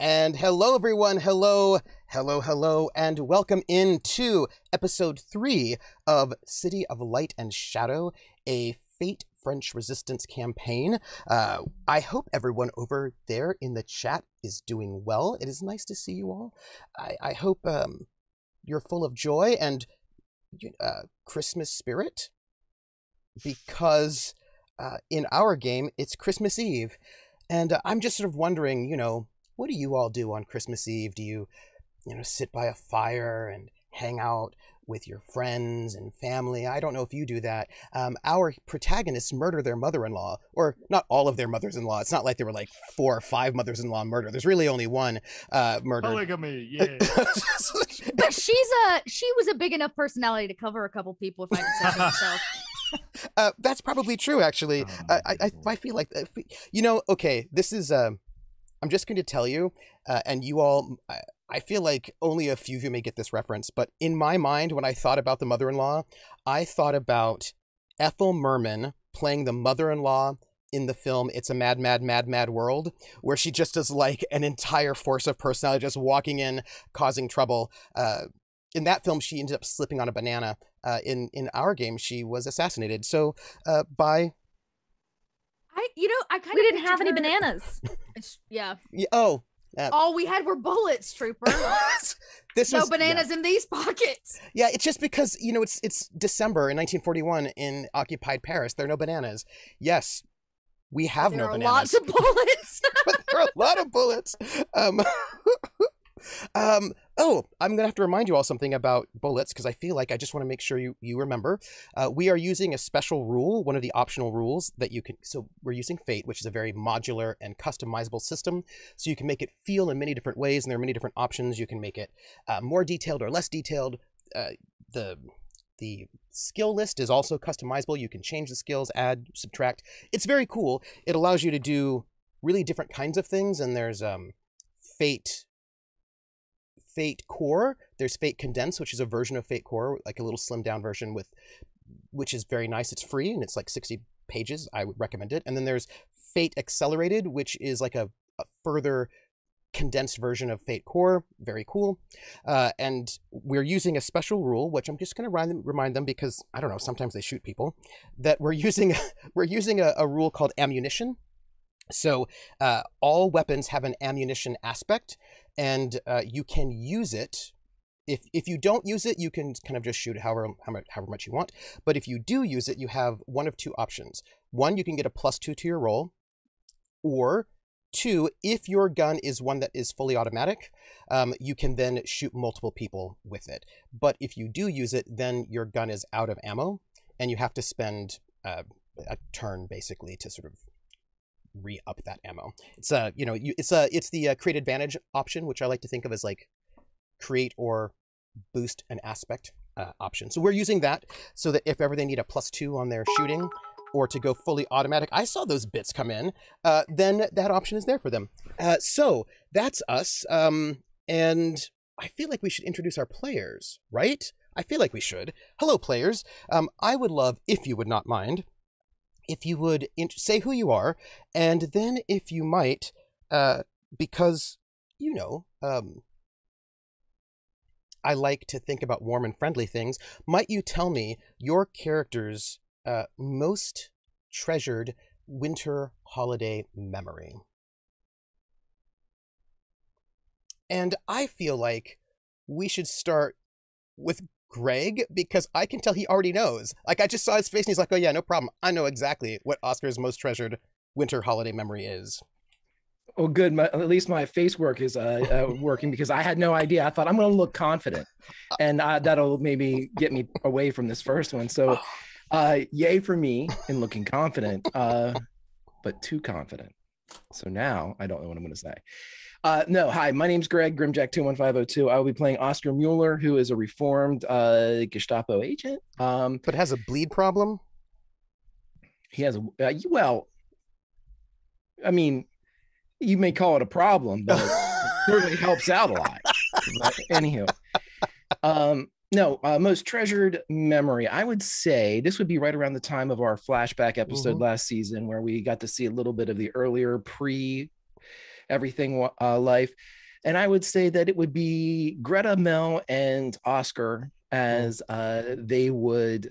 And hello, everyone. Hello, and welcome into episode 3 of City of Light and Shadow, a Fate French Resistance campaign. I hope everyone over there in the chat is doing well. It is nice to see you all. I hope you're full of joy and Christmas spirit, because in our game, it's Christmas Eve. And I'm just sort of wondering, what do you all do on Christmas Eve? Do you, sit by a fire and hang out with your friends and family? I don't know if you do that. Our protagonists murder their mother-in-law, or not all of their mothers-in-law. It's not like there were like 4 or 5 mothers-in-law murdered. There's really only one murdered. Polygamy, yeah. But she was a big enough personality to cover a couple people, if I can say so myself. That's probably true, actually. I feel like, okay, this is... I'm just going to tell you, and you all, I feel like only a few of you may get this reference, but in my mind, when I thought about the mother-in-law, I thought about Ethel Merman playing the mother-in-law in the film It's a Mad, Mad, Mad, Mad World, where she just is like an entire force of personality, just walking in, causing trouble. In that film, she ended up slipping on a banana. In our game, she was assassinated. So by... I kind of didn't have any bananas. Yeah. All we had were bullets, Trooper. No bananas in these pockets. Yeah, it's just because, it's December in 1941 in occupied Paris. There are no bananas. Yes, we have no bananas. There are lots of bullets. But there are a lot of bullets. I'm going to have to remind you all something about bullets, because I feel like I just want to make sure you remember. We are using a special rule, one of the optional rules that you can... So we're using Fate, which is a very modular and customizable system. So you can make it feel in many different ways, and there are many different options. You can make it more detailed or less detailed. The skill list is also customizable. You can change the skills, add, subtract. It's very cool. It allows you to do really different kinds of things, and there's Fate Core. There's Fate Condensed, which is a version of Fate Core, like a little slimmed down version which is very nice. It's free and it's like 60 pages. I would recommend it. And then there's Fate Accelerated, which is like a further condensed version of Fate Core. Very cool. And we're using a special rule, which I'm just going to remind them because, I don't know, sometimes they shoot people, that we're using a rule called ammunition. So all weapons have an ammunition aspect, and you can use it. If you don't use it, you can kind of just shoot however much you want. But if you do use it, you have one of 2 options. 1, you can get a +2 to your roll, or 2, if your gun is one that is fully automatic, you can then shoot multiple people with it. But if you do use it, then your gun is out of ammo, and you have to spend a turn basically to sort of re-up that ammo. It's it's the create advantage option, which I like to think of as like create or boost an aspect option. So we're using that so that if ever they need a +2 on their shooting or to go fully automatic, I saw those bits come in, then that option is there for them. So that's us. And I feel like we should introduce our players, right? I feel like we should. Hello, players. I would love, if you would not mind, if you would say who you are, and then if you might, because, you know, I like to think about warm and friendly things, might you tell me your character's most treasured winter holiday memory? And I feel like we should start with Greg, because I can tell he already knows. Like, I just saw his face and he's like, oh yeah, no problem. I know exactly what Oscar's most treasured winter holiday memory is. Oh, good. At least my face work is working, because I had no idea. I thought I'm going to look confident, and that'll maybe get me away from this first one. So yay for me in looking confident, but too confident. So now I don't know what I'm going to say. No, hi, my name's Greg, Grimjack21502. I will be playing Oscar Mueller, who is a reformed Gestapo agent. But has a bleed problem? He has a, well, I mean, you may call it a problem, but it certainly helps out a lot. But anywho, no, most treasured memory. I would say this would be right around the time of our flashback episode last season, where we got to see a little bit of the earlier everything life. And I would say that it would be Greta, Mel, and Oscar, as they would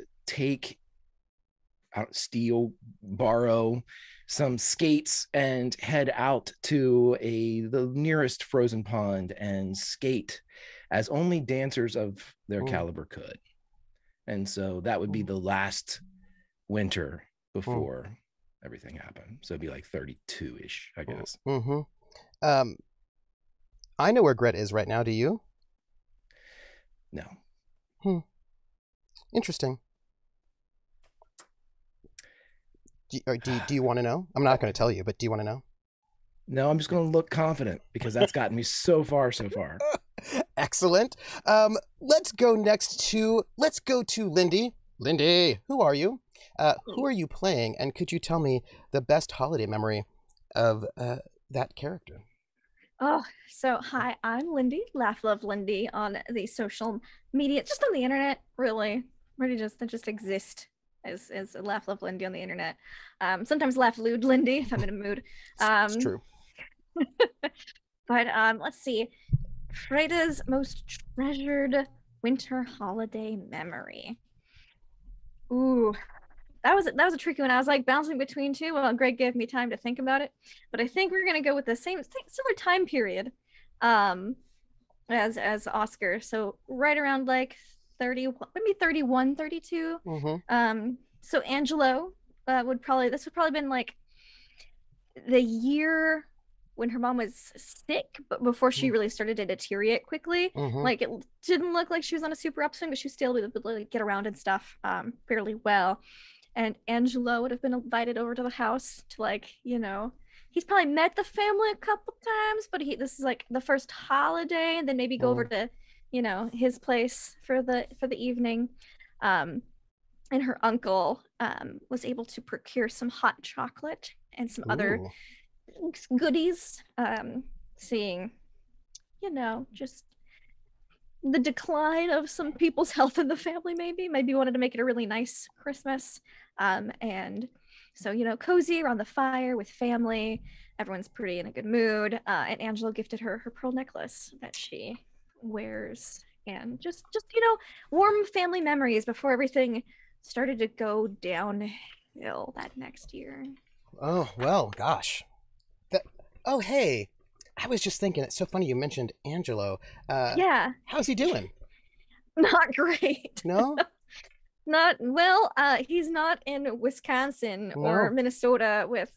borrow some skates and head out to the nearest frozen pond and skate as only dancers of their caliber could. And so that would be the last winter before everything happened. So it'd be like 32-ish, I guess. I know where Greta is right now. Do you? No. Interesting. Do you want to know? I'm not going to tell you, but do you want to know? No, I'm just going to look confident, because that's gotten me so far. Excellent. Let's go to Lindy. Lindy, who are you? Who are you playing? And could you tell me the best holiday memory of that character? Oh, so hi, I'm Lindy, Laugh Love Lindy on the social media, just on the internet, really. Really just exist as Laugh Love Lindy on the internet. Sometimes Laugh Lewd Lindy if I'm in a mood. It's true. But let's see. Freda's most treasured winter holiday memory. Ooh, that was a tricky one. I was like bouncing between two. Well, Greg gave me time to think about it, but I think we're gonna go with the similar time period, as Oscar. So right around like 30, maybe 31, 32. So Angelo this would probably been like the year when her mom was sick, but before she really started to deteriorate quickly. Like, it didn't look like she was on a super upswing, but she was still able to get around and stuff fairly well. And Angelo would have been invited over to the house to, like, you know, he's probably met the family a couple times, but this is like the first holiday, and then maybe go over to, you know, his place for the evening. And her uncle was able to procure some hot chocolate and some other goodies, seeing, you know, just the decline of some people's health in the family. Maybe wanted to make it a really nice Christmas, and so, you know, cozy around the fire with family, everyone's pretty in a good mood, and Angela gifted her pearl necklace that she wears, and just you know, warm family memories before everything started to go downhill that next year. Oh, well, gosh. Oh, hey, I was just thinking, it's so funny you mentioned Angelo. Yeah. How's he doing? Not great. No? Not well. He's not in Wisconsin or Minnesota with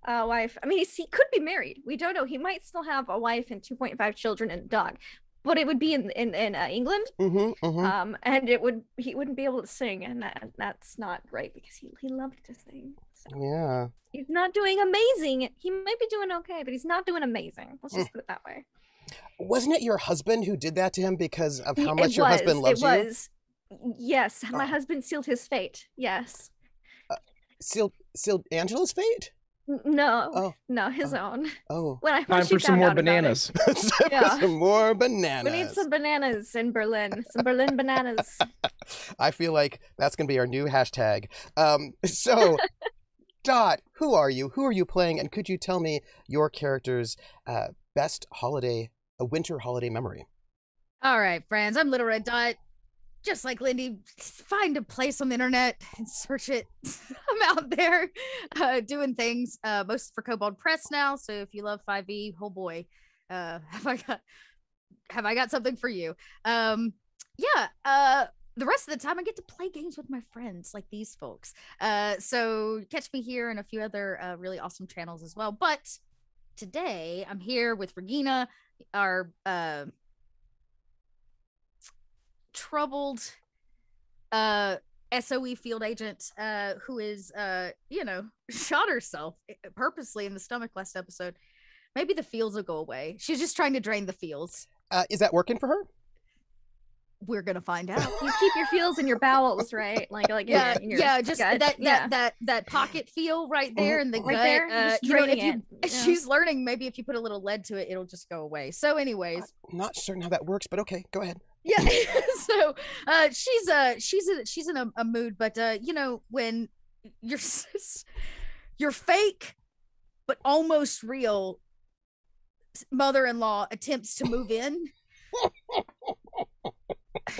a wife. I mean, he could be married. We don't know. He might still have a wife and 2.5 children and a dog, but it would be in England. And he wouldn't be able to sing, and that's not great, because he loved to sing. So. Yeah. He's not doing amazing. He might be doing okay, but he's not doing amazing. Let's just put it that way. Wasn't it your husband who did that to him because of how much your husband loves you? It was. Yes, my husband sealed his fate. Yes. Sealed Angela's fate? No, no, his own. Oh. Time for some more bananas. Yeah. Some more bananas. We need some bananas in Berlin. Some Berlin bananas. I feel like that's going to be our new hashtag. So, Dot, who are you? Who are you playing? And could you tell me your character's best winter holiday memory? All right, friends. I'm Little Red Dot. Just like Lindy, find a place on the internet and search it. I'm out there doing things, most for Kobold Press now. So if you love 5e, oh boy, have I got something for you? The rest of the time I get to play games with my friends like these folks. So catch me here and a few other really awesome channels as well. But today I'm here with Regina, our troubled SOE field agent who is shot herself purposely in the stomach last episode. Maybe the feels will go away. She's just trying to drain the feels. Is that working for her? We're gonna find out. You keep your feels in your bowels, right? Just gut. that pocket feel right there in the right gut. there, just draining it. She's learning maybe if you put a little lead to it, it'll just go away. So anyways, I'm not certain how that works, but okay, go ahead. Yeah. So she's in a mood, but when your fake but almost real mother-in-law attempts to move in,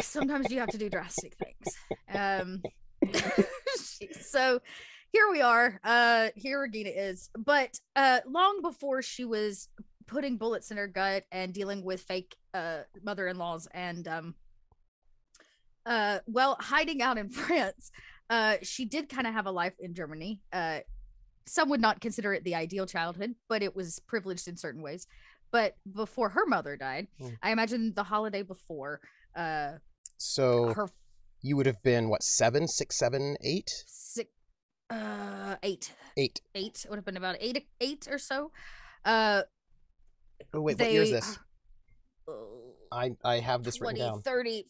sometimes you have to do drastic things. So here we are. Here Regina is, but long before she was putting bullets in her gut and dealing with fake mother-in-laws and hiding out in France, she did kind of have a life in Germany. Some would not consider it the ideal childhood, but it was privileged in certain ways. But before her mother died, I imagine the holiday before, so you would have been what, 7, 6, 7, 8? 8. 8. 8 would have been about 8 or so. Oh wait, what year is this? I have this written down. 30.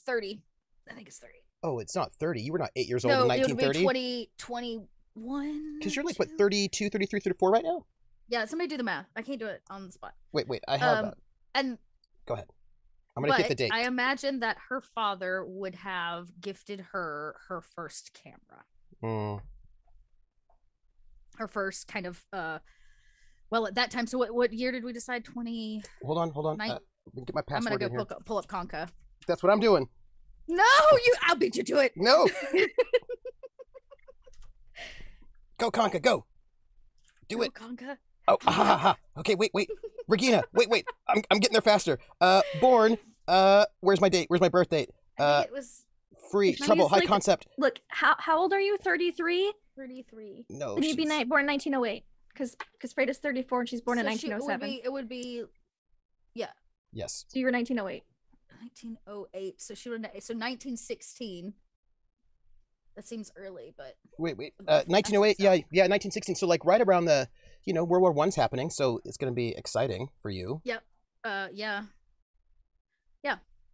I think it's 30. Oh, it's not 30. You were not 8 years old in 1930? No, it would be 21. Because you're like, what, 32, 33, 34 right now? Yeah, somebody do the math. I can't do it on the spot. Wait, I have and go ahead. I'm going to get the date. I imagine that her father would have gifted her first camera. Her first kind of, at that time. So what year did we decide? 20? Hold on. Get my password. I'm going to go pull up Conca. That's what I'm doing. No, I'll beat you to it. No. Go, Conca, go. Do it. Conca. Oh, Okay, wait. Regina, wait. I'm getting there faster. Born, where's my date? Where's my birth date? I think it was free, trouble, high concept. Look, how old are you? 33? 33. No. Then you'd be born in 1908. Because Freda's 34 and she's born in 1907. It would be, yeah. Yes. So you were 1908. 1908. So she would, so 1916. That seems early, but wait. 1908. Yeah, 1916. So like right around the, World War I's happening. So it's going to be exciting for you. Yep. Yeah.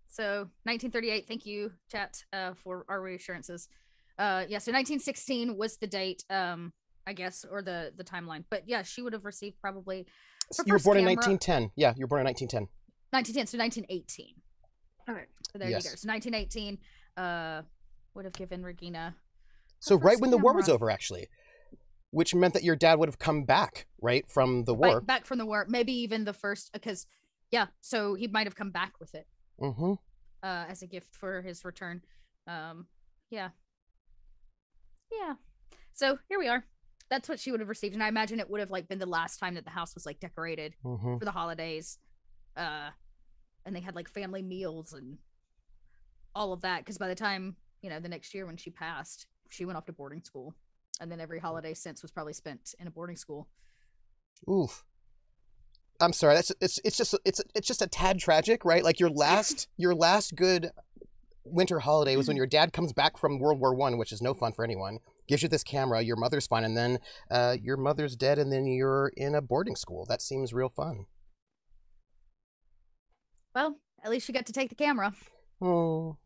So 1938. Thank you, chat, for our reassurances. So 1916 was the date, I guess, or the timeline. But yeah, she would have received probably. You were born in 1910. Yeah, you were born in 1910. 1910. So 1918. Okay. So there you go. So 1918 would have given Regina. So right when the war was over, actually, which meant that your dad would have come back, right, from the war. Right, back from the war, maybe even the first, because so he might have come back with it. As a gift for his return. Yeah. So here we are. That's what she would have received, and I imagine it would have been the last time that the house was decorated for the holidays. And they had family meals and all of that, because by the time the next year when she passed, she went off to boarding school, and then every holiday since was probably spent in a boarding school. Oof. I'm sorry. It's just a tad tragic, right? Like your last good winter holiday was when your dad comes back from World War I, which is no fun for anyone. Gives you this camera, your mother's fine, and then your mother's dead, and then you're in a boarding school. That seems real fun. Well, at least you got to take the camera. Oh.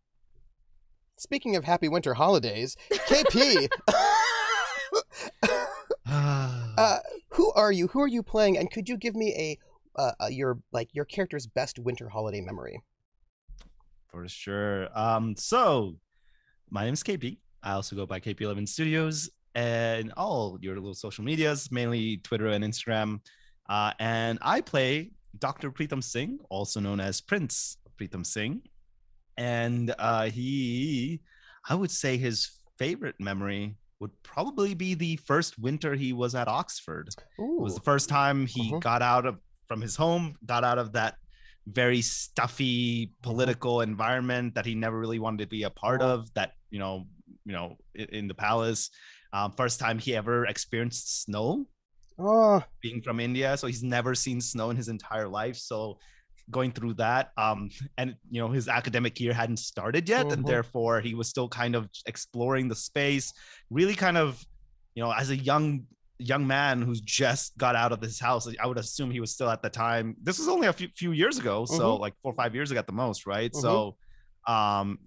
Speaking of happy winter holidays, KP, who are you? Who are you playing? And could you give me your character's best winter holiday memory? For sure. So my name is KP. I also go by KP11 Studios and all your little social medias, mainly Twitter and Instagram. And I play Dr. Pritam Singh, also known as Prince Pritam Singh. And I would say his favorite memory would probably be the first winter he was at Oxford. Ooh. It was the first time he got from his home, got out of that very stuffy political environment that he never really wanted to be a part of, that, in the palace. First time he ever experienced snow, being from India. So he's never seen snow in his entire life. So going through that, and his academic year hadn't started yet, and therefore he was still kind of exploring the space, really kind of, as a young man who's just got out of his house. I would assume he was still at the time. This was only a few years ago, so like 4 or 5 years ago at the most, right? So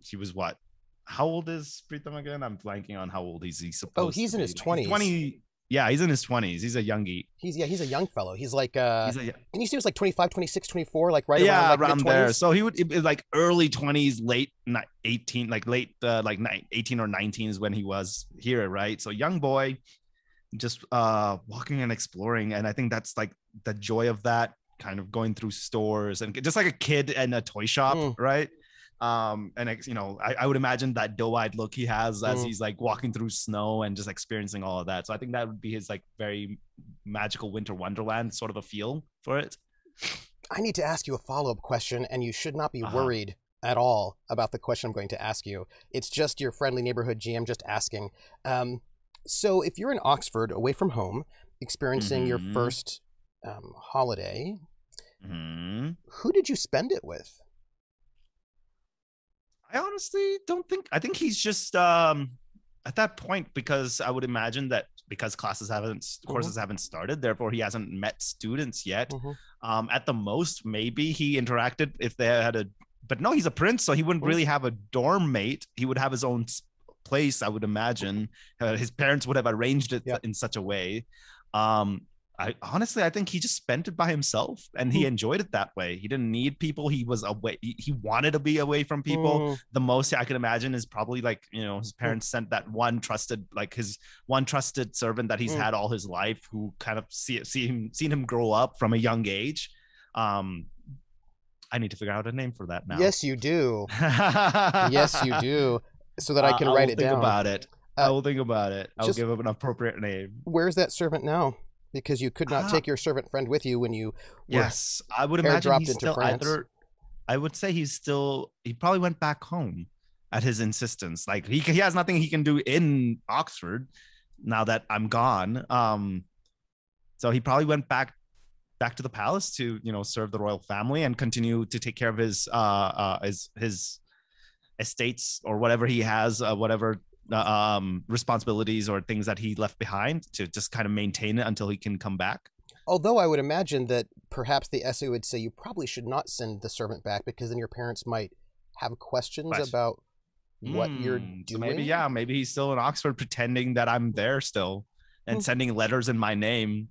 he was what? How old is Pritam again? I'm blanking on how old he's supposed to be. He's in his 20s. 20. Yeah, he's in his 20s. He's a youngie. He's a young fellow. He's like can you see he was like 25, 26, 24, like right around, like, around mid-20s? there. So he would like early 20s, late 18, like late 18 or 19 is when he was here, right? So young boy, just walking and exploring. And I think that's like the joy of that, kind of going through stores and just like a kid in a toy shop, right? And I would imagine that doe-eyed look he has as he's like walking through snow and just experiencing all of that. So I think that would be his like very magical winter wonderland sort of a feel for it. I need to ask you a follow-up question, and you should not be worried at all about the question I'm going to ask you. It's just your friendly neighborhood GM just asking. So if you're in Oxford, away from home, experiencing your first holiday, who did you spend it with? I honestly don't think. I think he's just at that point, because I would imagine that because courses haven't started, therefore he hasn't met students yet. At the most, maybe he interacted if they had but no, he's a prince, so he wouldn't really have a dorm mate. He would have his own place, I would imagine. His parents would have arranged it in such a way. I think he just spent it by himself, and he enjoyed it that way. He didn't need people. He was away. He wanted to be away from people. The most I can imagine is probably like, his parents sent that one trusted servant that he's had all his life, who kind of seen him grow up from a young age. I need to figure out a name for that now. Yes, you do. Yes, you do. So that I can write it down. I will think about it. I'll give him an appropriate name. Where's that servant now? Because you could not take your servant friend with you when you yes, I would imagine he's still either. I would say he probably went back home at his insistence. Like he has nothing he can do in Oxford now that I'm gone. So he probably went back to the palace to serve the royal family and continue to take care of his estates or whatever he has, whatever responsibilities or things that he left behind, to just kind of maintain it until he can come back. Although I would imagine that perhaps the essay would say you probably should not send the servant back, because then your parents might have questions about what you're doing. So maybe he's still in Oxford pretending that I'm there still and sending letters in my name.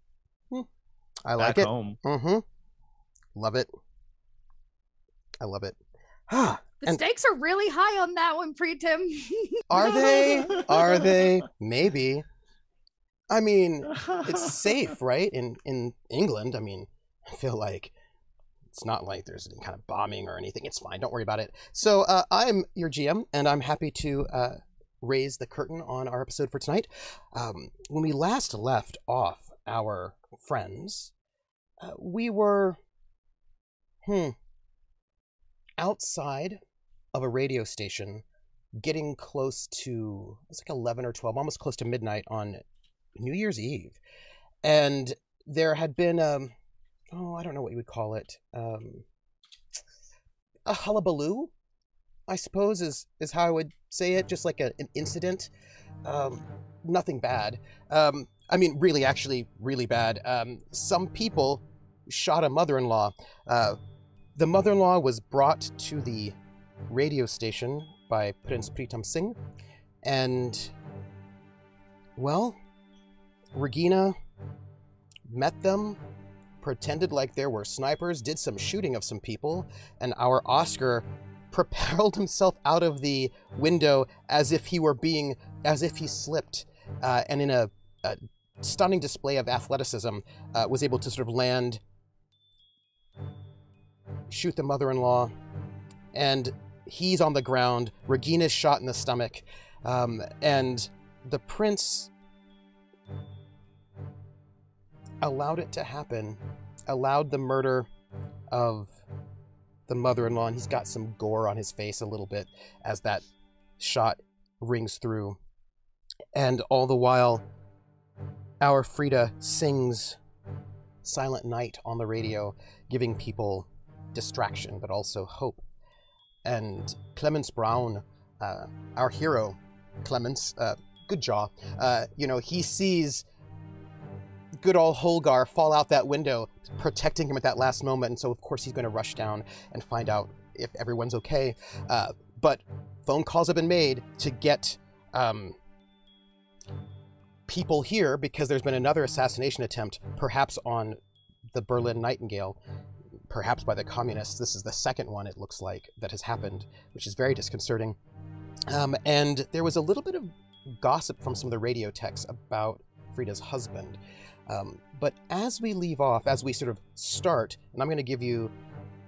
I like it. Home. Love it. I love it. The stakes are really high on that one, Pritam. Are they? Are they? Maybe. I mean, it's safe, right? In England, I mean, I feel like it's not like there's any kind of bombing or anything. It's fine. Don't worry about it. So I'm your GM, and I'm happy to raise the curtain on our episode for tonight. When we last left off our friends, we were outside of a radio station, getting close to, it's like 11 or 12, almost close to midnight on New Year's Eve. And there had been, I don't know what you would call it, a hullabaloo, I suppose is how I would say it, just like an incident. Nothing bad. I mean, really, actually, really bad. Some people shot a mother-in-law. The mother-in-law was brought to the radio station by Prince Pritam Singh, and, well, Regina met them, pretended like there were snipers, did some shooting of some people, and our Oscar propelled himself out of the window as if he slipped, and in a stunning display of athleticism, was able to sort of land, shoot the mother-in-law, and he's on the ground. Regina's shot in the stomach, and the prince allowed it to happen, allowed the murder of the mother-in-law, and he's got some gore on his face a little bit as that shot rings through. And all the while, our Frida sings Silent Night on the radio, giving people distraction, but also hope. And Clemens Brown, our hero, Clemens, good jaw, he sees good old Holgar fall out that window, protecting him at that last moment. And so, of course, he's going to rush down and find out if everyone's okay. But phone calls have been made to get people here, because there's been another assassination attempt, perhaps on the Berlin Nightingale, perhaps by the communists. This is the second one, it looks like, that has happened, which is very disconcerting. And there was a little bit of gossip from some of the radio techs about Frida's husband. But as we leave off, as we sort of start, and I'm going to give you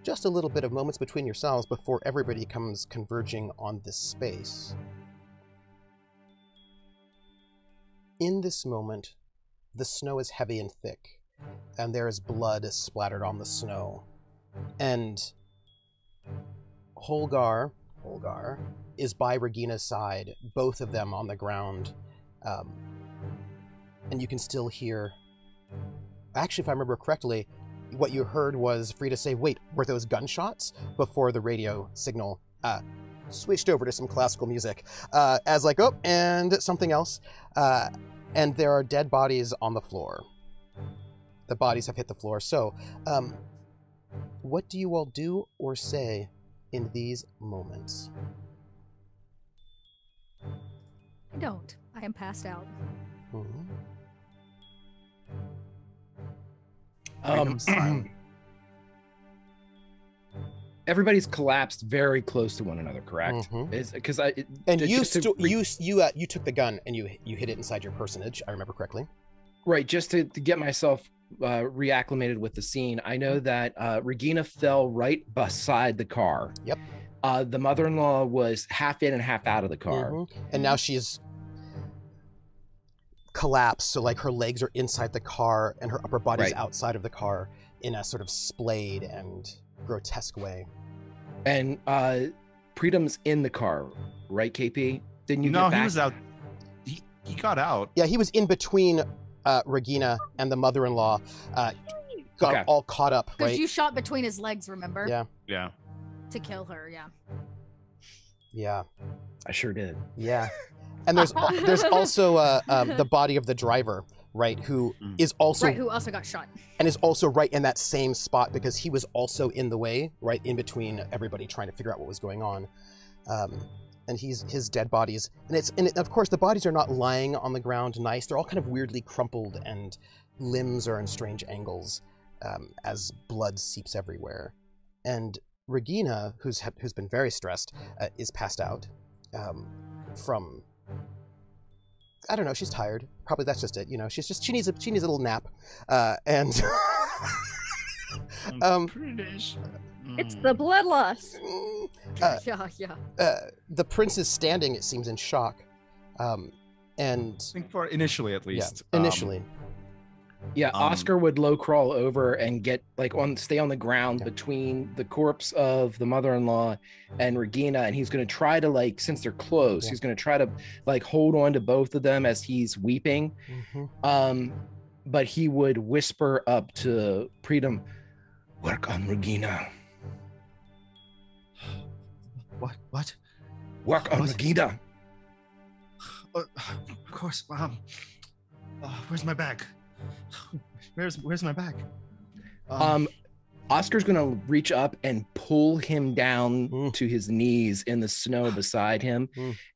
just a little bit of moments between yourselves before everybody comes converging on this space. In this moment, the snow is heavy and thick, and there is blood splattered on the snow. And Holgar is by Regina's side, both of them on the ground. And you can still hear... Actually, if I remember correctly, what you heard was Frida say, "Wait, were those gunshots?" before the radio signal switched over to some classical music. As like, oh, and something else. And there are dead bodies on the floor. The bodies have hit the floor. So, what do you all do or say in these moments? I don't. I am passed out. Mm-hmm. Everybody's collapsed very close to one another, correct? Mm-hmm. Because you took the gun and you hid it inside your personage. I remember correctly. Right, just to get myself reacclimated with the scene. I know that Regina fell right beside the car. Yep. The mother-in-law was half in and half out of the car. Mm-hmm. And now she's collapsed, so like her legs are inside the car and her upper body's outside of the car in a sort of splayed and grotesque way. And Pritam's in the car, right, KP? Didn't you? No, get back? he was out. He got out. Yeah, he was in between Regina and the mother-in-law. Got all caught up, Because right? you shot between his legs, remember? Yeah. To kill her, yeah. Yeah. I sure did. Yeah. And there's also the body of the driver, right, who is also... Right, who also got shot. And is also right in that same spot because he was also in the way, right, in between everybody trying to figure out what was going on. And his dead bodies... And of course, the bodies are not lying on the ground nice. They're all kind of weirdly crumpled, and limbs are in strange angles as blood seeps everywhere. And Regina, who's been very stressed, is passed out from... I don't know. She's tired. Probably that's just it. She needs a little nap, and it's the blood loss. The prince is standing. It seems in shock, and I think for initially at least. Yeah, initially. Oscar would low crawl over and get stay on the ground between the corpse of the mother-in-law and Regina, and he's going to try to since they're close, he's going to try to hold on to both of them as he's weeping. Mm-hmm. But he would whisper up to Pritam, "Work on Regina." What? Work on Regina. Of course. Where's my bag? Where's my bag? Oscar's gonna reach up and pull him down to his knees in the snow beside him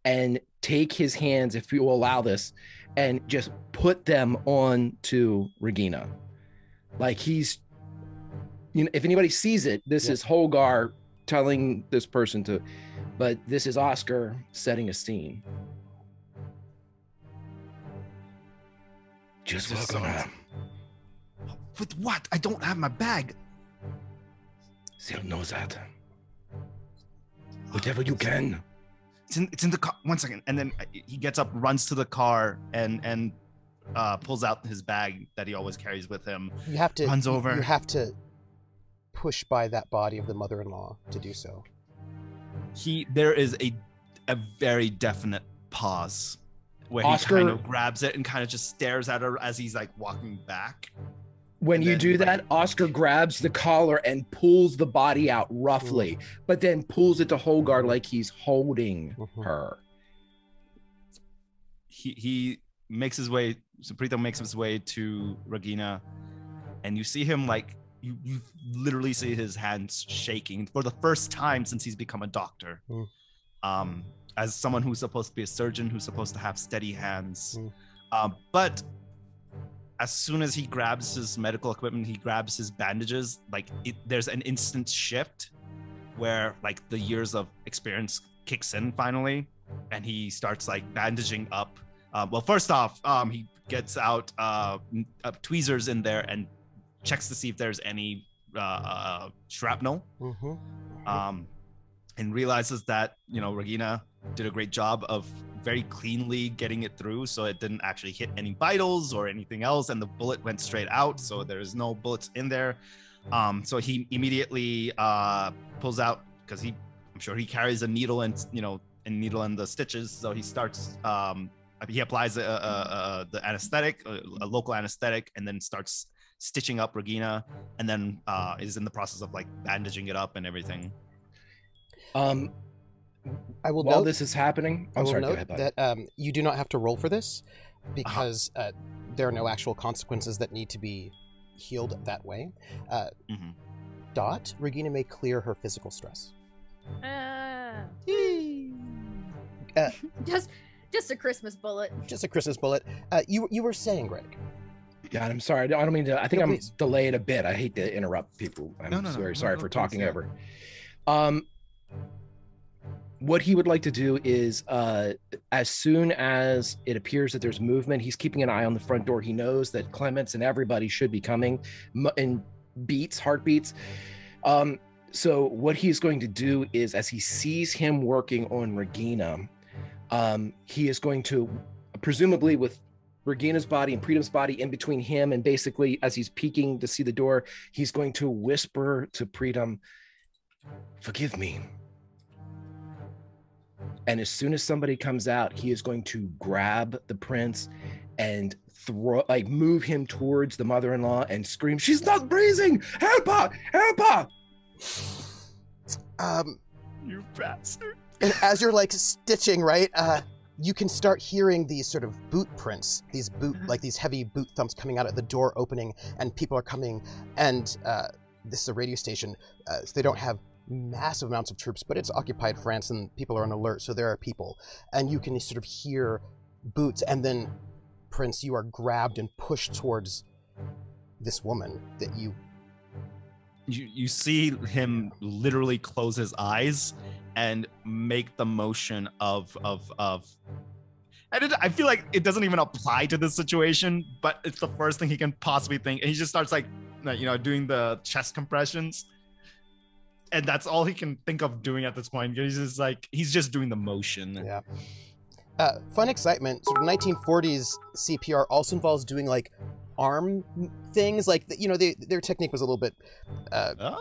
and take his hands, if you will allow this, and just put them on to Regina. Like he's, if anybody sees it, this is Holgar telling this person to, but this is Oscar setting a scene. Just walk around. With what? I don't have my bag. Still knows that. Whatever you can. It's in the car. 1 second. And then he gets up, runs to the car, and pulls out his bag that he always carries with him. You have to runs over. You have to push by that body of the mother-in-law to do so. There is a very definite pause where Oscar, he kind of grabs it and kind of just stares at her as he's like walking back. When you do that, Oscar grabs the collar and pulls the body out roughly, but then pulls it to Holgar like he's holding her. He makes his way, Suprito makes his way to Regina, and you see him like, you literally see his hands shaking for the first time since he's become a doctor. As someone who's supposed to be a surgeon, who's supposed to have steady hands. But as soon as he grabs his medical equipment, he grabs his bandages, like there's an instant shift where like the years of experience kicks in finally, and he starts like bandaging up. Well, first off, he gets out tweezers in there and checks to see if there's any shrapnel, and realizes that, Regina did a great job of very cleanly getting it through, so it didn't actually hit any vitals or anything else, and the bullet went straight out, so there's no bullets in there. So he immediately pulls out, because I'm sure he carries a needle and the stitches, so he starts he applies the anesthetic, a local anesthetic, and then starts stitching up Regina, and then is in the process of like bandaging it up and everything. I will While note, this is happening, I will note that you do not have to roll for this, because there are no actual consequences that need to be healed that way. Dot, Regina may clear her physical stress. Just a Christmas bullet. Just a Christmas bullet. You were saying, Greg. Yeah, I'm sorry. I don't mean to. I think I'm please. delayed a bit. I hate to interrupt people. I'm very sorry for talking over. What he would like to do is, as soon as it appears that there's movement, he's keeping an eye on the front door. He knows that Clements and everybody should be coming in heartbeats. So what he's going to do is, as he sees him working on Regina, he is going to, presumably with Regina's body and Pritam's body in between him, and basically as he's peeking to see the door, he's going to whisper to Pritam, "Forgive me." And as soon as somebody comes out, he is going to grab the prince and move him towards the mother-in-law and scream, "She's not breathing! Help her! Help her!" You bastard. And as you're like stitching, right, you can start hearing these sort of boot prints, these heavy boot thumps coming out at the door opening, and people are coming. And this is a radio station, so they don't have massive amounts of troops, but it's occupied France and people are on alert, so there are people. And you can sort of hear boots, and then, Prince, you are grabbed and pushed towards this woman that you see him literally close his eyes and make the motion of and I feel like it doesn't even apply to this situation, but it's the first thing he can possibly think, and he just starts like doing the chest compressions, and that's all he can think of doing at this point. He's just doing the motion. Fun excitement. Sort of 1940s CPR also involves doing like arm things, like their technique was a little bit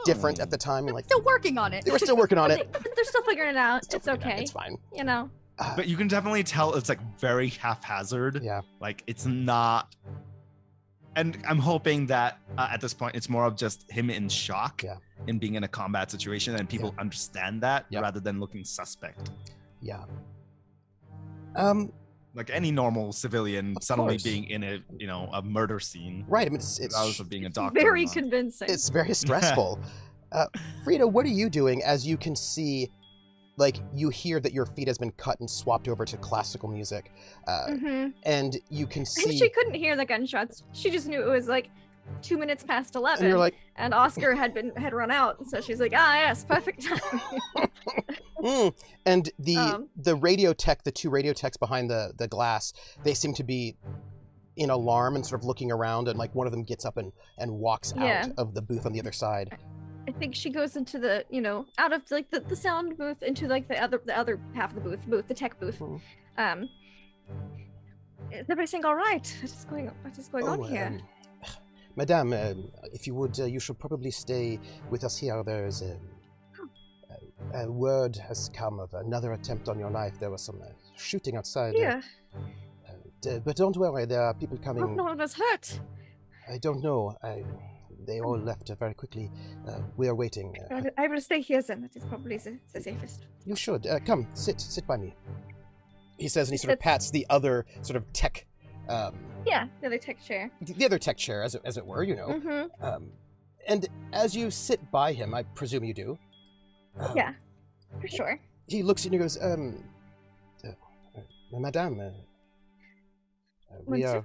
different at the time, and like Still working on it. they were still working on it. They're still figuring it out. It's okay. It's fine. But you can definitely tell it's like very haphazard. Yeah. Like it's not. And I'm hoping that at this point it's more of just him in shock in being in a combat situation, and people understand that rather than looking suspect. Yeah. Like any normal civilian suddenly being in a murder scene. Right. I mean, it's regardless of being a doctor. Very convincing. It's very stressful. Frida, what are you doing as you can see, like, you hear that your feet has been cut and swapped over to classical music, and you can see... She couldn't hear the gunshots. She just knew it was like 2 minutes past 11. And you're like, and Oscar had run out, so she's like, yes, perfect time. And the radio tech, the two radio techs behind the glass, they seem to be in alarm and sort of looking around, and like one of them gets up and walks out of the booth on the other side. I think she goes into the, out of like the sound booth into like the other half of the booth, the tech booth. Is everything all right? What is going on here? Madame, if you would, you should probably stay with us here. There's a word has come of another attempt on your life. There was some shooting outside. Yeah. But don't worry, there are people coming. Hope no one was hurt. I don't know. They all left very quickly. We are waiting. I will stay here then. That is probably the safest. You should. Come, sit by me. He says, and he sort of pats the other sort of tech. The other tech chair. The other tech chair, as it were, And as you sit by him, I presume you do. Yeah, for sure. He looks at you and goes, Madame, we are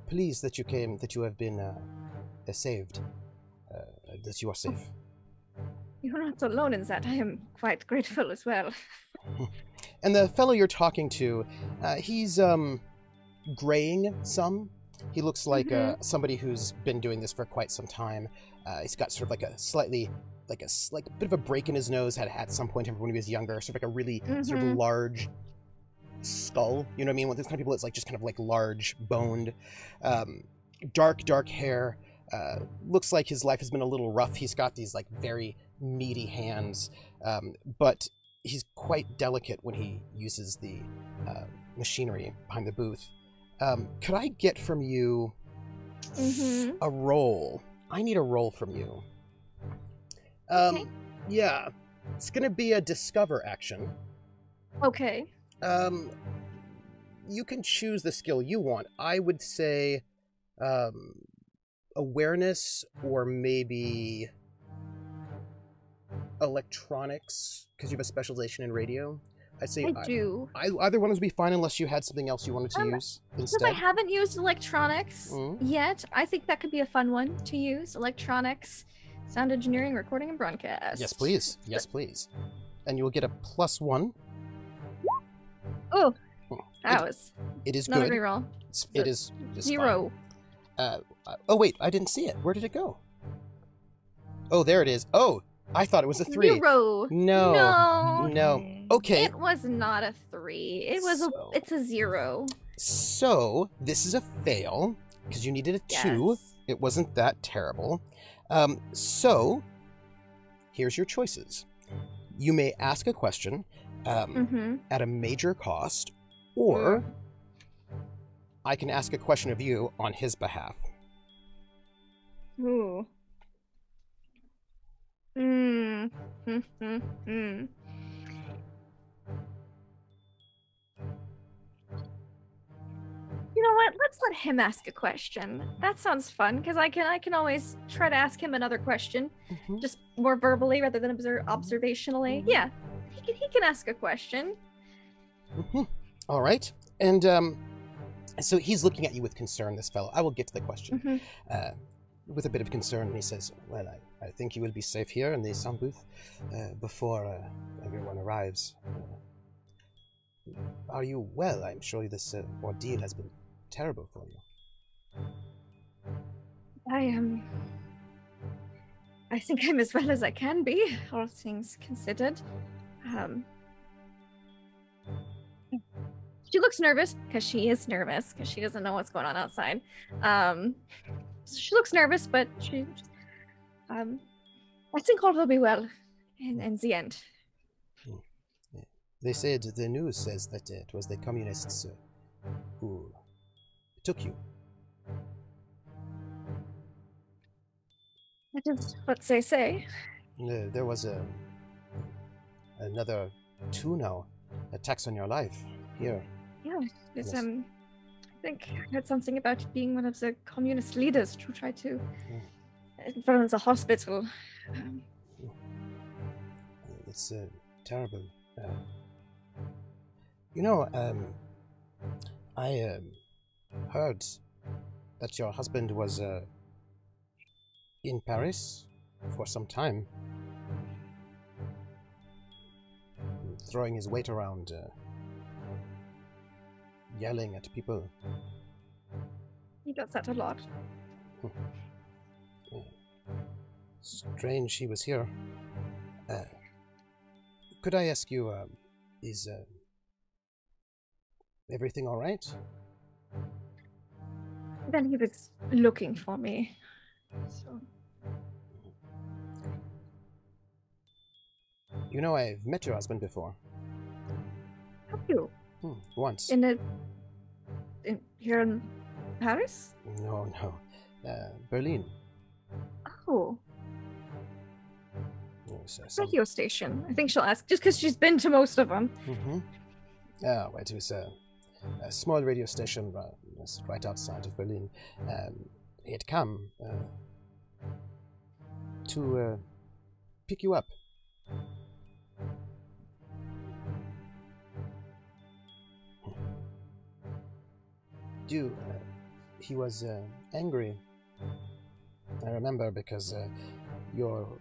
pleased that you came, that you have been saved, that you are safe. You're not alone in that. I am quite grateful as well. And the fellow you're talking to, he's graying some. He looks like somebody who's been doing this for quite some time. He's got sort of like a slightly, like a bit of a break in his nose, had at some point when he was younger, sort of like a really sort of large skull. You know what I mean? With this kind of people, it's like just kind of like large boned, dark hair. Looks like his life has been a little rough. He's got these like very meaty hands, but he's quite delicate when he uses the machinery behind the booth. Could I get from you a roll? I need a roll from you. Okay. Yeah. It's gonna be a discover action. Okay. You can choose the skill you want. I would say awareness, or maybe electronics, because you have a specialization in radio. I'd say I do. Either one would be fine, unless you had something else you wanted to use instead. Because I haven't used electronics yet, I think that could be a fun one to use. Electronics, sound engineering, recording, and broadcast. Yes, please. Yes, please. And you will get a +1. Oh, that was. It is another good. reroll. It is just 0. Oh wait, I didn't see it. Where did it go? Oh, there it is. Oh, I thought it was a 3. 0. No. Okay. It was not a 3. It was it's a 0. So this is a fail because you needed a 2. Yes. It wasn't that terrible. So here's your choices. You may ask a question at a major cost, or I can ask a question of you on his behalf. Ooh. You know what? Let's let him ask a question. That sounds fun, because I can always try to ask him another question, just more verbally rather than observationally. Yeah, he can ask a question. All right, and so he's looking at you with concern. This fellow. I will get to the question. With a bit of concern, and he says, "Well, I think you will be safe here in the sound booth before everyone arrives. Are you well? I'm sure this ordeal has been terrible for you." I think I'm as well as I can be, all things considered. She looks nervous, because she is nervous, because she doesn't know what's going on outside. She looks nervous, but I think all will be well in the end. They said, the news says that it was the communists who took you. That is what they say. There was another 2 now attacks on your life here. Yeah, it's, Yes. I think I heard something about it being one of the communist leaders who tried to run the hospital. It's terrible. You know, I heard that your husband was in Paris for some time, throwing his weight around, yelling at people. He does that a lot. Strange he was here. Could I ask you, is everything all right? Then he was looking for me. So. You know, I've met your husband before. Have you? Once. Here in Paris? No. Berlin. Oh. Yes, Radio station. I think she'll ask, just because she's been to most of them. Oh, it was a small radio station right outside of Berlin. He had come to pick you up. He was angry. I remember because your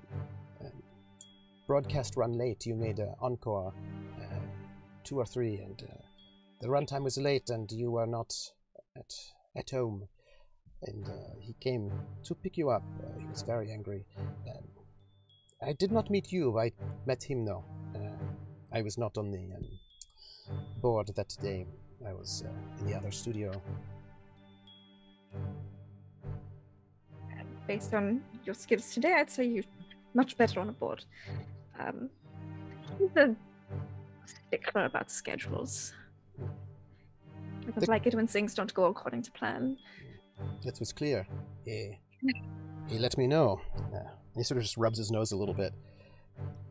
broadcast run late. You made an encore 2 or 3, and the runtime was late, and you were not at home. And he came to pick you up. He was very angry. I did not meet you. I met him though. I was not on the board that day. I was in the other studio. Based on your skills today, I'd say you're much better on a board. He's a stickler about schedules. I don't like it when things don't go according to plan. That was clear. He let me know. He sort of just rubs his nose a little bit.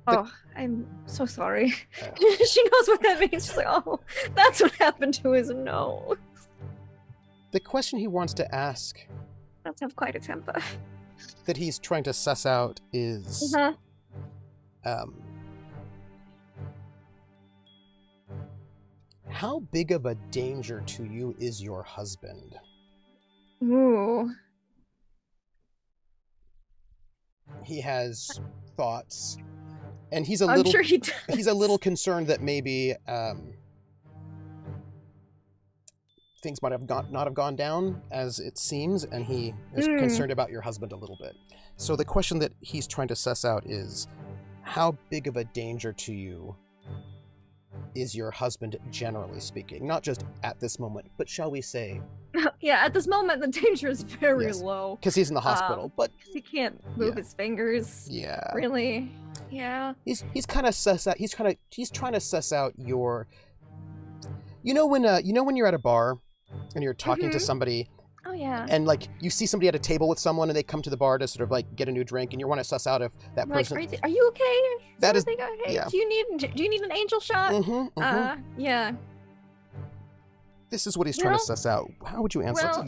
Oh, I'm so sorry. She knows what that means. She's like, oh, that's what happened to his nose. The question he wants to ask... Does have quite a temper. That he's trying to suss out is... how big of a danger to you is your husband? Ooh. He has thoughts, and he's I'm sure he does. He's a little concerned that maybe things might have not have gone down as it seems, and he is concerned about your husband a little bit. So the question that he's trying to suss out is, how big of a danger to you is your husband, generally speaking? Not just at this moment, but shall we say... Yeah, at this moment, the danger is very low. Because he's in the hospital, but... He can't move his fingers. Yeah. Really? Yeah. He's kind of suss out... He's trying to suss out your... You know when you're at a bar and you're talking to somebody... Oh, yeah. And, like, you see somebody at a table with someone and they come to the bar to sort of, like, get a new drink, and you want to suss out if that person... Like, are you okay? That is... Okay? Yeah. Do you need an angel shot? Yeah. This is what he's trying to suss out. How would you answer that?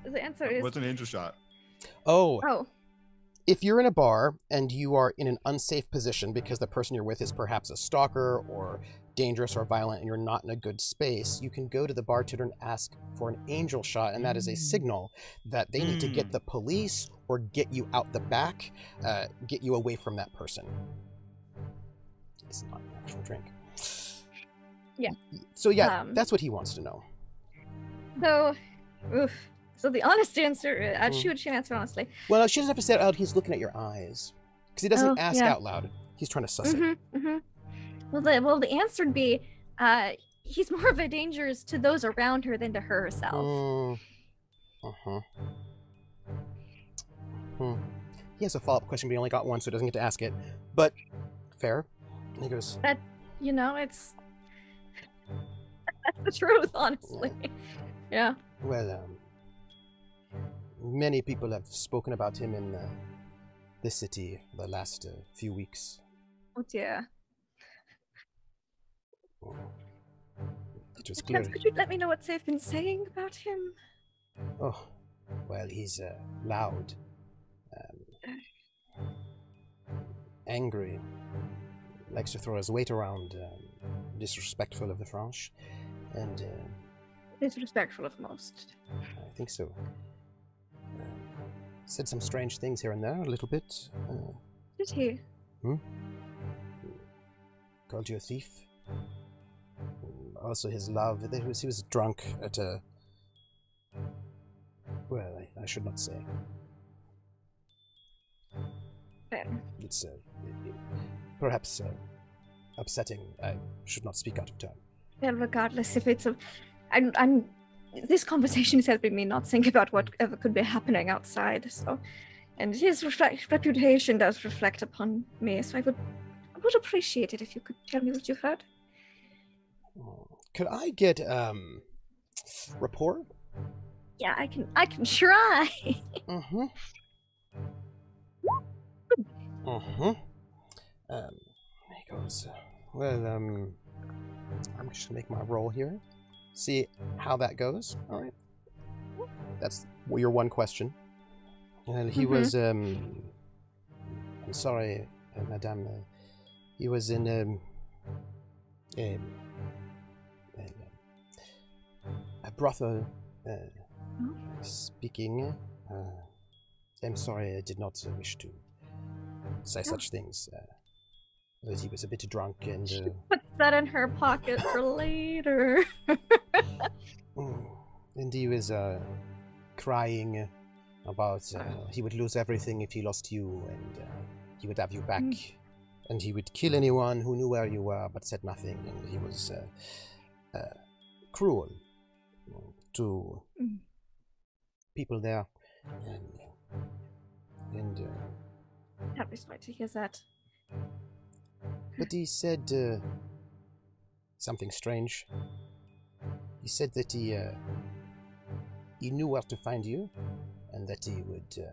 The answer is... What's an angel shot? Oh. If you're in a bar and you are in an unsafe position because the person you're with is perhaps a stalker or dangerous or violent and you're not in a good space, you can go to the bartender and ask for an angel shot, and that is a signal that they need to get the police or get you out the back, get you away from that person. It's not an actual drink. Yeah. So yeah, that's what he wants to know. So the honest answer, she would answer honestly. Well, she doesn't have to say it out. He's looking at your eyes because he doesn't ask out loud. He's trying to suss it. Well, the answer would be, he's more of a danger to those around her than to her herself. He has a follow-up question, but he only got one, so he doesn't get to ask it. But fair. And he goes, "That, it's that's the truth, honestly." Yeah. Well, many people have spoken about him in this city the last few weeks. Oh dear. It was clear. Could you let me know what they've been saying about him? Oh, well, he's loud, angry, likes to throw his weight around, disrespectful of the French, and Disrespectful of most. I think so. Said some strange things here and there, a little bit. Did he? Called you a thief. Also his love. He was drunk at a... Well, I should not say. It's perhaps upsetting. I should not speak out of turn. Well, regardless if it's a... I'm this conversation is helping me not think about whatever could be happening outside, so... And his reputation does reflect upon me, so I would appreciate it if you could tell me what you heard. Could I get rapport? Yeah, I can try. He goes, well, I'm just gonna make my roll here. See how that goes. All right. That's your one question. And he was, I'm sorry, madame. He was in a brothel speaking. I'm sorry, I did not wish to say such things. But he was a bit drunk and... She puts that in her pocket for later. And he was crying about he would lose everything if he lost you, and he would have you back. And he would kill anyone who knew where you were but said nothing. And he was cruel to people there. And Happy sorry to hear that. But he said something strange. He said that he knew where to find you, and that he would. It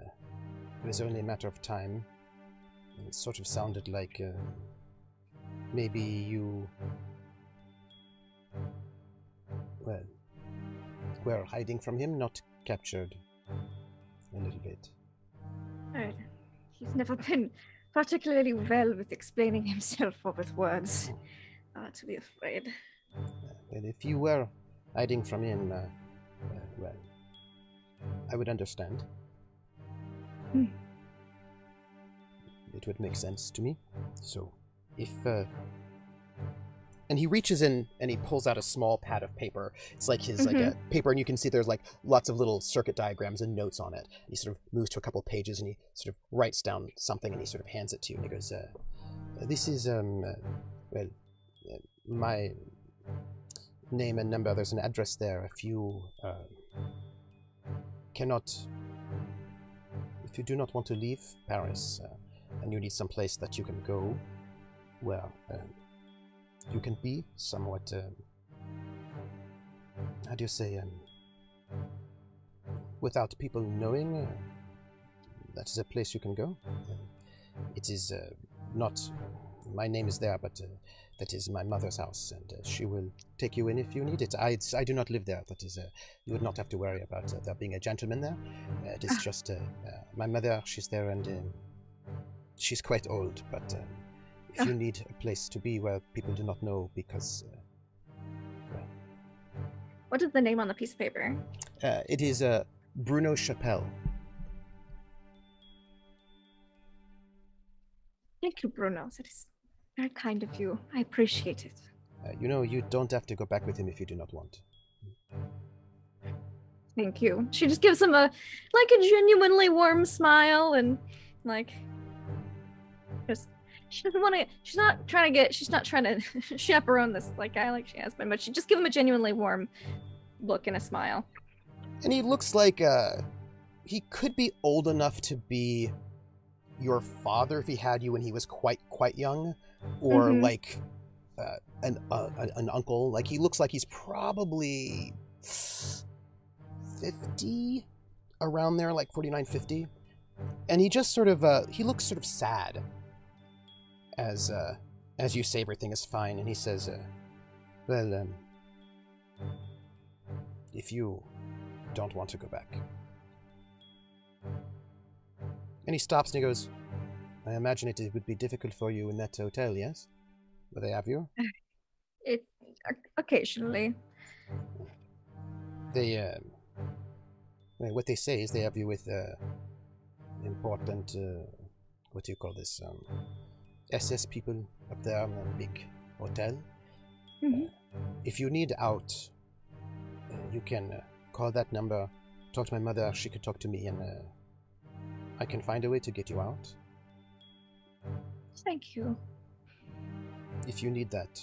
was only a matter of time. And it sort of sounded like maybe you, well, were hiding from him, not captured. A little bit. Right. He's never been particularly well with explaining himself or with words. To be afraid. Well, if you were hiding from him, well, I would understand. It would make sense to me. So, if and he reaches in and he pulls out a small pad of paper. It's like his like a paper, and you can see there's like lots of little circuit diagrams and notes on it. And he sort of moves to a couple of pages and he sort of writes down something and he sort of hands it to you and he goes, "This is well, my name and number. There's an address there. If you if you do not want to leave Paris and you need some place that you can go, well." You can be somewhat, how do you say, without people knowing, that is a place you can go. It is not, my name is there, but that is my mother's house, and she will take you in if you need it. I do not live there. That is, you would not have to worry about there being a gentleman there. It is just, my mother, she's there, and she's quite old, but... If you need a place to be where people do not know, because... well. What is the name on the piece of paper? It is Bruno Chapelle. Thank you, Bruno. That is very kind of you. I appreciate it. You know, you don't have to go back with him if you do not want. Thank you. She just gives him a genuinely warm smile and just... She doesn't want to. She's not trying to chaperone this guy like she has been, but she just give him a genuinely warm look and a smile. And he looks like he could be old enough to be your father if he had you when he was quite young, or like an uncle. Like he looks like he's probably 50, around there, like 49, 50, and he just sort of he looks sort of sad. As you say everything is fine, and he says, well, if you don't want to go back. And he stops and he goes, I imagine it would be difficult for you in that hotel, yes? Where they have you? It occasionally. They, what they say is they have you with important, what do you call this? SS people up there in a big hotel. If you need out, you can call that number, talk to my mother, she could talk to me, and I can find a way to get you out. Thank you. If you need that.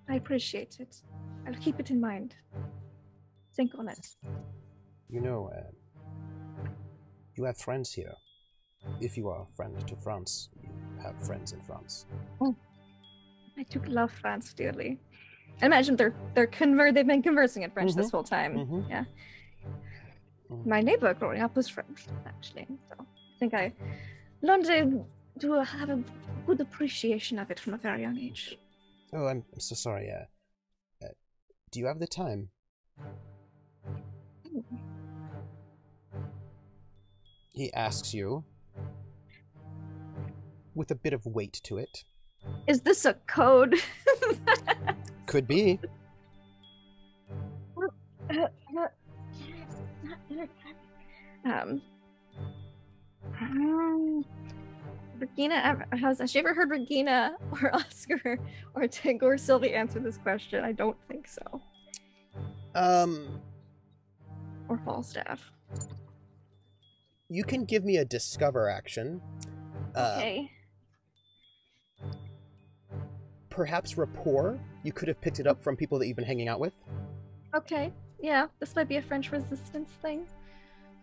I appreciate it. I'll keep it in mind. Think on it. You know, you have friends here. If you are a friend to France, you have friends in France. Oh, I do love France dearly. I imagine they've been conversing in French this whole time. Yeah. My neighbor growing up was French, actually. So I think I learned to have a good appreciation of it from a very young age. Oh, I'm so sorry. Do you have the time? He asks you, with a bit of weight to it. Is this a code? Could be. Regina, has she ever heard Regina or Oscar or Tig or Sylvie answer this question? I don't think so. Or Falstaff. You can give me a discover action. Okay. Perhaps rapport. You could have picked it up from people that you've been hanging out with. Okay. Yeah, this might be a French resistance thing.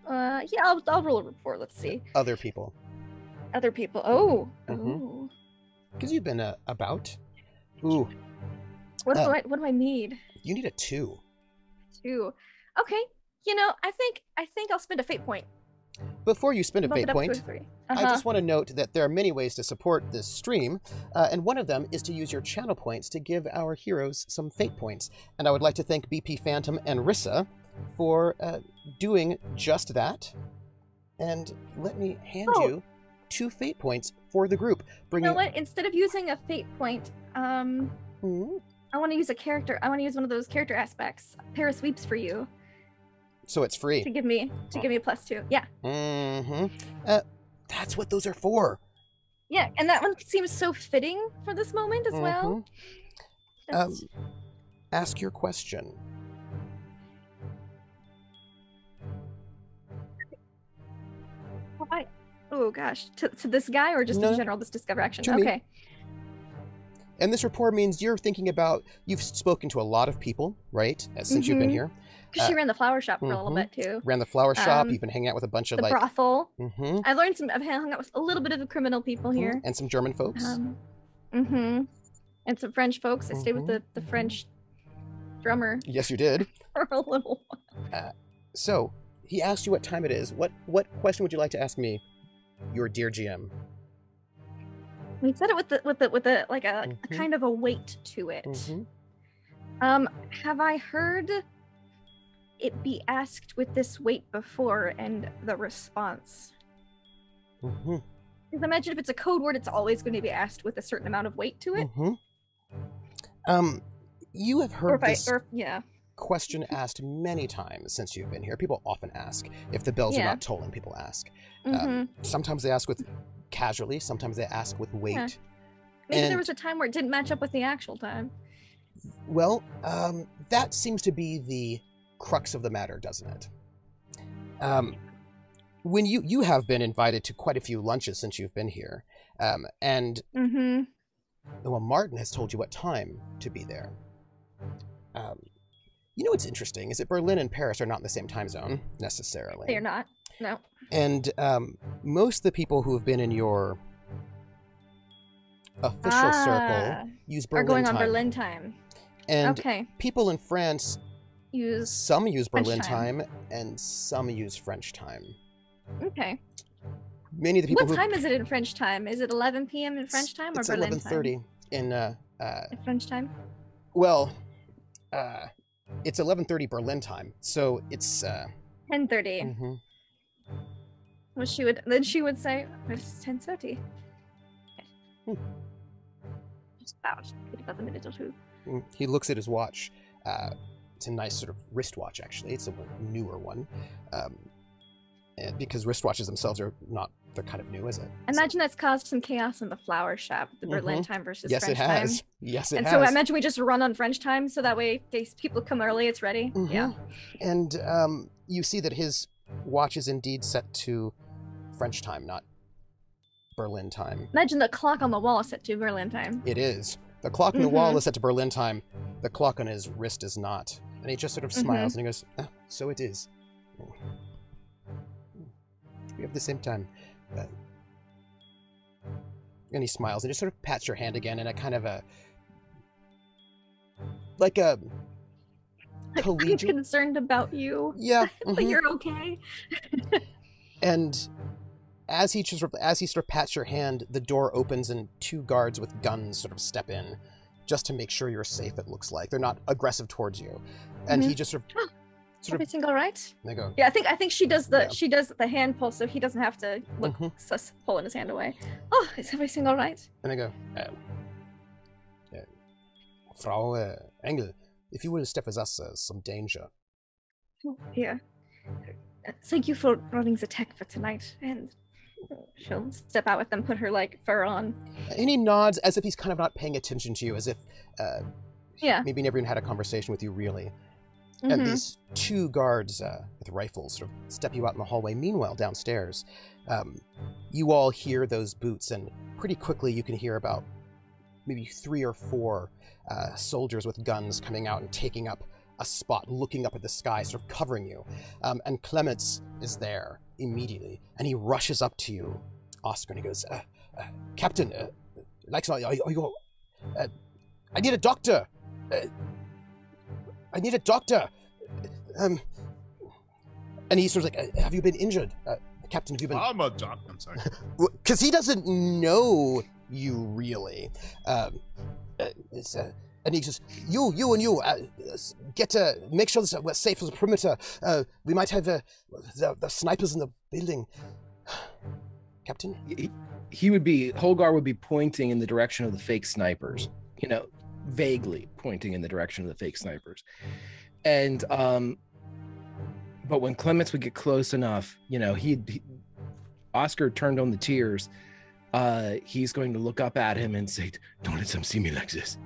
Yeah, I'll roll a rapport. Let's see. Other people. Other people. Oh. Because you've been about. Ooh. What do I need? You need a 2. 2. Okay. You know, I think I'll spend a fate point. Before you spend a Bump fate it up to a point, 3. I just want to note that there are many ways to support this stream, and one of them is to use your channel points to give our heroes some fate points. And I would like to thank BP Phantom and Rissa for doing just that. And let me hand you 2 fate points for the group. You know what? Instead of using a fate point, I want to use a character. I want to use one of those character aspects. Pair sweeps for you. So it's free. To give me a +2. Yeah. That's what those are for. Yeah, and that one seems so fitting for this moment as well. Ask your question. Oh gosh, to this guy or just in general, this discover action? Okay. Me. And this rapport means you're thinking about, you've spoken to a lot of people, right? Since you've been here. Because she ran the flower shop for a little bit too. Ran the flower shop. You've been hanging out with a bunch of the brothel. I've I've hung out with a little bit of the criminal people here. And some German folks. And some French folks. I stayed with the French drummer. Yes, you did. For a little while. So he asked you what time it is. What question would you like to ask me, your dear GM? He said it with the like a kind of a weight to it. Have I heard it be asked with this weight before and the response? Because imagine if it's a code word, it's always going to be asked with a certain amount of weight to it. You have heard this yeah. question asked many times since you've been here. People often ask if the bells are not tolling. People ask. Sometimes they ask with casually. Sometimes they ask with weight. Yeah. Maybe there was a time where it didn't match up with the actual time. Well, that seems to be the crux of the matter, doesn't it? When you have been invited to quite a few lunches since you've been here, and well, Martin has told you what time to be there. You know what's interesting is that Berlin and Paris are not in the same time zone necessarily. They are not. No. And most of the people who have been in your official circle use Berlin are going time. On Berlin time. And people in France some use Berlin time and some use French time. Okay. Many of the people What time is it in French time? Is it 11 p.m. in French time or Berlin time? It's 11:30 in French time? Well, it's 11:30 Berlin time. So it's 10:30. Well, she would say it's 10:30. Just about a minute or two. He looks at his watch. It's a nice sort of wristwatch, actually. It's a newer one. Because wristwatches themselves are not, they're kind of new, is it? Imagine that's caused some chaos in the flower shop, the Berlin time versus Yes, French it time. has. Yes, it and has. so I imagine we just run on French time, so that way in case people come early, it's ready. Yeah. And you see that his watch is indeed set to French time, not Berlin time. Imagine the clock on the wall is set to Berlin time. It is. The clock on the wall is set to Berlin time. The clock on his wrist is not. And he just sort of smiles and he goes, so it is. We have the same time. And he smiles and just sort of pats your hand again in a kind of a... like a... collegiate... I'm concerned about you. Yeah. But you're okay. And as he sort of pats your hand, the door opens and 2 guards with guns sort of step in, just to make sure you're safe. It looks like they're not aggressive towards you, and he just sort of Everything all right? They go. Yeah, I think she does the hand pull, so he doesn't have to look sus pulling his hand away. Oh, is everything all right? And I go, Frau Engel, if you will step with us, some danger. Oh, here. Thank you for running the tech for tonight, and she'll step out with them, put her like fur on. And he nods as if he's kind of not paying attention to you, as if maybe never even had a conversation with you really. And these 2 guards with rifles sort of step you out in the hallway. Meanwhile, downstairs, you all hear those boots, and pretty quickly you can hear about maybe 3 or 4 soldiers with guns coming out and taking up a spot, looking up at the sky, sort of covering you. And Clements is there immediately, and he rushes up to you, Oscar, and he goes, Captain, are you... I need a doctor! I need a doctor! And he's sort of like, have you been injured? Captain, have you been... I'm a doctor, I'm sorry. Because he doesn't know you, really. And he says, you, make sure we're safe as a perimeter. We might have the snipers in the building. Captain? Holgar would be pointing in the direction of the fake snipers, vaguely pointing in the direction of the fake snipers. And, but when Clements would get close enough, Oscar turned on the tears. He's going to look up at him and say, don't let them see me like this.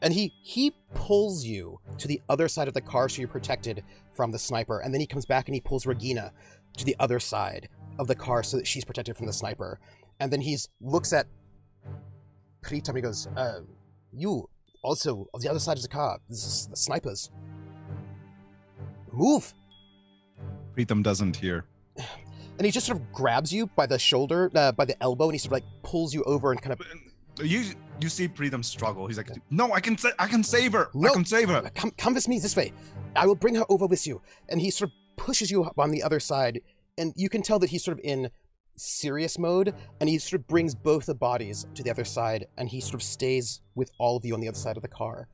And he pulls you to the other side of the car so you're protected from the sniper. And then he comes back and he pulls Regina to the other side of the car so that she's protected from the sniper. And then he looks at Pritam and he goes, you also on the other side of the car. This is the snipers. Move. Pritam doesn't hear. And he just sort of grabs you by the shoulder, by the elbow, and he sort of like pulls you over and kind of... You see Pritam struggle. He's like, no, I can save her. No, I can save her. Come with me this way. I will bring her over with you. And he sort of pushes you up on the other side, and you can tell that he's sort of in serious mode, and he sort of brings both the bodies to the other side, and he sort of stays with all of you on the other side of the car.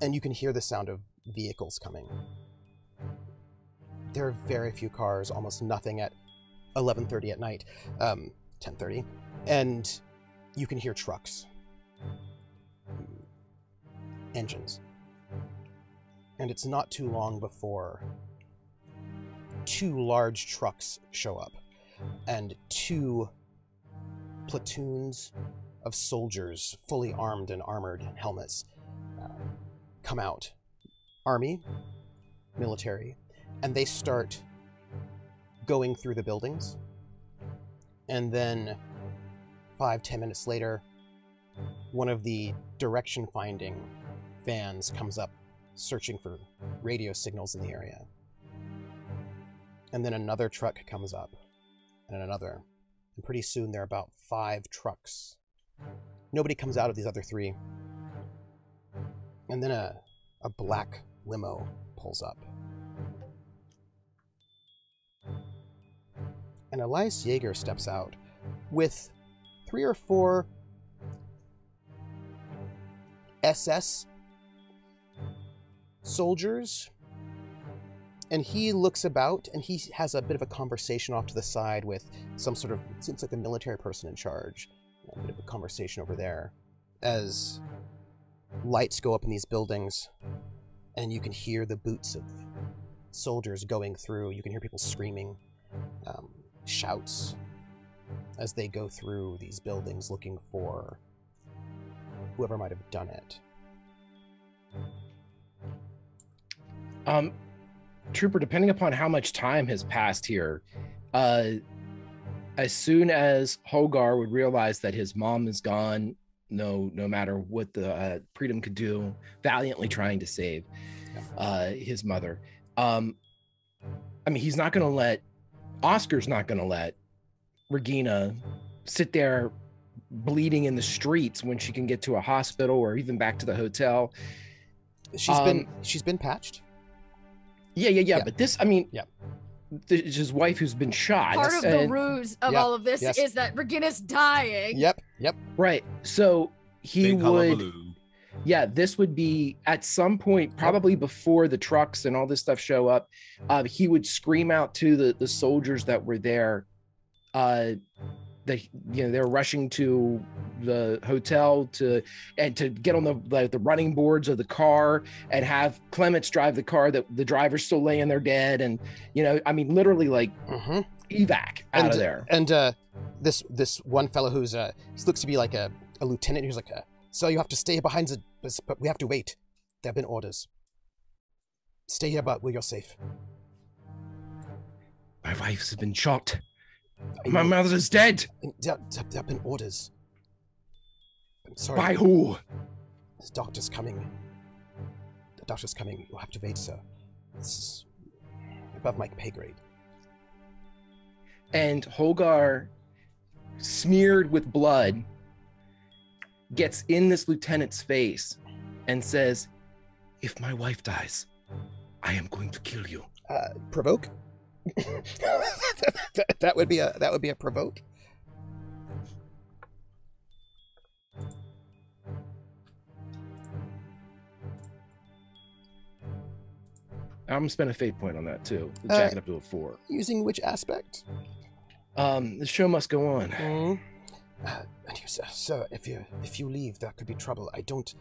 And you can hear the sound of vehicles coming. There are very few cars, almost nothing at 11:30 at night, 10:30, and you can hear trucks, engines. And it's not too long before 2 large trucks show up, and 2 platoons of soldiers, fully armed and armored helmets, come out. Army, military, and they start going through the buildings. And then 5-10 minutes later, one of the direction-finding vans comes up, searching for radio signals in the area. And then another truck comes up, and another. And pretty soon there are about 5 trucks. Nobody comes out of these other 3. And then a black limo pulls up. And Elias Jäger steps out with 3 or 4 SS soldiers. And he looks about, and he has a bit of a conversation off to the side with some sort of, seems like a military person in charge. A bit of a conversation over there. As lights go up in these buildings, and you can hear the boots of soldiers going through. You can hear people screaming, shouts, as they go through these buildings looking for whoever might have done it. Trooper, depending upon how much time has passed here, as soon as Holgar would realize that his mom is gone, no matter what the Predom could do, valiantly trying to save his mother. I mean, he's not going to let, Oscar's not going to let Regina sit there bleeding in the streets when she can get to a hospital or even back to the hotel. She's been patched. Yeah. But this, I mean, it's his wife who's been shot. Part of the ruse of all of this is that Regina's dying. Yep. Right. So he Big would, hullabaloo. this would be at some point, probably before the trucks and all this stuff show up. He would scream out to the soldiers that were there, that they're rushing to the hotel to get on the running boards of the car and have Clements drive the car, that the driver's still laying there dead, and I mean literally like evac out of there. And this one fellow he looks to be like a lieutenant. He's like, so you have to stay behind but we have to wait. There have been orders. Stay here, but where you're safe. My wife's been shot. My mother's dead. There have been orders. I'm sorry. By who? The doctor's coming. You'll have to wait, sir. This is above my pay grade. And Holgar, smeared with blood, gets in this lieutenant's face and says, "If my wife dies, I am going to kill you." Provoke? that would be a provoke. I'm gonna spend a fate point on that too. Jack it up to a 4. Using which aspect? The show must go on. And you, sir, if you leave, there could be trouble. I don't.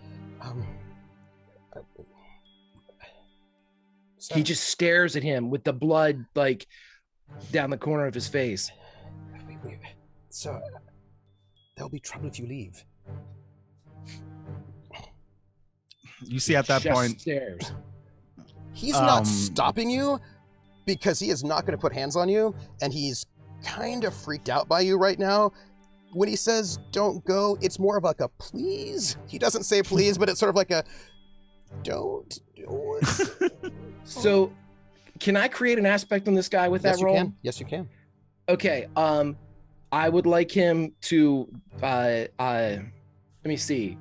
Sir. He just stares at him with the blood like down the corner of his face. Sir, there'll be trouble if you leave. You see, at that Just point, stares. He's not stopping you because he is not going to put hands on you, and he's kind of freaked out by you right now. When he says "don't go," it's more of like a please. He doesn't say please, but it's sort of like a don't do it. So, can I create an aspect on this guy with that roll? Yes, you can. Okay. I would like him to. Let me see.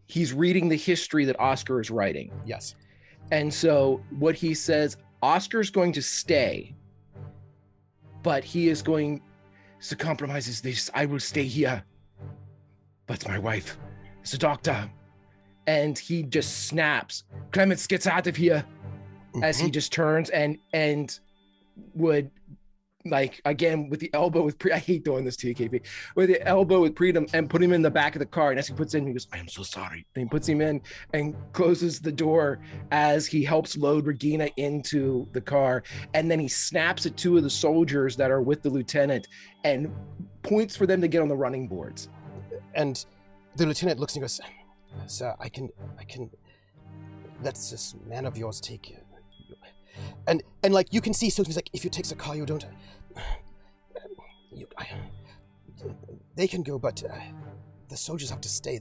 He's reading the history that Oscar is writing. Yes. And so what he says, Oscar's going to stay, but he is going to compromise this. I will stay here, but my wife is a doctor. And he just snaps. Clements gets out of here as he just turns and would, like, again, with the elbow with I hate doing this to you, KP, with the elbow with Predom and put him in the back of the car. And as he puts in, he goes, "I am so sorry." And he puts him in and closes the door as he helps load Regina into the car. And then he snaps at 2 of the soldiers that are with the lieutenant and points for them to get on the running boards. And the lieutenant looks and goes, "Sir, I can let this man of yours take you." And like you can see, so he's like, "If you take the car, you don't. They can go, but the soldiers have to stay.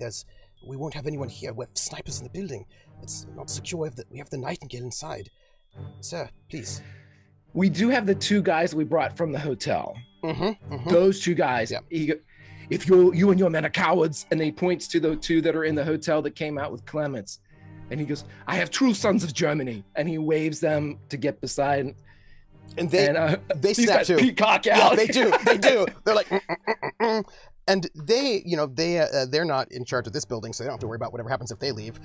We won't have anyone here. We have snipers in the building. It's not secure. We have the Nightingale inside. Sir, please." We do have the 2 guys that we brought from the hotel. Those 2 guys. Yeah. If you and your men are cowards, and then he points to the 2 that are in the hotel that came out with Clements. And he goes, "I have true sons of Germany," and he waves them to get beside. And they snap too. Peacock out. Yeah, they do. They're like, and they're not in charge of this building, so they don't have to worry about whatever happens if they leave.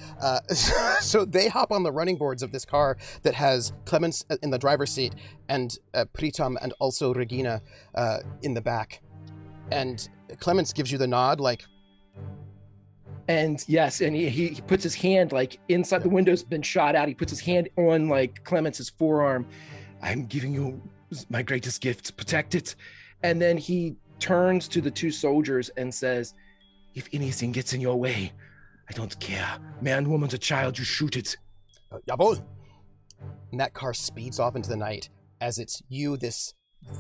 So they hop on the running boards of this car that has Clements in the driver's seat and Pritam and also Regina in the back. And Clements gives you the nod, like. And yes, and he puts his hand like inside the window's been shot out. He puts his hand on like Clemence's forearm. I'm giving you my greatest gift, protect it. And then he turns to the two soldiers and says, if anything gets in your way, I don't care. Man, woman, a child, you shoot it. Jawohl. And that car speeds off into the night as it's you, this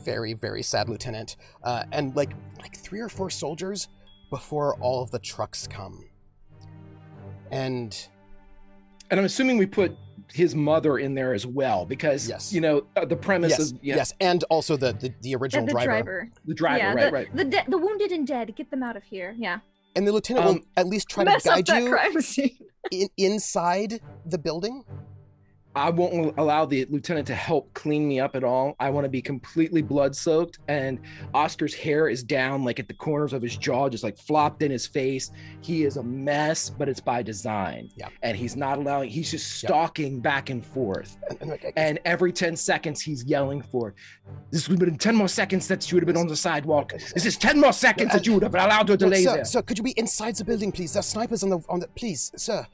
very, very sad lieutenant, and like 3 or 4 soldiers before all of the trucks come. And I'm assuming we put his mother in there as well, because yes. The premise yes, of yes, and also the original driver. The driver, yeah, right. The wounded and dead, get them out of here. Yeah. And the lieutenant will at least try to Mess up guide that you crime scene. inside the building. I won't allow the lieutenant to help clean me up at all. I want to be completely blood soaked, and Oscar's hair is down like at the corners of his jaw, just like flopped in his face. He is a mess, but it's by design. Yeah. And he's not allowing, he's just stalking back and forth. And every 10 seconds he's yelling for, this would have been 10 more seconds that you would have been on the sidewalk. This is 10 more seconds that you would have been allowed to delay there. Sir, could you be inside the building, please? There's snipers on the please, sir.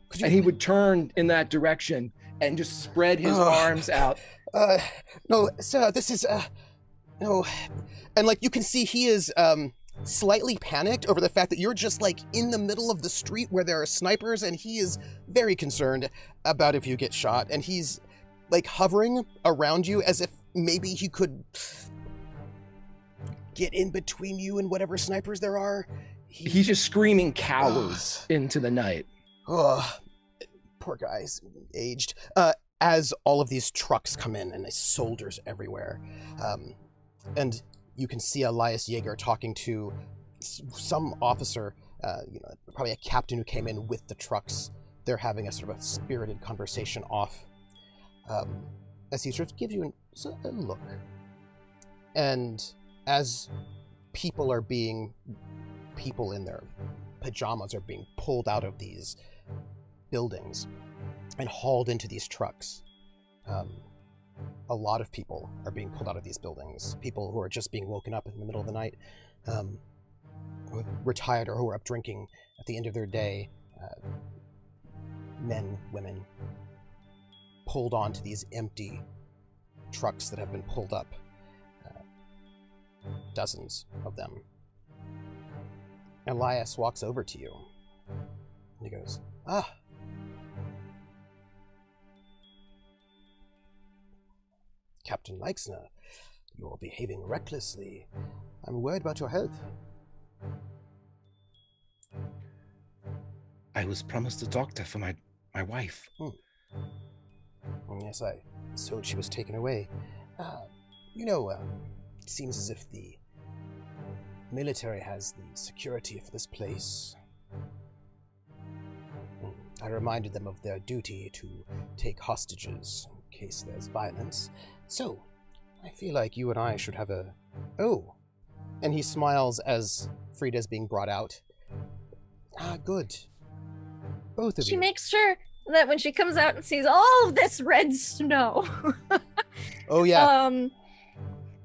Could you... And he would turn in that direction and just spread his arms out. No, sir, this is, no. And, like, you can see he is, slightly panicked over the fact that you're just, like, in the middle of the street where there are snipers, and he is very concerned about if you get shot. And he's, like, hovering around you as if maybe he could get in between you and whatever snipers there are. He's just screaming cowards into the night. Oh, poor guy's aged. As all of these trucks come in and there's soldiers everywhere. And you can see Elias Jäger talking to some officer, probably a captain who came in with the trucks. They're having a sort of a spirited conversation off. As he sort of gives you a look. And as people in their pajamas are being pulled out of these buildings and hauled into these trucks. A lot of people are being pulled out of these buildings. People who are just being woken up in the middle of the night, who have retired or who are up drinking at the end of their day. Men, women, pulled onto these empty trucks that have been pulled up. Dozens of them. Elias walks over to you. And he goes, Captain Leixner, you're behaving recklessly. I'm worried about your health. I was promised a doctor for my wife. Yes, I was told she was taken away. It seems as if the military has the security for this place. I reminded them of their duty to take hostages in case there's violence. So, I feel like you and I should have a... Oh! And he smiles as Frida's being brought out. Good. Both of you. She makes sure that when she comes out and sees all of this red snow... Oh, yeah.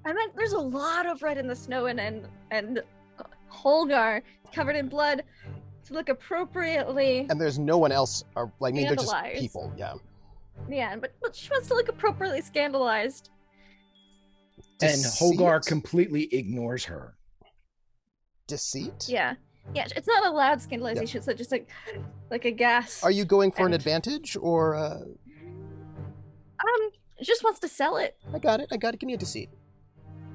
I meant there's a lot of red in the snow, and Holgar covered in blood to look appropriately. And there's no one else. They're just people. Yeah. Yeah, but she wants to look appropriately scandalized. And Holgar completely ignores her. Deceit? Yeah, it's not a loud scandalization. It's just like a gas. Are you going for an advantage or? She just wants to sell it. I got it. Give me a deceit.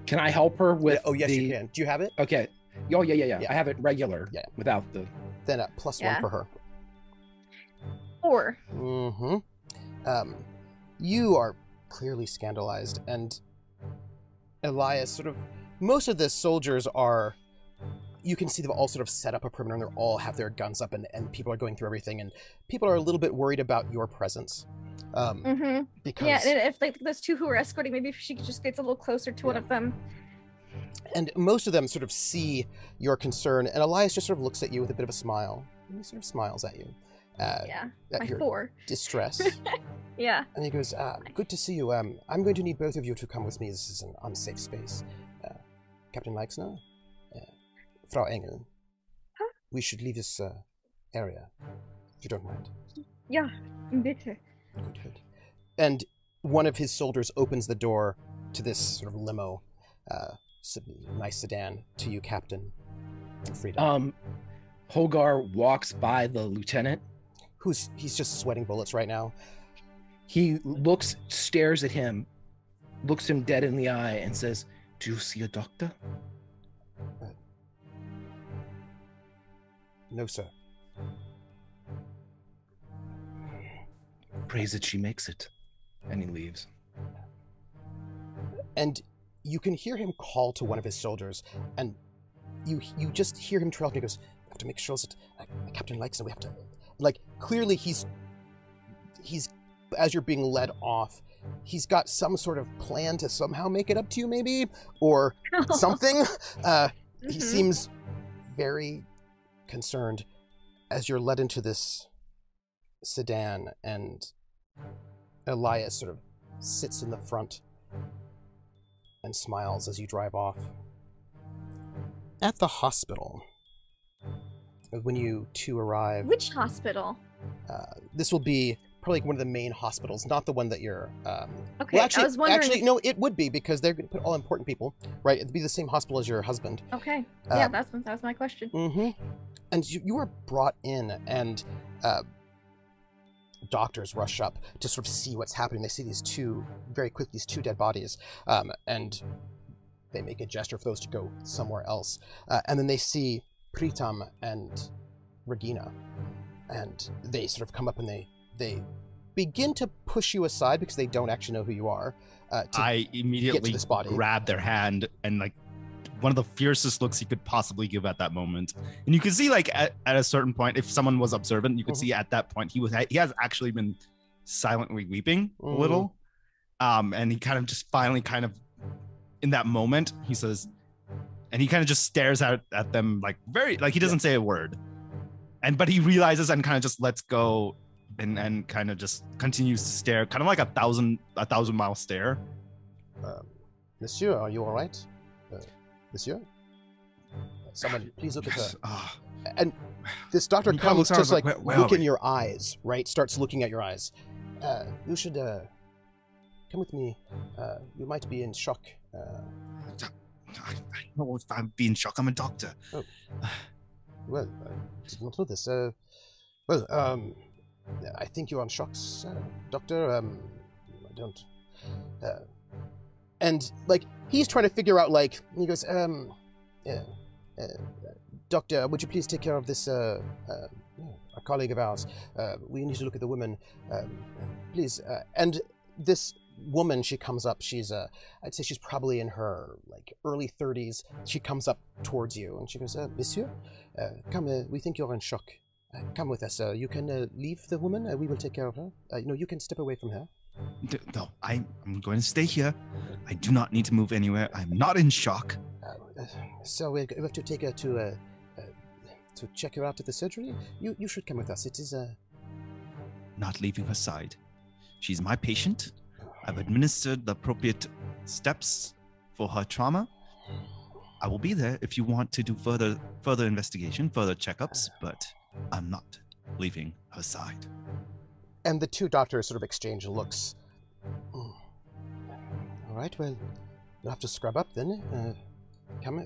Can I help her with? Oh yes, you can. Do you have it? Okay. Oh yeah. I have it regular. Yeah. Without the. Then a +1 for her. 4. Mm-hmm. You are clearly scandalized, and Elias most of the soldiers are, you can see them all sort of set up a perimeter, and they all have their guns up, and people are going through everything, and people are a little bit worried about your presence. Because... Yeah, and if those two who are escorting, maybe if she just gets a little closer to one of them. And most of them sort of see your concern, and Elias just sort of looks at you with a bit of a smile. And he sort of smiles at you. At your 4. distress. Yeah. And he goes, good to see you. I'm going to need both of you to come with me. This is an unsafe space. Captain Leixner, Frau Engel, we should leave this area, if you don't mind. Yeah, bitte. Good, good. And one of his soldiers opens the door to this sort of limo, nice sedan, to you, Captain Freedom. Hogar walks by the lieutenant. He's just sweating bullets right now. He stares at him, looks him dead in the eye, and says, "Do you see a doctor?" No, sir. Prays that she makes it. And he leaves. And you can hear him call to one of his soldiers, and you just hear him trail, and he goes, "We have to make sure that the captain likes it. We have to..." Like, clearly he's as you're being led off, he's got some sort of plan to somehow make it up to you, maybe, or something. He seems very concerned as you're led into this sedan, and Elias sort of sits in the front and smiles as you drive off. At the hospital, when you two arrive... Which hospital? This will be probably one of the main hospitals, not the one that you're... Okay, well, actually, I was wondering... Actually, no, it would be, because they're going to put all important people, right? It'd be the same hospital as your husband. Okay, yeah, that was my question. Mm-hmm. And you were brought in, and doctors rush up to sort of see what's happening. They see these two dead bodies, and they make a gesture for those to go somewhere else. And then they see Pritam and Regina, and they sort of come up and they begin to push you aside because they don't actually know who you are. I immediately grab their hand, and like one of the fiercest looks he could possibly give at that moment. And you can see, like, at a certain point, if someone was observant, you could see at that point he has actually been silently weeping a little. And he kind of just finally kind of in that moment, he says, and he kind of just stares at them, like, very, like, he doesn't say a word, but he realizes and kind of just lets go, and kind of just continues to stare, kind of like a thousand mile stare. Monsieur, are you all right? Monsieur? Someone, please look at her. And this doctor comes, just like look in your eyes, right? Starts looking at your eyes. You should come with me. You might be in shock. I don't know if I'm being shocked. I'm a doctor. Oh. Well, I did not know this. I think you're on shocks, doctor. I don't. And like he's trying to figure out, like, he goes, doctor, would you please take care of this a colleague of ours? We need to look at the woman, please. And this woman, she comes up. She's I'd say she's probably in her like early 30s. She comes up towards you and she goes, Monsieur, come. We think you're in shock. Come with us. You can leave the woman. We will take care of her. No, you can step away from her. No, I'm going to stay here. I do not need to move anywhere. I'm not in shock. So we have to take her to check her out at the surgery. You should come with us. It is not leaving her side. She's my patient. I've administered the appropriate steps for her trauma. I will be there if you want to do further investigation, further checkups, but I'm not leaving her side. And the two doctors sort of exchange looks. All right, well, you'll have to scrub up then. Come,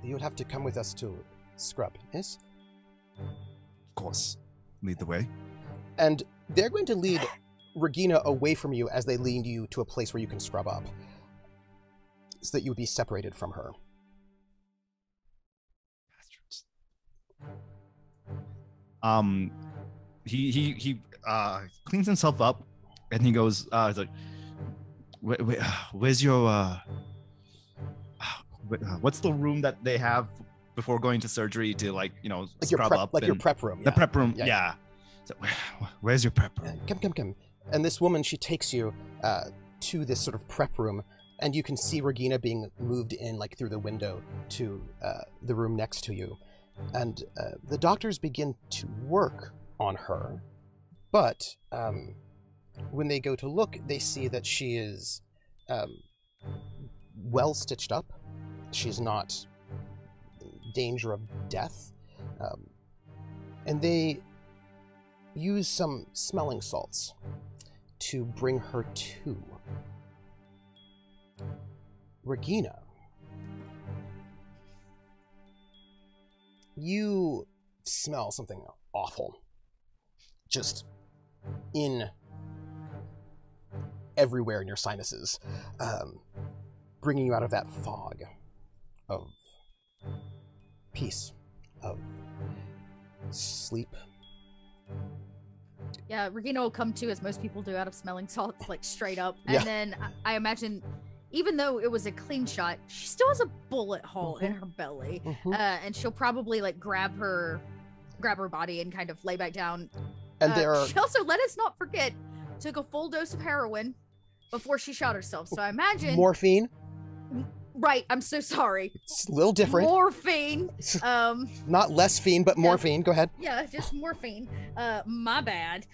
you'll have to come with us to scrub, yes? Of course. Lead the way. And they're going to lead Regina away from you as they lead you to a place where you can scrub up, so that you would be separated from her. Bastards. He cleans himself up, and he goes, he's like, where's your what's the room that they have before going to surgery to, like, you know, like scrub up, like your prep room? The prep room, yeah. So, where's your prep room? Come. And this woman, she takes you to this sort of prep room, and you can see Regina being moved in, like, through the window to the room next to you. And the doctors begin to work on her, but when they go to look, they see that she is well stitched up. She's not in danger of death. And they use some smelling salts to bring her to. Regina, you smell something awful. Just in everywhere in your sinuses, bringing you out of that fog of peace, of sleep. Yeah, Regina will come to, as most people do, out of smelling salts, like straight up. Yeah. And then I imagine, even though it was a clean shot, she still has a bullet hole in her belly. And she'll probably like grab her body and kind of lay back down. And there are... She also, let us not forget, took a full dose of heroin before she shot herself. So I imagine... Morphine. Right, I'm so sorry. It's a little different. Morphine. Not less fiend, but morphine. Go ahead. Yeah, just morphine. My bad.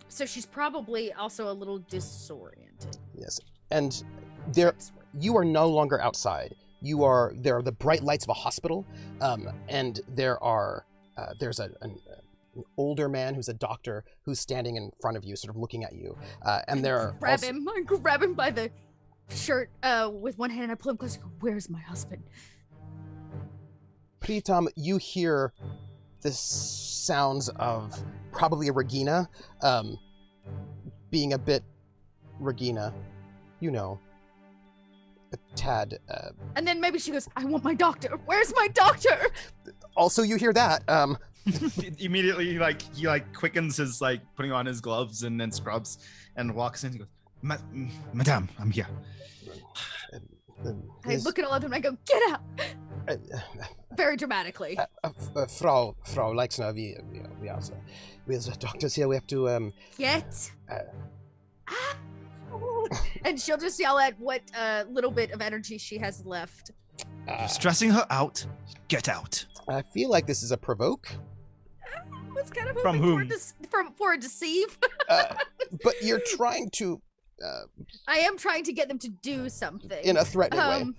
So she's probably also a little disoriented. Yes. And you are no longer outside. There are the bright lights of a hospital, and there's an older man who's a doctor who's standing in front of you, sort of looking at you. And there are I grab him by the shirt with one hand, and I pull him closer. Where's my husband? Pritam, you hear the sounds of probably a Regina, being a bit Regina, a tad. And then maybe she goes, I want my doctor. Where's my doctor? Also, you hear that. Immediately, he quickens his putting on his gloves and then scrubs and walks in. He goes, Madame, I'm here. I look at all of them and I go, get out! Very dramatically. Frau Leixner, we are the doctors here. We have to get out! And she'll just yell at what little bit of energy she has left. You're stressing her out. Get out. I feel like this is a provoke. I was kind of from whom? For a deceive. But you're trying to. I am trying to get them to do something in a threatening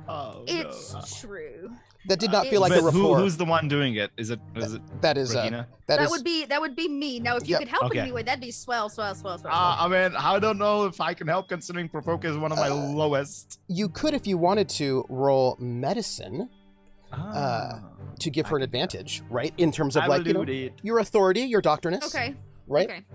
way. It's true. That did not feel like a rapport. Who's the one doing it? Is it Regina? That would be me. Now, if you could help in any way, that'd be swell. I mean, I don't know if I can help, considering provoke is one of my lowest. You could, if you wanted to, roll medicine to give her an advantage, right? In terms of your authority, your doctriness. Okay. Right. Okay.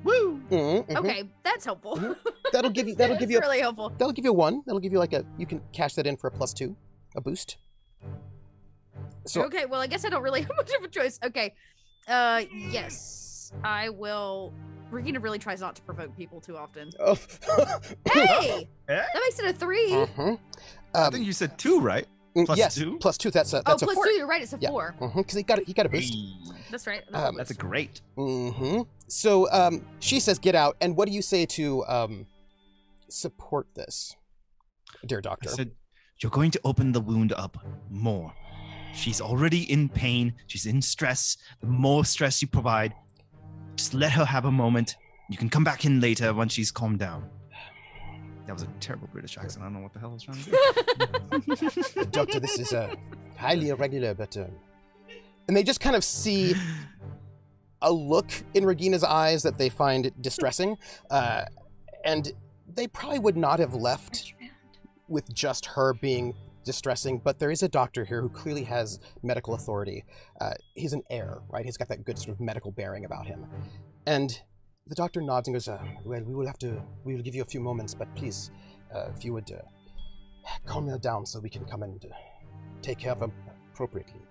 Woo. Mm-hmm. Okay, that's helpful. That'll give you. Really helpful. That'll give you a 1. That'll give you you can cash that in for a +2, a boost. So okay, well, I guess I don't really have much of a choice. Okay, yes, I will. Regina really tries not to provoke people too often. Oh. Hey, that makes it a 3. Mm-hmm. I think you said 2, right? Yes, +2. +2. That's a +2. 4. You're right. It's a 4. Because he got a boost. Hey. That's right. That's a great. Mm-hmm. So she says, "Get out." And what do you say to support this, dear doctor? I said, you're going to open the wound up more. She's already in pain. She's in stress. The more stress you provide, just let her have a moment. You can come back in later when she's calmed down. That was a terrible British accent. I don't know what the hell I was trying to do. Doctor, this is highly irregular, but... And they just kind of see a look in Regina's eyes that they find distressing. And they probably would not have left with just her being distressing, but there is a doctor here who clearly has medical authority. He's an heir, right? He's got that good sort of medical bearing about him. And the doctor nods and goes, well, we will give you a few moments, but please, if you would calm her down so we can come and take care of her appropriately.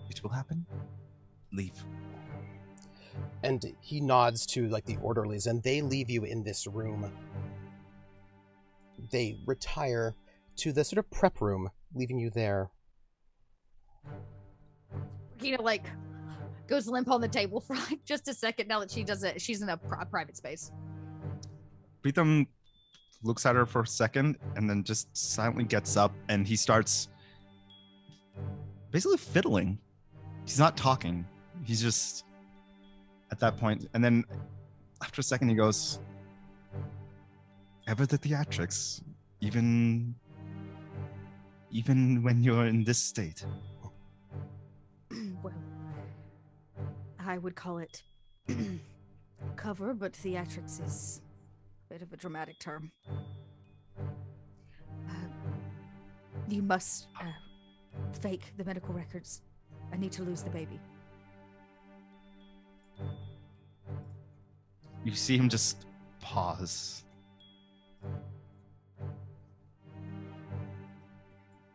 It will happen. Leave. And he nods to the orderlies, and they leave you in this room. They retire to the sort of prep room, leaving you there. Regina goes limp on the table for just a second now that she's in a private space. Pritam looks at her for a second and then just silently gets up, and he starts basically fiddling. He's not talking. He's just at that point. And then after a second he goes, ever the theatrics, even when you're in this state. I would call it cover, but theatrics is a bit of a dramatic term. You must fake the medical records. I need to lose the baby. You see him just pause.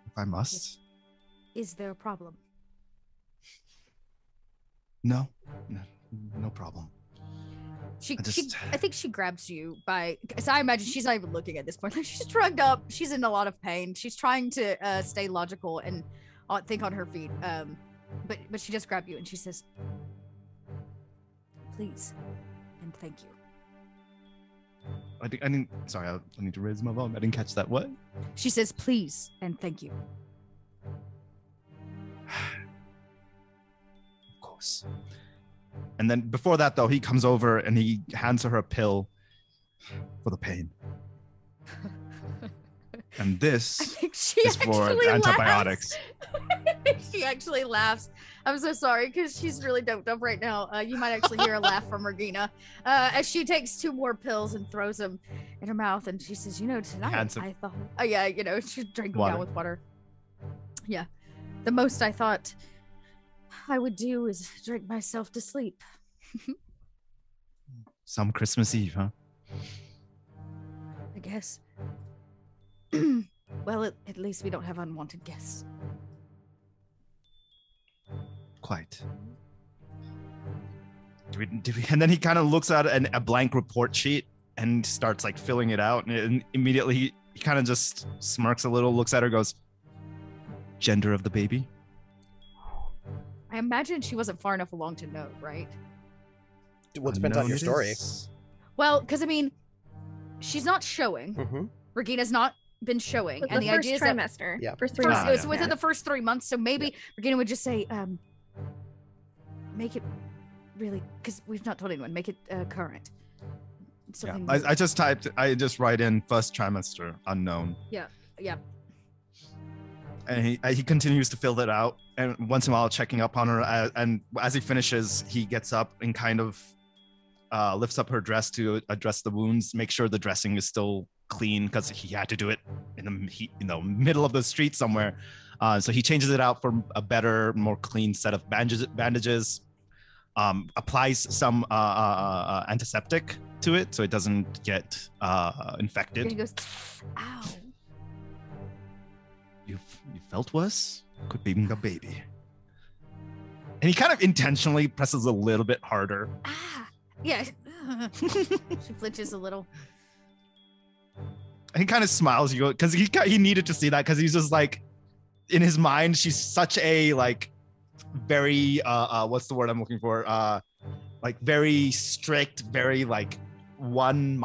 If I must? Is there a problem? No problem. I think she grabs you by, so I imagine she's not even looking at this point. Like, she's drugged up. She's in a lot of pain. She's trying to stay logical and think on her feet. But she just grabbed you and she says, please and thank you. Sorry, I need to raise my volume. I didn't catch that. What? She says, please and thank you. Of course. And then before that, though, he comes over and he hands her a pill for the pain. And this is for antibiotics. She actually laughs. I'm so sorry because she's really doped up right now. You might actually hear a laugh from Regina as she takes 2 more pills and throws them in her mouth. And she says, tonight I thought, she drank them down with water. Yeah. The most I thought I would do is drink myself to sleep. Some Christmas Eve, huh? I guess. Well, at least we don't have unwanted guests. Quite. Did we? And then he kind of looks at a blank report sheet and starts like filling it out. And immediately he kind of just smirks a little, looks at her, goes, "Gender of the baby?" I imagine she wasn't far enough along to know, right? Well, it depends on your story. Well, because she's not showing. Mm-hmm. Regina's not been showing, and the idea is trimester. Yeah. First trimester. It was within the first 3 months, so maybe Regina would just say, make it really, because we've not told anyone, make it current. Something. Yeah. I just write in first trimester unknown. Yeah. And he continues to fill that out, and once in a while checking up on her. And as he finishes, he gets up and kind of lifts up her dress to address the wounds, make sure the dressing is still clean because he had to do it in the middle of the street somewhere. So he changes it out for a better, more clean set of bandages. Applies some antiseptic to it so it doesn't get infected. And he goes, ow. You felt worse? Could be a baby. And he kind of intentionally presses a little bit harder. Yeah. She flinches a little. And he kind of smiles, because he needed to see that, because he's just like, in his mind, she's such a like very what's the word I'm looking for? Like very strict, very like one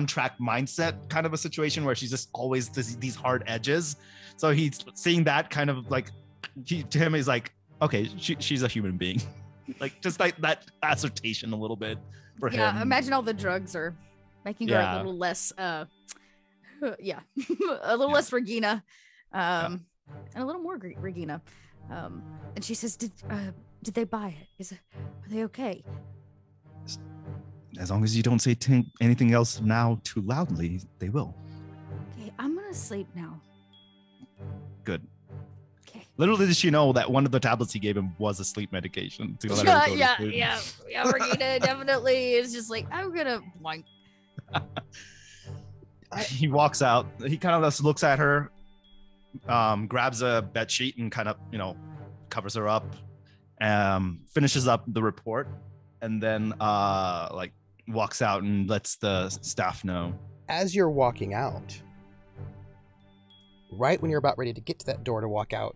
track mindset kind of a situation where she's just always these hard edges. So he's seeing that kind of like, to him he's like, okay, she's a human being. Like just like that assertion a little bit for him. Yeah, imagine all the drugs are making her a little less a little less Regina, and a little more Regina. And she says, did they buy it? Are they okay? As long as you don't say anything else now too loudly, they will. Okay, I'm gonna sleep now. Good. Okay. Little did she know that one of the tablets he gave him was a sleep medication. To let her go to sleep. Yeah. Regina definitely is just like, I'm gonna blank. He walks out. He kind of just looks at her, grabs a bed sheet and kind of, covers her up, finishes up the report, and then walks out and lets the staff know. As you're walking out, right when you're about ready to get to that door to walk out,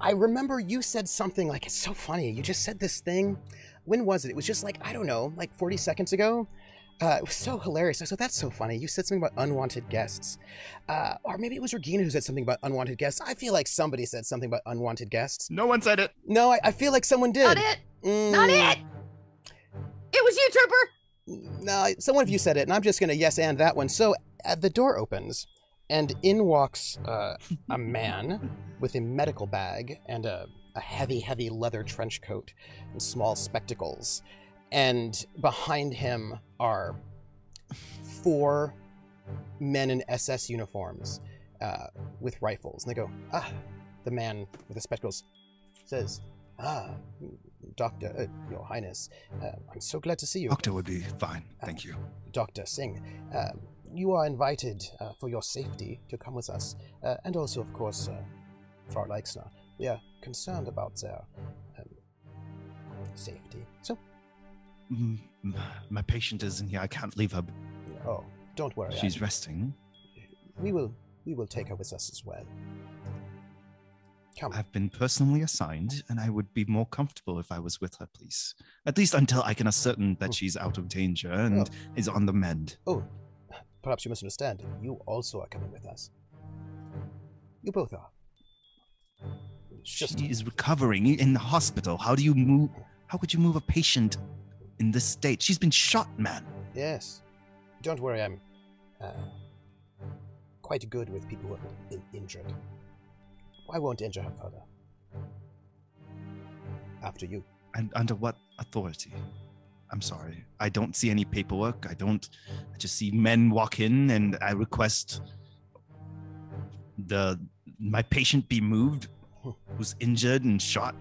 I remember you said something like, it's so funny. You just said this thing. When was it? It was just like, I don't know, like 40 seconds ago. It was so hilarious. I said, that's so funny. You said something about unwanted guests. Or maybe it was Regina who said something about unwanted guests. I feel like somebody said something about unwanted guests. No one said it. No, I feel like someone did. Not it. Not it. It was you, Trooper. No, someone of you said it, and I'm just going to yes and that one. So the door opens, and in walks a man with a medical bag and a a heavy leather trench coat and small spectacles. And behind him are 4 men in SS uniforms with rifles. And they go, the man with the spectacles says, Doctor, Your Highness, I'm so glad to see you. Doctor would be fine, thank you. Dr. Singh, you are invited for your safety to come with us. And also, of course, Frau Leixner. We are concerned about their safety. So, my patient is in here. I can't leave her. oh, don't worry. She's resting. We will take her with us as well. Come. I've been personally assigned, and I would be more comfortable if I was with her, please. At least until I can ascertain that she's out of danger and is on the mend. Oh, perhaps you misunderstand. You also are coming with us. You both are. She is recovering in the hospital. How do you move? How could you move a patient in this state? She's been shot, man. Yes. Don't worry, I'm quite good with people who have been injured. I won't injure her further. After you. And under what authority? I'm sorry. I don't see any paperwork. I just see men walk in and I request my patient be moved who's injured and shot.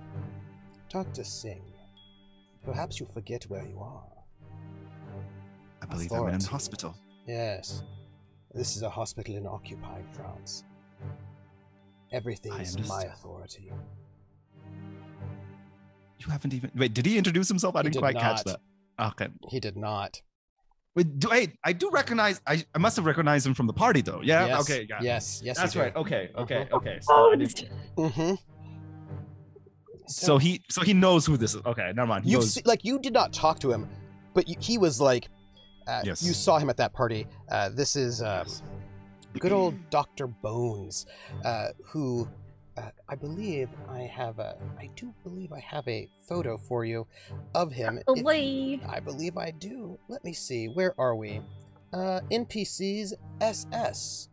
Dr. Singh, perhaps you forget where you are. I believe I'm in a hospital. Yes. This is a hospital in occupied France. Everything is my authority. You haven't even... Wait, did he introduce himself? I didn't quite catch that. Okay. He did not. Wait, I do recognize... I must have recognized him from the party, though. Yeah? Yes. Okay. Yeah. Yes. That's right. Okay. Oh, So he knows who this is. Okay, never mind. You did not talk to him, but he was like... yes. You saw him at that party. This is good old Dr. Bones, who I believe I do believe I have a photo for you of him. I believe I do. Let me see. Where are we? NPCs SS.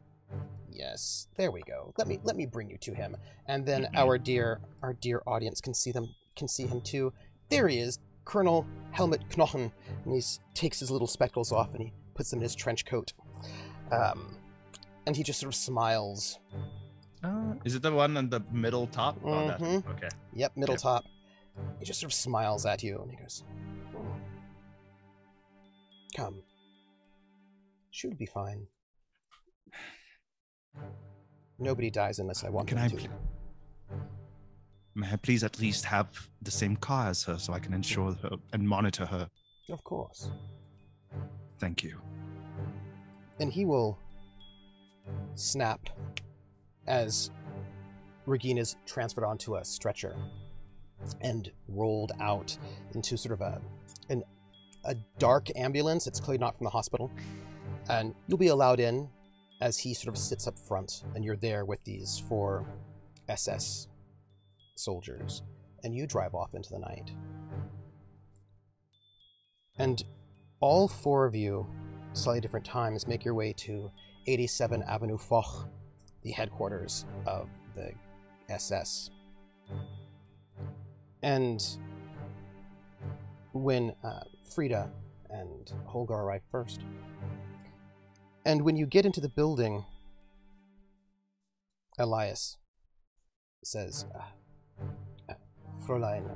Yes, there we go. Let me bring you to him, and then our dear audience can see him too. There he is, Colonel Helmut Knochen, and he takes his little spectacles off and he puts them in his trench coat, and he just sort of smiles. Is it the one on the middle top? Mm-hmm. Oh, okay. Yep, middle top. He just sort of smiles at you and he goes, "Come. She'll be fine. Nobody dies unless I want them to." May I please at least have the same car as her so I can ensure her and monitor her? Of course. Thank you. And he will snap as Regina's transferred onto a stretcher and rolled out into sort of a dark ambulance. It's clearly not from the hospital. And you'll be allowed in as he sort of sits up front, and you're there with these 4 SS soldiers, and you drive off into the night. And all 4 of you, slightly different times, make your way to 87 Avenue Foch, the headquarters of the SS. And when Frida and Holger arrive first, and when you get into the building, Elias says, Fräulein,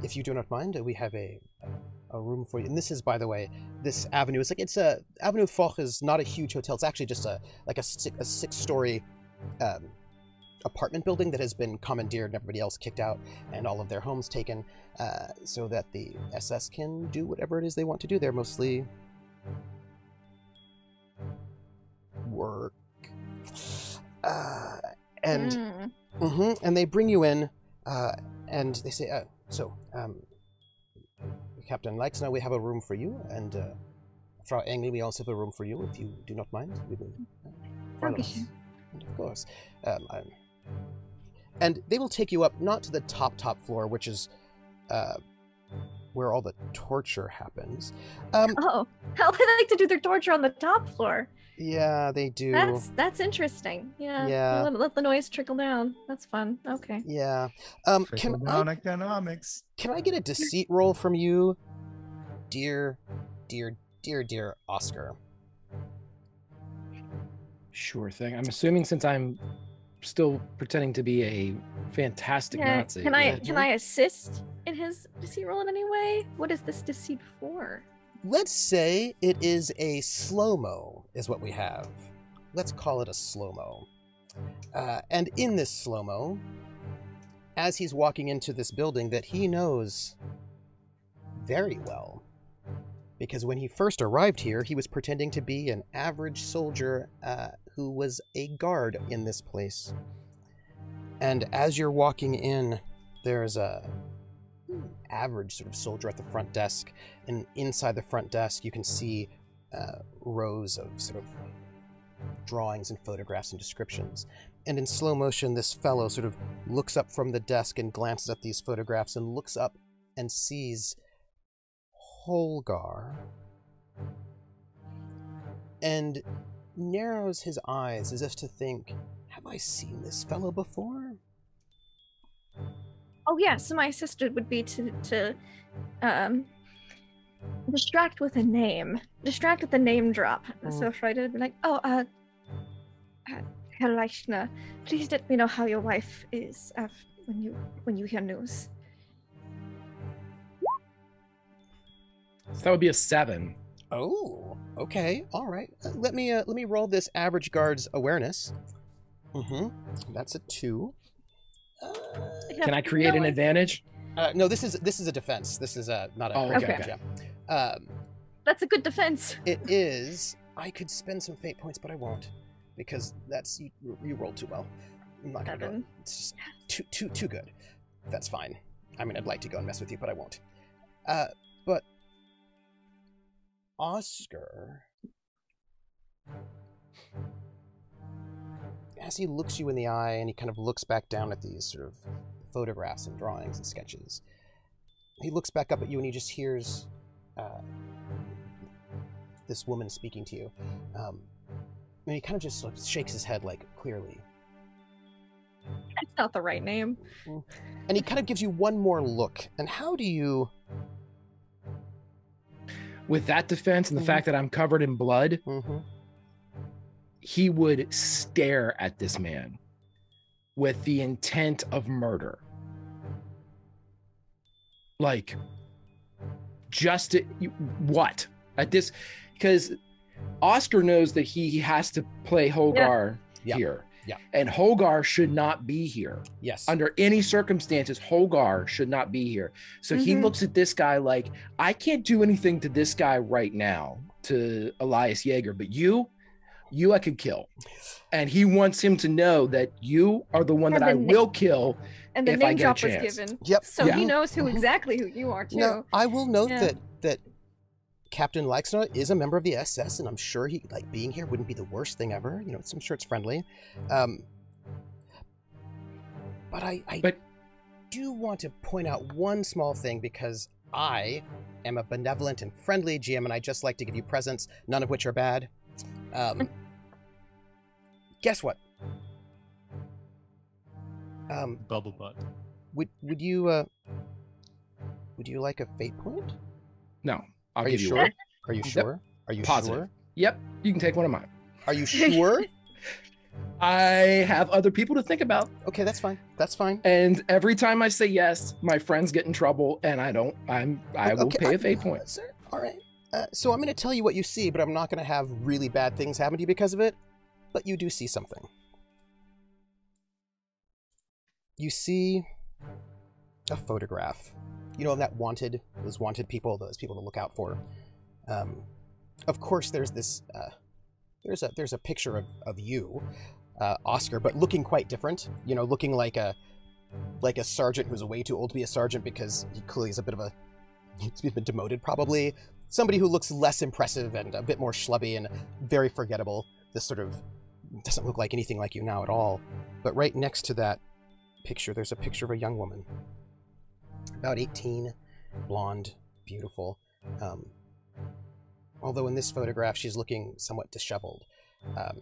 if you do not mind, we have a room for you. And this is, by the way, this avenue is Avenue Foch is not a huge hotel. It's actually just a 6-story apartment building that has been commandeered and everybody else kicked out and all of their homes taken, so that the SS can do whatever it is they want to do. They're mostly work. And they bring you in, and they say, Captain Leixner, we have a room for you, and Frau Engel, we also have a room for you, if you do not mind. We will follow us. And of course. And they will take you up, not to the top floor, which is where all the torture happens. Oh, how they like to do their torture on the top floor. Yeah, they do. That's interesting. Yeah. Yeah. Let the noise trickle down. That's fun. Okay. Yeah. Trickle down economics. Can I get a deceit roll from you, dear Oscar? Sure thing. I'm assuming since I'm still pretending to be a fantastic Nazi. Can I assist in his deceit roll in any way? What is this deceit for? Let's say it is a slow-mo, is what we have. Let's call it a slow-mo. And in this slow-mo, as he's walking into this building that he knows very well, because when he first arrived here, he was pretending to be an average soldier who was a guard in this place. And as you're walking in, there's a average sort of soldier at the front desk, and inside the front desk you can see rows of sort of drawings and photographs and descriptions. And in slow motion, this fellow sort of looks up from the desk and glances at these photographs and looks up and sees Holgar and narrows his eyes as if to think, have I seen this fellow before? Oh yeah, so my assistant would be to distract with a name. Distract with a name drop. So try to be like, Herr Leichner, please let me know how your wife is when you hear news. So that would be a 7. Oh, okay, all right. Let me roll this average guard's awareness. That's a 2. Can I create an advantage? No, this is a defense. This is not a okay. yeah. That's a good defense. It is. I could spend some fate points, but I won't, because that's you rolled too well. I'm not gonna go. It's just too good. That's fine. I mean, I'd like to go and mess with you, but I won't. But Oscar, as he looks you in the eye and he kind of looks back down at these sort of photographs and drawings and sketches, he looks back up at you and he just hears this woman speaking to you. And he kind of just sort of shakes his head, like, clearly. That's not the right name. And he kind of gives you one more look. And how do you... With that defense and the fact that I'm covered in blood, he would stare at this man with the intent of murder. Like, just what? At this, because Oscar knows that he has to play Holgar here. Yeah. And Holgar should not be here. Yes. Under any circumstances, Holgar should not be here. So he looks at this guy like, I can't do anything to this guy right now, to Elias Jäger, but you I could kill. And he wants him to know that you are the one that I will kill. And the if I name get drop a was chance. given. Yep. So he knows exactly who you are too. Now, I will note that Captain Leixner is a member of the SS, and I'm sure he, like, being here wouldn't be the worst thing ever. You know, I'm sure it's friendly. But I do want to point out one small thing, because I am a benevolent and friendly GM, and I just like to give you presents, none of which are bad. Guess what? Bubble butt. Would you like a fate point? No. Are you sure? Are you sure? Are you Positive. sure? Yep, you can take one of mine. Are you sure? I have other people to think about. Okay, that's fine. That's fine. And every time I say yes, my friends get in trouble, and I will pay a fate point. Sir, all right. So I'm going to tell you what you see, but I'm not going to have really bad things happen to you because of it. But you do see something. You see a photograph. You know that those wanted people, those people to look out for. Of course, there's this. There's a picture of you, Oscar, but looking quite different. You know, looking like a sergeant who's way too old to be a sergeant, because he clearly is a bit of a. He's been demoted, probably. Somebody who looks less impressive and a bit more schlubby and very forgettable. This sort of doesn't look like anything like you now at all. But right next to that picture, there's a picture of a young woman, about 18, blonde, beautiful. Although in this photograph, she's looking somewhat disheveled.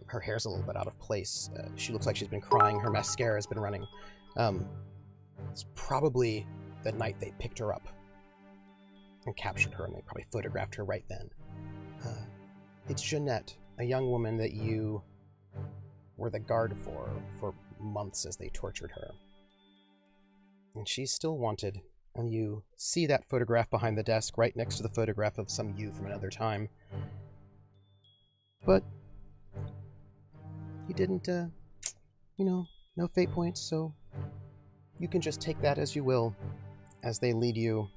Her hair's a little bit out of place. She looks like she's been crying. Her mascara has been running. It's probably the night they picked her up and captured her, and they probably photographed her right then. It's Jeanette, a young woman that you were the guard for months as they tortured her. And she's still wanted. And you see that photograph behind the desk right next to the photograph of some you from another time. But you didn't, no fate points, so you can just take that as you will as they lead you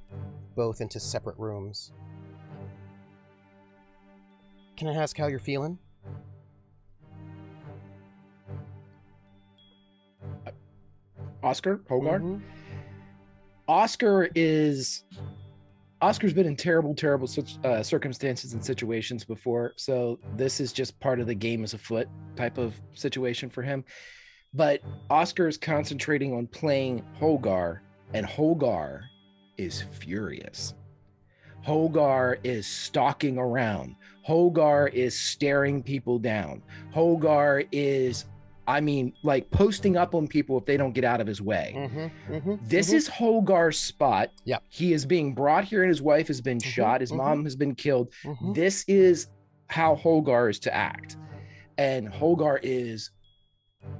both into separate rooms. Can I ask how you're feeling? Oscar Hogar? Mm-hmm. Oscar's been in terrible circumstances and situations before, so this is just part of the game is afoot type of situation for him. But Oscar is concentrating on playing Hogar, and Hogar is furious. Hogar is stalking around. Hogar is staring people down. Hogar is, posting up on people if they don't get out of his way. This is Hogar's spot. Yeah. He is being brought here and his wife has been shot. His mom has been killed. This is how Hogar is to act. And Hogar is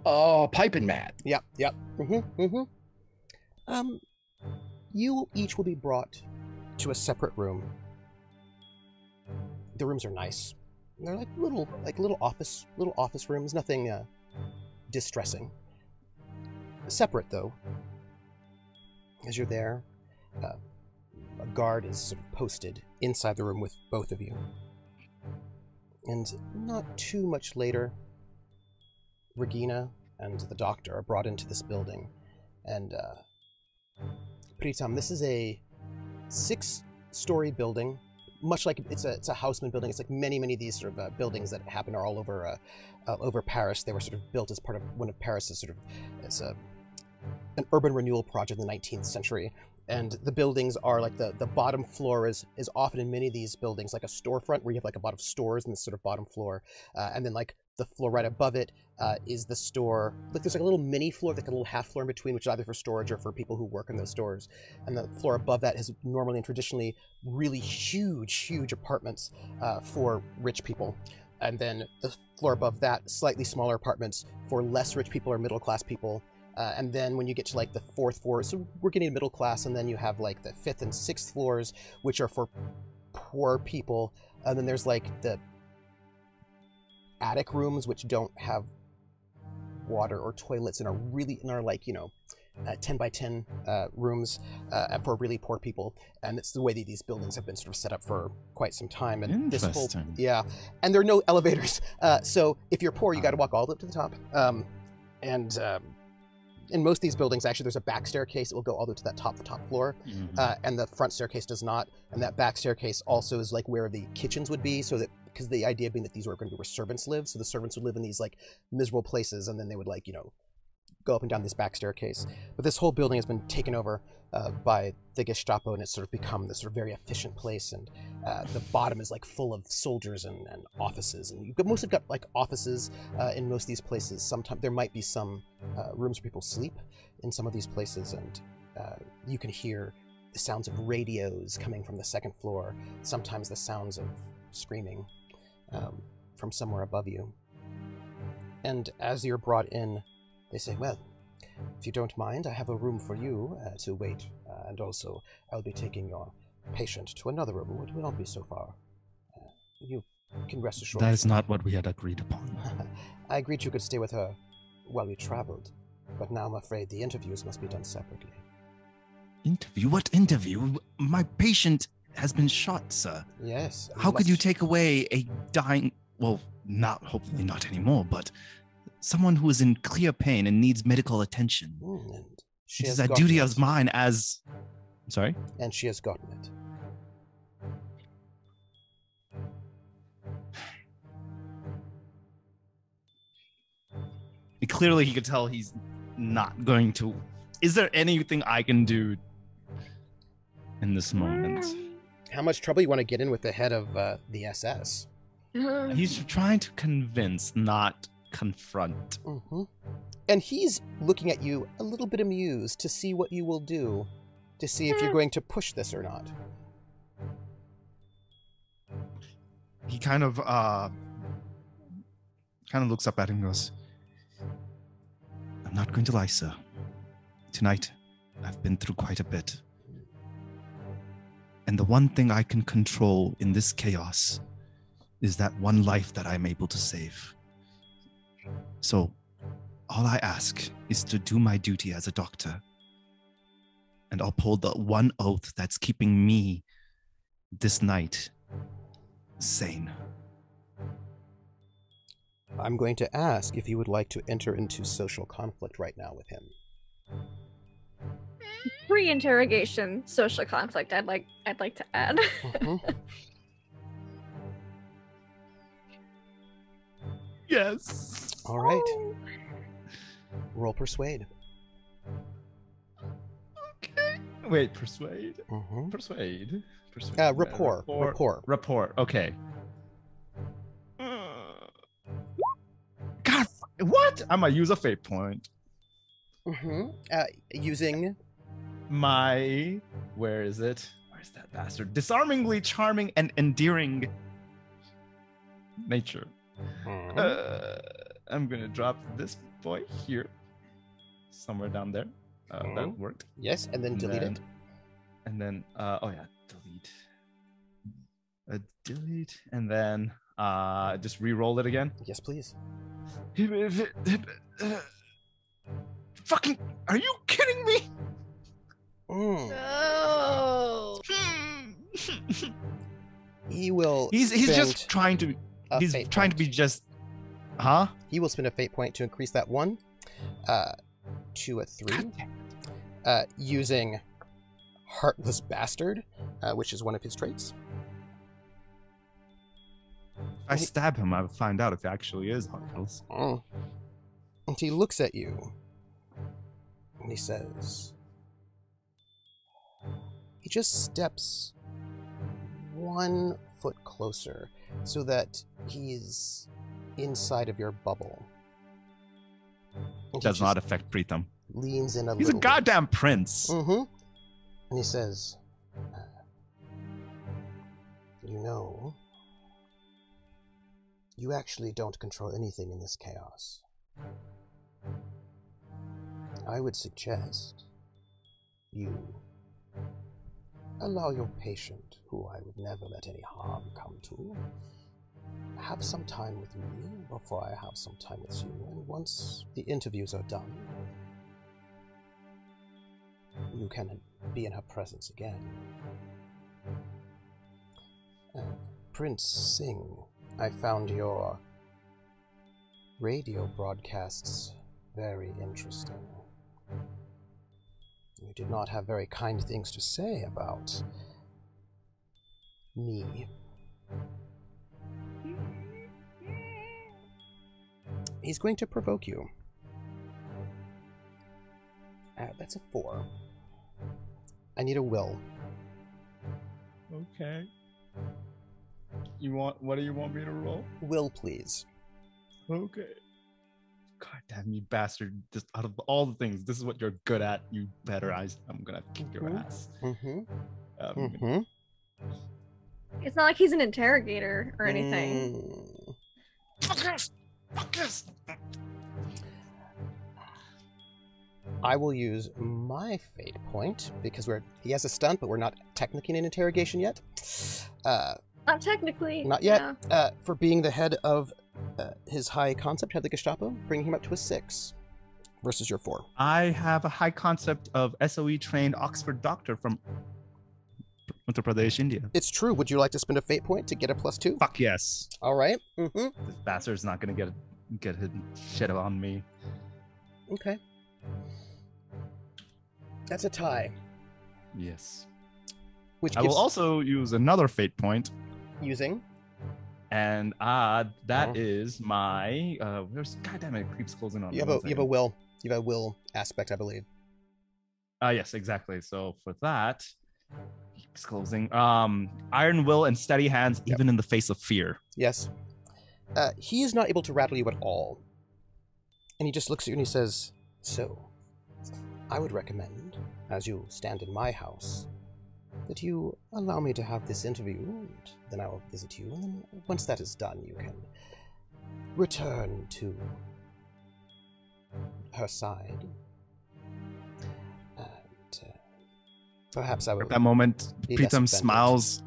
piping mad. Yep. You each will be brought to a separate room. The rooms are nice. They're like little office rooms, nothing distressing. Separate though. As you're there, a guard is sort of posted inside the room with both of you. And not too much later, Regina and the doctor are brought into this building. And Pritam, this is a 6-story building, much like it's a Haussmann building. It's like many of these sort of buildings that happen are all over over Paris. They were sort of built as part of one of Paris's sort of as an urban renewal project in the 19th century. And the buildings are like the bottom floor is often in many of these buildings like a storefront where you have like a lot of stores in the sort of bottom floor, and then like the floor right above it is the store. Like there's like a little mini floor, like a little half floor in between, which is either for storage or for people who work in those stores. And the floor above that has normally and traditionally really huge apartments for rich people. And then the floor above that, slightly smaller apartments for less rich people or middle class people. And then when you get to like the 4th floor, so we're getting middle class, and then you have like the 5th and 6th floors, which are for poor people. And then there's like the attic rooms, which don't have water or toilets and are like, 10 by 10 rooms for really poor people. And it's the way that these buildings have been sort of set up for quite some time. And this whole, and there are no elevators. So if you're poor, you got to walk all the way up to the top. In most of these buildings, actually, there's a back staircase that will go all the way to the top floor, and the front staircase does not. And that back staircase also is like where the kitchens would be, so that because the idea being that these were going to be where servants live, so the servants would live in these like miserable places, and then they would like go up and down this back staircase. But this whole building has been taken over by the Gestapo, and it's sort of become this sort of very efficient place. And the bottom is like full of soldiers and offices, and you've mostly got like offices in most of these places. Sometimes there might be some rooms where people sleep in some of these places, and you can hear the sounds of radios coming from the 2nd floor. Sometimes the sounds of screaming from somewhere above you. And as you're brought in, they say, well, if you don't mind, I have a room for you to wait, and also I'll be taking your patient to another room. It will not be so far. You can rest assured. That is not what we had agreed upon. I agreed you could stay with her while we traveled, but now I'm afraid the interviews must be done separately. Interview? What interview? My patient has been shot, sir. Yes. How could you take away a dying, hopefully not anymore, but someone who is in clear pain and needs medical attention? And it is a duty of mine as... I'm sorry? And she has gotten it. Clearly he could tell he's not going to... Is there anything I can do in this moment. How much trouble you want to get in with the head of the SS? He's trying to convince, not confront. And he's looking at you a little bit amused to see what you will do, to see if you're going to push this or not. He kind of looks up at him and goes, I'm not going to lie, sir. Tonight, I've been through quite a bit. And the one thing I can control in this chaos is that one life that I'm able to save. So, all I ask is to do my duty as a doctor. And I'll pull the one oath that's keeping me this night sane. I'm going to ask if you would like to enter into social conflict right now with him. Pre-interrogation social conflict. I'd like to add. Yes. All right. Roll persuade. Okay. Wait, persuade. Persuade. Rapport. Okay. God, what? I'm gonna use a fate point. Using My, where is it? Where's that bastard? Disarmingly charming and endearing nature. I'm gonna drop this boy here, somewhere down there. That worked. Yes, and then delete it. And then, delete. Delete, and then just re-roll it again. Yes, please. Fucking, are you kidding me? Oh. He will. He's just trying to. He's trying to be just. Huh? He will spend a fate point to increase that 1 to a 3, using Heartless Bastard, which is one of his traits. If I stab him, I'll find out if he actually is heartless. And he looks at you, and he says, he just steps 1 foot closer so that he's inside of your bubble. And Does not affect Preetham. Leans in a He's a little goddamn prince. And he says, you know, you actually don't control anything in this chaos. I would suggest you allow your patient, who I would never let any harm come to, have some time with me before I have some time with you, and once the interviews are done, you can be in her presence again. Prince Singh, I found your radio broadcasts very interesting. You did not have very kind things to say about me. He's going to provoke you. That's a 4. I need a will. Okay. What do you want me to roll? Will, please. Okay. God damn you bastard. Just out of all the things, this is what you're good at, you better I'm gonna kick your ass. It's not like he's an interrogator or anything. Fuck this! Fuck this! I will use my fate point because he has a stunt, but we're not technically in an interrogation yet. Not technically. Not yet. Yeah. For being the head of his high concept, head of the Gestapo, bringing him up to a 6 versus your 4. I have a high concept of SOE trained Oxford doctor from Uttar Pradesh, India. It's true. Would you like to spend a fate point to get a +2? Fuck yes. All right. This bastard's not gonna get his shit on me. Okay. That's a tie. Yes. Which I will also use another fate point. Using? And that is my where's goddamn it creeps closing on. You have a will. You have a will aspect, I believe. Yes, exactly. So for that, disclosing. Iron will and steady hands, even in the face of fear. Yes. He is not able to rattle you at all. And he just looks at you and he says, so, I would recommend, as you stand in my house, that you allow me to have this interview, and then I will visit you, and then once that is done, you can return to her side. And perhaps I will... At that moment, be less Pritam offended. smiles.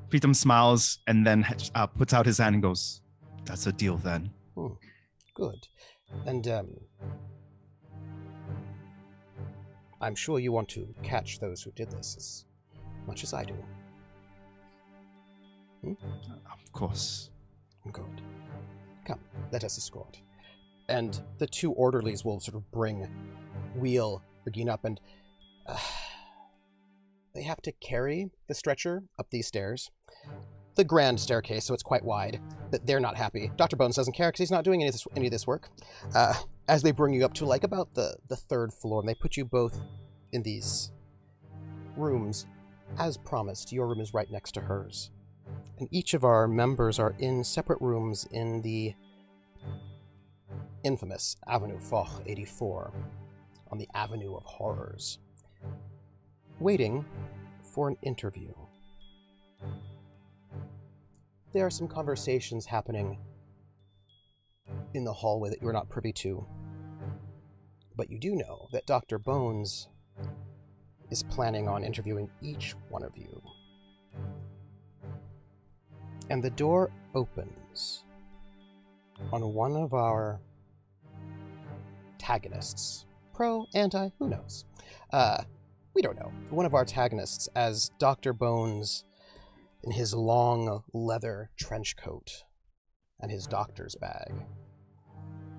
Pritam smiles and then puts out his hand and goes, "That's a deal then." Good. And I'm sure you want to catch those who did this as much as I do. Of course. Good. Come, let us escort. And the two orderlies will sort of wheel Regina up, and they have to carry the stretcher up these stairs. The grand staircase, so it's quite wide. But they're not happy. Dr. Bones doesn't care because he's not doing any of this work. As they bring you up to like about the third floor, and they put you both in these rooms. As promised, your room is right next to hers. And each of our members are in separate rooms in the infamous Avenue Foch 84, on the Avenue of Horrors, waiting for an interview. There are some conversations happening in the hallway that you're not privy to, but you do know that Dr. Bones is planning on interviewing each one of you. And the door opens on one of our antagonists. Pro, anti, who knows? We don't know. One of our antagonists, as Dr. Bones, in his long leather trench coat and his doctor's bag,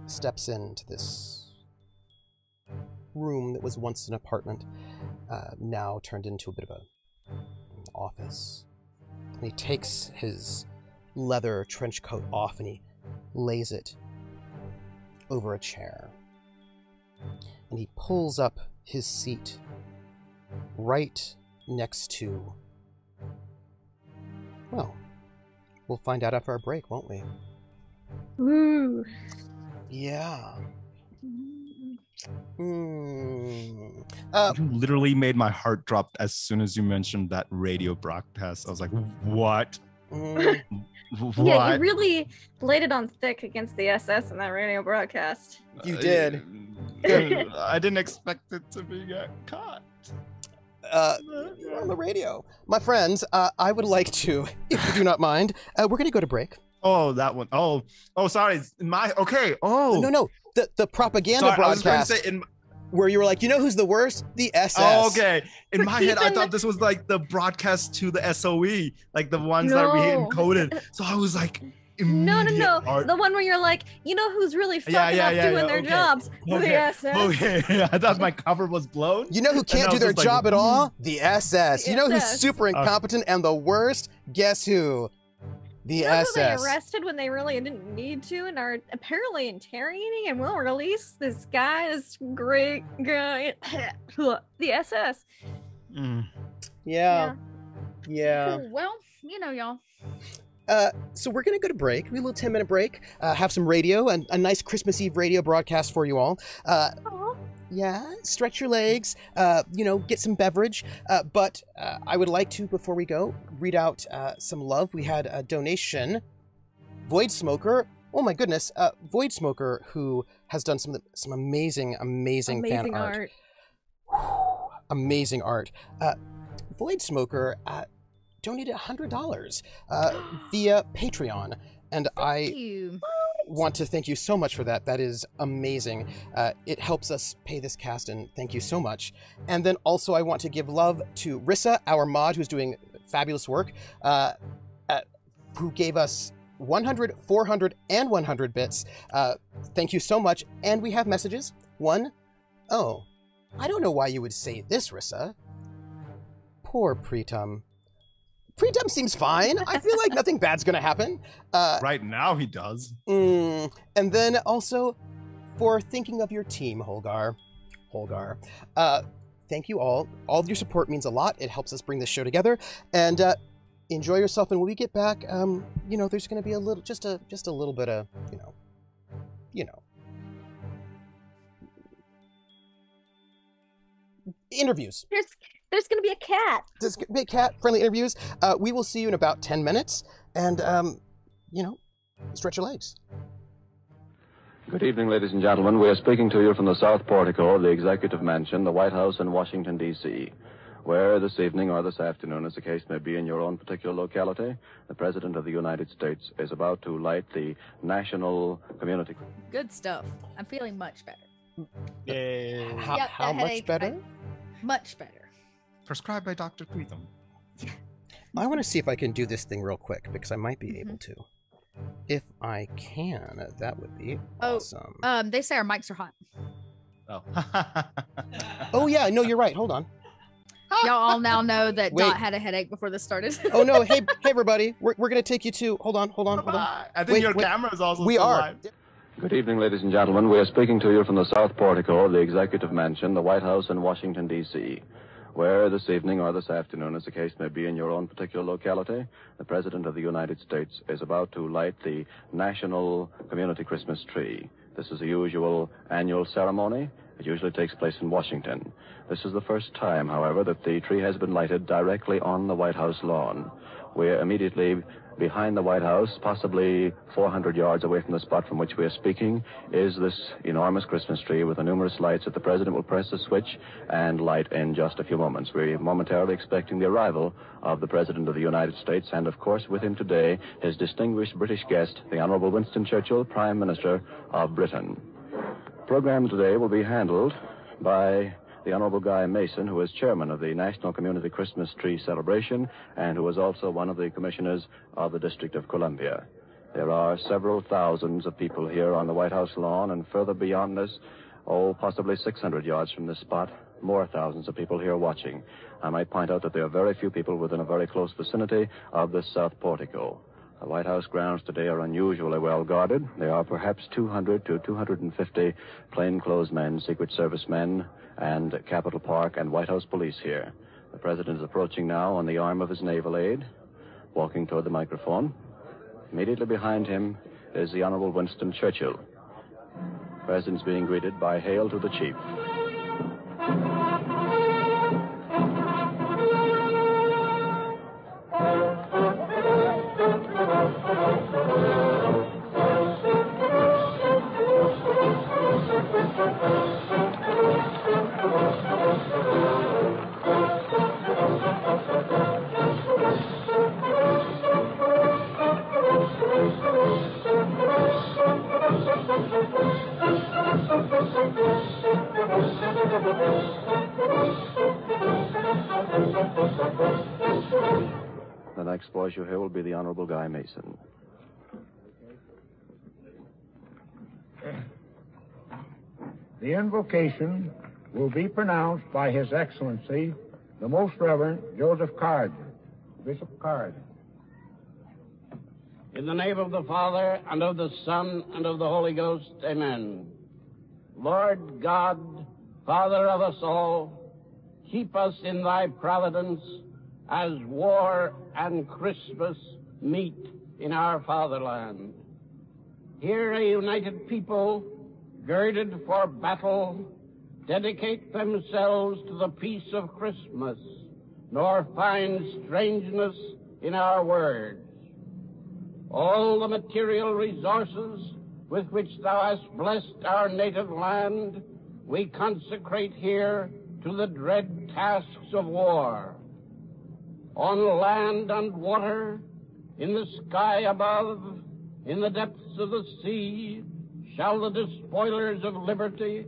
steps into this room that was once an apartment, now turned into a bit of an office. And he takes his leather trench coat off and he lays it over a chair. And he pulls up his seat right next to... Well, we'll find out after our break, won't we? Ooh. Yeah. You literally made my heart drop as soon as you mentioned that radio broadcast. I was like, what? What? Yeah, you really laid it on thick against the SS in that radio broadcast. You did. I didn't expect it to be caught. You're on the radio. My friends, I would like to, if you do not mind, we're going to go to break. Oh, that one. Oh, sorry. Okay. Oh. No. The propaganda Sorry, broadcast I was going to say where you were like, you know who's the worst? The SS. Oh, okay. In my head, I thought this was like the broadcast to the SOE, like the ones that we encoded. So I was like, No. The one where you're like, you know who's really fucking up doing their jobs? Okay. The SS. Okay. I thought my cover was blown. You know who can't do their job at all? The SS. You know who's super incompetent and the worst? Guess who? The SS. Who they arrested when they really didn't need to and are apparently interrogating and will release this guy, this great guy, the SS. Yeah. Cool. Well, you know, y'all. So we're going to go to break. We a little 10-minute break. Have some radio, and a nice Christmas Eve radio broadcast for you all. Yeah, stretch your legs, get some beverage. But I would like to, before we go, read out some love. We had a donation. Void Smoker. Oh my goodness. Void Smoker, who has done some amazing fan art. Amazing art. Void Smoker donated $100 via Patreon. And Thank you. want to thank you so much for that. That is amazing. It helps us pay this cast, and thank you so much. And then also I want to give love to Rissa, our mod, who's doing fabulous work, who gave us 100, 400, and 100 bits. Thank you so much. And we have messages. One, oh, I don't know why you would say this, Rissa. Poor Pritam. Pritam seems fine. I feel like nothing bad's gonna happen. Right now he does. And then also, for thinking of your team, Holgar. thank you all. All of your support means a lot. It helps us bring this show together. And enjoy yourself. And when we get back, there's going to be a little, just a little bit of, interviews. There's going to be a cat. There's going to be cat-friendly interviews. We will see you in about 10 minutes. And, stretch your legs. Good evening, ladies and gentlemen. We are speaking to you from the South Portico of the Executive Mansion, the White House in Washington, D.C., where this evening or this afternoon, as the case may be in your own particular locality, the President of the United States is about to light the National Community... Good stuff. I'm feeling much better. Yay. How much better? Much better. Prescribed by Dr. Creetham. I want to see if I can do this thing real quick, because I might be able to. If I can, that would be awesome. They say our mics are hot. Oh. Oh, yeah. No, you're right. Hold on. Y'all all now know that Wait. Dot had a headache before this started. Oh, no. Hey, everybody. We're going to take you to... Hold on. I think your camera is also We still are. live. Good evening, ladies and gentlemen. We are speaking to you from the South Portico of the Executive Mansion, the White House in Washington, D.C., where this evening or this afternoon, as the case may be in your own particular locality, the President of the United States is about to light the National Community Christmas Tree. This is the usual annual ceremony. It usually takes place in Washington. This is the first time, however, that the tree has been lighted directly on the White House lawn. We're immediately behind the White House, possibly 400 yards away from the spot from which we are speaking, is this enormous Christmas tree with the numerous lights that the President will press a switch and light in just a few moments. We're momentarily expecting the arrival of the President of the United States, and of course with him today, his distinguished British guest, the Honorable Winston Churchill, Prime Minister of Britain. The program today will be handled by the Honorable Guy Mason, who is chairman of the National Community Christmas Tree Celebration and who is also one of the commissioners of the District of Columbia. There are several thousands of people here on the White House lawn, and further beyond this, possibly 600 yards from this spot, more thousands of people here watching. I might point out that there are very few people within a very close vicinity of this South Portico. The White House grounds today are unusually well guarded. There are perhaps 200 to 250 plainclothes men, Secret Service men, and Capitol Park and White House police here. The President is approaching now on the arm of his naval aide, walking toward the microphone. Immediately behind him is the Honorable Winston Churchill. The President's being greeted by "Hail to the Chief." The next voice you hear will be the Honorable Guy Mason. The invocation will be pronounced by His Excellency, the Most Reverend Joseph Card, Bishop Card. In the name of the Father, and of the Son, and of the Holy Ghost, amen. Lord God, Father of us all, keep us in thy providence as war and Christmas meet in our fatherland. Here a united people, girded for battle, dedicate themselves to the peace of Christmas, nor find strangeness in our words. All the material resources with which thou hast blessed our native land, we consecrate here to the dread tasks of war. On land and water, in the sky above, in the depths of the sea, shall the despoilers of liberty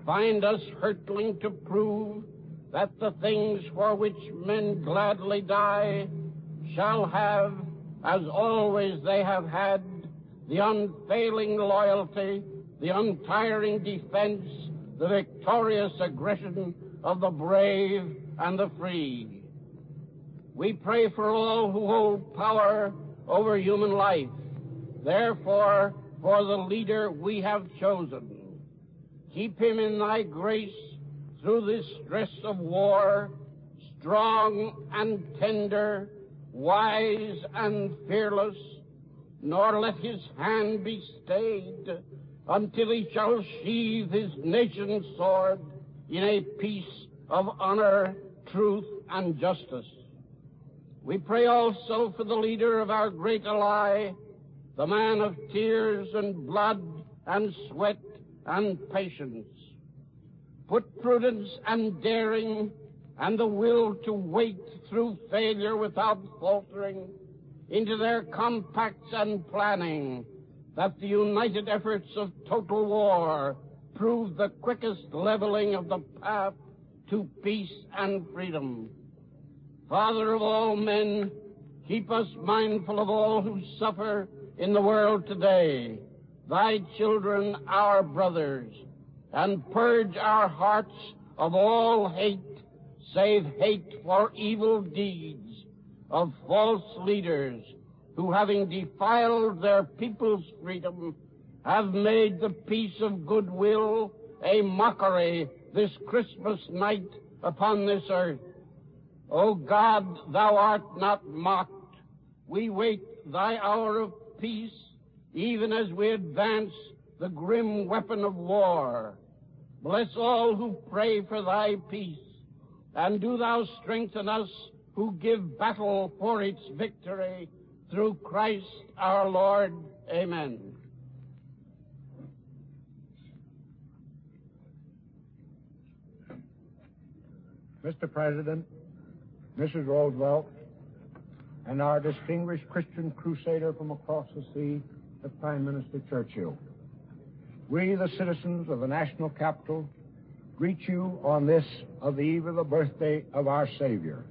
find us hurtling to prove that the things for which men gladly die shall have, as always they have had, the unfailing loyalty, the untiring defense, the victorious aggression of the brave and the free. We pray for all who hold power over human life. Therefore, for the leader we have chosen, keep him in thy grace through this stress of war, strong and tender, wise and fearless, nor let his hand be stayed until he shall sheathe his nation's sword in a peace of honor, truth, and justice. We pray also for the leader of our great ally, the man of tears and blood and sweat and patience. Put prudence and daring and the will to wait through failure without faltering into their compacts and planning, that the united efforts of total war prove the quickest leveling of the path to peace and freedom. Father of all men, keep us mindful of all who suffer in the world today, thy children, our brothers, and purge our hearts of all hate, save hate for evil deeds, of false leaders who, having defiled their people's freedom, have made the peace of goodwill a mockery this Christmas night upon this earth. O God, thou art not mocked. We wait thy hour of peace, even as we advance the grim weapon of war. Bless all who pray for thy peace, and do thou strengthen us who give battle for its victory, through Christ our Lord. Amen. Mr. President, Mrs. Roosevelt, and our distinguished Christian crusader from across the sea, the Prime Minister Churchill. We, the citizens of the national capital, greet you on this, of the eve of the birthday of our Savior.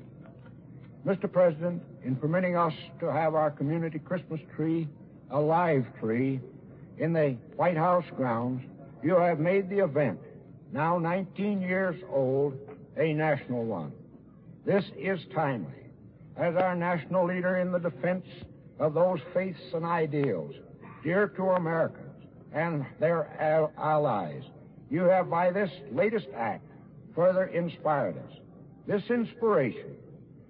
Mr. President, in permitting us to have our community Christmas tree, a live tree, in the White House grounds, you have made the event, now 19 years old, a national one. This is timely, as our national leader in the defense of those faiths and ideals dear to Americans and their allies. You have, by this latest act, further inspired us. This inspiration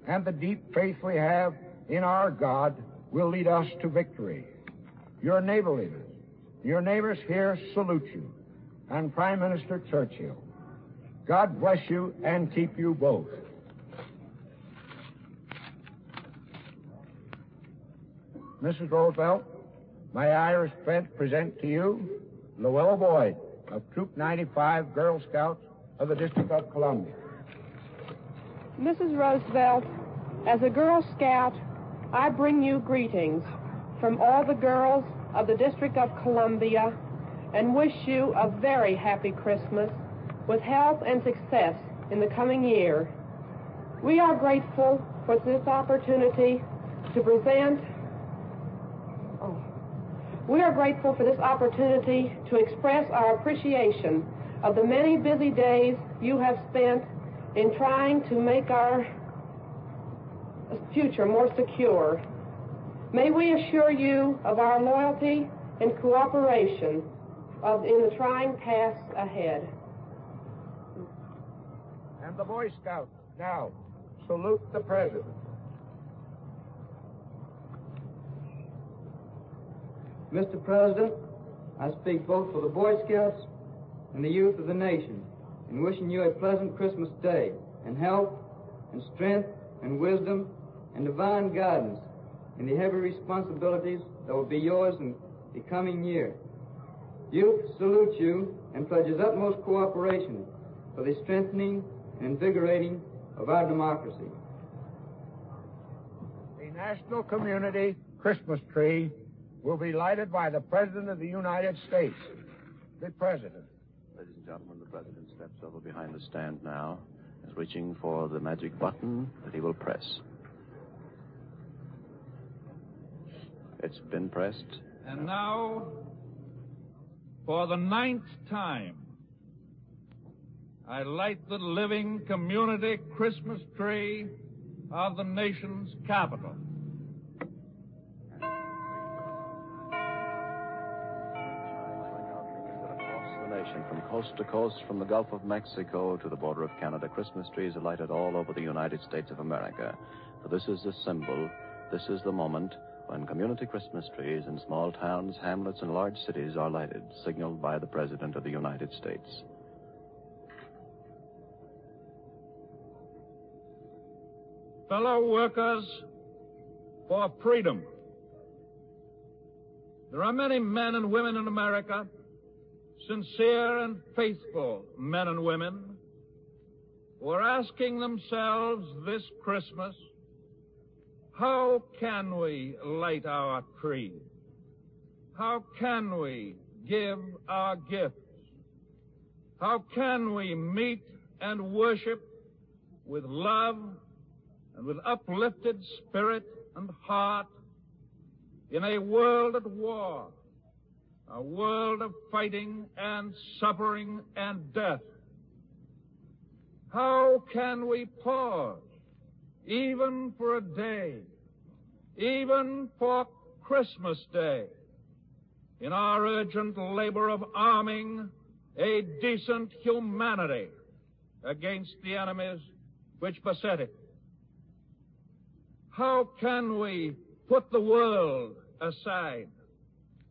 and the deep faith we have in our God will lead us to victory. Your neighbors here salute you, and Prime Minister Churchill. God bless you and keep you both. Mrs. Roosevelt, my Irish friend present to you Llewellyn Boyd of Troop 95 Girl Scouts of the District of Columbia. Mrs. Roosevelt, as a Girl Scout, I bring you greetings from all the girls of the District of Columbia and wish you a very happy Christmas with health and success in the coming year. We are grateful for this opportunity to present. We are grateful for this opportunity to express our appreciation of the many busy days you have spent in trying to make our future more secure. May we assure you of our loyalty and cooperation in the trying tasks ahead. And the Boy Scouts now salute the President. Mr. President, I speak both for the Boy Scouts and the youth of the nation in wishing you a pleasant Christmas day and health and strength and wisdom and divine guidance in the heavy responsibilities that will be yours in the coming year. Youth salute you and pledges utmost cooperation for the strengthening and invigorating of our democracy. The National Community Christmas Tree will be lighted by the President of the United States. The President. Ladies and gentlemen, the President steps over behind the stand now, is reaching for the magic button that he will press. It's been pressed. And now, for the 9th time, I light the living community Christmas tree of the nation's capital. nation. From coast to coast, from the Gulf of Mexico to the border of Canada, Christmas trees are lighted all over the United States of America. For this is the symbol, this is the moment when community Christmas trees in small towns, hamlets, and large cities are lighted, signaled by the President of the United States. Fellow workers for freedom. There are many men and women in America, sincere and faithful men and women, who are asking themselves this Christmas, how can we light our tree? How can we give our gifts? How can we meet and worship with love and with uplifted spirit and heart in a world at war, a world of fighting and suffering and death? How can we pause, even for a day, even for Christmas Day, in our urgent labor of arming a decent humanity against the enemies which beset it? How can we put the world aside,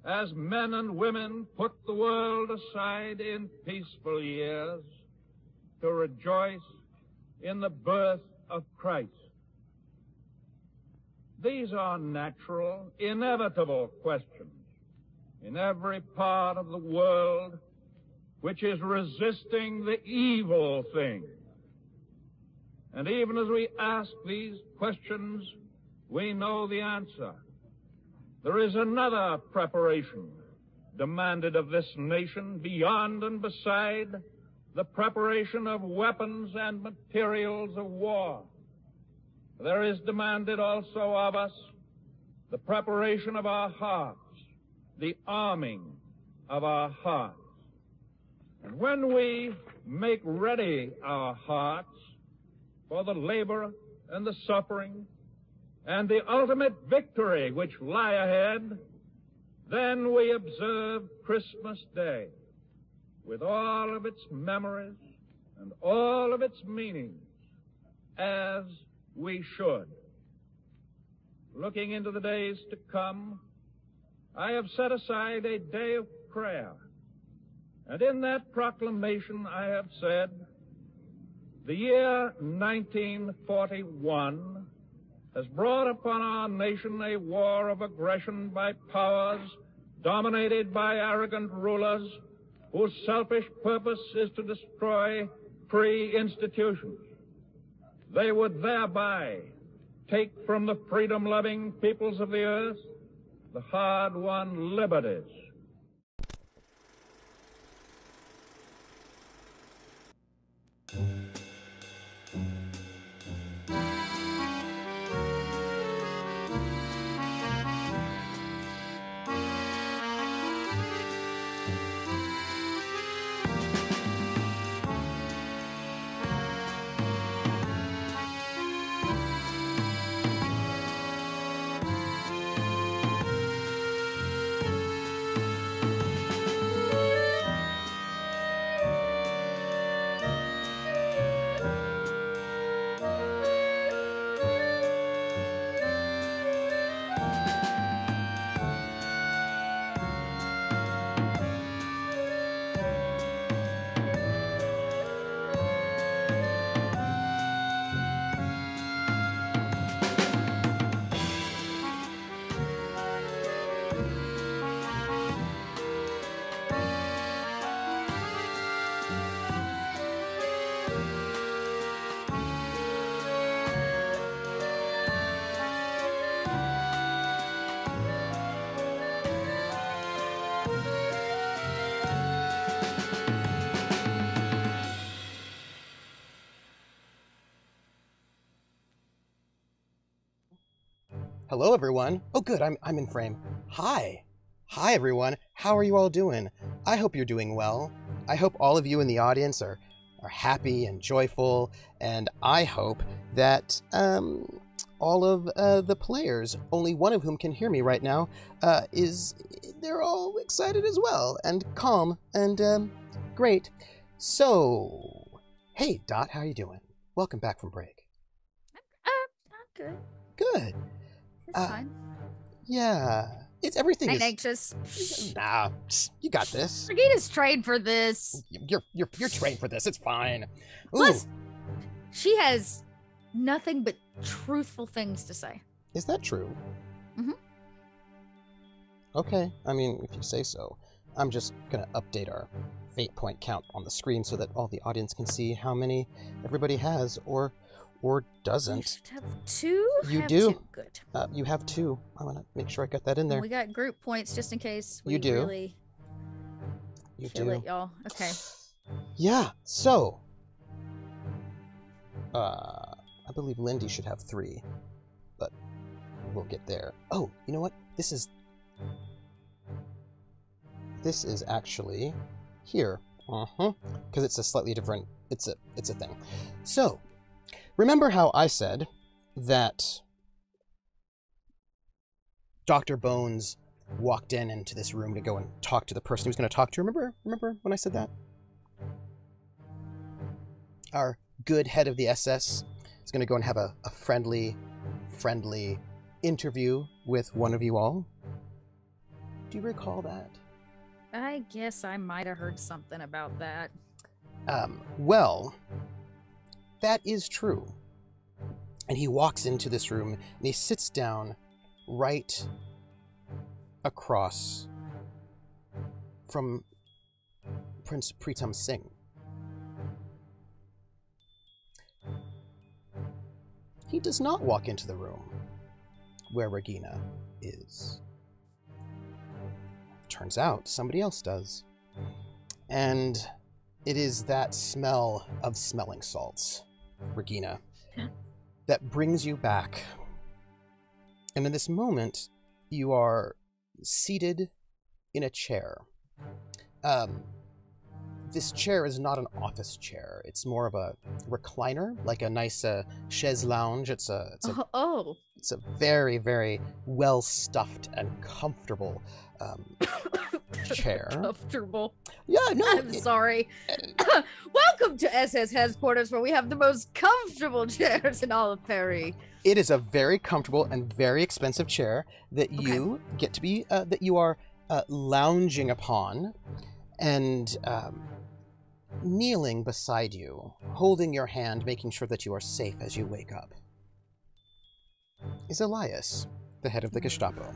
as men and women put the world aside in peaceful years, to rejoice in the birth of Christ? These are natural, inevitable questions in every part of the world which is resisting the evil thing. And even as we ask these questions, we know the answer. There is another preparation demanded of this nation beyond and beside the preparation of weapons and materials of war. There is demanded also of us the preparation of our hearts, the arming of our hearts. And when we make ready our hearts for the labor and the suffering and the ultimate victory which lie ahead, then we observe Christmas Day with all of its memories and all of its meanings, as we should. Looking into the days to come, I have set aside a day of prayer, and in that proclamation I have said, the year 1941 has brought upon our nation a war of aggression by powers dominated by arrogant rulers whose selfish purpose is to destroy free institutions. They would thereby take from the freedom-loving peoples of the earth the hard-won liberties. Hello, everyone. Oh, good. I'm in frame. Hi. Hi, everyone. How are you all doing? I hope you're doing well. I hope all of you in the audience are happy and joyful, and I hope that all of the players, only one of whom can hear me right now, they're all excited as well, and calm, and Great. So, hey, Dot, how you doing? Welcome back from break. I'm good. Good. It's fine. Yeah. Everything I'm is anxious. Nah, you got this. Regina's trained for this. You're trained for this. It's fine. Ooh. Plus, she has nothing but truthful things to say. Is that true? Mm-hmm. Okay, I mean, if you say so. I'm just gonna update our fate point count on the screen so that all the audience can see how many everybody has or doesn't. You should have 2? You have do. 2. Good. You have 2. I want to make sure I got that in there. We got group points just in case we You do. really You kill do. it, y'all. Okay. Yeah, so I believe Lindy should have 3, but we'll get there. Oh, you know what? This is actually here. Because it's a slightly different, it's a thing. So, remember how I said that Dr. Bones walked into this room to go and talk to the person he was going to talk to? Remember when I said that? Our good head of the SS is going to go and have a friendly interview with one of you all. Do you recall that? I guess I might have heard something about that. Well, that is true. And he walks into this room and he sits down right across from Prince Pritam Singh. He does not walk into the room where Regina is. Turns out somebody else does. And it is that smell of smelling salts, Regina, that brings you back. And in this moment, you are seated in a chair. This chair is not an office chair. It's more of a recliner, like a nice chaise lounge. It's a very, very well stuffed and comfortable chair. Comfortable. Yeah, no. I'm sorry. Welcome to SS headquarters, where we have the most comfortable chairs in all of Perry. It is a very comfortable and very expensive chair that you get to be that you are lounging upon, and kneeling beside you, holding your hand, making sure that you are safe as you wake up, is Elias, the head of the Gestapo.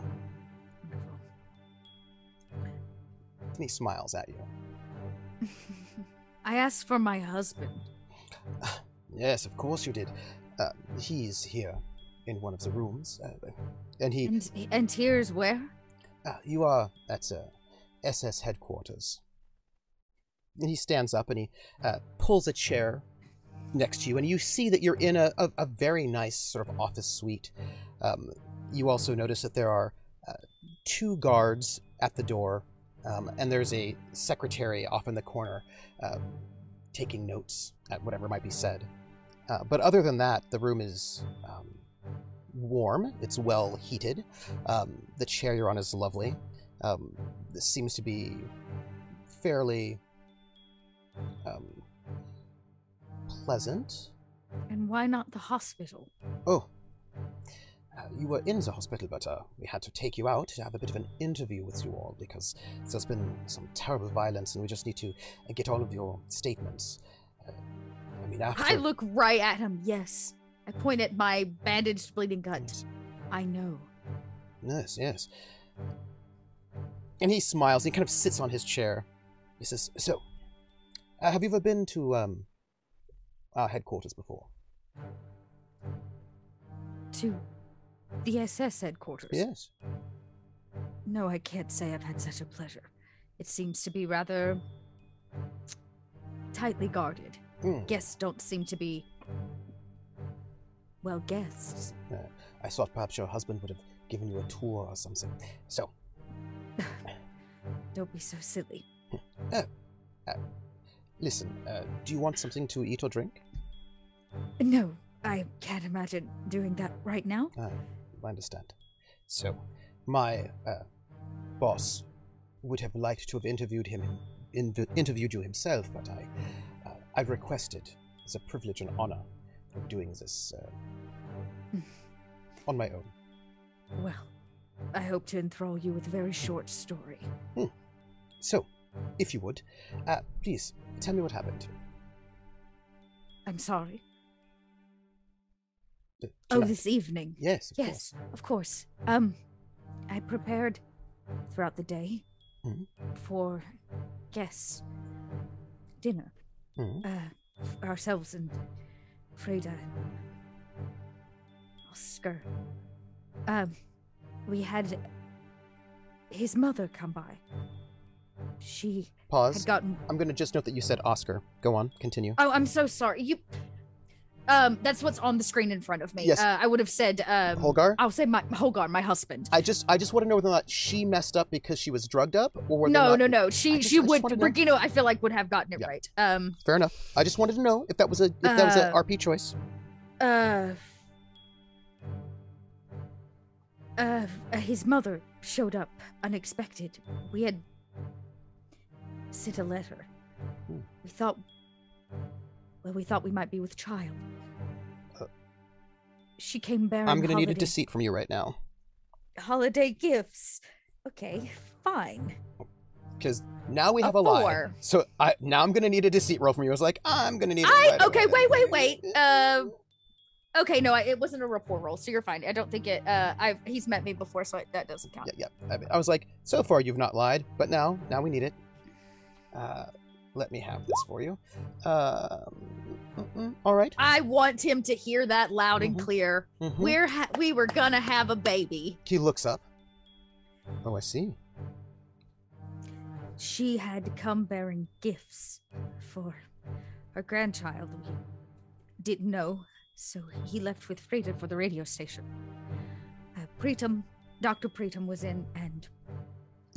And he smiles at you. I asked for my husband. Yes, of course you did. He's here in one of the rooms, and he... And here's where? You are at SS headquarters. And he stands up and he pulls a chair next to you, and you see that you're in a very nice sort of office suite. You also notice that there are 2 guards at the door, and there's a secretary off in the corner taking notes at whatever might be said. But other than that, the room is warm. It's well heated. The chair you're on is lovely. This seems to be fairly pleasant. And why not the hospital? Oh, you were in the hospital, but we had to take you out to have a bit of an interview with you all because there's been some terrible violence, and we just need to get all of your statements. I mean, after... I look right at him. Yes, I point at my bandaged, bleeding gut. Yes. I know. Yes, yes. And he smiles. He kind of sits on his chair. He says, "So, have you ever been to our headquarters before?" To the SS headquarters? Yes. No, I can't say I've had such a pleasure. It seems to be rather tightly guarded. Guests don't seem to be, well, guests. I thought perhaps your husband would have given you a tour or something. So. Don't be so silly. Listen, do you want something to eat or drink? No, I can't imagine doing that right now. I understand. So, my boss would have liked to have interviewed him in interviewed you himself, but I've requested, as a privilege and honor, of doing this on my own. Well, I hope to enthrall you with a very short story. So, if you would, please tell me what happened. I'm sorry. Tonight. This evening. Yes, of course. I prepared throughout the day for guests, dinner, ourselves and Freda and Oscar. We had his mother come by. She Pause. had gotten... I'm going to just note that you said Oscar. Go on, continue. Oh, I'm so sorry. That's what's on the screen in front of me. Yes. I would have said Holgar? I'll say Holgar, my husband. I just want to know whether or not she messed up because she was drugged up, or whether No. She would. Regino, I feel like, would have gotten it right. Fair enough. I just wanted to know if that was a RP choice. His mother showed up unexpected. We had sent a letter. We thought we might be with child. She came bearing I'm going to need a deceit from you right now. Holiday gifts. Okay, fine. Because now we have a lie. So now I'm going to need a deceit roll from you. I was like, I'm going to need it okay, wait. Okay, no, it wasn't a rapport roll, so you're fine. I don't think it, he's met me before, so that doesn't count. Yeah. I was like, so far you've not lied, but now we need it. Let me have this for you. All right. I want him to hear that loud and clear. We were gonna have a baby. He looks up. Oh, I see. She had come bearing gifts for her grandchild. We didn't know, so he left with Freda for the radio station. Dr. Preetam was in, and...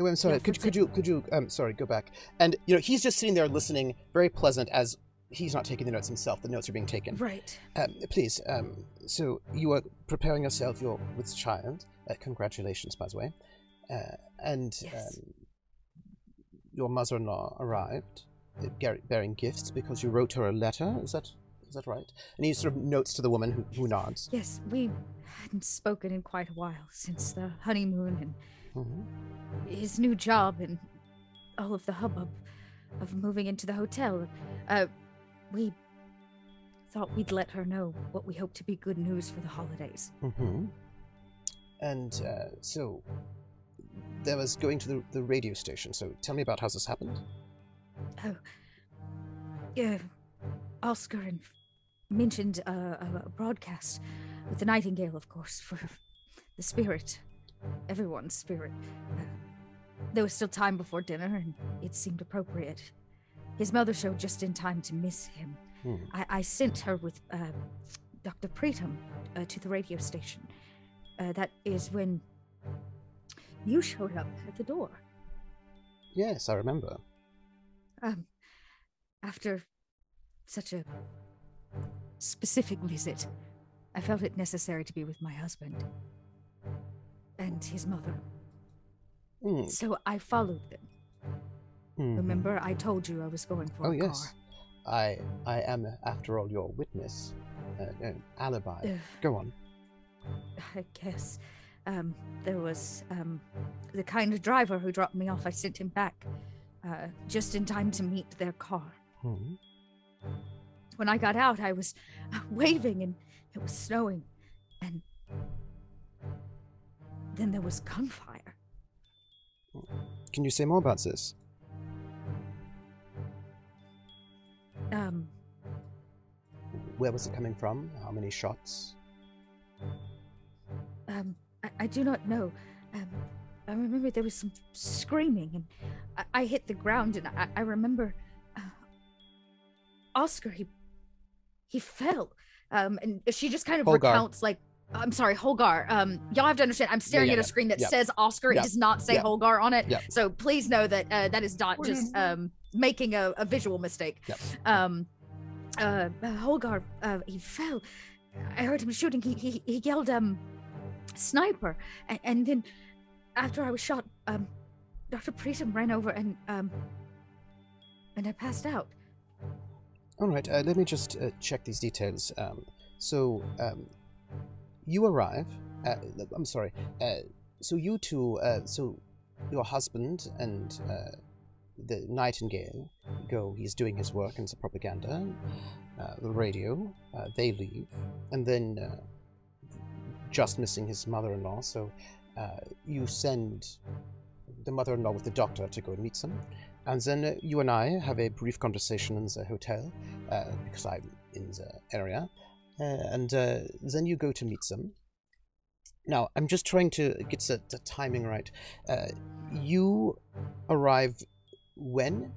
Oh, I'm sorry. Could you sorry, go back. And he's just sitting there listening, very pleasant, as he's not taking the notes himself. The notes are being taken. Right. Please. So you are preparing yourself. You're with child. Congratulations, by the way. And yes. Your mother-in-law arrived, bearing gifts because you wrote her a letter. Is that right? And he sort of notes to the woman who nods. Yes, we hadn't spoken in quite a while since the honeymoon and his new job and all of the hubbub of moving into the hotel. We thought we'd let her know what we hope to be good news for the holidays. And so there was going to the radio station. So tell me about how this happened. Oh, yeah. Oscar mentioned a broadcast with the Nightingale, of course, for the spirit. Everyone's spirit. There was still time before dinner, and it seemed appropriate. His mother showed just in time to miss him. I sent her with Dr. Preetam to the radio station. That is when you showed up at the door. Yes, I remember. After such a specific visit, I felt it necessary to be with my husband and his mother. So I followed them. Remember, I told you I was going for a car. Yes. I am, after all, your witness. Alibi. Go on. I guess. There was the kind of driver who dropped me off. I sent him back just in time to meet their car. When I got out, I was waving and it was snowing. And then there was gunfire. Can you say more about this? Where was it coming from? How many shots? I do not know. I remember there was some screaming, and I hit the ground, and I remember Oscar. He fell, and she just kind of recounts like. I'm sorry, Holgar. Y'all have to understand. I'm staring at a screen that says Oscar. It does not say Holgar on it. So please know that that is not just making a visual mistake. Holgar, he fell. I heard him shooting. He yelled, "Sniper!" And then, after I was shot, Dr. Preetam ran over and and I passed out. All right, let me just check these details. You arrive. I'm sorry. So you two, so your husband and the Nightingale go. He's doing his work in the propaganda, the radio. They leave, and then just missing his mother-in-law. So you send the mother-in-law with the doctor to go and meet them. And then you and I have a brief conversation in the hotel, because I'm in the area. And then you go to meet them. Now, I'm just trying to get the timing right. You arrive when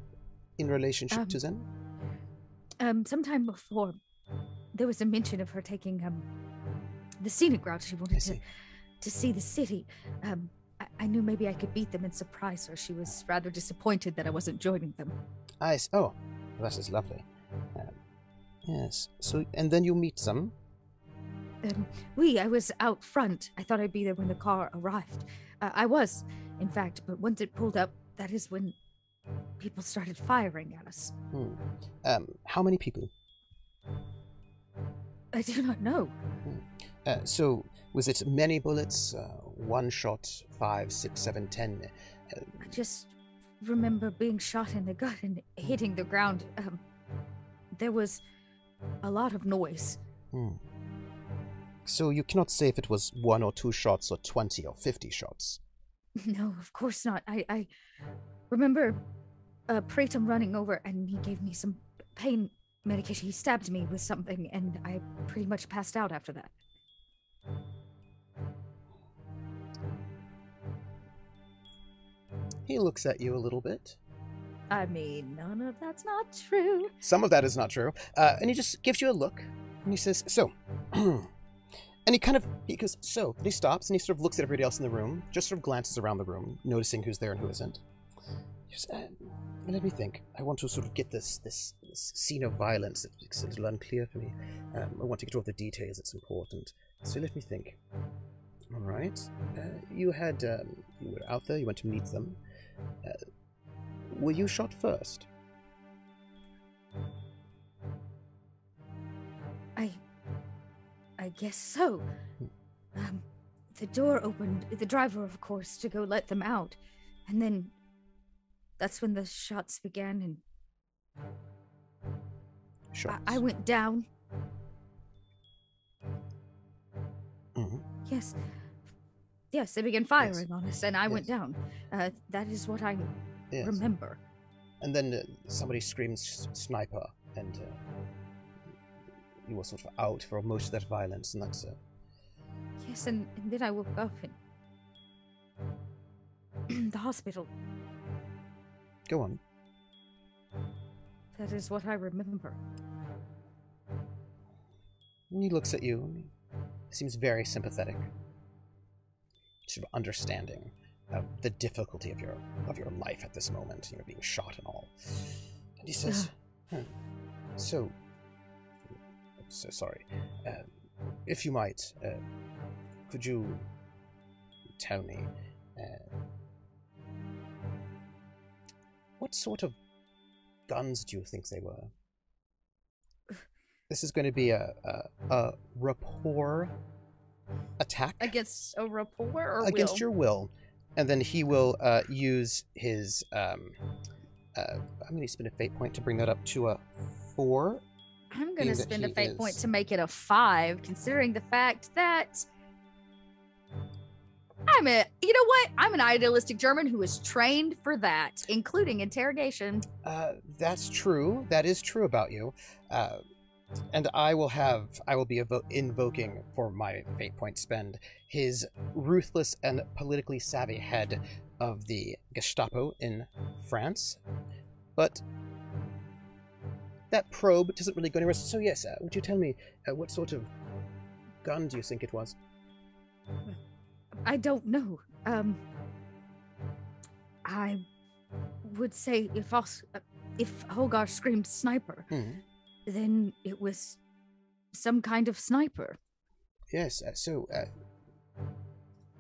in relationship to them? Sometime before, there was a mention of her taking the scenic route. She wanted to see the city. I knew maybe I could beat them and surprise her. She was rather disappointed that I wasn't joining them. Oh, that is lovely. Yes. So, and then you meet them. I was out front. I thought I'd be there when the car arrived. I was, in fact, but once it pulled up, that is when people started firing at us. How many people? I do not know. So, was it many bullets? One shot, 5, 6, 7, 10? I just remember being shot in the gut and hitting the ground. There was a lot of noise. So you cannot say if it was 1 or 2 shots or 20 or 50 shots? No, of course not. I remember Pratum running over and he gave me some pain medication. He stabbed me with something and I pretty much passed out after that. He looks at you a little bit. I mean, none of that's not true. Some of that is not true. And he just gives you a look and he says, so... And he goes, so, and he stops and he sort of looks at everybody else in the room, just sort of glances around the room, noticing who's there and who isn't. He goes, let me think. I want to sort of get this scene of violence. It's a little unclear for me. I want to get all the details. It's important. So let me think. All right. You were out there. You went to meet them. Were you shot first? I guess so. The door opened, the driver, of course, to go let them out. And then that's when the shots began and Shots. I went down. Mm-hmm. Yes, they began firing on us and I went down. That is what I remember. And then somebody screams sniper and you were sort of out for most of that violence, and that's Yes, and then I woke up in the hospital. Go on. That is what I remember. And he looks at you, and he seems very sympathetic, sort of understanding the difficulty of your life at this moment, being shot and all. And he says, So sorry. If you might, could you tell me what sort of guns do you think they were? This is going to be a rapport attack against a rapport or against your will, and then he will use his. I'm going to spend a fate point to bring that up to a 4. I'm going to spend a fate point to make it a 5, considering the fact that I'm an idealistic German who is trained for that, including interrogation. That's true. That is true about you. And I will be invoking for my fate point spend his ruthless and politically savvy head of the Gestapo in France. But that probe doesn't really go anywhere. So yes, would you tell me what sort of gun do you think it was? I don't know. I would say if Holgar screamed sniper, then it was some kind of sniper. Yes.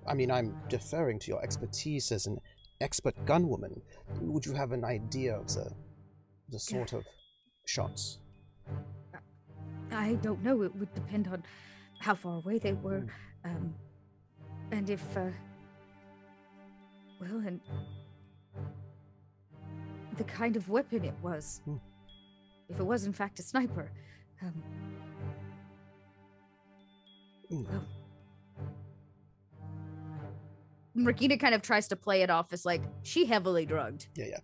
I'm deferring to your expertise as an expert gunwoman. Would you have an idea of the sort of shots? I don't know. It would depend on how far away they were, and if, well, and the kind of weapon it was. If it was in fact a sniper. Well. Regina kind of tries to play it off as like she heavily drugged. Yeah.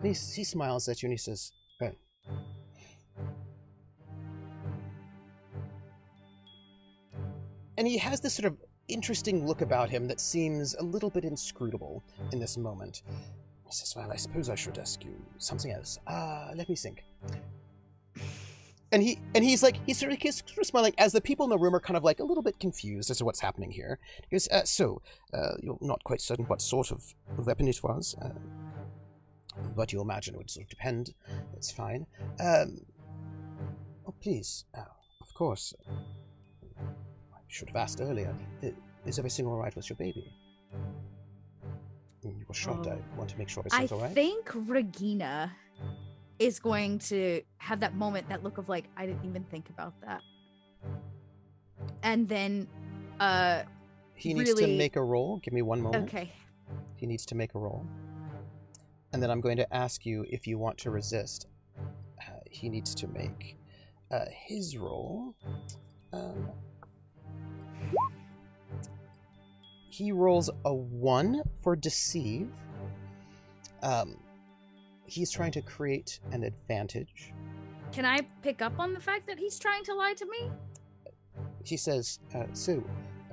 And he smiles at you and he says, and he has this sort of interesting look about him that seems a little bit inscrutable in this moment. He says, well, I suppose I should ask you something else. Let me think. And he's sort of smiling as the people in the room are kind of like a little bit confused as to what's happening here. He goes, you're not quite certain what sort of weapon it was, but you imagine it would sort of depend. That's fine. Oh, please. Of course. I should have asked earlier. Is everything all right with your baby? You were shot. I want to make sure everything's all right. I think Regina is going to have that moment, that look of like, I didn't even think about that. And then he needs to make a roll. Give me one moment. Okay. He needs to make a roll. And then I'm going to ask you if you want to resist. He needs to make his roll. He rolls a 1 for deceive. He's trying to create an advantage. Can I pick up on the fact that he's trying to lie to me? He says,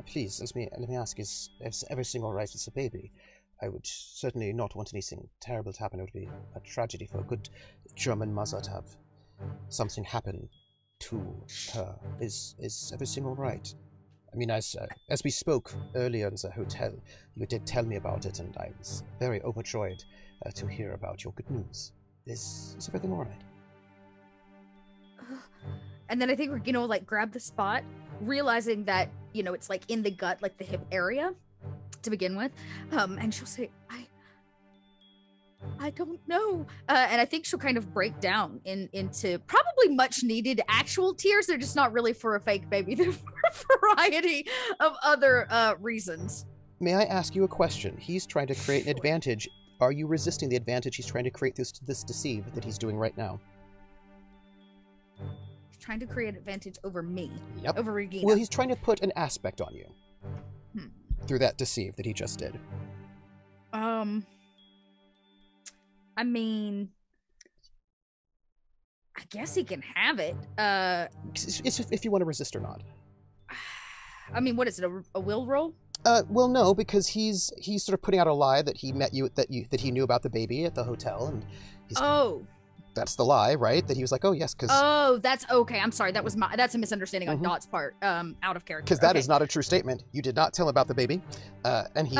please, let me ask, is everything all right with the baby? I would certainly not want anything terrible to happen. It would be a tragedy for a good German mother to have something happen to her. Is everything all right? I mean, as we spoke earlier in the hotel, you did tell me about it, and I was very overjoyed to hear about your good news. Is everything all right? And then I think Regina will like grab the spot, realizing that, it's like in the gut, like the hip area to begin with. And she'll say, I don't know. And I think she'll kind of break down into probably much needed actual tears. They're just not really for a fake baby. They're for a variety of other reasons. May I ask you a question? He's trying to create an advantage. Are you resisting the advantage he's trying to create this deceive that he's doing right now? He's trying to create an advantage over me. Yep. Over Regina. Well, he's trying to put an aspect on you. Through that deceive that he just did. I mean, I guess he can have it. If you want to resist or not. I mean, what is it? A will roll? Well, no, because he's sort of putting out a lie that he met you, that he knew about the baby at the hotel, and that's the lie, right? That he was like, oh yes, because that's okay. I'm sorry, that's a misunderstanding on Dot's part. Out of character. Because that is not a true statement. You did not tell him about the baby, and he's.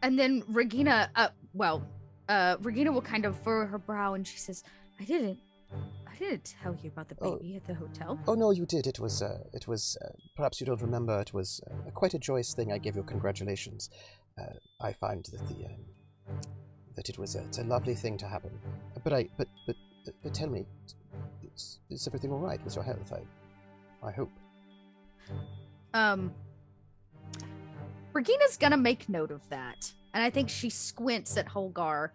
And then Regina, Regina will kind of furrow her brow, and she says, I didn't tell you about the baby at the hotel. Oh no, you did. It was perhaps you don't remember. It was quite a joyous thing. I gave you congratulations. I find that it's a lovely thing to happen. But tell me, is everything all right with your health? I hope. Regina's gonna make note of that, and I think she squints at Holgar.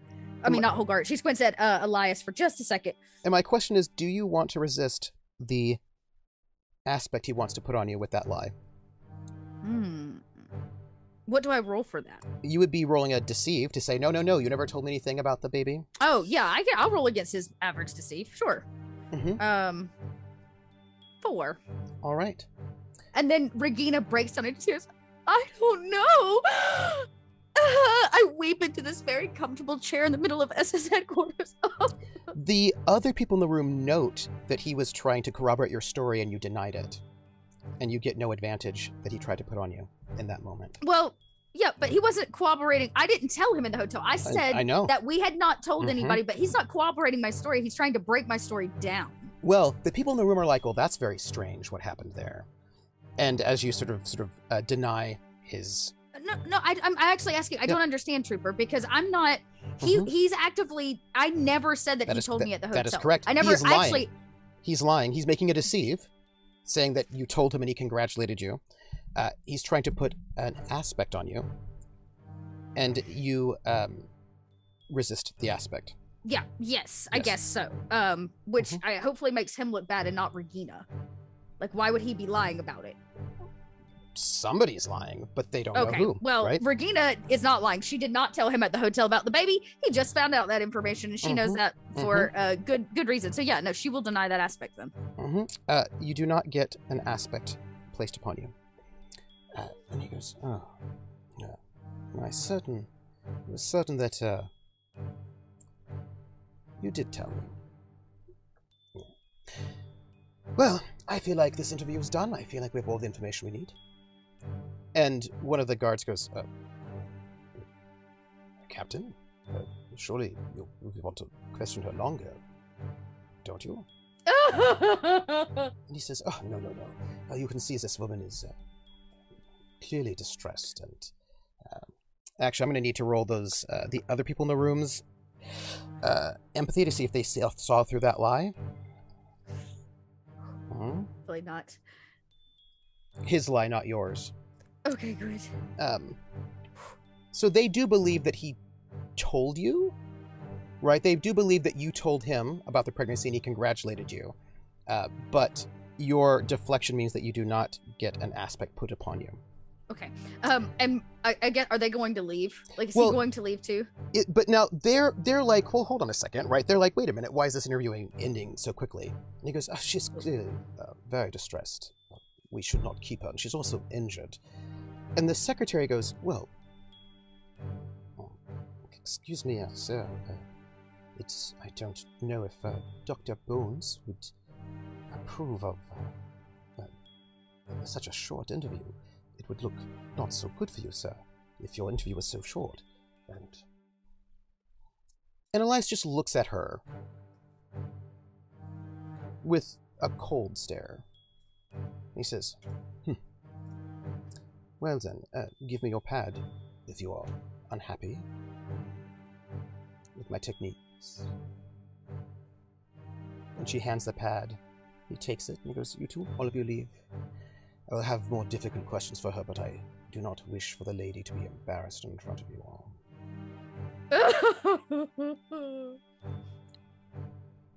Not Holgar. She squints at Elias for just a second. And my question is, do you want to resist the aspect he wants to put on you with that lie? What do I roll for that? You would be rolling a deceive to say, no, you never told me anything about the baby. Oh, yeah, I'll roll against his average deceive, sure. 4. All right. And then Regina breaks down into tears. I don't know. I weep into this very comfortable chair in the middle of SS headquarters. The other people in the room note that he was trying to corroborate your story and you denied it. And you get no advantage that he tried to put on you in that moment. Well, yeah, but he wasn't cooperating. I didn't tell him in the hotel. I said that we had not told anybody, but he's not cooperating my story. He's trying to break my story down. Well, the people in the room are like, well, that's very strange what happened there. And as you sort of deny his... No, I'm actually asking. I don't understand, Trooper, because I'm not He's actively. I never said that he told me at the hotel. That is correct. I never He is lying. actually. He's lying. He's making a deceive, saying that you told him and he congratulated you. He's trying to put an aspect on you, and you resist the aspect. Yeah. Yes, I guess so. Which I hopefully makes him look bad and not Regina. Like, why would he be lying about it? Somebody's lying, but they don't know who. Well, right? Regina is not lying. She did not tell him at the hotel about the baby. He just found out that information, and she knows that for good reason. So yeah, no, she will deny that aspect then. You do not get an aspect placed upon you. And he goes, "Oh, I was certain that you did tell me." Well, I feel like this interview is done. I feel like we have all the information we need. And one of the guards goes, Captain, surely you want to question her longer, don't you? And he says, oh, no. You can see this woman is clearly distressed. And actually, I'm going to need to roll those, the other people in the room's empathy to see if they saw through that lie. Probably not. His lie, not yours. Okay, good. So they do believe that he told you, right? They do believe that you told him about the pregnancy and he congratulated you. But your deflection means that you do not get an aspect put upon you. Okay. And I get, are they going to leave? Like, is he going to leave too? But now they're like, well, hold on a second, right? They're like, wait a minute, why is this interview ending so quickly? And he goes, oh, she's clearly very distressed. We should not keep her, and she's also injured. And the secretary goes, well, excuse me, sir. I don't know if Dr. Bones would approve of such a short interview. It would look not so good for you, sir, if your interview was so short. And Elias just looks at her with a cold stare. He says, well then, give me your pad if you are unhappy with my techniques. And she hands the pad. He takes it and he goes, you two, all of you leave. I will have more difficult questions for her, but I do not wish for the lady to be embarrassed in front of you all.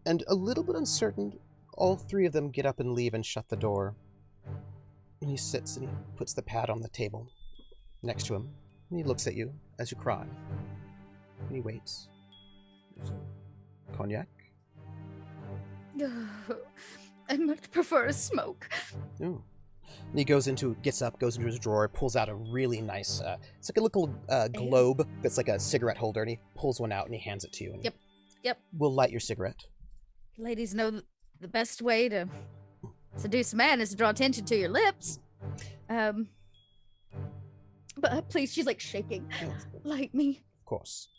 And a little bit uncertain, all three of them get up and leave and shut the door. And he sits and he puts the pad on the table next to him. And he looks at you as you cry. And he waits. Cognac? I much prefer a smoke. Oh. And he gets up, goes into his drawer, pulls out a really nice, it's like a little globe that's like a cigarette holder, and he pulls one out and he hands it to you. And Yep. We'll light your cigarette. Ladies know the best way to seduce a man is to draw attention to your lips. But please, she's like shaking. Light me. Of course.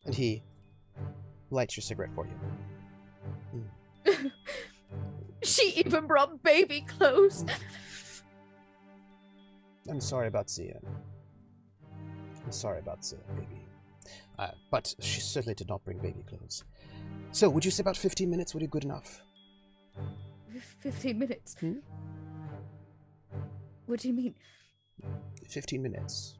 And he lights your cigarette for you. She even brought baby clothes. I'm sorry about the baby. But she certainly did not bring baby clothes. So, would you say about 15 minutes would be good enough? 15 minutes? What do you mean? 15 minutes.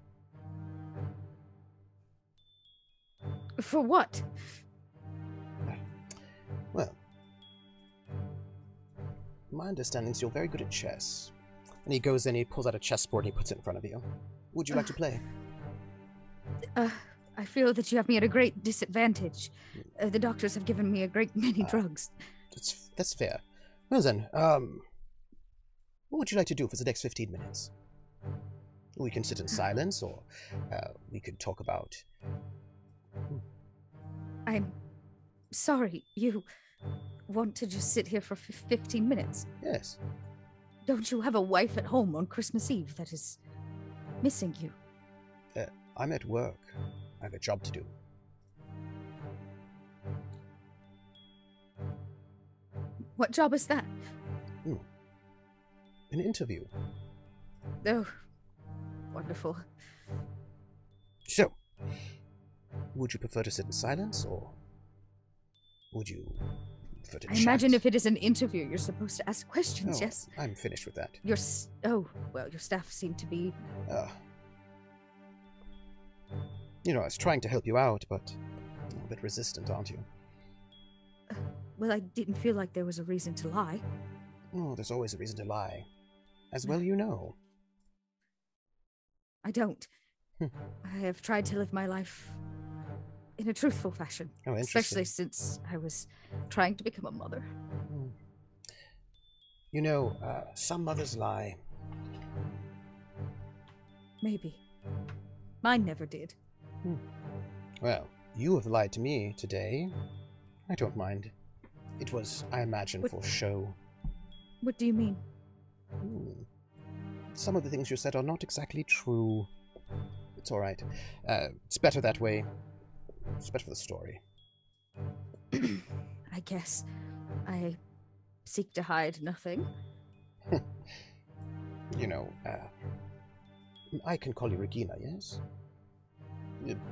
For what? Well, my understanding is you're very good at chess. And he goes in, he pulls out a chessboard, and he puts it in front of you. Would you like to play? I feel that you have me at a great disadvantage. The doctors have given me a great many drugs. That's fair. Well then, what would you like to do for the next 15 minutes? We can sit in silence, or we could talk about... I'm sorry, you want to just sit here for 15 minutes? Yes. Don't you have a wife at home on Christmas Eve that is missing you? I'm at work. I have a job to do. What job is that? An interview. Oh, wonderful. So, Would you prefer to sit in silence, or would you prefer to I chat? imagine if it is an interview, you're supposed to ask questions, Oh, yes? I'm finished with that. Your staff seem to be... You know, I was trying to help you out, but you're a bit resistant, aren't you? Well, I didn't feel like there was a reason to lie. Oh, there's always a reason to lie. As well you know. I don't. I have tried to live my life in a truthful fashion. Oh, interesting. Especially since I was trying to become a mother. You know, some mothers lie. Maybe. Mine never did. Well, you have lied to me today. I don't mind. It was, I imagine, for show. What do you mean? Some of the things you said are not exactly true. It's all right. It's better that way. It's better for the story. I guess. I seek to hide nothing. You know, I can call you Regina, yes?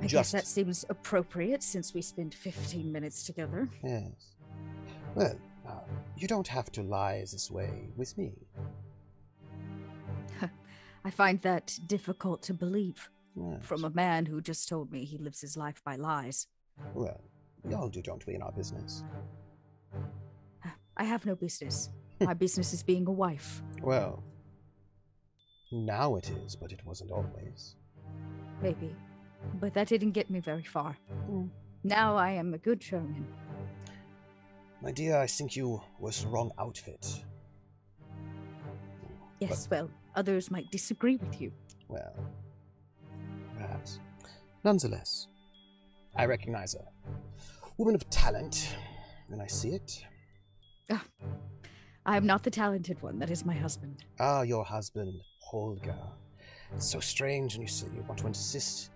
I guess that seems appropriate since we spent 15 minutes together. Yes. Well, you don't have to lie this way with me. I find that difficult to believe. Yes. From a man who just told me he lives his life by lies. Well, we all do, don't we, in our business? I have no business. My business is being a wife. Well, now it is, but it wasn't always. Maybe. But that didn't get me very far. Now I am a good showman. My dear, I think you was the wrong outfit. Yes, well, others might disagree with you. Well, perhaps. Nonetheless, I recognize a woman of talent when I see it. I am not the talented one. That is my husband. Ah, your husband, Holger. It's so strange, and you say you want to insist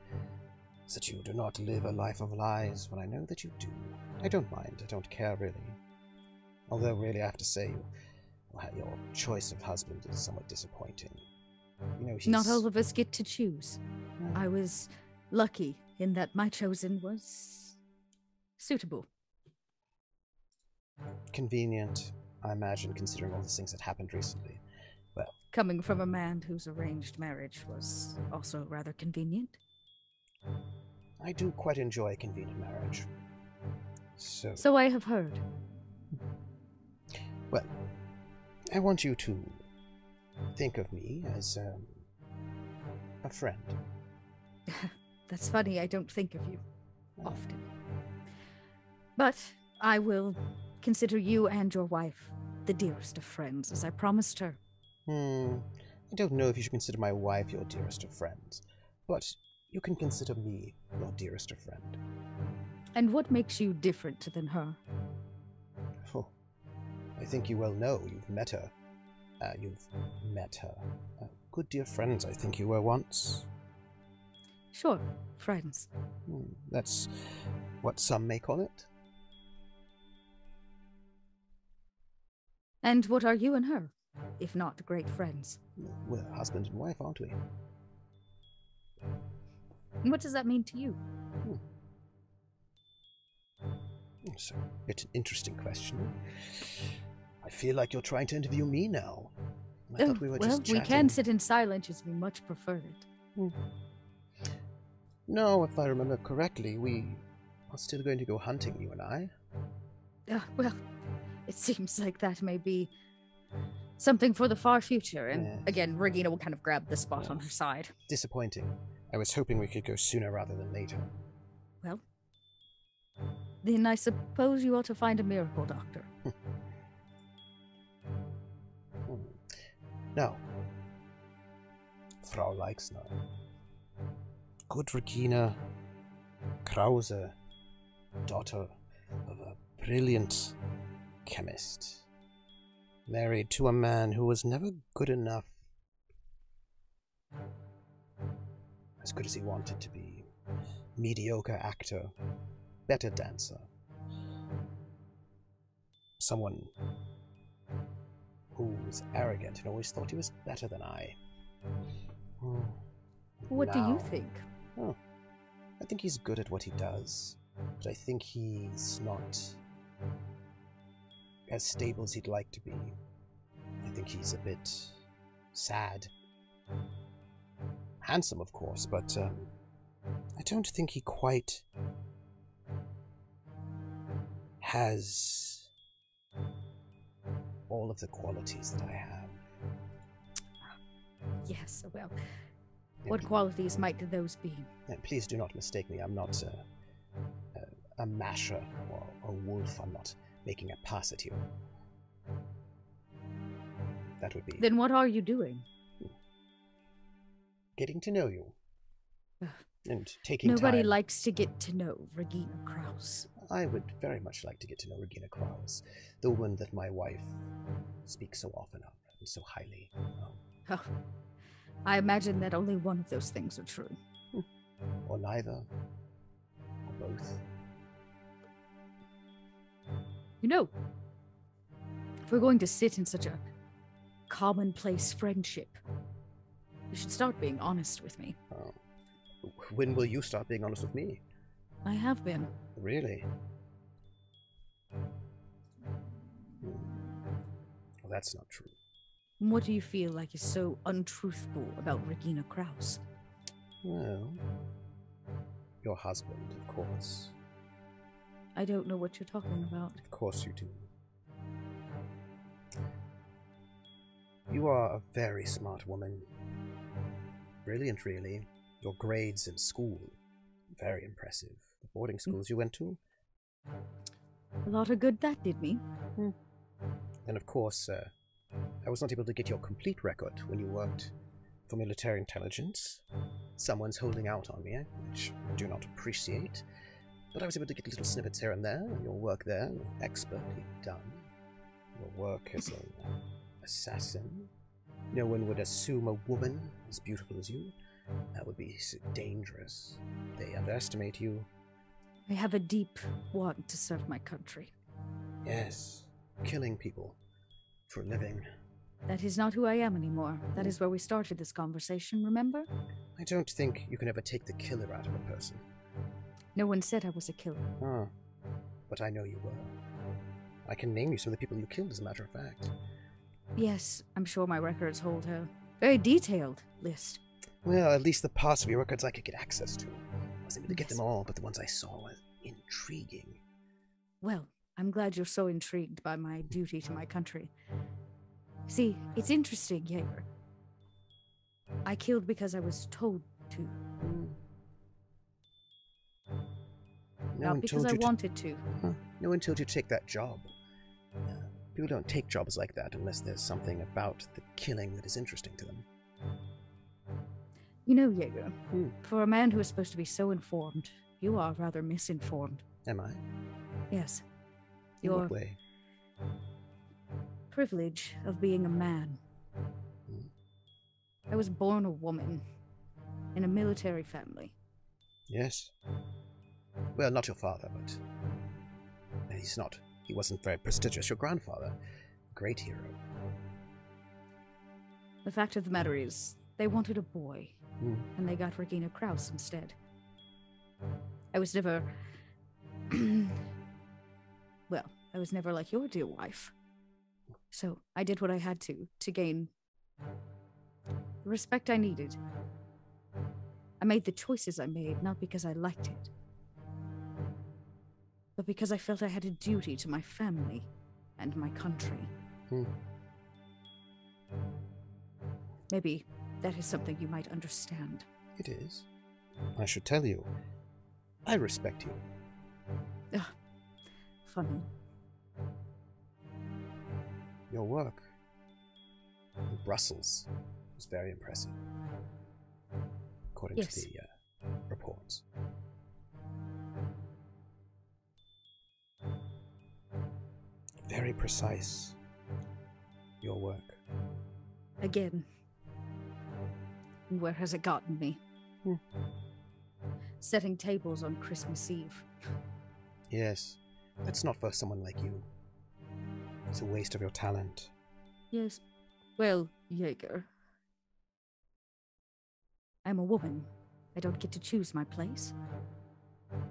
that you do not live a life of lies, when I know that you do. I don't mind. I don't care, really. Although, really, I have to say, your choice of husband is somewhat disappointing. You know, Not all of us get to choose. I was lucky in that my chosen was suitable. Convenient, I imagine, considering all the things that happened recently. Well, coming from a man whose arranged marriage was also rather convenient. I do quite enjoy convenient marriage. So I have heard. Well, I want you to think of me as a friend. That's funny, I don't think of you often. But I will consider you and your wife the dearest of friends, as I promised her. I don't know if you should consider my wife your dearest of friends, but you can consider me your dearest of friend. And what makes you different than her? Oh, I think you well know. You've met her. Good dear friends, I think you were once. Sure, friends. That's what some may call it. And what are you and her, if not great friends? We're husband and wife, aren't we? What does that mean to you? So, it's an interesting question. I feel like you're trying to interview me now. I thought we were just chatting. We can sit in silence as we much prefer it. No, if I remember correctly, we are still going to go hunting, you and I. Well, it seems like that may be something for the far future. And again, Regina will kind of grab the spot on her side. Disappointing. I was hoping we could go sooner rather than later. Well, then I suppose you ought to find a miracle doctor. No. Frau Leixner. Good Regina Krause, daughter of a brilliant chemist, married to a man who was never good enough, as good as he wanted to be. Mediocre actor, better dancer. Someone who was arrogant and always thought he was better than I. What do you think? I think he's good at what he does, but I think he's not as stable as he'd like to be. I think he's a bit sad. Handsome, of course, but I don't think he quite has all of the qualities that I have. Yes, well, what qualities might those be? Please do not mistake me. I'm not a masher or a wolf. I'm not making a pass at you. That would be... Then what are you doing? Getting to know you. And taking Nobody time. likes to get to know Regina Krause. I would very much like to get to know Regina Krause, the woman that my wife speaks so often of and so highly of. Oh, I imagine that only one of those things are true. Or neither. Or both. You know, if we're going to sit in such a commonplace friendship, you should start being honest with me. Oh. When will you start being honest with me? I have been. Really? Well, that's not true. What do you feel like is so untruthful about Regina Krause? Well, your husband, of course. I don't know what you're talking about. Of course you do. You are a very smart woman. Brilliant, really. Your grades in school, very impressive. The boarding schools you went to? A lot of good that did me. And of course, I was not able to get your complete record when you worked for military intelligence. Someone's holding out on me, which I do not appreciate. But I was able to get little snippets here and there, and your work there, expertly done. Your work as an assassin. No one would assume a woman as beautiful as you. That would be dangerous. They underestimate you. I have a deep want to serve my country. Yes, killing people for a living. That is not who I am anymore. That is where we started this conversation, remember? I don't think you can ever take the killer out of a person. No one said I was a killer. Ah, but I know you were. I can name you some of the people you killed, as a matter of fact. Yes, I'm sure my records hold a very detailed list. Well, at least the parts of your records I could get access to. I wasn't able to get them all, but the ones I saw were intriguing. Well, I'm glad you're so intrigued by my duty to my country. See, it's interesting, Jäger. I killed because I was told to. Not because I wanted to. Huh. No one told you to take that job. People don't take jobs like that unless there's something about the killing that is interesting to them. You know, Jäger, for a man who is supposed to be so informed, you are rather misinformed. Am I? Yes. In Your what way? privilege of being a man. I was born a woman in a military family. Yes. Well, not your father, but he wasn't very prestigious. Your grandfather, great hero. The fact of the matter is, they wanted a boy, and they got Regina Krause instead. I was never... well, I was never like your dear wife. So I did what I had to gain the respect I needed. I made the choices I made, not because I liked it, but because I felt I had a duty to my family and my country. Maybe that is something you might understand. It is. I should tell you. I respect you. Ugh, funny. Your work in Brussels was very impressive, according to the reports. Very precise, your work. Again. And where has it gotten me? Setting tables on Christmas Eve. Yes, that's not for someone like you. It's a waste of your talent. Yes. Well, Jäger. I'm a woman. I don't get to choose my place.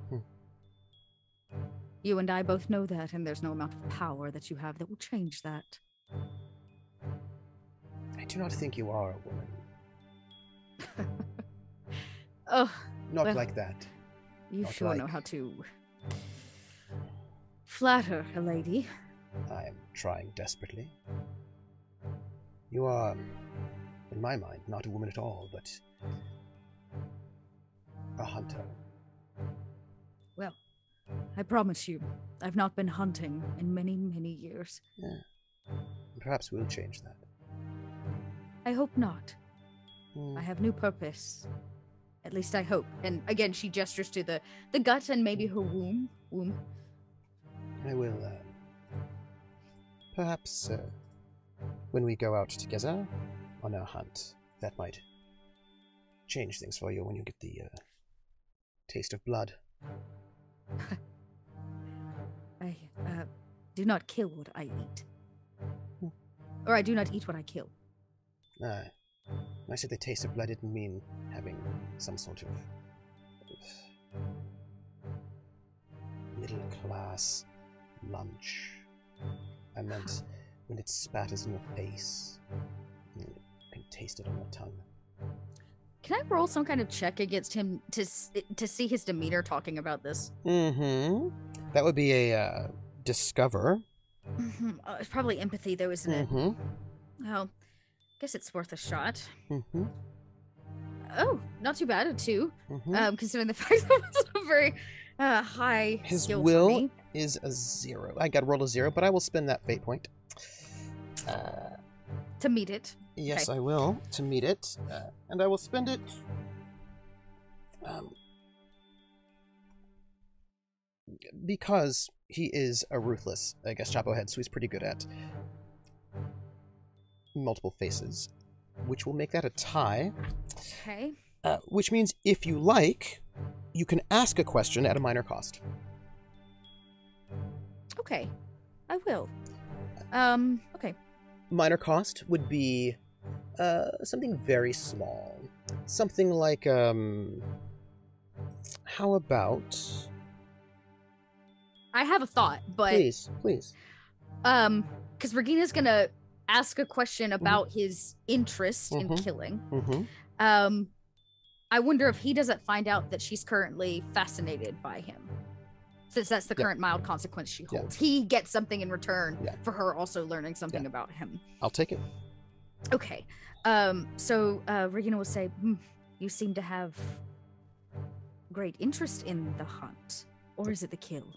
Hmm. You and I both know that, and there's no amount of power that you have that will change that. I do not think you are a woman. Oh, Not well, like that. you Not sure know like- how to flatter a lady. I am trying desperately. You are, in my mind, not a woman at all, but a hunter. Well, I promise you, I've not been hunting in many, many years. Yeah. Perhaps we'll change that. I hope not. Hmm. I have new purpose. At least I hope. And again, she gestures to the gut and maybe her womb. I will, perhaps, when we go out together on our hunt, that might change things for you when you get the, taste of blood. I do not kill what I eat. Or I do not eat what I kill. When I said the taste of blood, I didn't mean having some sort of middle-class lunch. I meant when it spatters in your face, and you can taste it on your tongue. Can I roll some kind of check against him to see his demeanor talking about this? Mm-hmm. That would be a discover. It's probably empathy, though, isn't it? Well, guess it's worth a shot. Oh, not too bad, a 2. Considering the fact that it's a very high His skill for will me. is a 0. I got to roll a 0, but I will spend that fate point. To meet it. Yes, Okay. I will, to meet it. And I will spend it... because he is a ruthless Gestapo head, so he's pretty good at multiple faces, which will make that a tie. Okay. Which means if you like, you can ask a question at a minor cost. Okay. I will. Okay. Minor cost would be something very small. Something like, how about... I have a thought, but... Please. Because Regina's gonna ask a question about his interest in killing. I wonder if he doesn't find out that she's currently fascinated by him. Since that's the current mild consequence she holds. He gets something in return for her also learning something about him. I'll take it. Okay. So Regina will say, you seem to have great interest in the hunt. Or is it the kill?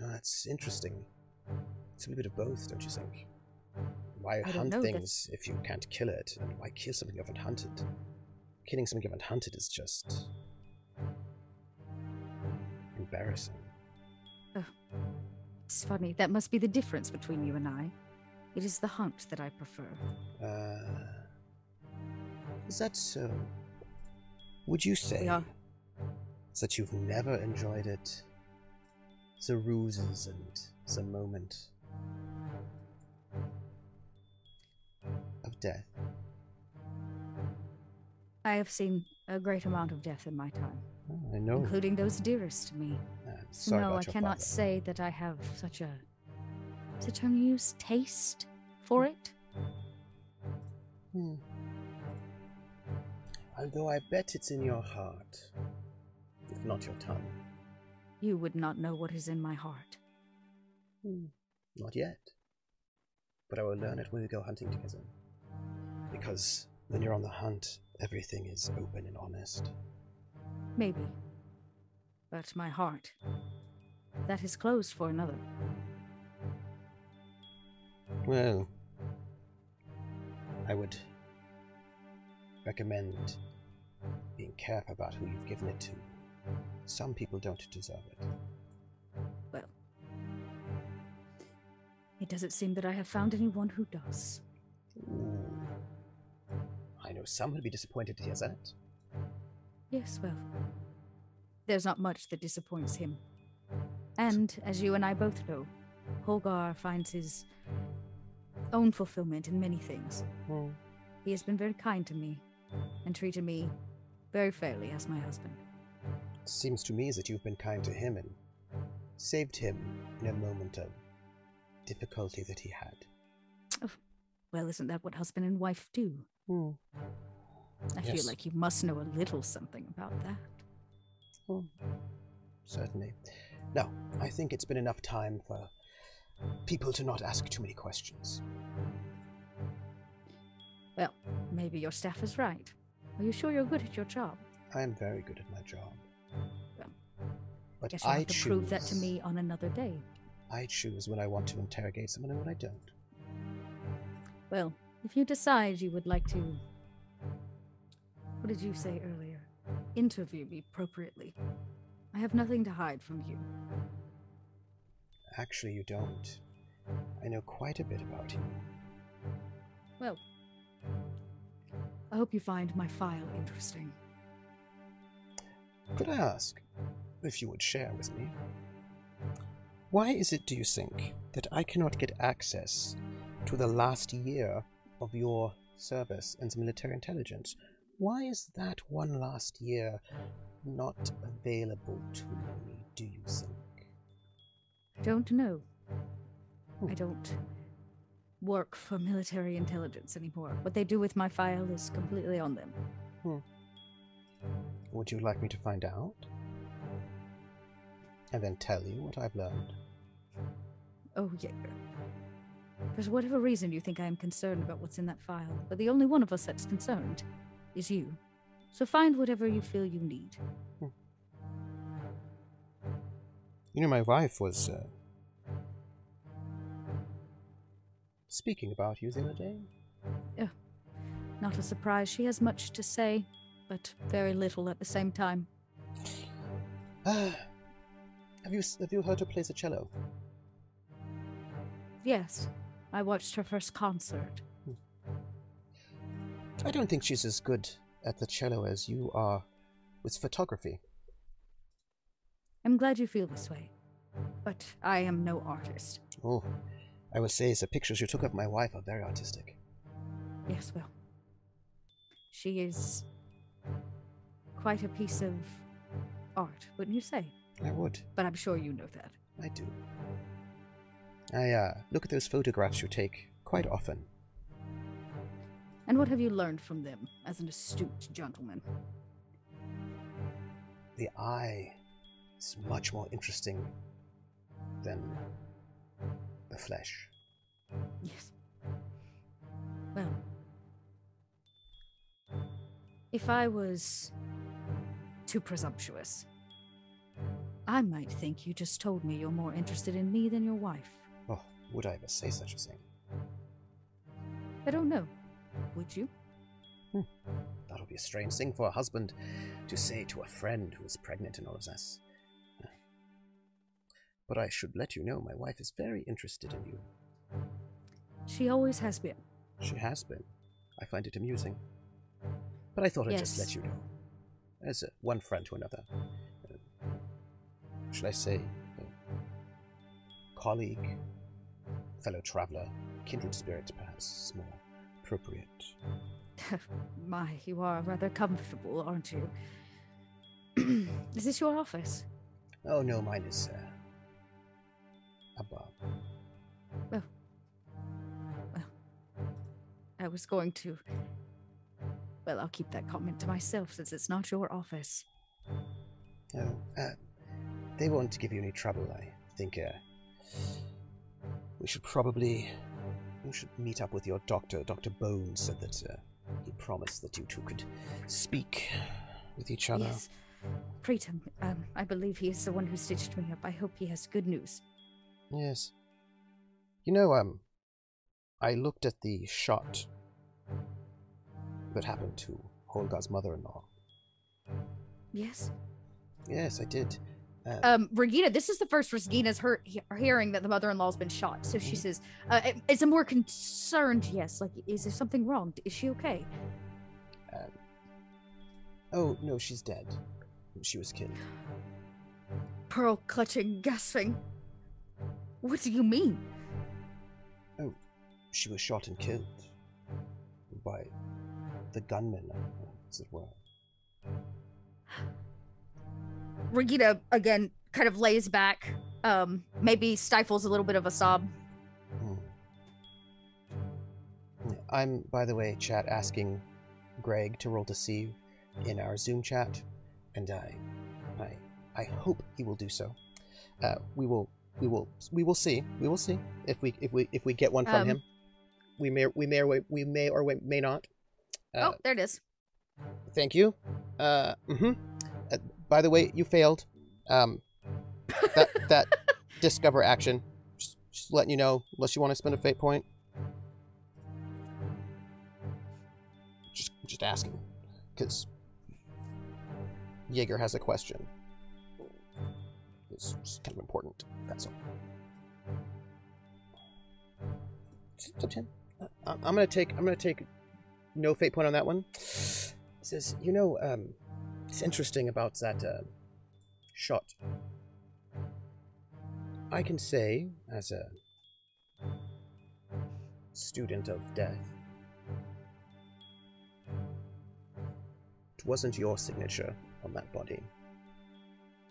That's interesting. It's a little bit of both, don't you think? Why I don't hunt know, things if you can't kill it? And why kill something you haven't hunted? Killing something you haven't hunted is just... embarrassing. Oh, it's funny. That must be the difference between you and I. It is the hunt that I prefer. Is that so? Would you say that you've never enjoyed it? The ruses and the moment of death? I have seen a great amount of death in my time. Oh, I know. Including those dearest to me. So sorry no, about I your cannot father. say that I have such a... Is the term you use? Taste for it? Although I bet it's in your heart, if not your tongue. You would not know what is in my heart. Not yet. But I will learn it when we go hunting together. Because when you're on the hunt, everything is open and honest. Maybe. But my heart, that is closed for another. Well, I would recommend being careful about who you've given it to. Some people don't deserve it. Well, it doesn't seem that I have found anyone who does. Ooh. I know some would be disappointed to hear that. Yes, well, there's not much that disappoints him. And, as you and I both know, Holgar finds his own fulfillment in many things. He has been very kind to me and treated me very fairly as my husband. Seems to me that you've been kind to him and saved him in a moment of difficulty that he had. Oh, well, isn't that what husband and wife do? I Yes. feel like you must know a little something about that. Oh, certainly. Now, I think it's been enough time for people to not ask too many questions. Well, maybe your staff is right. Are you sure you're good at your job? I am very good at my job. Well, But guess you'll I have to choose. prove that to me on another day. I choose when I want to interrogate someone and when I don't. Well, if you decide you would like to... What did you say earlier? Interview me appropriately. I have nothing to hide from you. Actually, you don't. I know quite a bit about you. Well, I hope you find my file interesting. Could I ask, if you would share with me, why is it, do you think, that I cannot get access to the last year of your service in the military intelligence? Why is that one last year not available to me, do you think? I don't know. I don't work for military intelligence anymore. What they do with my file is completely on them. Would you like me to find out? And then tell you what I've learned? Oh, Jäger. For whatever reason you think I am concerned about what's in that file, but the only one of us that's concerned is you. So find whatever you feel you need. You know, my wife was speaking about you the other day. Not a surprise. She has much to say, but very little at the same time. Have you heard her play the cello? Yes, I watched her first concert. I don't think she's as good at the cello as you are with photography. I'm glad you feel this way, but I am no artist. Oh, I will say the pictures you took of my wife are very artistic. Yes, well, she is quite a piece of art, wouldn't you say? I would. But I'm sure you know that. I do. I look at those photographs you take quite often. And what have you learned from them as an astute gentleman? The eye is much more interesting than the flesh. Yes. Well, if I was too presumptuous, I might think you just told me you're more interested in me than your wife. Oh, would I ever say such a thing? I don't know. Would you? That would be a strange thing for a husband to say to a friend who is pregnant and all of this. But I should let you know my wife is very interested in you. She always has been. She has been. I find it amusing. But I thought I'd just let you know. As one friend to another. Should I say, colleague, fellow traveler, kindred spirit, perhaps, is more appropriate. My, you are rather comfortable, aren't you? Is this your office? Oh, no, mine is, above. Well, I was going to... Well, I'll keep that comment to myself since it's not your office. Oh, they won't give you any trouble, I think, we should meet up with your doctor. Dr. Bones said that, he promised that you two could speak with each other. Yes. Pretum, I believe he is the one who stitched me up. I hope he has good news. Yes. You know, I looked at the shot that happened to Holgar's mother-in-law. Yes? Yes, I did. Regina, this is the first Regina's hearing that the mother-in-law's been shot. So she says, it's a more concerned yes. Like, is there something wrong? Is she okay? Oh, no, she's dead. She was killed. Pearl clutching, gasping. What do you mean? Oh, she was shot and killed. by the gunman, as it were. Regina again kind of lays back, maybe stifles a little bit of a sob. I'm, by the way, chat, asking Greg to roll deceive in our Zoom chat, and I hope he will do so. We will see. We will see if we get one from him. We may or may not. Oh, there it is. Thank you. By the way, you failed. That discover action. Just letting you know, unless you want to spend a fate point. Just asking, because Jäger has a question. It's just kind of important. That's all. I'm gonna take no fate point on that one. It says, it's interesting about that shot. I can say, as a student of death, it wasn't your signature on that body.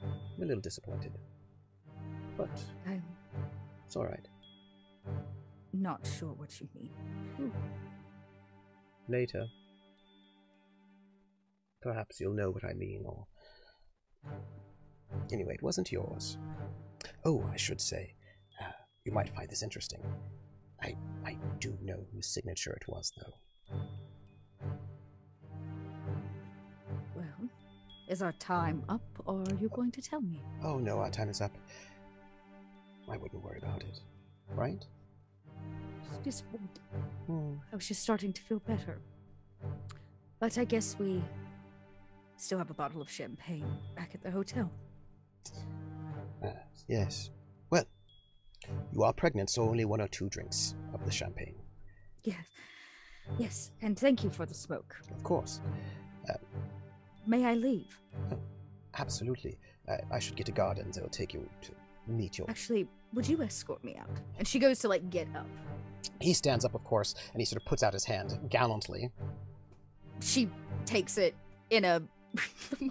I'm a little disappointed, but it's all right. Not sure what you mean. Later, perhaps you'll know what I mean, or... Anyway, it wasn't yours. Oh, I should say, you might find this interesting. I do know whose signature it was, though. Well, is our time up, or are you going to tell me? Oh, no, our time is up. I wouldn't worry about it, right? It's disappointing. I was just starting to feel better. But I guess we still have a bottle of champagne back at the hotel. Yes. Well, you are pregnant, so only 1 or 2 drinks of the champagne. Yes, and thank you for the smoke. Of course. May I leave? Oh, absolutely. I should get a guard and they'll take you to meet your... Actually, would you escort me out? And she goes to, get up. He stands up, of course, and he sort of puts out his hand gallantly. She takes it in the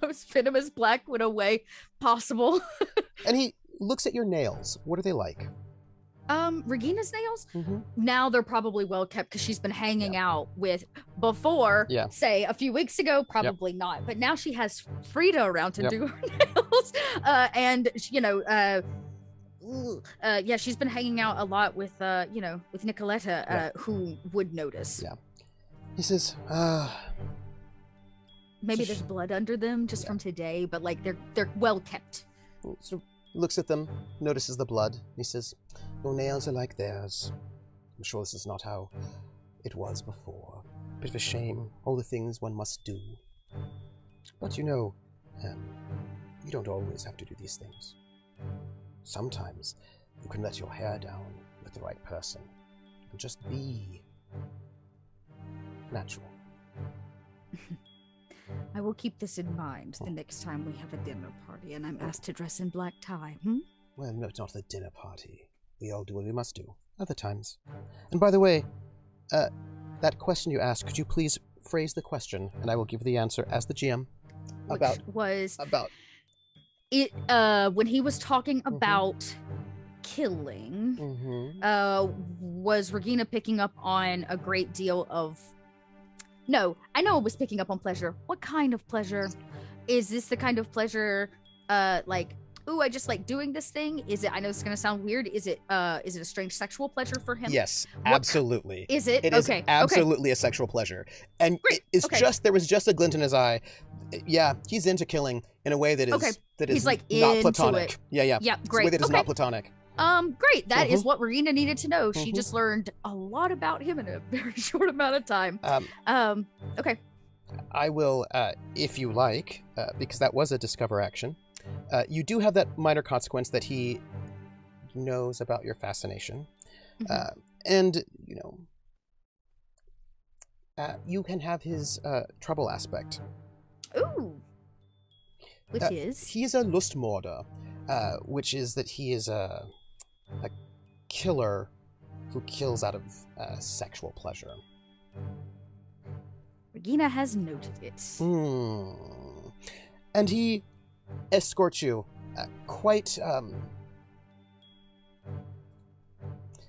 most venomous Black Widow way possible. And he looks at your nails. What are they like? Regina's nails? Now they're probably well kept because she's been hanging out with before, say, a few weeks ago, probably not. But now she has Frida around to do her nails. And, she's been hanging out a lot with, with Nicoletta, who would notice. Yeah. He says, maybe there's blood under them just from today, but, they're well kept. So looks at them, notices the blood. He says, your nails are like theirs. I'm sure this is not how it was before. Bit of a shame, all the things one must do. But you don't always have to do these things. Sometimes you can let your hair down with the right person and just be natural. I will keep this in mind the next time we have a dinner party and I'm asked to dress in black tie. Well, no, not the dinner party. We all do what we must do. Other times. And by the way, that question you asked, could you please phrase the question and I will give the answer as the GM. About it, when he was talking about killing, was Regina picking up on a great deal of... No, I know it was picking up on pleasure. What kind of pleasure? Is this the kind of pleasure, ooh, I just like doing this thing? Is it, I know it's going to sound weird, is it a strange sexual pleasure for him? Yes, absolutely. Is it? It is absolutely a sexual pleasure. And it's just, there was just a glint in his eye. Yeah, he's into killing in a way that is, he's like not into platonic. It. Yeah, great. It's a way that is not platonic. Great. That is what Regina needed to know. She just learned a lot about him in a very short amount of time. Okay. I will, if you like, because that was a discover action. You do have that minor consequence that he knows about your fascination. And, you can have his trouble aspect. Ooh. Which is? He's a Lustmörder, which is that he is a killer who kills out of sexual pleasure. Regina has noted it. And he escorts you quite...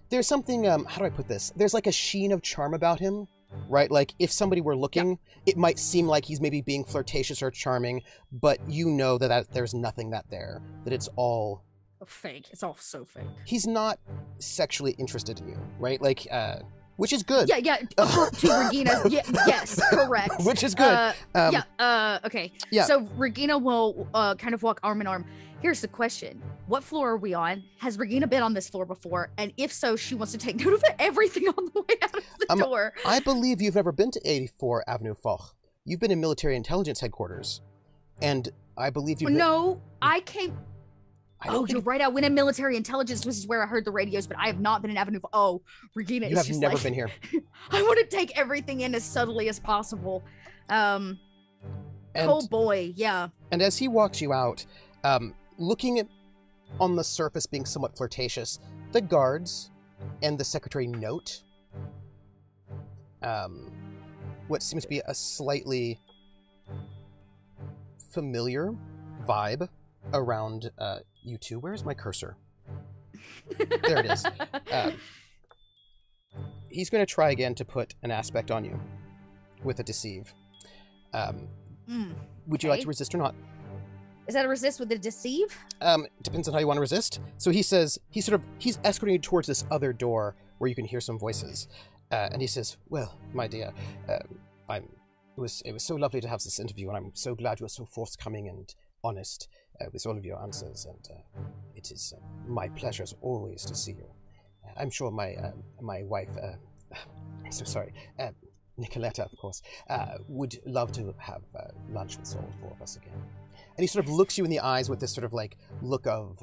There's something, how do I put this? There's like a sheen of charm about him, right? Like if somebody were looking, it might seem like he's maybe being flirtatious or charming, but you know that there's nothing that it's all... fake. It's all so fake. He's not sexually interested in you, right? Like, which is good. Yeah. To Regina, yes, correct. Which is good. Okay. Yeah. So Regina will kind of walk arm in arm. Here's the question. What floor are we on? Has Regina been on this floor before? And if so, she wants to take note of everything on the way out of the door. I believe you've never been to 84 Avenue Foch. You've been in military intelligence headquarters. And I believe you've... No, I came... you're right. I went in military intelligence, which is where I heard the radios, but I have not been in Avenue. Oh, Regina you is have never been here. I want to take everything in as subtly as possible. Oh boy, yeah. And as he walks you out, looking at on the surface being somewhat flirtatious, the guards and the secretary note what seems to be a slightly familiar vibe around you two. Where's my cursor? There it is. He's going to try again to put an aspect on you with a deceive. Would you like to resist or not? Is that a resist with a deceive? Depends on how you want to resist. So he says, he's escorting you towards this other door where you can hear some voices. And he says, well, my dear, it was so lovely to have this interview, and I'm so glad you are so forthcoming and honest with all of your answers, and it is my pleasure as always to see you. I'm sure my wife, I'm so sorry, Nicoletta, of course, would love to have lunch with all four of us again. And he sort of looks you in the eyes with this sort of like look of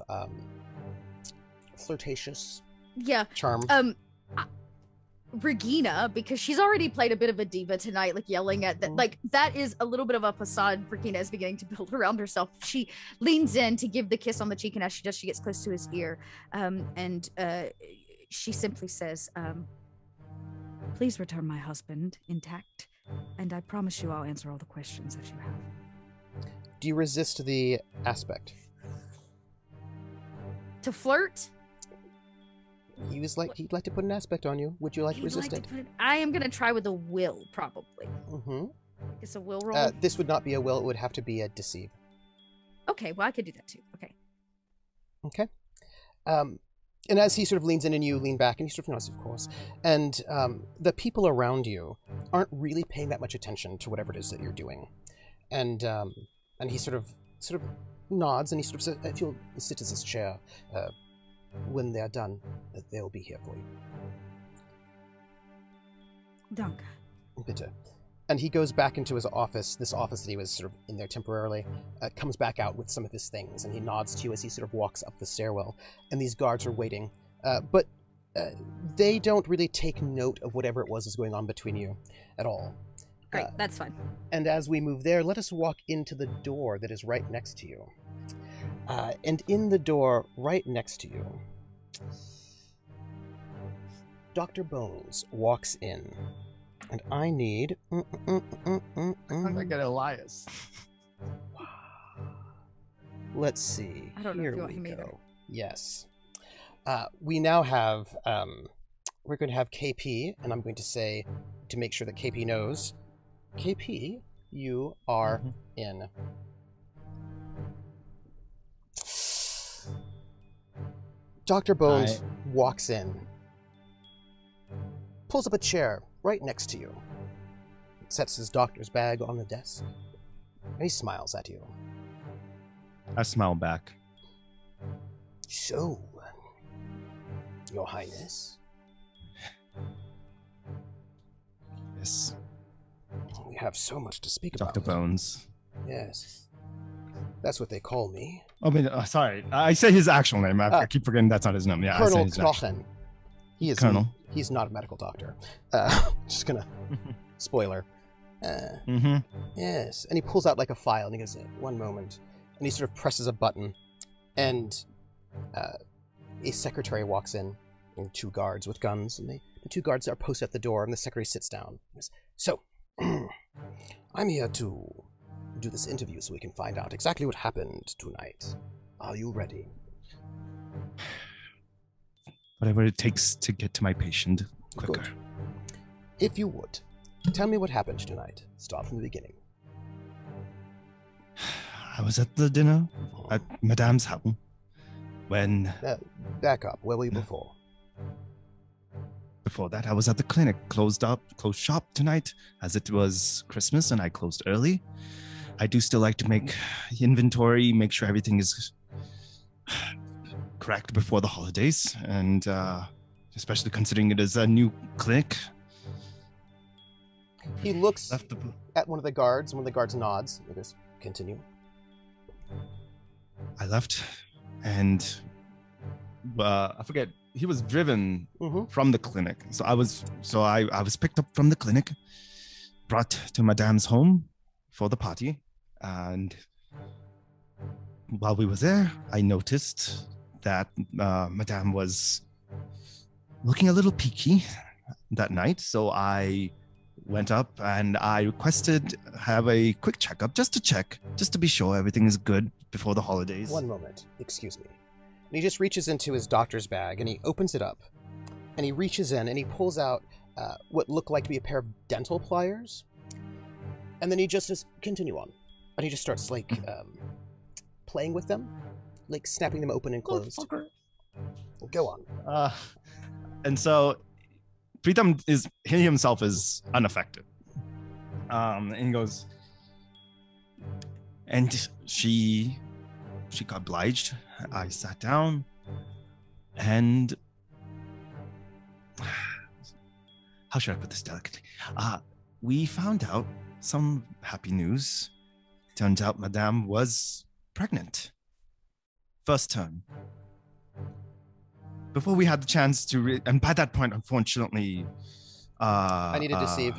flirtatious charm. Regina, because she's already played a bit of a diva tonight, like yelling at that, like that is a little bit of a facade Regina is beginning to build around herself. She leans in to give the kiss on the cheek, and as she does, she gets close to his ear, and she simply says, please return my husband intact, and I promise you I'll answer all the questions that you have. Do you resist the aspect? To flirt? He'd like to put an aspect on you. Would you like to resist it? I am going to try with a will, probably. It's a will roll? This would not be a will. It would have to be a deceive. Okay, well, I could do that too. Okay. And as he sort of leans in and you lean back, and he sort of nods, of course. And the people around you aren't really paying that much attention to whatever it is that you're doing. And he sort of nods, and he sort of says, if you'll sit in this chair, when they're done, they'll be here for you. Danke. Bitte. And he goes back into his office, this office that he was sort of in there temporarily, comes back out with some of his things, and he nods to you as he sort of walks up the stairwell. And these guards are waiting. But they don't really take note of whatever it was going on between you at all. Great, that's fine. And as we move there, let us walk into the door that is right next to you. And in the door right next to you, Dr. Bones walks in. And I need... I got Elias. Let's see. I don't know if you want him either. Yes. We now have... we're going to have KP, and I'm going to say, to make sure that KP knows, KP, you are in. Dr. Bones walks in, pulls up a chair right next to you, sets his doctor's bag on the desk, and he smiles at you. I smile back. So, Your Highness? Yes. We have so much to speak Dr. about. Bones. Yes. That's what they call me. I mean, sorry. I say his actual name. I keep forgetting that's not his name. Yeah, Colonel I say his Knochen. He is Colonel. He's not a medical doctor. Just gonna spoiler. Yes. And he pulls out like a file and he goes, one moment. And he sort of presses a button, and a secretary walks in, and two guards with guns, and the two guards are posted at the door, and the secretary sits down. He goes, so, I'm here to do this interview so we can find out exactly what happened tonight. Are you ready? Whatever it takes to get to my patient quicker. Good. If you would, tell me what happened tonight. Start from the beginning. I was at the dinner at Madame's house when... Back up. Where were you before? Before that, I was at the clinic, closed shop tonight, as it was Christmas and I closed early. I do still like to make inventory, make sure everything is correct before the holidays, and especially considering it is a new clinic. He looks at one of the guards, and one of the guards nods. He goes, continue. I left, and I forget. He was driven from the clinic, so I was picked up from the clinic, brought to Madame's home for the party, and while we were there, I noticed that Madame was looking a little peaky that night. So I went up and I requested have a quick checkup, just to be sure everything is good before the holidays. One moment, excuse me. And he just reaches into his doctor's bag and he opens it up, and he reaches in and he pulls out what looked like to be a pair of dental pliers, and then he just says, continue on. And he just starts like playing with them, like snapping them open and closed. Go on. And so Pritam he himself is unaffected. And he goes, and she got obliged. I sat down, and how should I put this delicately? We found out some happy news. Turns out Madame was pregnant. First term. Before we had the chance to, and by that point, unfortunately, I need to deceive.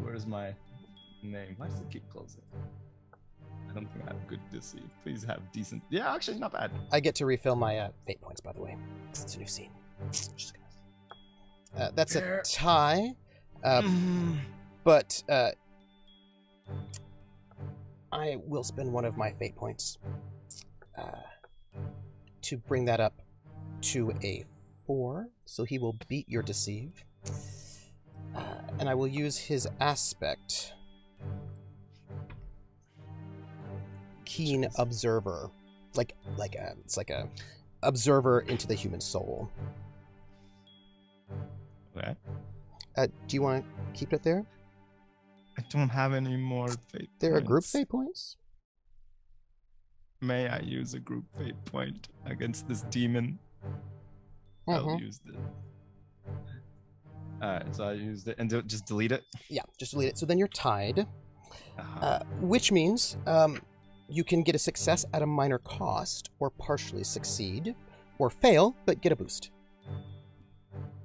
Where's my name? Why does it keep closing? I don't think I have good deceive. Please have decent. Yeah, actually, not bad. I get to refill my fate points, by the way, because it's a new scene. That's a tie, but I will spend one of my fate points to bring that up to a 4, so he will beat your deceive, and I will use his aspect, keen observer, it's like a observer into the human soul. Okay. Do you want to keep it there? I don't have any more fate There are points. group fate points? May I use a group fate point against this demon? I'll use it. Alright, so I used it. And just delete it? Yeah, just delete it. So then you're tied. Which means you can get a success at a minor cost, or partially succeed, or fail, but get a boost.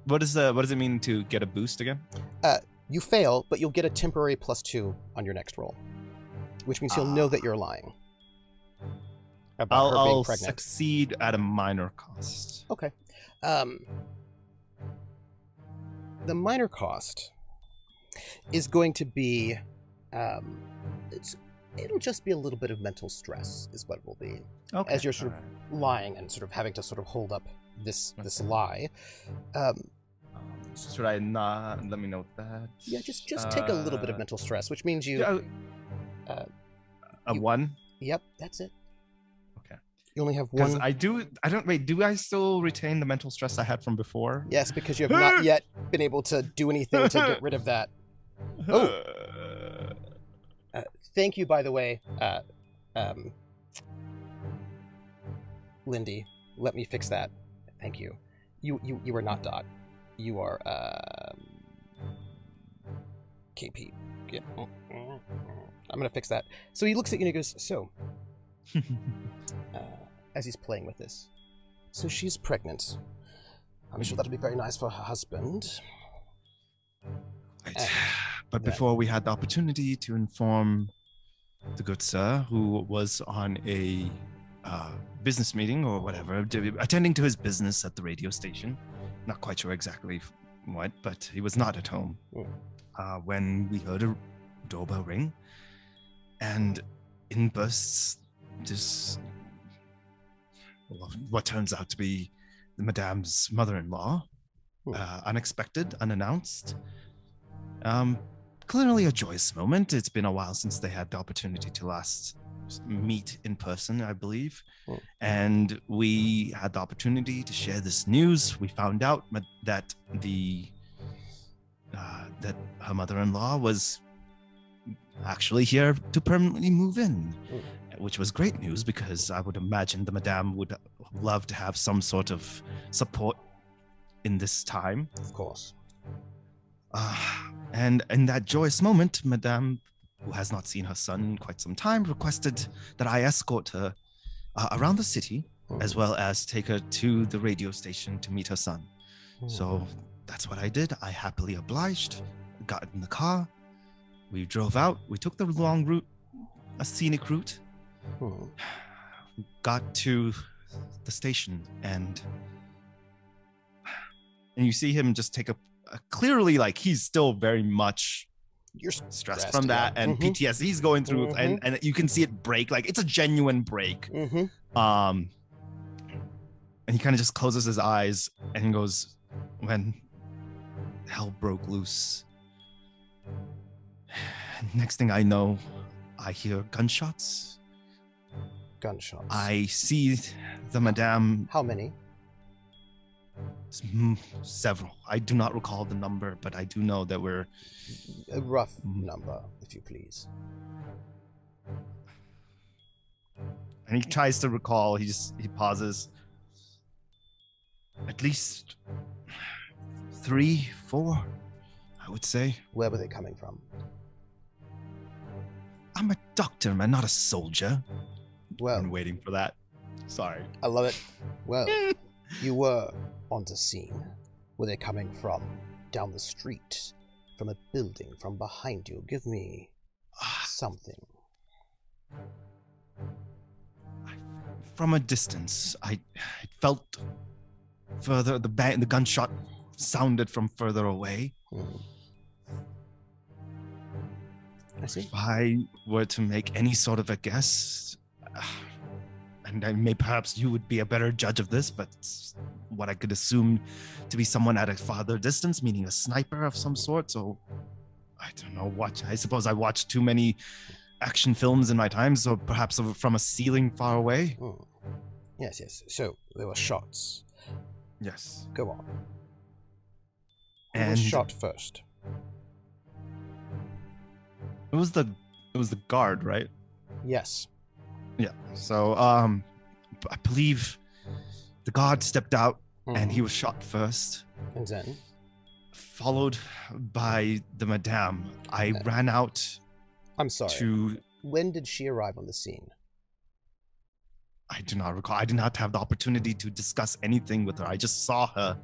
What does it mean to get a boost again? You fail, but you'll get a temporary +2 on your next roll, which means you'll know that you're lying about her being pregnant. I'll succeed at a minor cost. Okay. The minor cost is going to be, it'll just be a little bit of mental stress, is what it will be, as you're sort of lying and sort of having to sort of hold up this lie. Should I not let me note that? Yeah, just take a little bit of mental stress, which means you. A 1. Yep, that's it. Okay. You only have 1. Do I still retain the mental stress I had from before? Yes, because you have not yet been able to do anything to get rid of that. Oh. Thank you, by the way, Lindy. Let me fix that. Thank you. You are not Dot. You are KP. Yeah. I'm gonna fix that. So he looks at you and he goes, so, as he's playing with this, so she's pregnant. I'm sure that'll be very nice for her husband. Right. But before we had the opportunity to inform the good sir, who was on a business meeting or whatever, attending to his business at the radio station, not quite sure exactly what, but he was not at home when we heard a doorbell ring, and in bursts this what turns out to be the Madame's mother-in-law, unexpected, unannounced. Clearly a joyous moment. It's been a while since they had the opportunity to last meet in person, I believe. And we had the opportunity to share this news. We found out that that her mother-in-law was actually here to permanently move in, which was great news because I would imagine the Madame would love to have some sort of support in this time. Of course. And in that joyous moment, Madame, who has not seen her son in quite some time, requested that I escort her around the city, as well as take her to the radio station to meet her son. So that's what I did. I happily obliged, got in the car, we drove out, we took the long route, a scenic route, got to the station, and you see him just take a clearly, like, he's still very much stressed from that, and PTSD he's going through, and you can see it break, like it's a genuine break. And he kind of just closes his eyes and he goes, when hell broke loose. Next thing I know, I hear gunshots. I see the Madame. How many? Several. I do not recall the number, but I do know that we're... A rough number, if you please. And he tries to recall, he pauses. At least 3, 4, I would say. Where were they coming from? I'm a doctor, man, not a soldier. Well, I'm waiting for that. Sorry. I love it. Well, you were on the scene. Were they coming from down the street, from a building, from behind you? Give me something. From a distance, I felt further. The gunshot sounded from further away. I see. If I were to make any sort of a guess, and perhaps you would be a better judge of this, but what I could assume to be someone at a farther distance, meaning a sniper of some sort. So I don't know what. I suppose I watched too many action films in my time, so perhaps from a ceiling far away. Yes. So there were shots. Yes. Go on. Who And was shot first? It was the guard, right? Yes. Yeah. So I believe the guard stepped out and he was shot first. And then? Followed by the Madame. I ran out. I'm sorry. When did she arrive on the scene? I do not recall. I did not have the opportunity to discuss anything with her. I just saw her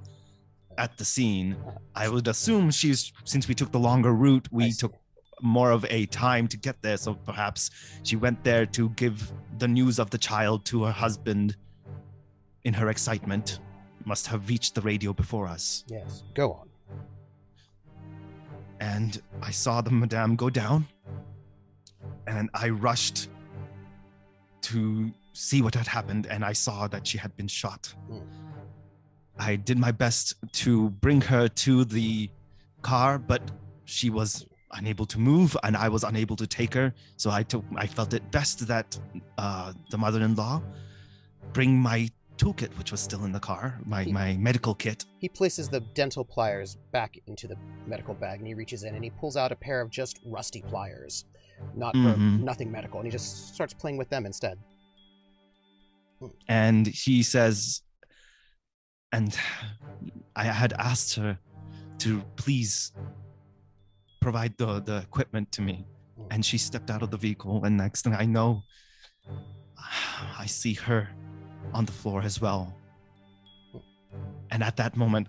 at the scene. I would assume since we took the longer route, we took more of a time to get there. So perhaps she went there to give the news of the child to her husband. In her excitement, must have reached the radio before us. Yes. Go on. And I saw the Madame go down. And I rushed to see what had happened, and I saw that she had been shot. I did my best to bring her to the car, but she was unable to move, and I was unable to take her. So I felt it best that the mother-in-law bring my toolkit, which was still in the car, my medical kit. He places the dental pliers back into the medical bag, and he reaches in and he pulls out a pair of just rusty pliers. Not for nothing medical, and he just starts playing with them instead. And he says, and I had asked her to please provide the equipment to me, and she stepped out of the vehicle, and next thing I know, I see her on the floor as well. And at that moment,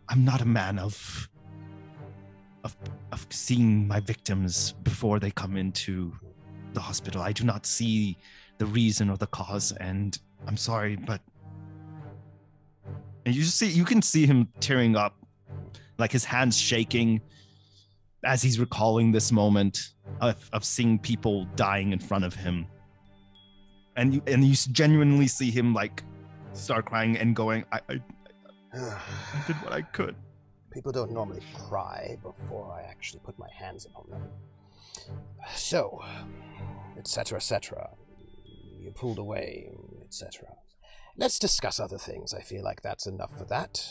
I'm not a man of seeing my victims before they come into the hospital. I do not see the reason or the cause, and I'm sorry, but and you can see him tearing up, like his hands shaking as he's recalling this moment of seeing people dying in front of him. And you genuinely see him like start crying and going, I did what I could. People don't normally cry before I actually put my hands upon them. So, etc., etc. You pulled away, etc. Let's discuss other things. I feel like that's enough for that.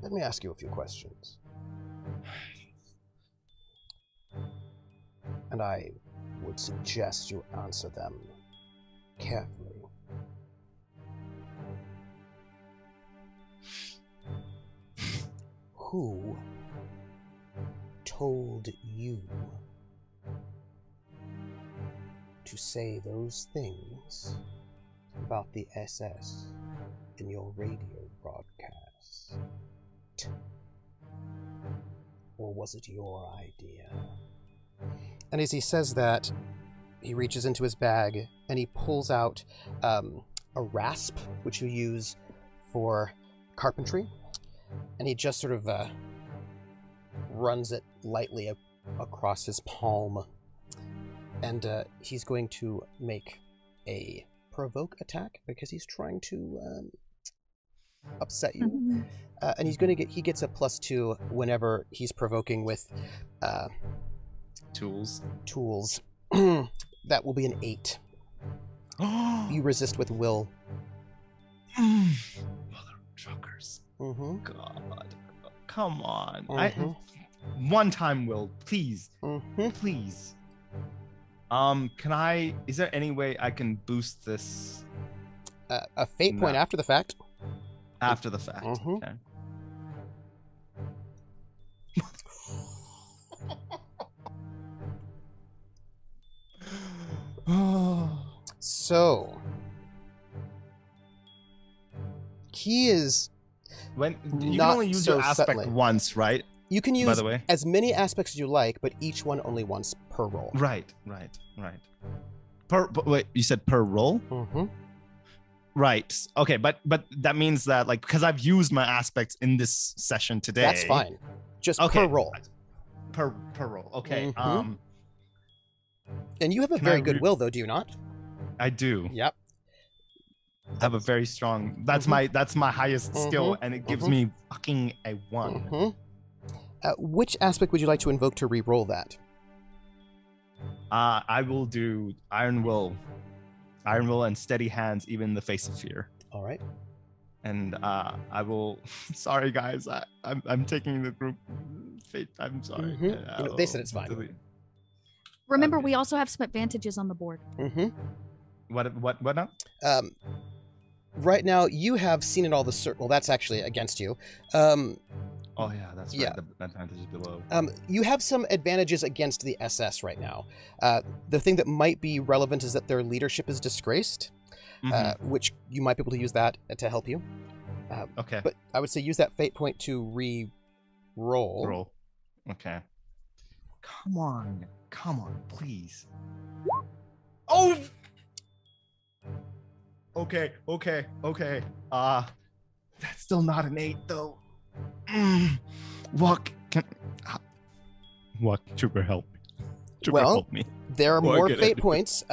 Let me ask you a few questions. And I would suggest you answer them carefully. Who told you to say those things about the SS in your radio broadcast? Or was it your idea? And as he says that, he reaches into his bag and he pulls out a rasp, which you use for carpentry. And he just sort of runs it lightly across his palm. And he's going to make a provoke attack because he's trying to upset you. And he gets a +2 whenever he's provoking with tools. That will be an 8. You resist with will. Mother truckers. Mm-hmm. God, come on. Mm-hmm. One time, will, please, Mm-hmm. please. Is there any way I can boost this? A fate point after the fact. After the fact. Mm-hmm. Okay. So he is you can not only use so your aspect subtly. once, right? You can By use the way. as many aspects as you like, but each one only once per roll. Right. Wait, you said per roll? Mm-hmm. Right. Okay, but that means that, like, because I've used my aspects in this session today. That's fine. Just Okay. per roll. Per roll. Okay. Mm-hmm. And you have a very good will, though, do you not? I do. Yep. I have a very strong. That's my highest skill, and it gives me fucking a 1. Mm-hmm. Which aspect would you like to invoke to re-roll that? I will do Iron Will and Steady Hands, even in the face of fear. All right. And I will. Sorry, guys. I'm taking the group fate. I'm sorry. Mm-hmm. They said it's fine. Remember, we also have some advantages on the board. Mm-hmm. What now? Right now, you have seen it all. Well, that's actually against you. Oh yeah, that's right. Yeah. The advantage is below. You have some advantages against the SS right now. The thing that might be relevant is that their leadership is disgraced, which you might be able to use that to help you. Okay. But I would say use that fate point to re-roll. Roll. Okay. Come on, please. Oh. Okay. That's still not an 8 though. What Trooper, help me. Trooper, help me. There are more fate points.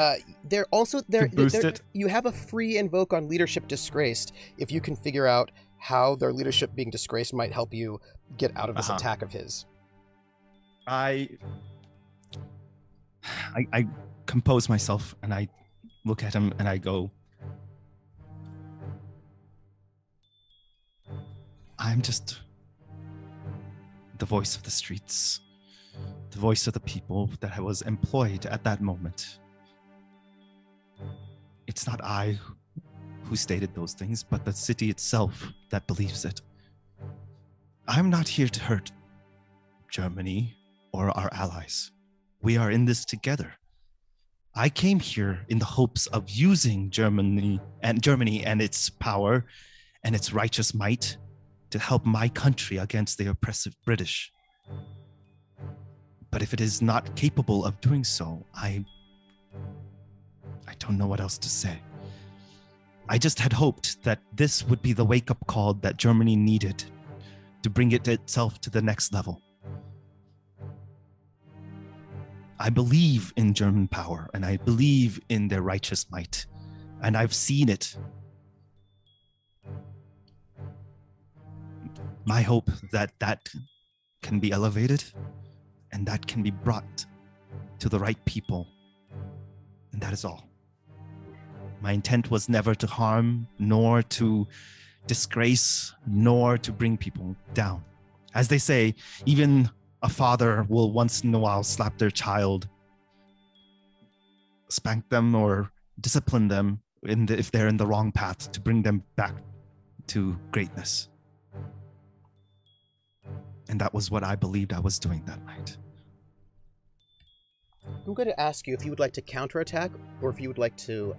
There boost it. You have a free invoke on leadership disgraced if you can figure out how their leadership being disgraced might help you get out of this attack of his. I compose myself and I look at him and I go, I'm just the voice of the streets, the voice of the people that I was employed at that moment. It's not I who stated those things, but the city itself that believes it. I'm not here to hurt Germany or our allies. We are in this together. I came here in the hopes of using Germany and its power and its righteous might to help my country against the oppressive British. But if it is not capable of doing so, I I don't know what else to say. I just had hoped that this would be the wake-up call that Germany needed to bring it itself to the next level. I believe in German power, and I believe in their righteous might, and I've seen it. My hope that can be elevated, and that can be brought to the right people, and that is all. My intent was never to harm, nor to disgrace, nor to bring people down. As they say, even a father will once in a while slap their child, spank them or discipline them if they're in the wrong path, to bring them back to greatness. And that was what I believed I was doing that night. I'm going to ask you if you would like to counterattack or if you would like to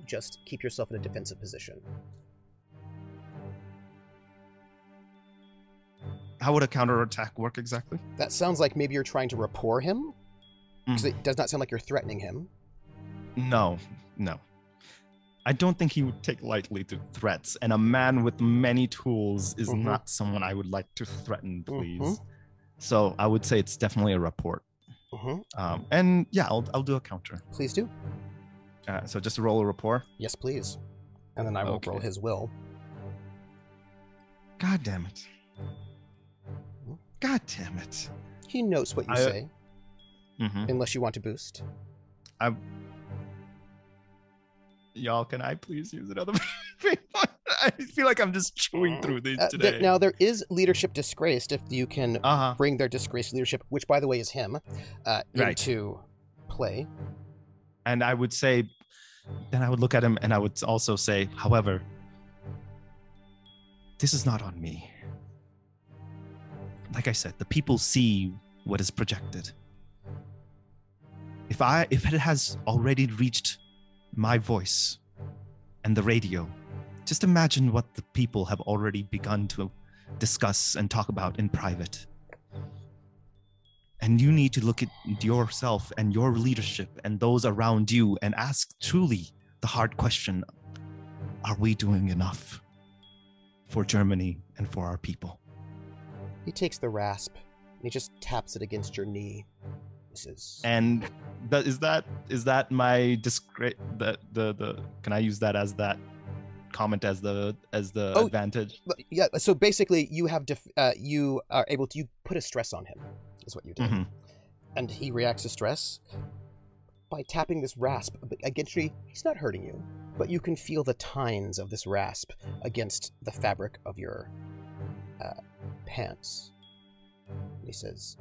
just keep yourself in a defensive position. How would a counterattack work exactly? That sounds like maybe you're trying to rapport him, because it does not sound like you're threatening him. No. I don't think he would take lightly to threats, and a man with many tools is not someone I would like to threaten, please. So I would say it's definitely a rapport. And yeah, I'll do a counter. Please do. So just roll a rapport? Yes, please. And then I will roll his will. God damn it. God damn it. He knows what you say. Unless you want to boost. Y'all, can I please use another? I feel like I'm just chewing through these today. Now, there is leadership disgraced if you can bring their disgraced leadership, which, by the way, is him, into play. And I would say, then I would look at him and I would also say, however, this is not on me. Like I said, the people see what is projected. If it has already reached my voice and the radio, just imagine what the people have already begun to discuss and talk about in private. And you need to look at yourself and your leadership and those around you and ask truly the hard question, are we doing enough for Germany and for our people? He takes the rasp and he just taps it against your knee. He says, and is that my discreet? Can I use that as that comment as the advantage? Yeah. So basically, you have you are able to put a stress on him. Is what you do, and he reacts to stress by tapping this rasp against you. He's not hurting you, but you can feel the tines of this rasp against the fabric of your pants. And he says,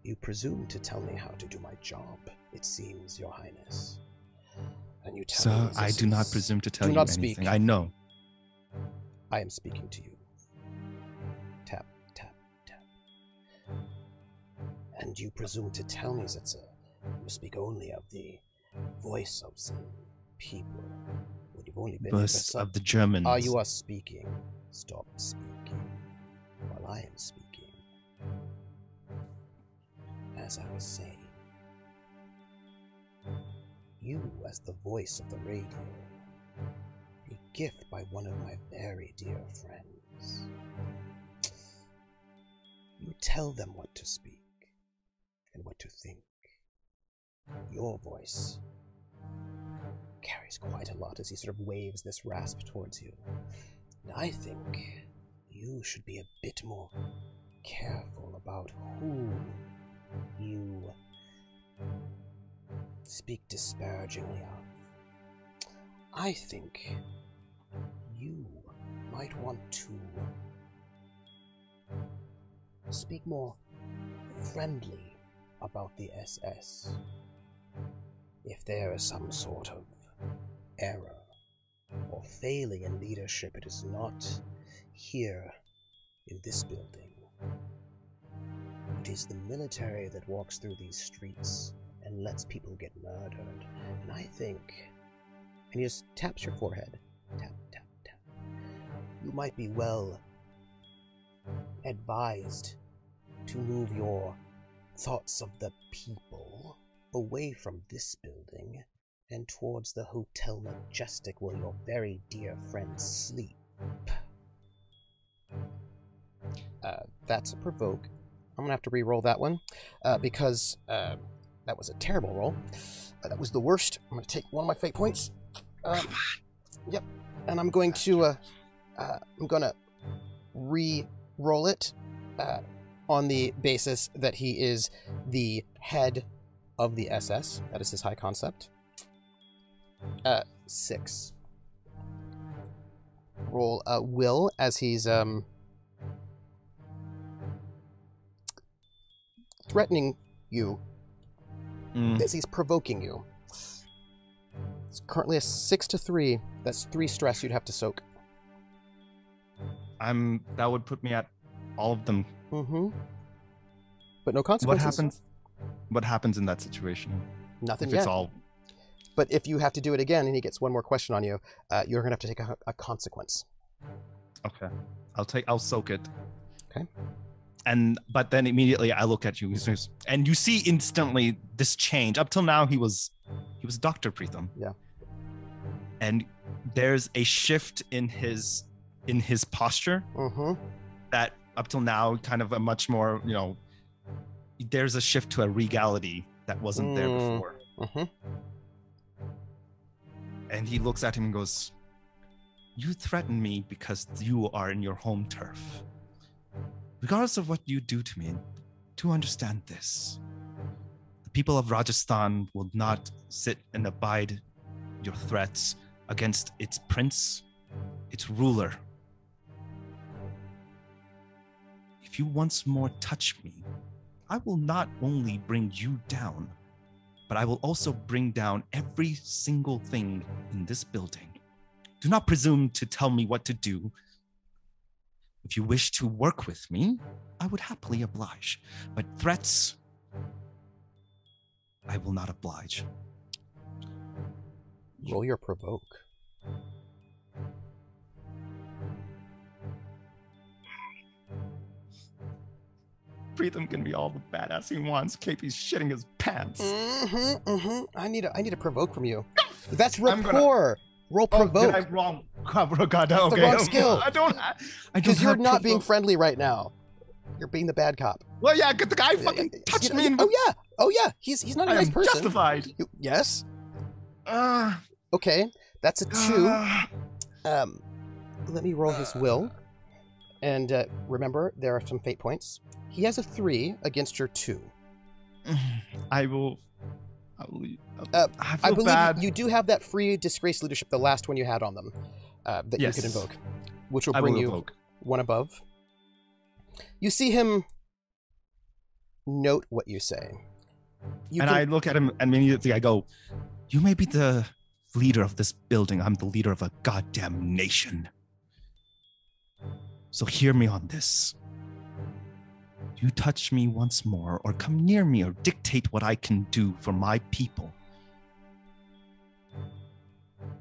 "You presume to tell me how to do my job, it seems, Your Highness. And you tell me, sir, I do not presume to tell you anything. Speak. I know. I am speaking to you. Tap, tap, tap. And you presume to tell me that you speak only of the voice of the people. When you've only been voice of the Germans. You are speaking. Stop speaking while I am speaking. As I was saying, you as the voice of the radio, a gift by one of my very dear friends. You tell them what to speak and what to think. Your voice carries quite a lot as he sort of waves this rasp towards you. And I think you should be a bit more careful about who you speak disparagingly of. I think you might want to speak more friendly about the SS. If there is some sort of error or failing in leadership, it is not here in this building. It is the military that walks through these streets and lets people get murdered. And I think, and he just taps your forehead, tap, tap, tap. You might be well advised to move your thoughts of the people away from this building and towards the Hotel Majestic will your very dear friends sleep. That's a provoke. I'm gonna have to re-roll that one because that was a terrible roll. That was the worst. I'm gonna take one of my fate points. Yep, and I'm going to re-roll it on the basis that he is the head of the SS. That is his high concept. 6. Roll will as he's threatening you, as he's provoking you. It's currently a 6 to 3. That's 3 stress you'd have to soak. That would put me at all of them. Mm-hmm. But no consequences. What happens in that situation? Nothing if yet. It's all. But if you have to do it again and he gets one more question on you, you're gonna have to take a consequence. Okay. I'll soak it. Okay. But then immediately I look at you, and you see instantly this change. Up till now he was Dr. Preetham. Yeah. And there's a shift in his posture that up till now kind of a much more, there's a shift to a regality that wasn't there before. And he looks at him and goes, "You threaten me because you are in your home turf. Regardless of what you do to me, to understand this, the people of Rajasthan will not sit and abide your threats against its prince, its ruler. If you once more touch me, I will not only bring you down, but I will also bring down every single thing in this building. Do not presume to tell me what to do. If you wish to work with me, I would happily oblige. But threats, I will not oblige." Roll your provoke. Preetham can be all the badass he wants. KP's shitting his pants. I need a provoke from you. That's rapport. Roll provoke. Did I wrong? God, That's okay. the wrong skill. I don't. Because you're not being friendly right now. You're being the bad cop. Well, yeah, the guy fucking touched me. Oh yeah. He's not a nice person. Justified. Yes. Okay, that's a 2. Let me roll his will. And remember, there are some fate points. He has a 3 against your 2. I believe bad. You do have that free disgrace leadership, the last one you had on them, that you could invoke, which will bring you one above. You see him note what you say. I look at him and immediately I go, "You may be the leader of this building. I'm the leader of a goddamn nation. So hear me on this. You touch me once more or come near me or dictate what I can do for my people,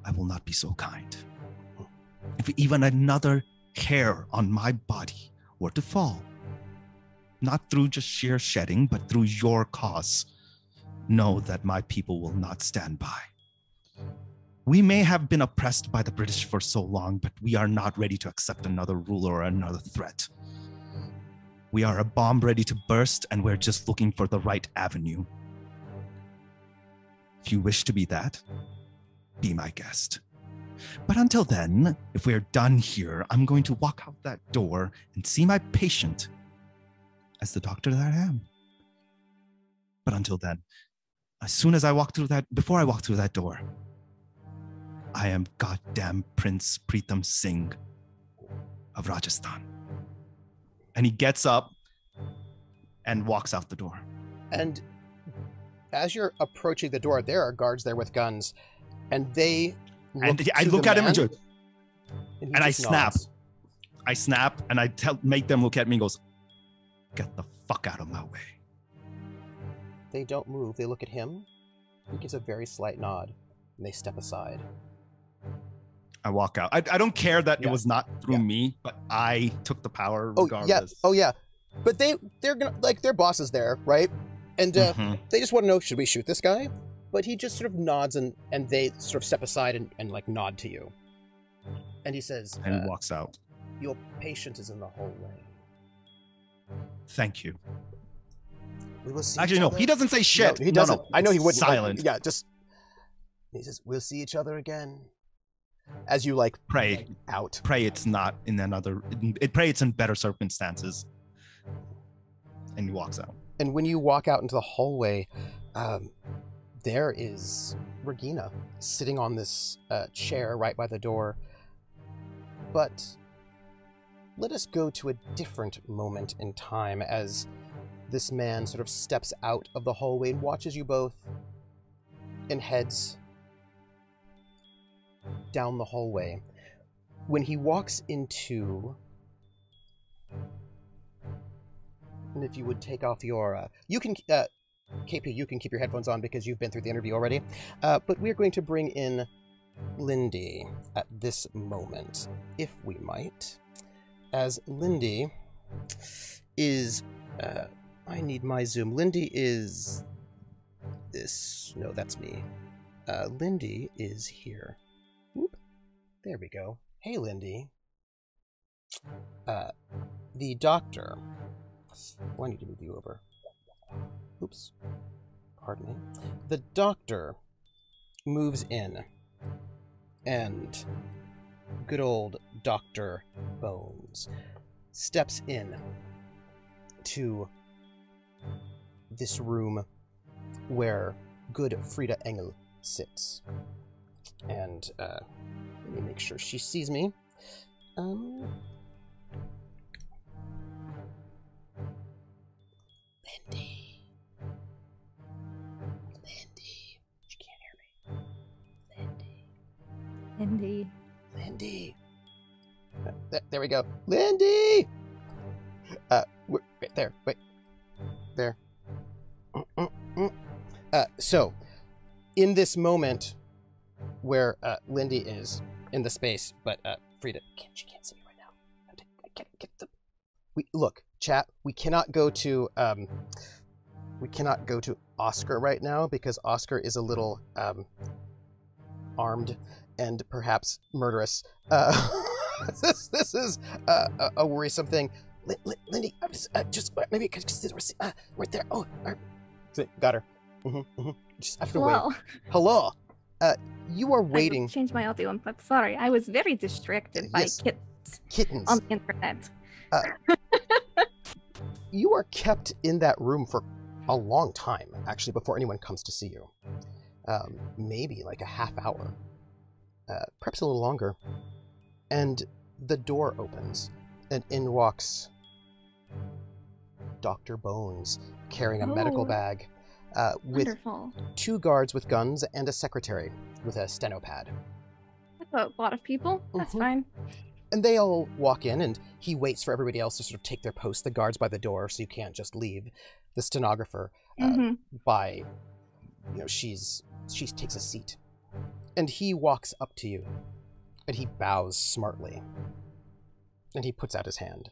I will not be so kind. If even another hair on my body were to fall, not through just sheer shedding, but through your cause, know that my people will not stand by. We may have been oppressed by the British for so long, but we are not ready to accept another ruler or another threat. We are a bomb ready to burst, and we're just looking for the right avenue. If you wish to be that, be my guest. But until then, if we're done here, I'm going to walk out that door and see my patient as the doctor that I am. But until then, before I walk through that door, I am goddamn Prince Preetham Singh of Rajasthan." And he gets up and walks out the door. And as you're approaching the door, there are guards there with guns, and they I look at him and I snap. Nods. I snap and I make them look at me and goes, "Get the fuck out of my way." They don't move. They look at him. He gives a very slight nod, and they step aside. I walk out. I don't care that it was not through me, but I took the power regardless. Oh yeah. But they're gonna, like, their boss is there, right? And they just want to know, should we shoot this guy? but he just sort of nods and they sort of step aside and like nod to you. And he says, and walks out. Your patient is in the hallway. Thank you. We will see Actually, each no, other. he doesn't say shit. No, he doesn't. No, I know he wouldn't. Silent. Yeah, just he says, we'll see each other again. As you like pray out. Pray it's not in another. Pray it's in better circumstances. And he walks out. And when you walk out into the hallway, there is Regina sitting on this chair right by the door. But let us go to a different moment in time as this man sort of steps out of the hallway and watches you both and heads down the hallway. When he walks into... And if you would take off your... you can... KP, you can keep your headphones on because you've been through the interview already. But we're going to bring in Lindy at this moment, if we might. As Lindy is... I need my zoom. Lindy is... this... No, that's me. Lindy is here. Oop. There we go. Hey, Lindy. The doctor... Oh, I need to move you over. Oops. Pardon me. The doctor moves in, and good old Dr. Bones steps in to this room where good Frida Engel sits. And let me make sure she sees me. Lindy. She can't hear me. Lindy. There we go. Lindy! Right there. Wait. There. So, in this moment where Lindy is in the space, but Frida, she can't see me right now. I can't get the... Look, chat, we cannot go to Oscar right now because Oscar is a little armed and perhaps murderous. This is a worrisome thing. Lindy, just maybe consider right there. Oh, got her. Just have to wait. Hello. You are waiting. I changed my audio input. Sorry, I was very distracted by kittens on the internet. You are kept in that room for a long time, actually, before anyone comes to see you. Maybe like a half hour, perhaps a little longer. And the door opens, and in walks Dr. Bones, carrying a medical bag, with Wonderful. 2 guards with guns and a secretary with a steno pad. That's a lot of people. That's fine. And they all walk in, and he waits for everybody else to sort of take their post. The guards by the door, so you can't just leave. The stenographer, she takes a seat, and he walks up to you, and he bows smartly, and he puts out his hand.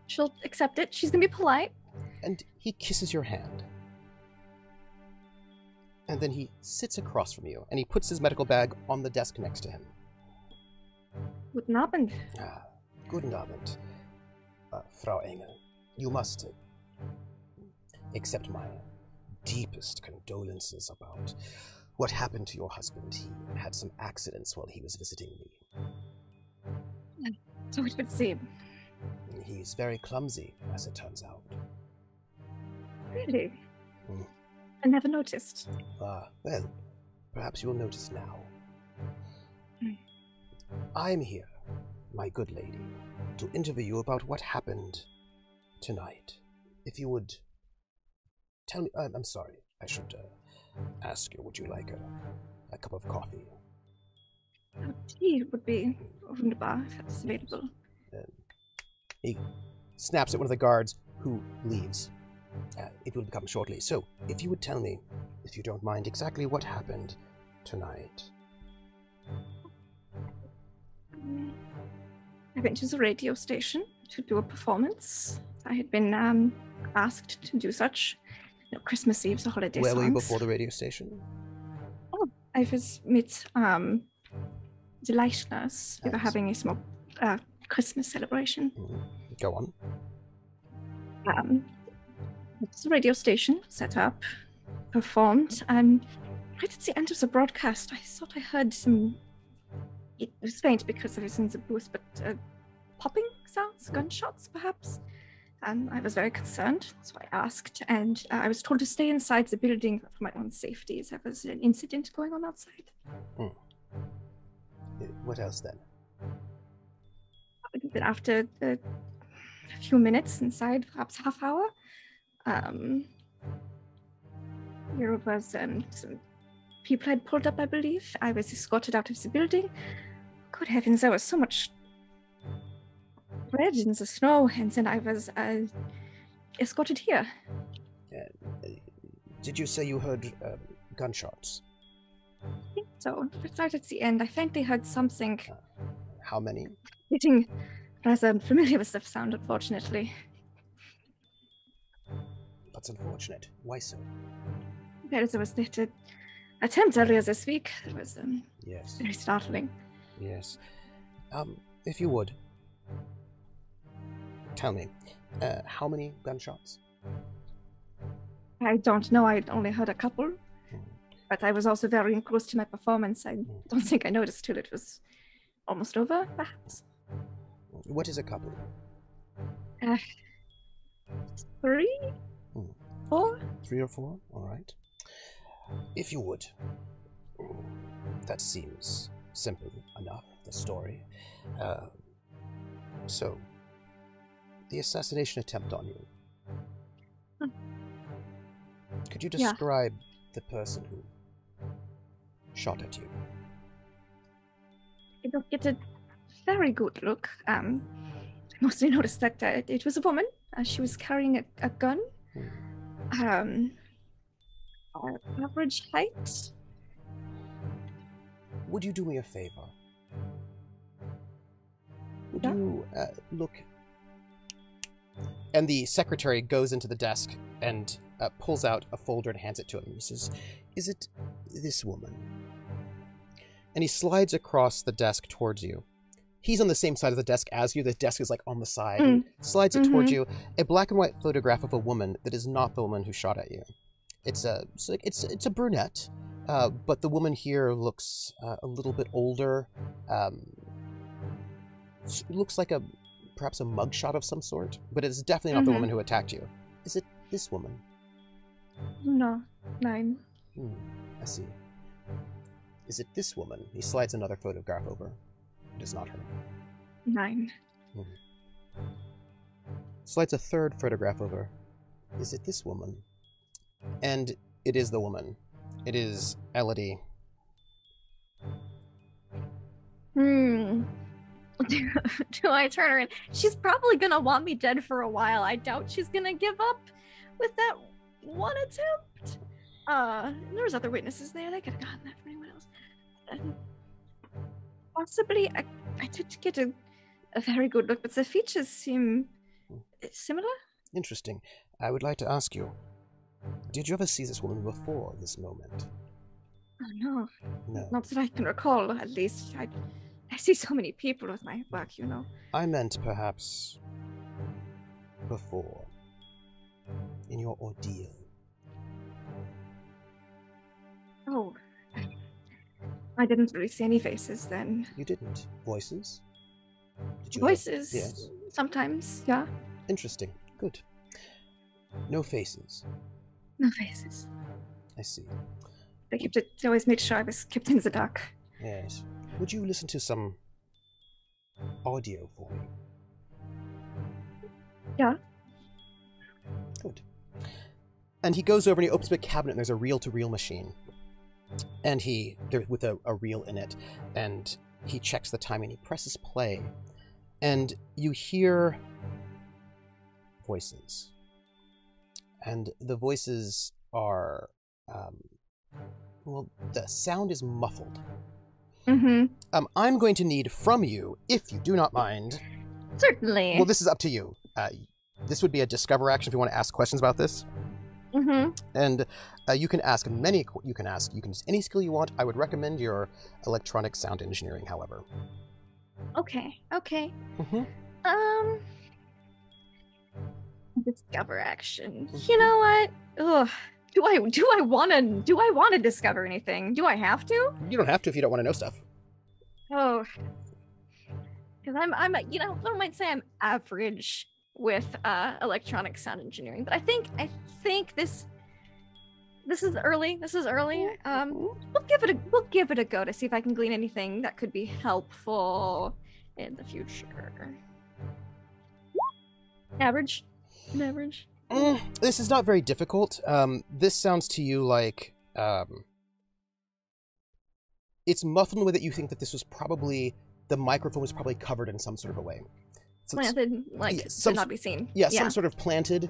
She'll accept it. She's gonna be polite. And he kisses your hand. And then he sits across from you, and he puts his medical bag on the desk next to him. Guten Abend. Guten Abend, Frau Engel. You must accept my deepest condolences about what happened to your husband. He had some accidents while he was visiting me. So it would seem. He's very clumsy, as it turns out. Really? I never noticed. Well, perhaps you'll notice now. I'm here, my good lady, to interview you about what happened tonight. If you would tell me... I'm sorry, I should ask you, would you like a cup of coffee? Tea would be wunderbar if that's available. He snaps at one of the guards, who leaves. It will become shortly. So, if you would tell me, if you don't mind, exactly what happened tonight. I went to the radio station to do a performance. I had been asked to do such. Christmas Eve, the holiday Where songs. were you before the radio station? Oh, I was with the Leichners. We were having a small Christmas celebration. Go on. It's the radio station set up, performed, and right at the end of the broadcast, I thought I heard some. It was faint because I was in the booth, but popping sounds, gunshots, perhaps. And I was very concerned, so I asked, and I was told to stay inside the building for my own safety. There was an incident going on outside. What else then? But after a few minutes inside, perhaps half hour, there was some people had pulled up, I believe. I was escorted out of the building. Good heavens, there was so much red in the snow, and then I was escorted here. Did you say you heard gunshots? I think so. Right at the end, I faintly heard something. How many? Getting rather familiar with the sound, unfortunately. That's unfortunate. Why so? There was that attempt earlier this week. It was yes. Very startling. Yes. If you would, tell me, how many gunshots? I don't know. I only heard a couple. But I was also very close to my performance. I don't think I noticed till it was almost over, perhaps. What is a couple? 3? 4? 3 or 4? All right. If you would. That seems simple enough, the story. So, the assassination attempt on you. Could you describe the person who shot at you? I don't get a very good look. I mostly noticed that it was a woman. She was carrying a gun. Average height. Would you do me a favor? Would you look? And the secretary goes into the desk and pulls out a folder and hands it to him. He says, "Is it this woman?" And he slides across the desk towards you. He's on the same side of the desk as you. The desk is like on the side. He slides it towards you. A black and white photograph of a woman that is not the woman who shot at you. It's a brunette, but the woman here looks a little bit older. Looks like perhaps a mugshot of some sort, but it's definitely not the woman who attacked you. Is it this woman? No, 9. I see. Is it this woman? He slides another photograph over. It is not her. 9. Slides a third photograph over. Is it this woman? And it is the woman. It is Elodie. Do I turn her in? She's probably gonna want me dead for a while. I doubt she's gonna give up with that one attempt. There was other witnesses there. They could have gotten that from anyone else. Possibly, I did get a very good look, but the features seem similar. Interesting. I would like to ask you, did you ever see this woman before this moment? Oh, no. No. Not that I can recall, at least. I see so many people with my work, you know. I meant perhaps before, in your ordeal. Oh, I didn't really see any faces then. You didn't? Voices? Did you Voices? Yes. Sometimes, yeah. Interesting. Good. No faces. No faces. I see. They always made sure I was kept in the dark. Yes. Would you listen to some audio for me? Yeah. Good. And he goes over and he opens a cabinet and there's a reel-to-reel machine. And with a reel in it, and he checks the time and he presses play. And you hear voices. And the voices are, the sound is muffled. I'm going to need from you, if you do not mind. Certainly. Well, this is up to you. This would be a discover action if you want to ask questions about this. And you can ask you can use any skill you want. I would recommend your electronic sound engineering, however. Okay. Discover action. You know what? Ugh. Do I want to discover anything? Do I have to? You don't have to if you don't want to know stuff. Oh, because I'm some might say I'm average with electronic sound engineering, but I think this is early. We'll give it a go to see if I can glean anything that could be helpful in the future. Average. This is not very difficult. This sounds to you like it's muffled in a way that you think that this was probably the microphone was probably covered in some sort of a way. So planted, to not be seen. Yeah, some sort of planted.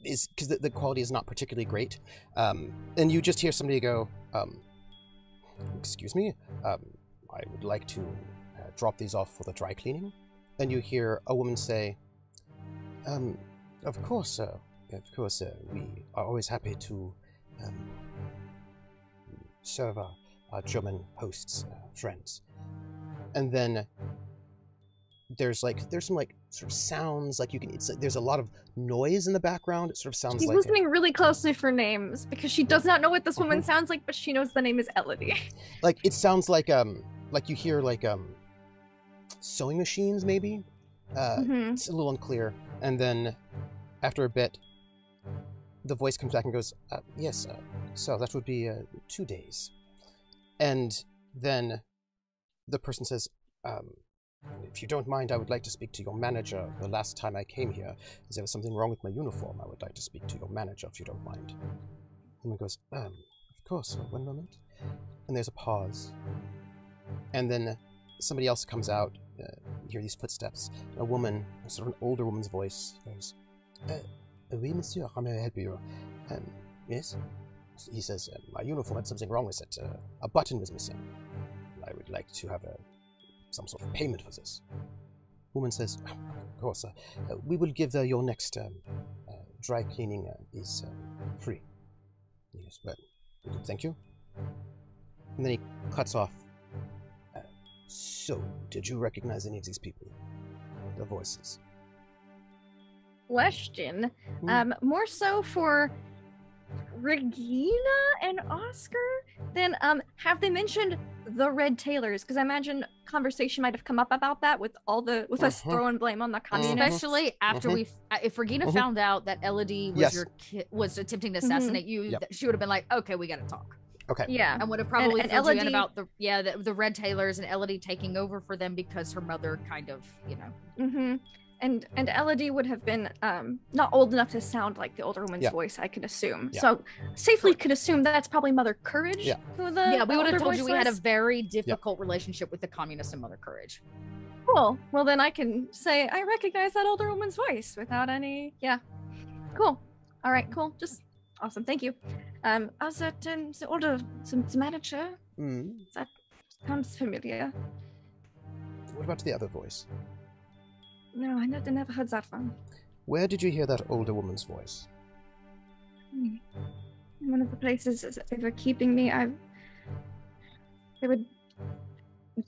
Is because the quality is not particularly great. And you just hear somebody go, "Excuse me, I would like to drop these off for the dry cleaning." And you hear a woman say, "Of course, sir. Of course, sir. We are always happy to serve our German hosts, friends." And then there's some like sort of sounds like you can. There's a lot of noise in the background. It sort of sounds She's like listening really closely for names because she does not know what this woman sounds like, but she knows the name is Elodie. Like it sounds like you hear like sewing machines maybe. It's a little unclear. And then after a bit, the voice comes back and goes, "Yes, so that would be 2 days." And then the person says, "If you don't mind, I would like to speak to your manager. The last time I came here, there was something wrong with my uniform. I would like to speak to your manager, if you don't mind." And he goes, "Of course, 1 moment." And there's a pause. And then somebody else comes out. You hear these footsteps. A woman, sort of an older woman's voice, goes, "Oui, monsieur, how may I help you?" "Yes?" He says, "My uniform had something wrong with it. A button was missing. I would like to have some sort of payment for this." Woman says, "Of course, we will give your next dry cleaning is free." Yes, well, thank you. And then he cuts off. "So, did you recognize any of these people? The voices?" Question. More so for Regina and Oscar, then have they mentioned the Red Tailors? Because I imagine conversation might have come up about that with us throwing blame on the communists. Especially after if Regina found out that Elodie was was attempting to assassinate you, she would have been like, "Okay, we gotta talk." Okay. Yeah. And would have probably and filled you in Elodie, about the Red Tailors and Elodie taking over for them because her mother kind of, And Elodie would have been not old enough to sound like the older woman's voice, I could assume. Yeah. So safely could assume that's probably Mother Courage. Yeah. Who we would have told you we had a was. very difficult relationship with the communists and Mother Courage. Cool. Well, then I can say I recognize that older woman's voice without any. Yeah. Cool. All right. Cool. Just awesome. Thank you. I was at the manager. That sounds familiar. What about the other voice? No, I never heard that one. Where did you hear that older woman's voice? One of the places they were keeping me, they would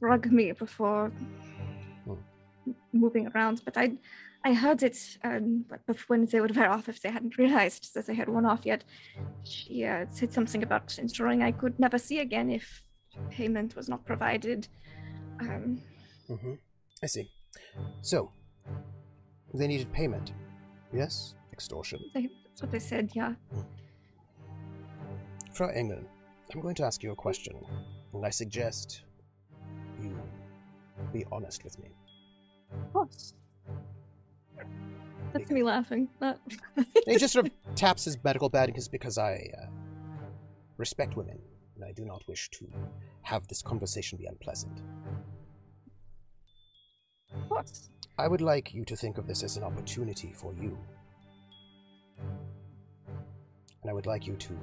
drug me before moving around, but I heard it when they would wear off if they hadn't realized that they had worn off yet. She said something about ensuring I could never see again if payment was not provided. I see. So, they needed payment. Yes? Extortion. That's what they said, yeah. Frau Engel, I'm going to ask you a question, and I suggest you be honest with me. Of course. That's me laughing. He just sort of taps his medical bag because I respect women, and I do not wish to have this conversation be unpleasant. Of course. I would like you to think of this as an opportunity for you. And I would like you to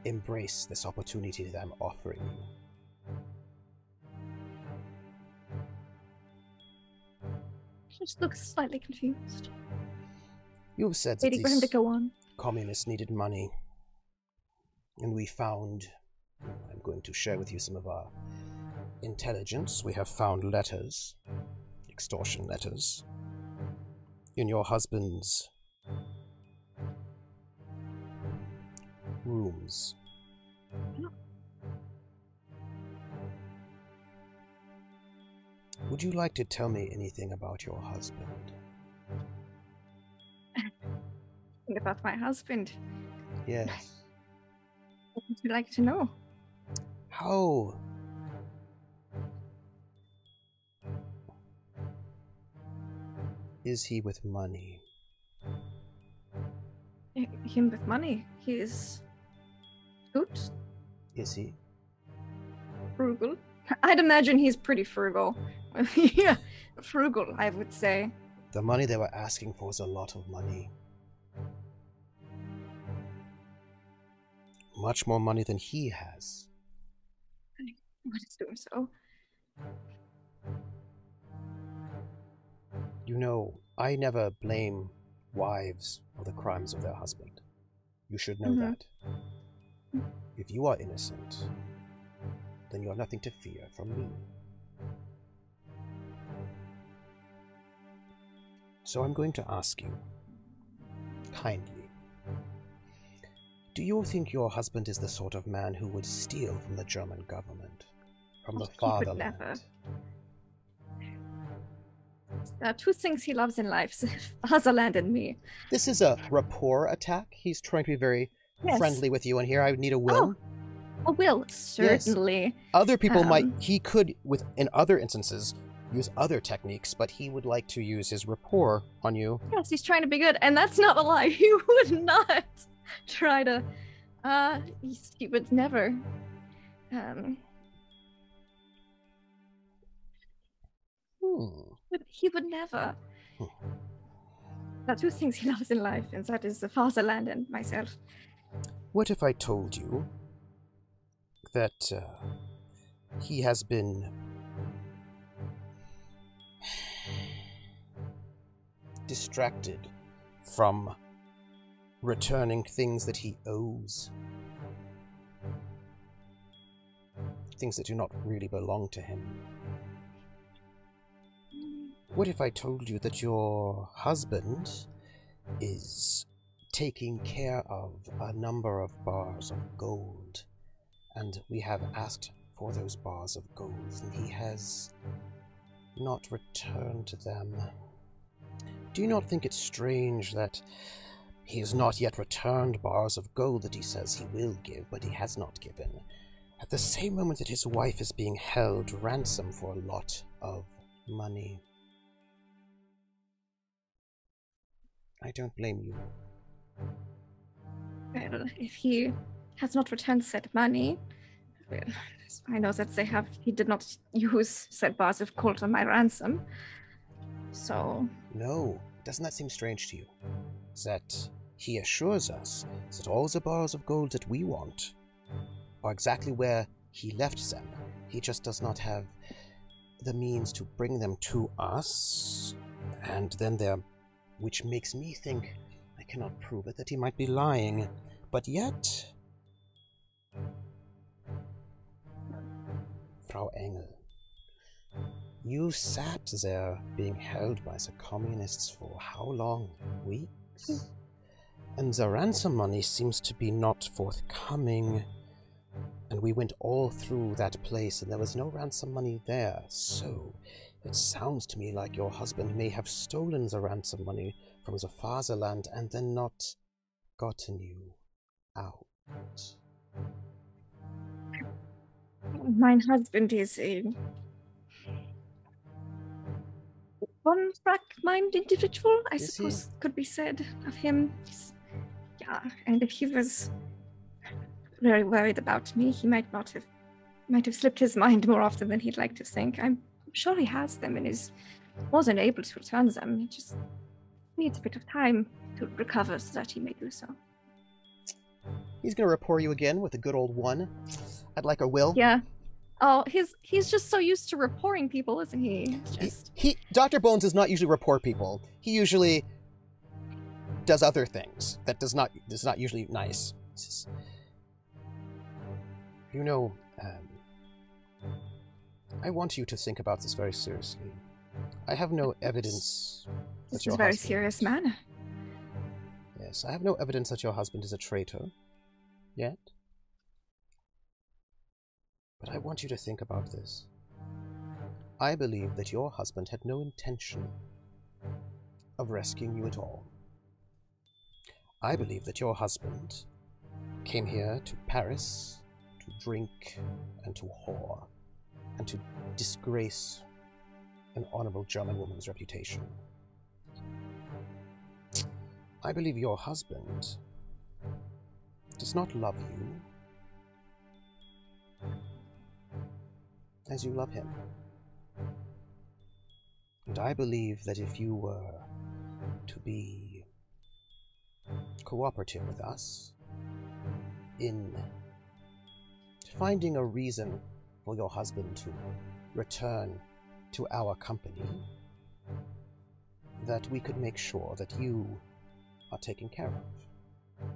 embrace this opportunity that I'm offering you. She just looks slightly confused. You've said Waiting for him to go on. communists needed money. And we found, I'm going to share with you some of our intelligence. We have found letters, extortion letters, in your husband's rooms. Would you like to tell me anything about your husband? About my husband. Yes. What would you like to know? How? Is he with money? Him with money. He is good. Is he? Frugal. I'd imagine he's pretty frugal. Yeah, frugal, I would say. The money they were asking for is a lot of money. Much more money than he has. What is doing so? You know, I never blame wives for the crimes of their husband. You should know that. If you are innocent, then you have nothing to fear from me. So I'm going to ask you, kindly, do you think your husband is the sort of man who would steal from the German government? From the fatherland? Never. There are two things he loves in life, fatherland and me. This is a rapport attack. He's trying to be very friendly with you, and here I would need a will. Oh, a will, certainly. Yes. Other people he could, in other instances, use other techniques, but he would like to use his rapport on you. Yes, he's trying to be good, and that's not a lie. He would not try to, he would never, But he would never. There are two things he loves in life, and that is the fatherland and myself. What if I told you that he has been distracted from returning things that he owes? Things that do not really belong to him. What if I told you that your husband is taking care of a number of bars of gold, and we have asked for those bars of gold, and he has not returned them? Do you not think it's strange that he has not yet returned bars of gold that he says he will give, but he has not given, at the same moment that his wife is being held ransom for a lot of money? I don't blame you. Well, if he has not returned said money, well, I know that he did not use said bars of gold on my ransom. So... No, doesn't that seem strange to you? That he assures us that all the bars of gold that we want are exactly where he left them. He just does not have the means to bring them to us, and then they're... which makes me think, I cannot prove it, that he might be lying. But yet... Frau Engel, you sat there being held by the communists for how long? Weeks? And the ransom money seems to be not forthcoming. And we went all through that place and there was no ransom money there. So, it sounds to me like your husband may have stolen the ransom money from the fatherland and then not gotten you out. My husband is a one-track-mind individual, I suppose could be said of him. Yeah, and if he was very worried about me, he might have slipped his mind more often than he'd like to think. I'm sure he has them and wasn't able to return them. He just needs a bit of time to recover so that he may do so. He's gonna rapport you again with a good old one. I'd like a will. Yeah. Oh, he's just so used to rapporting people, isn't he? Dr. Bones does not usually rapport people. He usually does other things that is not usually nice. You know, I want you to think about this very seriously. I have no evidence that This your is a very husband... serious man. Yes, I have no evidence that your husband is a traitor. Yet. But I want you to think about this. I believe that your husband had no intention of rescuing you at all. I believe that your husband came here to Paris to drink and to whore and to disgrace an honorable German woman's reputation. I believe your husband does not love you as you love him. And I believe that if you were to be cooperative with us in finding a reason for your husband to return to our company, that we could make sure that you are taken care of.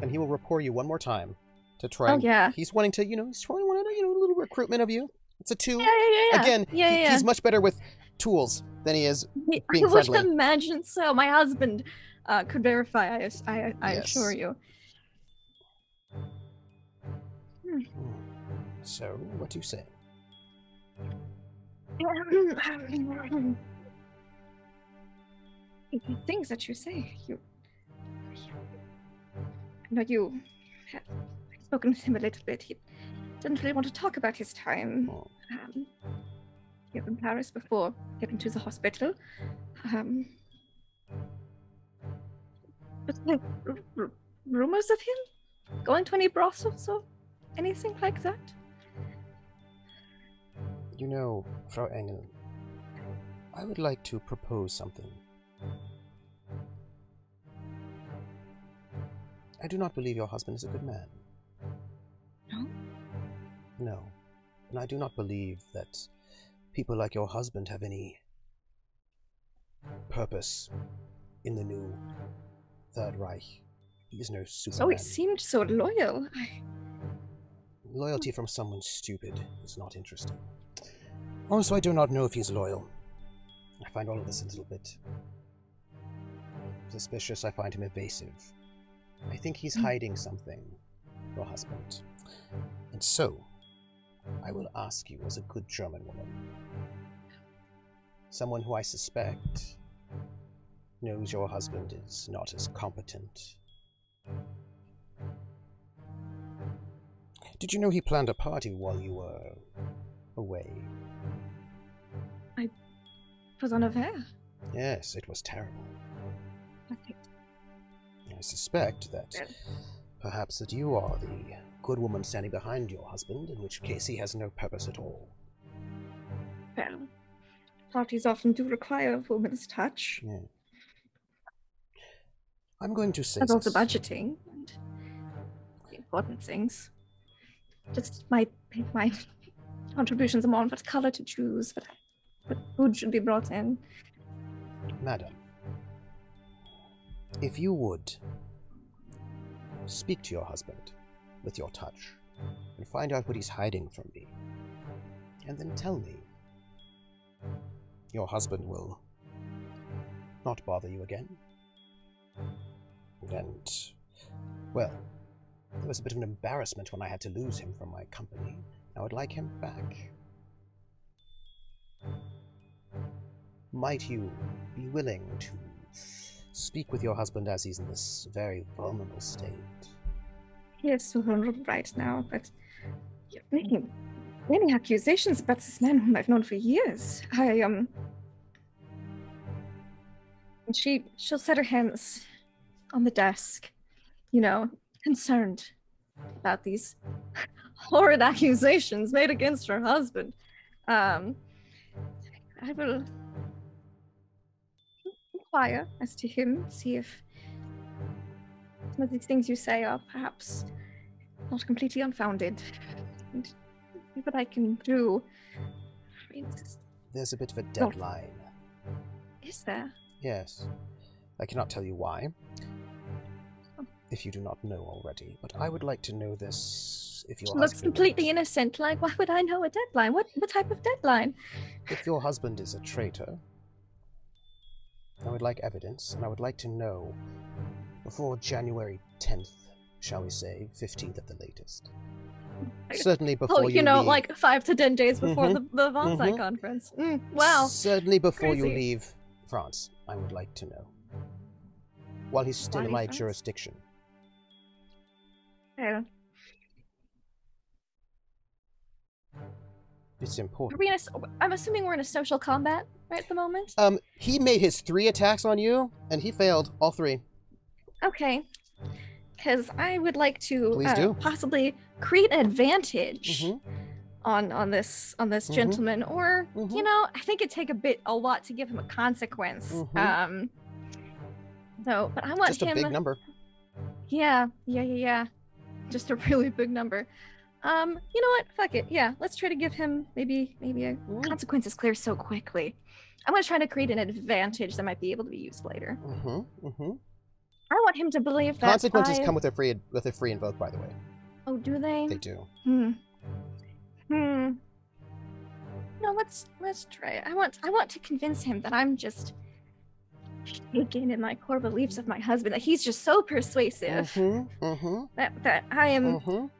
And he will rapport you one more time to try. Oh, yeah. He's wanting to, he's trying a little recruitment of you. It's a 2. Yeah. Again, Yeah. He's much better with tools than he is being I would friendly. imagine so. My husband could verify. I Yes. assure you. So, what do you say? The things that you say, I know you have spoken with him a little bit. He didn't really want to talk about his time here in Paris before getting to the hospital. But like rumors of him going to any brothels or anything like that? You know, Frau Engel, I would like to propose something. I do not believe your husband is a good man. No? No. And I do not believe that people like your husband have any purpose in the new Third Reich. He is no Superman. So he seemed so loyal. Loyalty from someone stupid is not interesting. Also, I do not know if he's loyal. I find all of this a little bit suspicious. I find him evasive. I think he's hiding something, your husband. And so, I will ask you as a good German woman, someone who I suspect knows your husband is not as competent. Did you know he planned a party while you were away? I was unaware. Yes, it was terrible. Okay. I suspect that perhaps that you are the good woman standing behind your husband, in which case he has no purpose at all. Well, parties often do require a woman's touch. Yeah. I'm going to say There's also this. budgeting and the important things. Just my contributions are more on what color to choose, what food should be brought in. Madam, if you would speak to your husband with your touch and find out what he's hiding from me, and then tell me, your husband will not bother you again. And, well, there was a bit of an embarrassment when I had to lose him from my company. I would like him back. Might you be willing to speak with your husband as he's in this very vulnerable state? He is so vulnerable right now, but you're making many accusations about this man whom I've known for years. And she'll set her hands on the desk, concerned about these horrid accusations made against her husband. I will inquire as to him, see if some of these things you say are perhaps not completely unfounded, and see what I can do. There's a bit of a deadline. Is there? Yes. I cannot tell you why, if you do not know already, but I would like to know this if your She looks husband... completely innocent. Like, why would I know a deadline? What type of deadline? If your husband is a traitor, I would like evidence, and I would like to know before January 10th, shall we say, 15th at the latest. Certainly before you know, leave. like 5 to 10 days before Mhm. the Bonsai conference. Wow. Certainly before you Crazy. leave France, I would like to know. While he's still in my jurisdiction. Yeah. It's Are important. we in I'm assuming we're in a social combat right at the moment. He made his 3 attacks on you, and he failed all 3. Okay. Because I would like to Please do. possibly create an advantage on this gentleman, or you know, I think it'd take a lot to give him a consequence. So, but I want Just him. a big number. Yeah. Just a really big number. You know what? Fuck it. Yeah, let's try to give him maybe a consequence is clear so quickly. I'm gonna try to create an advantage that might be able to be used later. I want him to believe that Consequences come with a free invoke, by the way. Oh, do they? They do. No, let's try it. I want to convince him that I'm just shaken in my core beliefs of my husband, that he's just so persuasive that I am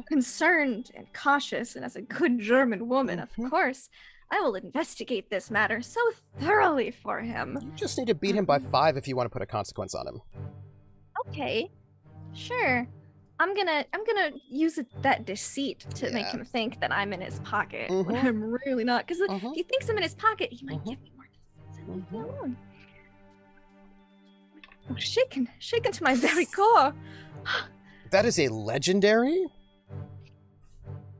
concerned and cautious, and as a good German woman, of course, I will investigate this matter so thoroughly for him. You just need to beat him by 5 if you want to put a consequence on him. Okay, sure. I'm gonna use that deceit to make him think that I'm in his pocket when I'm really not. Because if he thinks I'm in his pocket, he might give me more defense and leave me alone. I'm shaken to my very core. That is a legendary?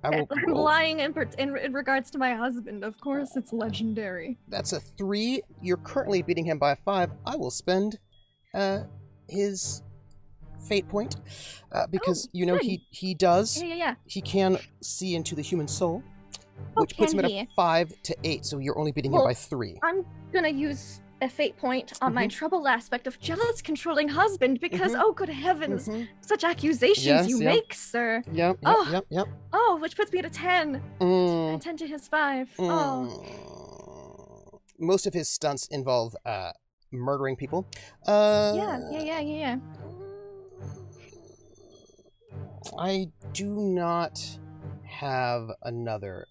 I'm lying in regards to my husband. Of course, it's legendary. That's a 3. You're currently beating him by 5. I will spend his fate point because you know he does. Yeah. He can see into the human soul, which puts him at a 5 to 8. So you're only beating him by 3. I'm gonna use a fate point on my trouble aspect of jealous controlling husband because oh good heavens, such accusations you make, sir. Yep. Oh, which puts me at a 10. 10 to his 5. Most of his stunts involve murdering people. Yeah. I do not have another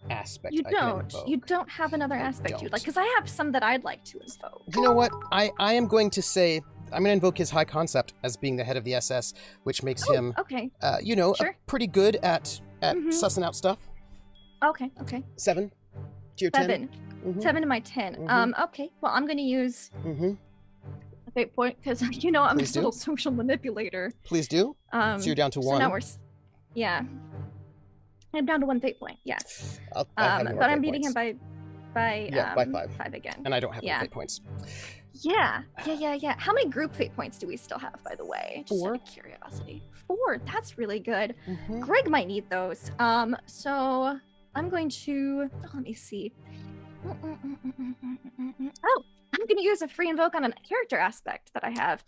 aspect. You I can don't. invoke. You don't have another aspect you'd like, because I have some that I'd like to invoke. You know what? I am going to say I'm going to invoke his high concept as being the head of the SS, which makes him, you know, pretty good at sussing out stuff. Okay. 7 to your 10. 7 to my 10. Okay. Well, I'm going to use a fate point because you know I'm a little social manipulator. Please do. So you're down to 1. So now yeah. I'm down to 1 fate point. Yes. But I'm beating him by by 5. 5 again. And I don't have any fate points. Yeah. How many group fate points do we still have, by the way? Just 4. out of curiosity. 4. That's really good. Greg might need those. So I'm going to. Oh, let me see. Oh, I'm going to use a free invoke on a character aspect that I have.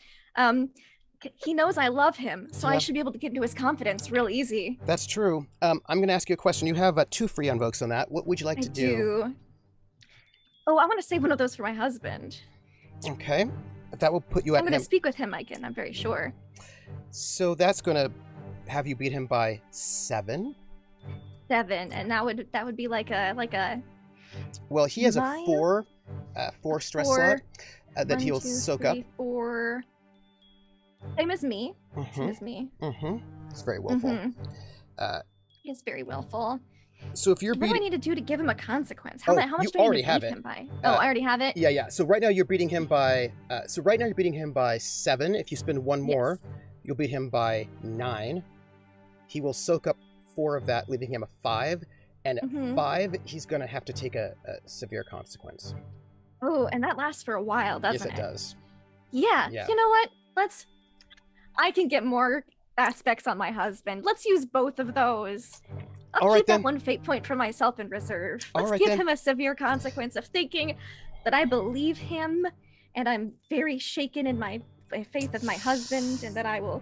He knows I love him, so I should be able to get into his confidence real easy. That's true. I'm going to ask you a question. You have 2 free invokes on that. What would you like to do? Oh, I want to save one of those for my husband. Okay. That will put you at I'm going to speak with him again, I'm very sure. So that's going to have you beat him by 7? 7, and that would be like a. Well, he has 9? a 4 stress slot that he'll soak up. 4. Same as me. It's very willful. He's very willful. So if you're what beating, do I need to do to give him a consequence? How much you do I already need to have beat it. him by? I already have it. Yeah. So right now you're beating him by. 7. If you spend 1 more, you'll beat him by 9. He will soak up 4 of that, leaving him a 5. And at 5, he's going to have to take a severe consequence. Oh, and that lasts for a while, doesn't it? Yes, it does. Yeah. You know what? I can get more aspects on my husband. Let's use both of those. I'll keep that 1 fate point for myself in reserve. Let's give him a severe consequence of thinking that I believe him and I'm very shaken in my faith of my husband, and that I will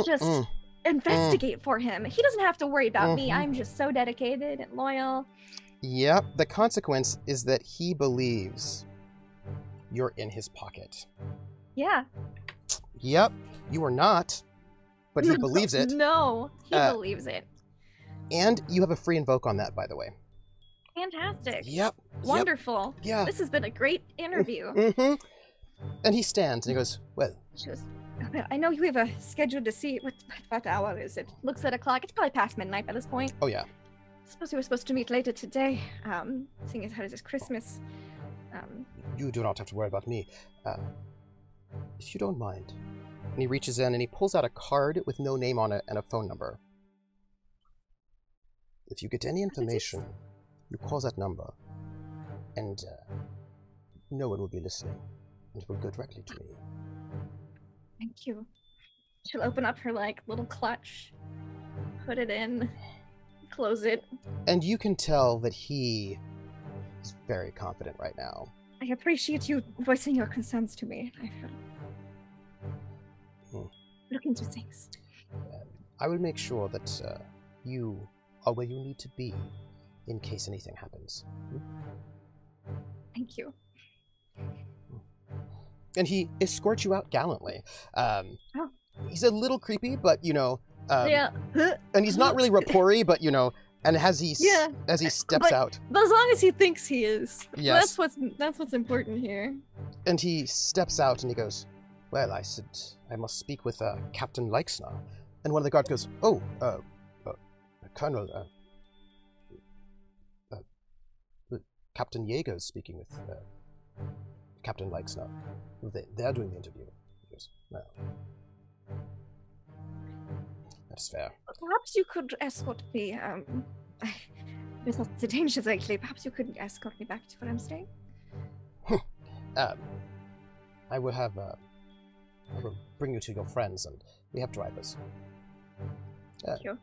just investigate for him. He doesn't have to worry about me. I'm just so dedicated and loyal. Yep, the consequence is that he believes you're in his pocket. Yeah. Yep, you are not, but he believes it. No, he believes it. And you have a free invoke on that, by the way. Fantastic. Yep. Wonderful. Yeah. This has been a great interview. And he stands and he goes, well. She goes, I know you have a schedule to see. What hour is it? Looks at a clock. It's probably past midnight by this point. Oh, yeah. I suppose we were supposed to meet later today, seeing as how it is Christmas. You do not have to worry about me. If you don't mind. And he reaches in and he pulls out a card with no name on it and a phone number. If you get any information, you call that number, and no one will be listening, and it will go directly to me. Thank you. She'll open up her, little clutch, put it in, close it. And you can tell that he is very confident right now. I appreciate you voicing your concerns to me. I feel look into things. I will make sure that you are where you need to be in case anything happens. Thank you. And he escorts you out gallantly. He's a little creepy, but yeah. And he's not really rapport-y, but and as he steps out. But as long as he thinks he is. Yes. That's what's important here. And he steps out and he goes, well, I said I must speak with Captain Leixner. And one of the guards goes, oh, Colonel, Captain Jäger is speaking with Captain Leixner. They're doing the interview. He goes, no. That's fair. Perhaps you could escort me. There's lots of dangers, actually. Perhaps you could escort me back to where I'm staying. I will bring you to your friends, and we have drivers. Thank you.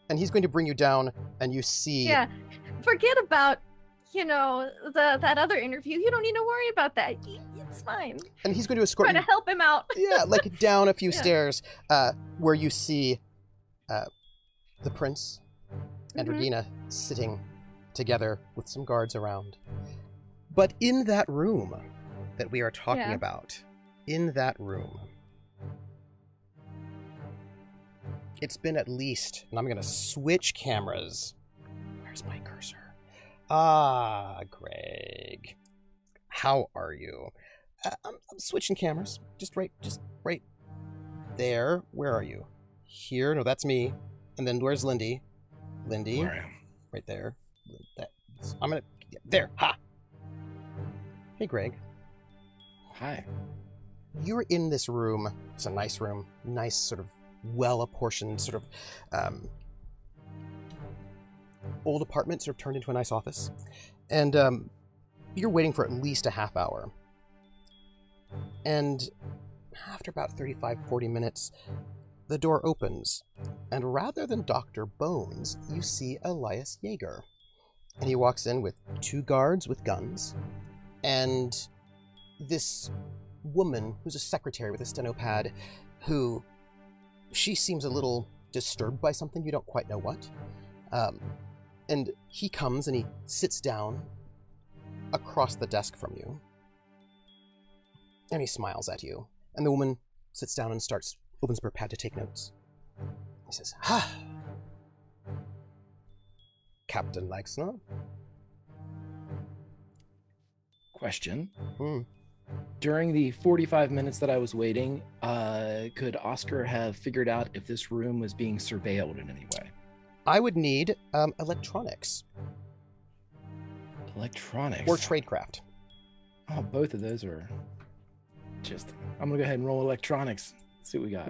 And he's going to bring you down, and you see. Yeah, forget about that other interview. You don't need to worry about that. It's fine. And he's going to escort you. Trying to help him out. Yeah, down a few stairs, where you see the prince and Regina sitting together with some guards around. But in that room that we are talking about, in that room, it's been at least, and I'm going to switch cameras. Where's my cursor? Ah, Greg. How are you? I'm switching cameras. Just right there. Where are you? Here? No, that's me. And then where's Lindy? Lindy. Where I am. Right there. I'm gonna... There. Ha! Hey, Greg. Hi. You're in this room. It's a nice room. Nice, sort of well-apportioned, sort of old apartment sort of turned into a nice office. And you're waiting for at least a half hour. And after about 35-40 minutes, the door opens. And rather than Dr. Bones, you see Elias Jäger. And he walks in with 2 guards with guns. And this woman who's a secretary with a steno pad, who she seems a little disturbed by something, you don't quite know what. And he comes and he sits down across the desk from you. And he smiles at you. And the woman sits down and opens her pad to take notes. He says, Captain Leixner? Question. During the 45 minutes that I was waiting, could Oscar have figured out if this room was being surveilled in any way? I would need electronics. Electronics? Or tradecraft. Oh, both of those are just... I'm going to go ahead and roll electronics. See what we got.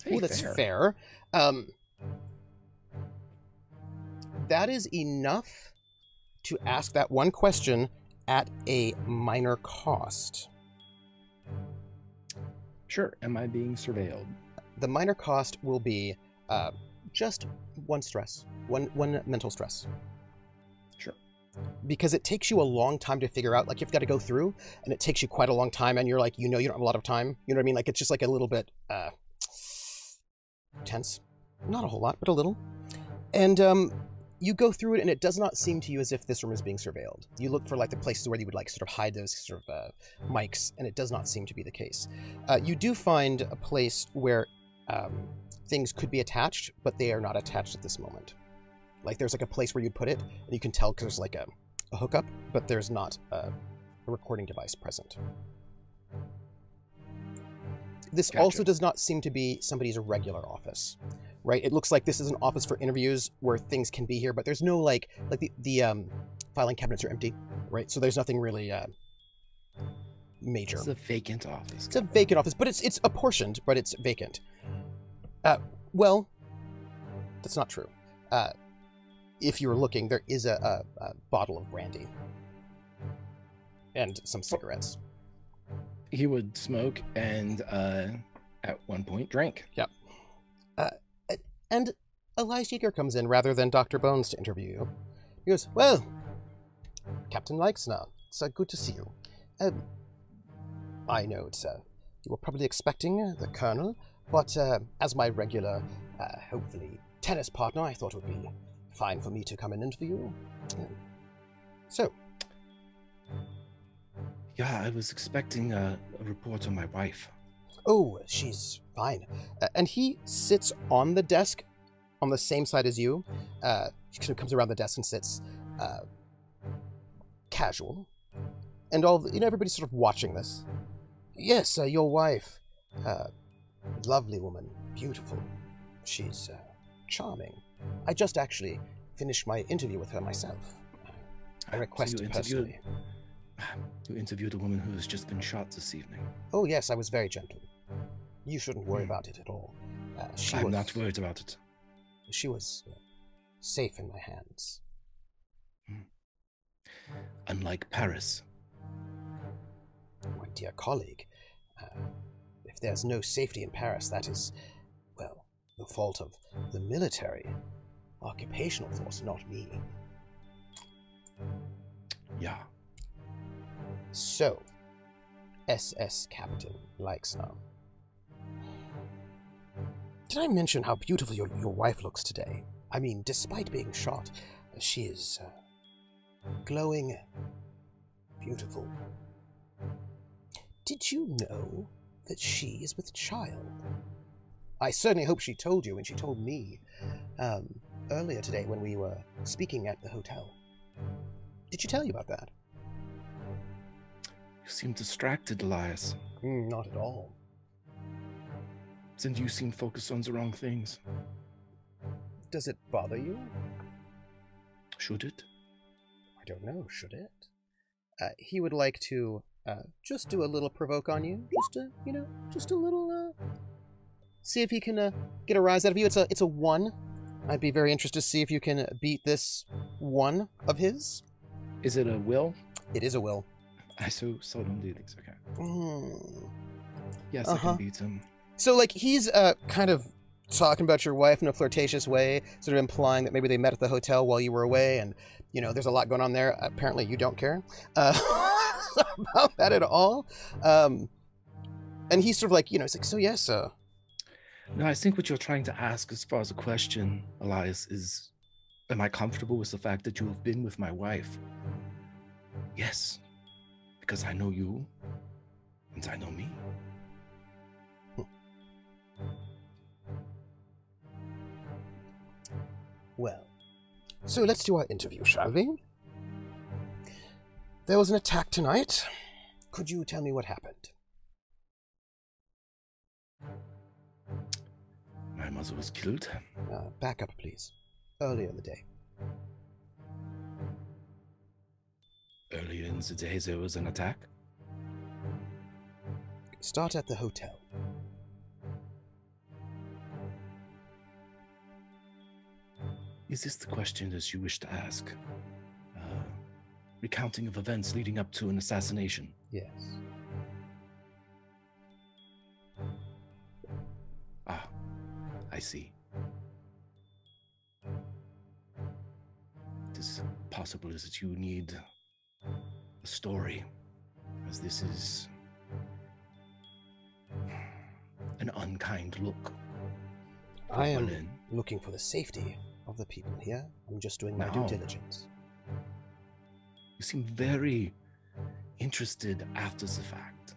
Hey, that's fair. That is enough to ask that one question at a minor cost. Sure. Am I being surveilled? The minor cost will be just one stress, one mental stress. Sure. because it takes you a long time to figure out, like you've got to go through and it takes you quite a long time and you're like, you don't have a lot of time. You know what I mean? Like it's just like a little bit tense. Not a whole lot, but a little. And you go through it and it does not seem to you as if this room is being surveilled. You look for like the places where you would like sort of hide those sort of mics, and it does not seem to be the case. You do find a place where things could be attached, but they are not attached at this moment. Like there's like a place where you'd put it and you can tell because there's like a hookup, but there's not a recording device present. This also does not seem to be somebody's regular office, right? It looks like this is an office for interviews where things can be here, but there's no like the filing cabinets are empty, right? So there's nothing really major. It's a vacant office. It's a vacant office, but it's apportioned, but it's vacant. Well, that's not true. If you were looking, there is a bottle of brandy and some cigarettes. He would smoke and at one point drink. Yep. And Elias Jäger comes in rather than Dr. Bones to interview you. He goes, well, Captain Leixner, it's good to see you. I know it's you were probably expecting the Colonel, but as my regular, hopefully, tennis partner, I thought it would be fine for me to come and interview you. So. Yeah, I was expecting a report on my wife. Oh, she's fine. And he sits on the desk on the same side as you. He kind of comes around the desk and sits casual. And everybody's sort of watching this. Yes, your wife. Lovely woman. Beautiful. She's charming. I just actually finished my interview with her myself. I requested personally. You interviewed a woman who has just been shot this evening. Oh, yes, I was very gentle. You shouldn't worry about it at all. I'm not worried about it. She was safe in my hands. Unlike Paris. My dear colleague, if there's no safety in Paris, that is, well, the fault of the military, occupational force, not me. Yeah. So, SS Captain Leixner. Did I mention how beautiful your wife looks today? I mean, despite being shot, she is glowing, beautiful. Did you know that she is with child? I certainly hope she told you, and she told me earlier today when we were speaking at the hotel. Did she tell you about that? You seem distracted, Elias. Not at all. Then you seem focused on the wrong things. Does it bother you? Should it? I don't know, should it? He would like to just do a little provoke on you. Just a little, see if he can get a rise out of you. It's a 1. I'd be very interested to see if you can beat this 1 of his. Is it a will? It is a will. I so seldom do things. Okay. Yes, I can beat him. So, like, he's kind of talking about your wife in a flirtatious way, sort of implying that maybe they met at the hotel while you were away, and, there's a lot going on there. Apparently, you don't care about that at all. And he's sort of like, he's like, so yes, No, I think what you're trying to ask as far as a question, Elias, is, am I comfortable with the fact that you have been with my wife? Yes. Because I know you, and I know me. Well, so let's do our interview, shall we? There was an attack tonight. Could you tell me what happened? My mother was killed. Back up, please. Earlier in the day. Earlier in the day, there was an attack? Start at the hotel. Is this the question that you wish to ask? Recounting of events leading up to an assassination? Yes. Ah, I see. It is possible possible is that you need a story, as this is an unkind look. I am looking for the safety of the people here. I'm just doing my due diligence. You seem very interested after the fact.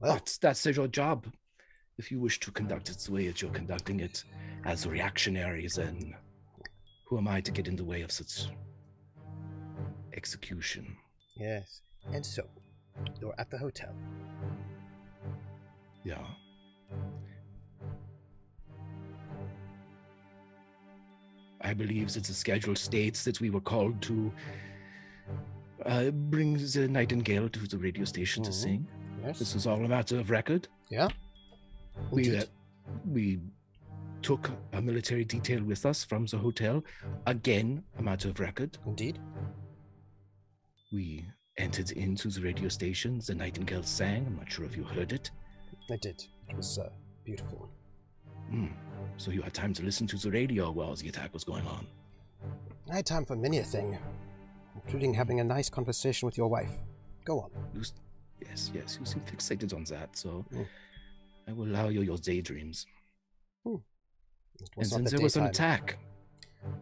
Well, that's your job. If you wish to conduct it the way that you're conducting it as reactionaries, then who am I to get in the way of such execution? Yes. And so, you're at the hotel. Yeah. I believe that the schedule states that we were called to bring the nightingale to the radio station to sing. Yes. This is all a matter of record. Yeah. We took a military detail with us from the hotel. Again, a matter of record. Indeed. We entered into the radio station. The nightingale sang. I'm not sure if you heard it. I did. It was beautiful. So you had time to listen to the radio while the attack was going on. I had time for many a thing, including having a nice conversation with your wife. Go on. Yes, you seem fixated on that, so I will allow you your daydreams. And then there was an attack.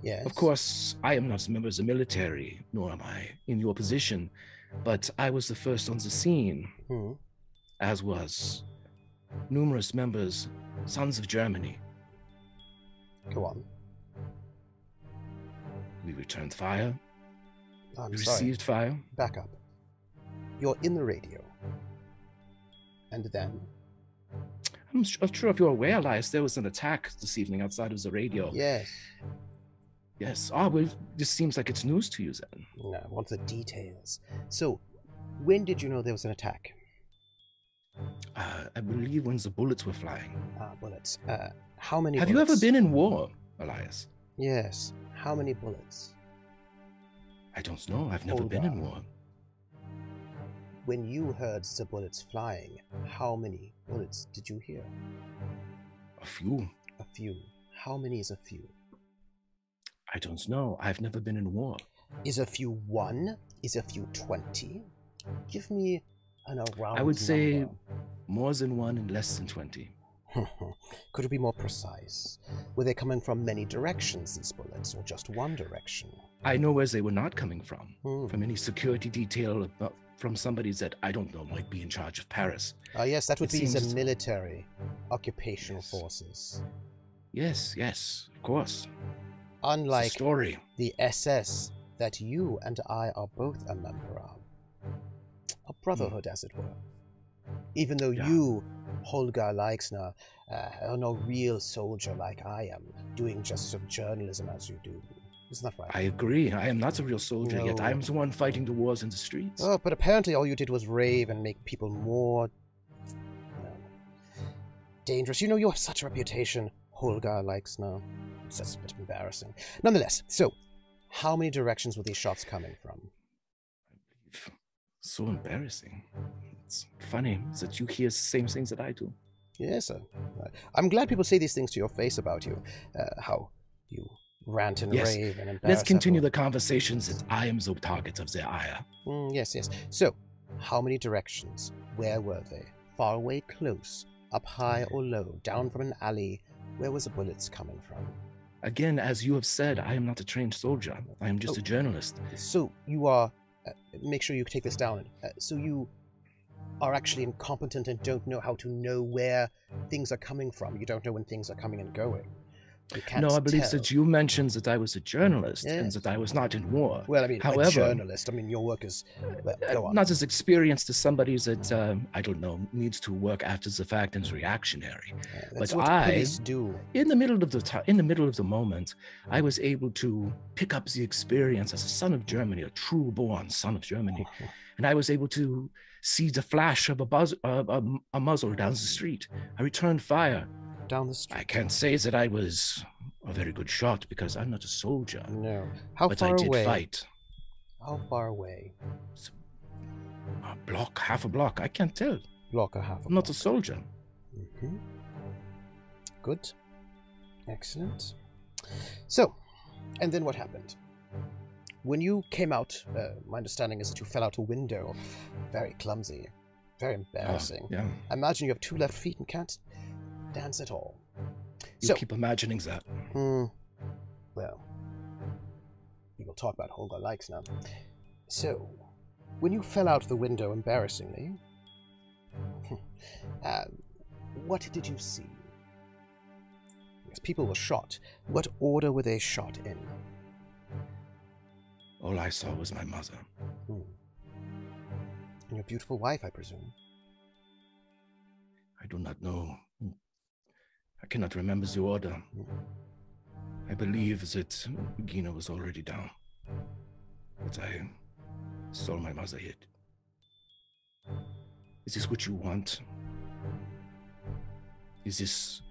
Yes. Of course, I am not a member of the military, nor am I in your position, but I was the first on the scene, as was numerous members, Sons of Germany. Go on. We returned fire. I'm received fire. Back up. You're in the radio. And then? I'm sure if you're aware, Elias, there was an attack this evening outside of the radio. Yes. Yes. Oh, well, this seems like it's news to you then. No, I want the details. So, when did you know there was an attack? I believe when the bullets were flying. Bullets. How many Have bullets? you ever been in war, Elias? Yes. How many bullets? I don't know. I've never been in war. When you heard the bullets flying, how many bullets did you hear? A few. A few. How many is a few? I don't know. I've never been in war. Is a few 1? Is a few 20? Give me an around I would say number. more than 1 and less than 20. Could you be more precise? Were they coming from many directions, these bullets, or just one direction? I know where they were not coming from. From any security detail, from somebody that I don't know might be in charge of Paris. Yes, that would be the military, occupational forces. Yes, of course. Unlike the SS that you and I are both a member of. A brotherhood, as it were. Even though you, Holger Leixner, are no real soldier like I am, doing just some journalism as you do. Isn't that right? I agree. I am not a real soldier yet. I am the one fighting the wars in the streets. Oh, but apparently all you did was rave and make people more dangerous. You know, you have such a reputation, Holger Leixner. It's just a bit embarrassing. Nonetheless, so, how many directions were these shots coming from? So embarrassing. It's funny that you hear the same things that I do. Yes, I'm glad people say these things to your face about you. How you rant and rave and embarrass. Let's continue the conversations that I am the target of their ire. Yes. So, how many directions? Where were they? Far away, close, up high or low, down from an alley? Where was the bullets coming from? Again, as you have said, I am not a trained soldier. I am just a journalist. So you are... make sure you take this down. So you are actually incompetent and don't know how to know where things are coming from. You don't know when things are coming and going. No, I believe that you mentioned that I was a journalist and that I was not in war. Well, I mean, however, a journalist. I mean, your work is... Well, go on. Not as experienced as somebody that, I don't know, needs to work after the fact and is reactionary. That's but what police do. In the middle of the moment, I was able to pick up the experience as a son of Germany, a true-born son of Germany. And I was able to see the flash of a muzzle down the street. I returned fire. Down the street. I can't say that I was a very good shot because I'm not a soldier. No. How but far I did away? Fight. How far away? A block, half a block. I can't tell. Block or half a block? I'm not a soldier. Good. Excellent. So, And then what happened? When you came out, my understanding is that you fell out a window. Very clumsy. Very embarrassing. Yeah. I imagine you have 2 left feet and can't dance at all. You keep imagining that. Well, we will talk about Holger Likes now. So, when you fell out the window embarrassingly, what did you see? Because people were shot. What order were they shot in? All I saw was my mother. And your beautiful wife, I presume. I do not know. I cannot remember the order. I believe that Gina was already down. But I saw my mother hit. Is this what you want? Is this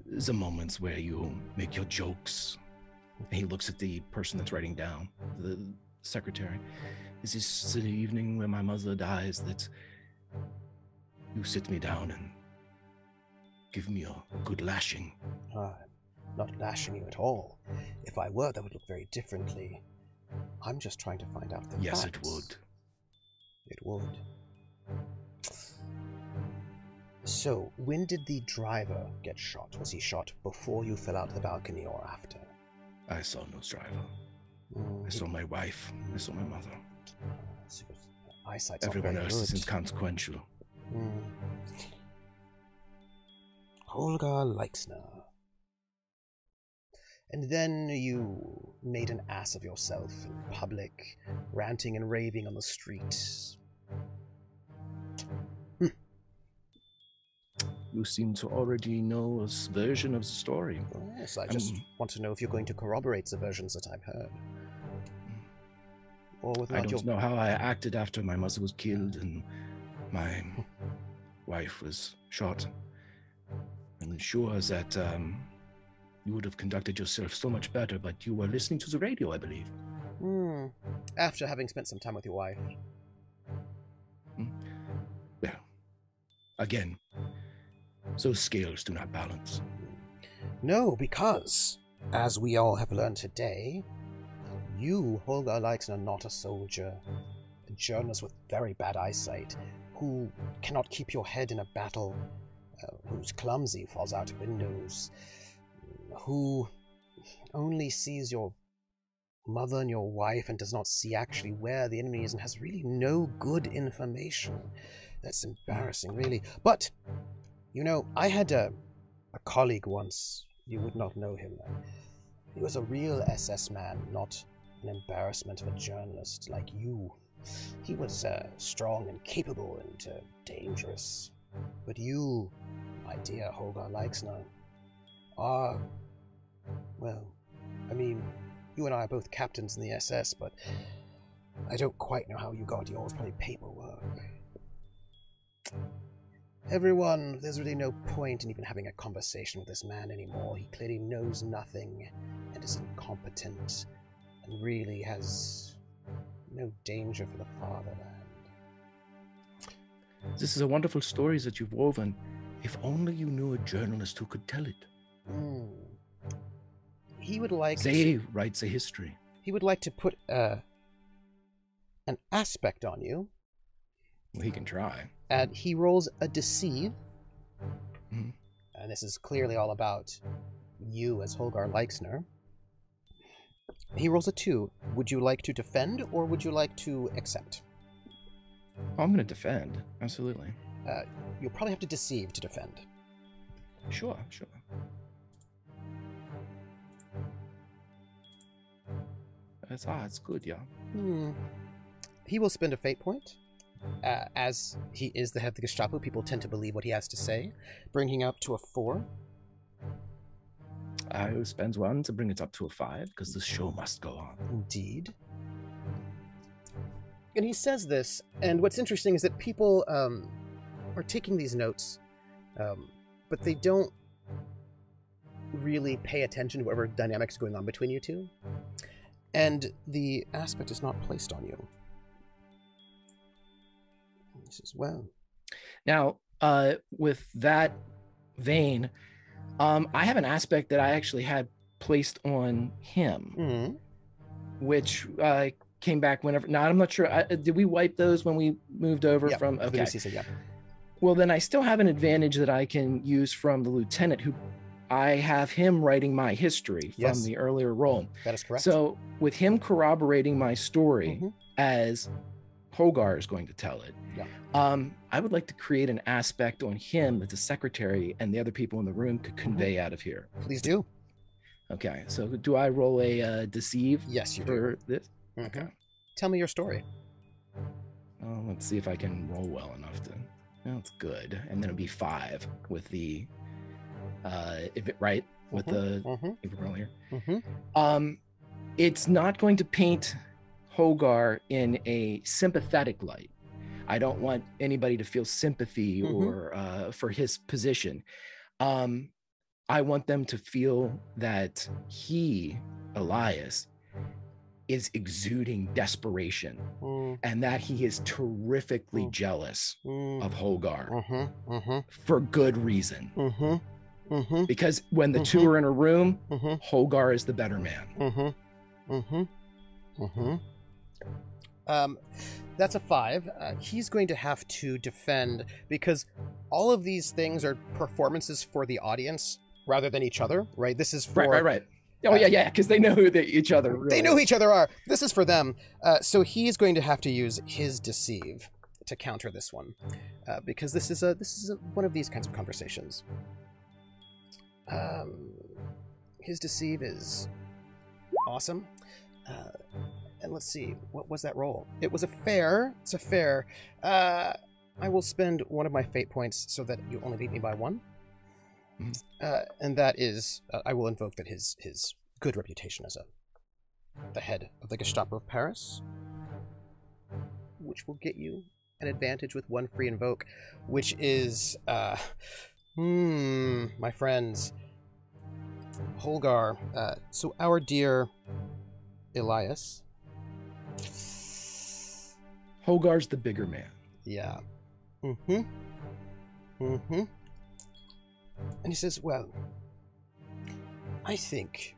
the moments where you make your jokes? And he looks at the person that's writing down, the secretary. Is this the evening where my mother dies that you sit me down and give me a good lashing? Not lashing you at all. If I were, that would look very differently. I'm just trying to find out the facts. Yes, it would. It would. So, when did the driver get shot? Was he shot before you fell out the balcony or after? I saw no driver. I saw my wife. I saw my mother. Eyesight's Everyone else is inconsequential. Holger Leixner. And then you made an ass of yourself in public, ranting and raving on the street. You seem to already know a version of the story. Yes, I just want to know if you're going to corroborate the versions that I've heard. Or whether I don't know how I acted after my mother was killed and my wife was shot. I'm sure that you would have conducted yourself so much better, but you were listening to the radio, I believe. After having spent some time with your wife. Well, again, those scales do not balance. No, because, as we all have learned today, you, Holger Leixner, are not a soldier. A journalist with very bad eyesight, who cannot keep your head in a battle, who's clumsy, falls out of windows, who only sees your mother and your wife and does not see actually where the enemy is and has really no good information. That's embarrassing, really. But, you know, I had a colleague once. You would not know him. He was a real SS man, not an embarrassment of a journalist like you. He was strong and capable and dangerous. But you, my dear Holger Leixner, are, well, I mean, you and I are both captains in the SS, but I don't quite know how you got yours, probably paperwork. Everyone, there's really no point in even having a conversation with this man anymore. He clearly knows nothing and is incompetent and really has no danger for the fatherland. This is a wonderful story that you've woven. If only you knew a journalist who could tell it. He would like They writes a history. He would like to put an aspect on you. Well, he can try. And he rolls a deceive. And this is clearly all about you as Holger Leixner. He rolls a 2. Would you like to defend or would you like to accept? Oh, I'm going to defend. Absolutely. You'll probably have to deceive to defend. Sure. It's good, yeah. He will spend a fate point. As he is the head of the Gestapo, people tend to believe what he has to say, bringing up to a 4. I will spend 1 to bring it up to a 5, because the show must go on. Indeed. And he says this, and what's interesting is that people are taking these notes, but they don't really pay attention to whatever dynamics going on between you two. And the aspect is not placed on you. He says, well. Now, with that vein, I have an aspect that I actually had placed on him, Mm-hmm. which came back whenever. Now I'm not sure. Did we wipe those when we moved over Yep, from? for the Okay. new season, yeah. Well, then I still have an advantage that I can use from the lieutenant, who I have him writing my history from Yes. the earlier role. That is correct. So with him corroborating my story Mhm. as Hogar is going to tell it, Yeah. I would like to create an aspect on him that the secretary and the other people in the room could convey out of here. Please do. Okay, so do I roll a deceive? Yes, you for do. this? Mhm. Okay. Tell me your story. Let's see if I can roll well enough to. No, it's good, and then it'll be 5 with the if it right with the if we roll here. It's not going to paint Hogar in a sympathetic light. I don't want anybody to feel sympathy or for his position. I want them to feel that he, Elias, is exuding desperation and that he is terrifically jealous of Hogar for good reason. Because when the two are in a room, Hogar is the better man. That's a 5. He's going to have to defend because all of these things are performances for the audience rather than each other, right? This is for right. Oh yeah, because they know who each other. Really they know who each other are. This is for them. So he's going to have to use his deceive to counter this one, because this is one of these kinds of conversations. His deceive is awesome. And let's see, what was that roll? It was a fair. It's a fair. I will spend one of my fate points so that you only beat me by 1. And that is, I will invoke that his good reputation as the head of the Gestapo of Paris, which will get you an advantage with 1 free invoke, which is, my friends, Holgar. So our dear Elias. Hogar's the bigger man. Yeah. And he says, well, I think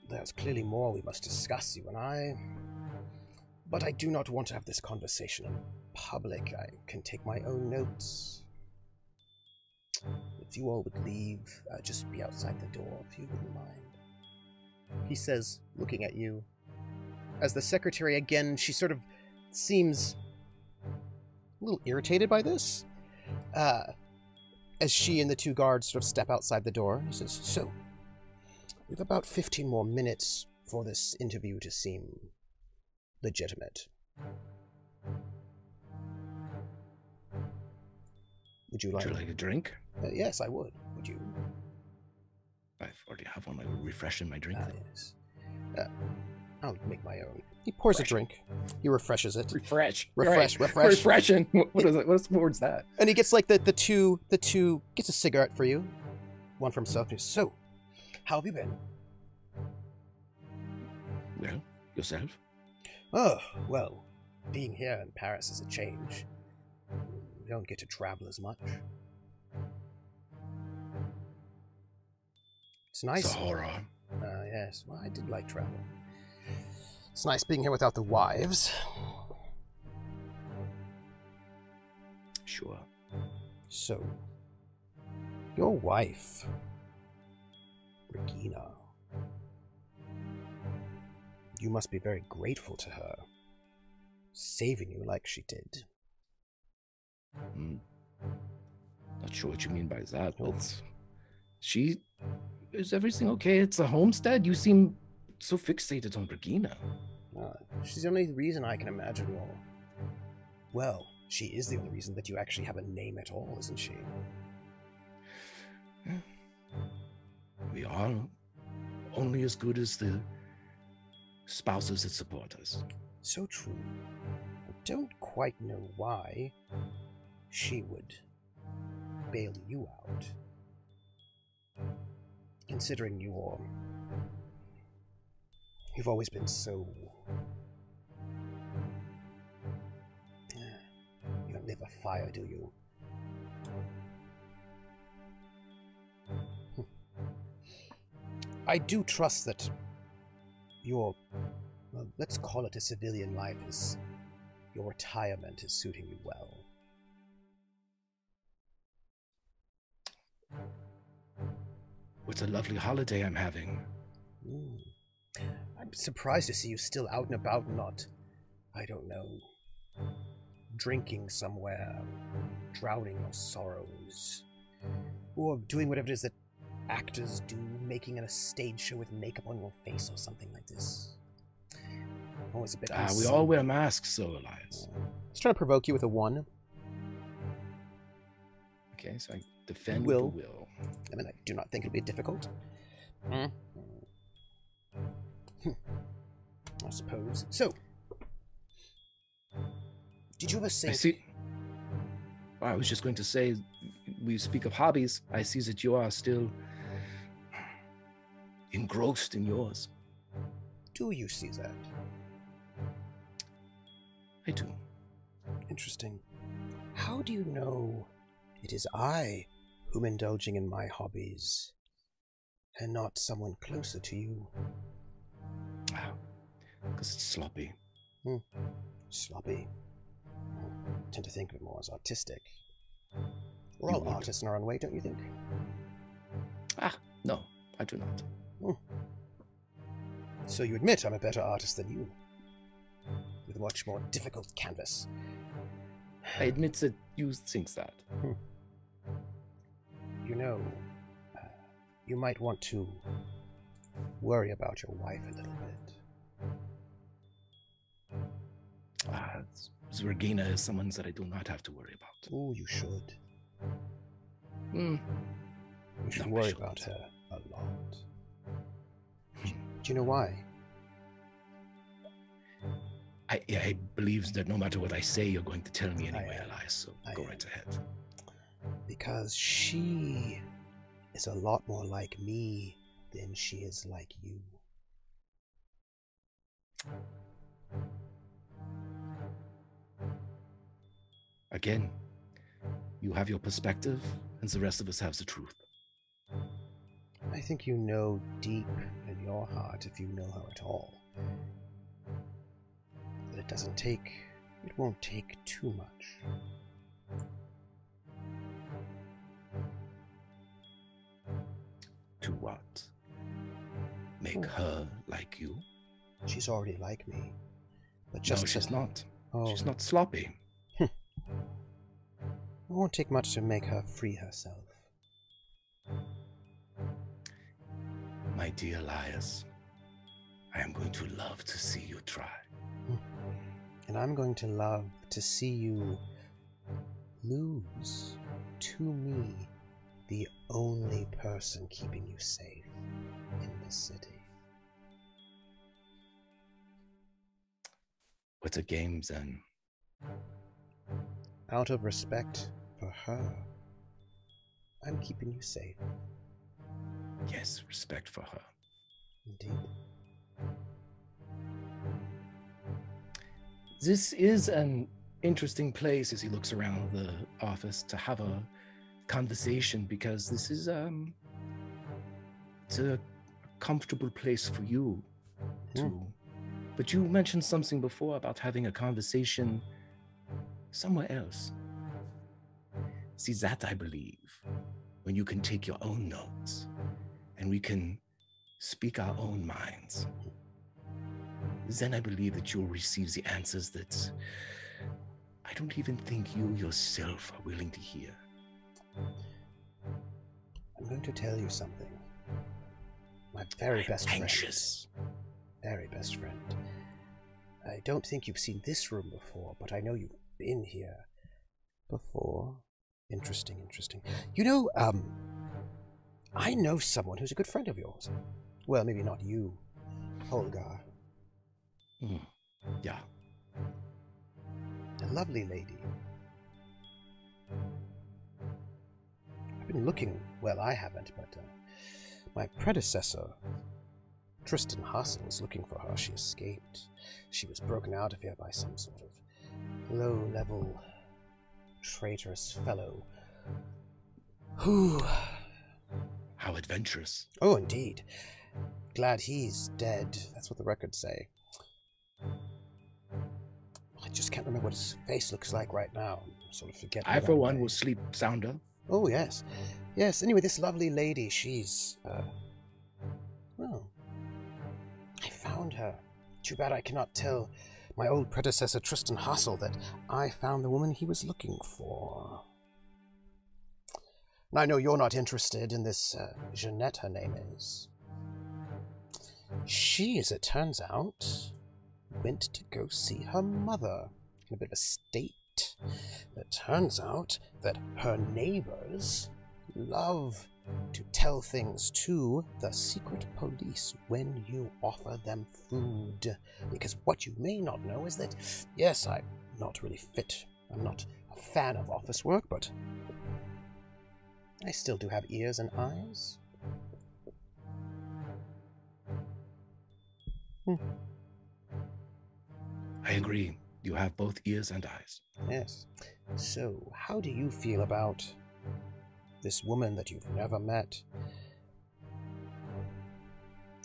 there's clearly more we must discuss, you and I. But I do not want to have this conversation in public. I can take my own notes. If you all would leave, just be outside the door, if you wouldn't mind. He says, looking at you. As the secretary, again, she sort of seems a little irritated by this. As she and the 2 guards sort of step outside the door, he says, so, we've about 15 more minutes for this interview to seem legitimate. Would you like a drink? Yes, I would. Would you? I already have one. I will refresh in my drink. Yes. I'll make my own. He pours a drink. He refreshes it. Refresh. Refreshing. What is it? What word's that? And he gets like the two gets a cigarette for you. One for himself. And he says, so, how have you been? Well, yourself? Oh, well, being here in Paris is a change. You don't get to travel as much. It's nice. It's a horror. Yes. Well, I did like travel. It's nice being here without the wives. Sure. So, your wife, Regina, you must be very grateful to her, saving you like she did. Not sure what you mean by that, but is everything okay? It's a homestead? You seem so fixated on Regina. She's the only reason I can imagine well, she is the only reason that you actually have a name at all, isn't she? Yeah. We are only as good as the spouses that support us. So true. I don't quite know why she would bail you out. Considering you've always been so... You don't live a fire, do you? I do trust that your, well, let's call it a civilian life, is your retirement is suiting you well. What a lovely holiday I'm having. I'm surprised to see you still out and about, not, I don't know, drinking somewhere, drowning your sorrows, or doing whatever it is that actors do, making a stage show with makeup on your face or something like this. Always a bit We all wear masks, so Elias. Let's try to provoke you with a 1. Okay, so I defend will. with a will. I mean, I do not think it'll be difficult. I suppose. So, did you ever sing? I see. I was just going to say, we speak of hobbies. I see that you are still engrossed in yours. Do you see that? I do. Interesting. How do you know it is I whom indulging in my hobbies, and not someone closer to you? Because it's sloppy. Sloppy. I tend to think of it more as artistic. We're all artists in our own way, don't you think? No, I do not. So you admit I'm a better artist than you, with a much more difficult canvas. I admit that you think that. You know, you might want to worry about your wife a little bit. Regina is someone that I do not have to worry about. Oh, you should. You should worry about her a lot. Do you know why? I believe that no matter what I say, you're going to tell me anyway, Elias, so go right ahead. Because she is a lot more like me than she is like you. Again, you have your perspective, and the rest of us have the truth. I think you know deep in your heart, if you know her at all, that it won't take too much. To what? Make her like you? She's already like me. But just no, she's not. Oh. She's not sloppy. It won't take much to make her free herself. My dear Elias, I am going to love to see you try. And I'm going to love to see you lose to me, the only person keeping you safe in this city. What's a game then? Out of respect for her, I'm keeping you safe. Yes, respect for her. Indeed. This is an interesting place as he looks around the office to have a conversation, because this is it's a comfortable place for you to. But you mentioned something before about having a conversation somewhere else. See, that I believe, when you can take your own notes and we can speak our own minds, then I believe that you'll receive the answers that I don't even think you yourself are willing to hear. I'm going to tell you something. My very best friend. Very best friend. I don't think you've seen this room before, but I know you've been here before. Interesting. You know, I know someone who's a good friend of yours. Well, maybe not you, Olga. Yeah. A lovely lady. I've been looking, well, I haven't, but my predecessor, Tristan Hassel, was looking for her. She escaped. She was broken out of here by some sort of low-level, traitorous fellow. Who... How adventurous. Oh, indeed. glad he's dead. That's what the records say. I just can't remember what his face looks like right now. I'm sort of forgetting. I, for one, will sleep sounder. Oh, yes. Yes, anyway, this lovely lady, she's, well, I found her. Too bad I cannot tell my old predecessor, Tristan Hassel, that I found the woman he was looking for. And I know you're not interested in this, Jeanette, her name is. She, as it turns out, went to go see her mother in a bit of a state. It turns out that her neighbors love to tell things to the secret police when you offer them food. Because what you may not know is that, yes, I'm not really fit. I'm not a fan of office work, but I still do have ears and eyes. I agree. You have both ears and eyes. Yes. So, how do you feel about this woman that you've never met?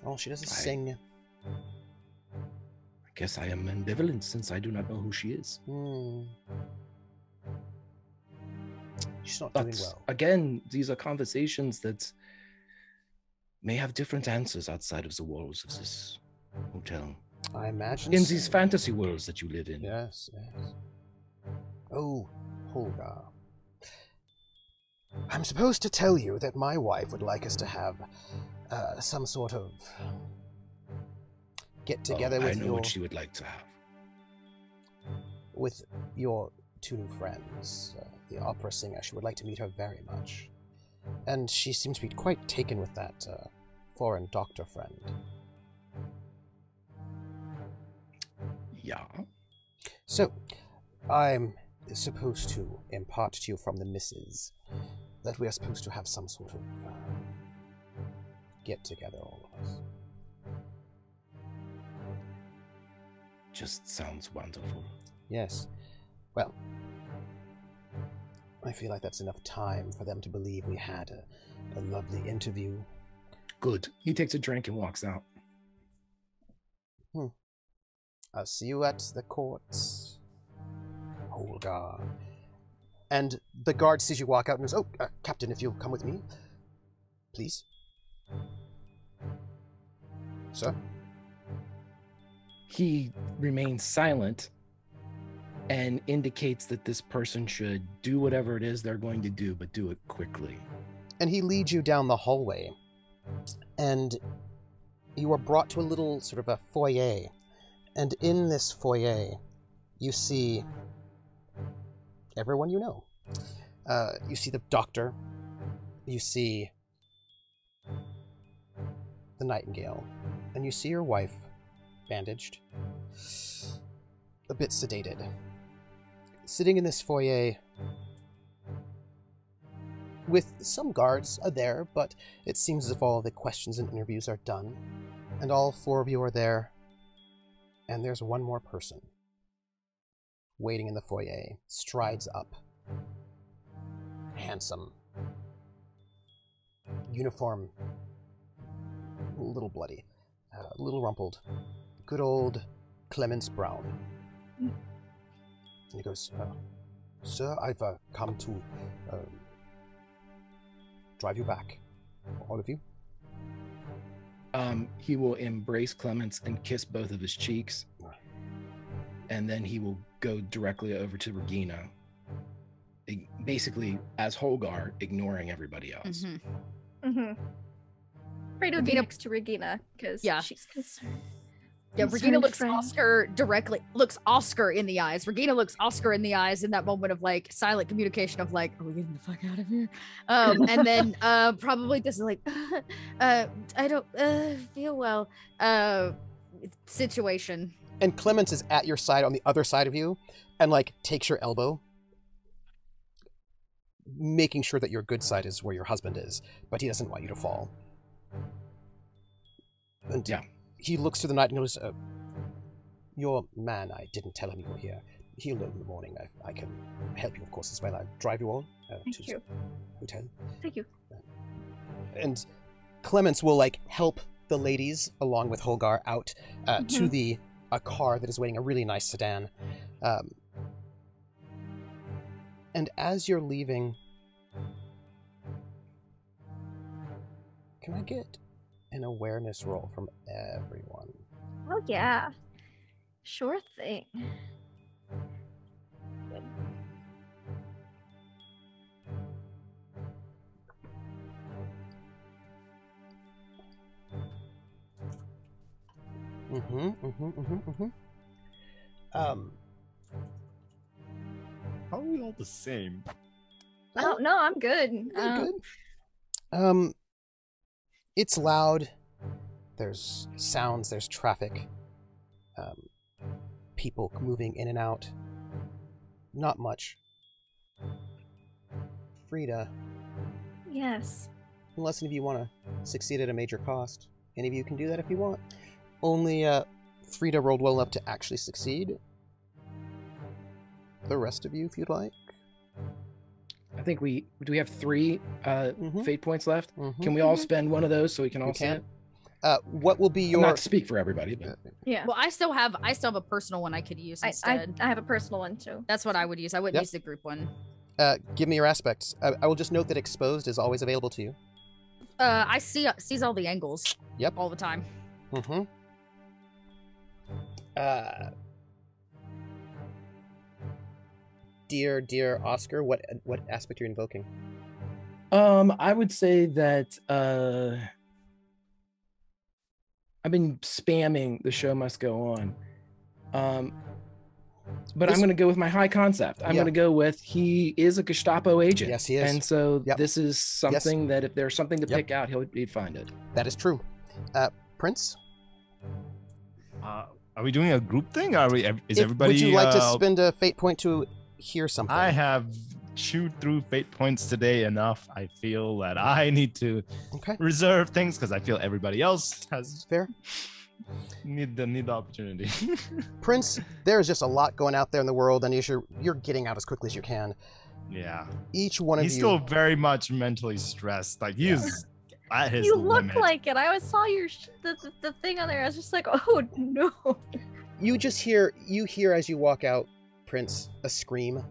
All she does is sing. I guess I am ambivalent since I do not know who she is. She's not doing well. Again, these are conversations that may have different answers outside of the walls of this hotel. I imagine in so. these fantasy worlds that you live in. Yes, yes. Oh, Holga. I'm supposed to tell you that my wife would like us to have some sort of get together with I know your... what she would like to have. With your two new friends, the opera singer. She would like to meet her very much. And she seems to be quite taken with that foreign doctor friend. Yeah. So, I'm supposed to impart to you from the missus that we are supposed to have some sort of get together, all of us. Just sounds wonderful. Yes. Well, I feel like that's enough time for them to believe we had a lovely interview. Good. He takes a drink and walks out. I'll see you at the courts, Holga. And the guard sees you walk out and goes, "Oh, Captain, if you'll come with me, please." Sir? He remains silent and indicates that this person should do whatever it is they're going to do, but do it quickly. And he leads you down the hallway. And you are brought to a little sort of a foyer. And in this foyer, you see everyone you know. You see the doctor. You see the Nightingale. And you see your wife, bandaged, a bit sedated. Sitting in this foyer with some guards are there, but it seems as if all the questions and interviews are done. And all four of you are there. And there's one more person waiting in the foyer, strides up. Handsome. Uniform. A little bloody. A little rumpled. Good old Clemens Brown. And he goes, "Sir, I've come to drive you back. All of you." He will embrace Clemens and kiss both of his cheeks. And then he will go directly over to Regina. Basically, as Holgar, ignoring everybody else. Fredo would be next to Regina because she's concerned. Yeah, Regina looks Oscar in the eyes. Regina looks Oscar in the eyes in that moment of like silent communication of like, are we getting the fuck out of here? And then probably this is like, I don't feel well situation. And Clemens is at your side on the other side of you and like takes your elbow, making sure that your good side is where your husband is, but he doesn't want you to fall. And he looks through the night and goes, "Your man, I didn't tell him you were here. He'll know in the morning. I can help you, of course, as well. I'll drive you all to the hotel." Thank you. And Clemens will, like, help the ladies, along with Holgar, out to a car that is waiting, a really nice sedan. And as you're leaving, can I get an awareness roll from everyone? Oh yeah, sure thing. How are we all the same? Oh no, I'm good. Good. It's loud. There's sounds. There's traffic. People moving in and out. Not much. Frida. Yes. Unless any of you want to succeed at a major cost. Any of you can do that if you want. Only Frida rolled well enough to actually succeed. The rest of you, if you'd like. I think we have 3 fate points left. Can we all spend one of those so we can all see it? What will be your? Not to speak for everybody, but yeah. Well, I still have a personal one I could use instead. I have a personal one too. That's what I would use. I wouldn't use the group one. Give me your aspects. I will just note that exposed is always available to you. I sees all the angles. Yep. All the time. Dear Oscar, what aspect are you invoking? I would say that I've been spamming the show must go on. But I'm going to go with my high concept. I'm going to go with he is a Gestapo agent. Yes, he is. And so this is something that if there's something to pick out, he'd find it. That is true. Prince? Are we doing a group thing? Is everybody? Would you like to spend a fate point to hear something? I have chewed through fate points today enough. I feel that I need to reserve things because I feel everybody else has need the opportunity. Prince, there's just a lot going out there in the world, and you're getting out as quickly as you can. Yeah. Each one of you. He's still very much mentally stressed. Like he's at his You limit. look like it. I always saw your the thing on there. I was just like, oh no. You hear as you walk out, Prince, a scream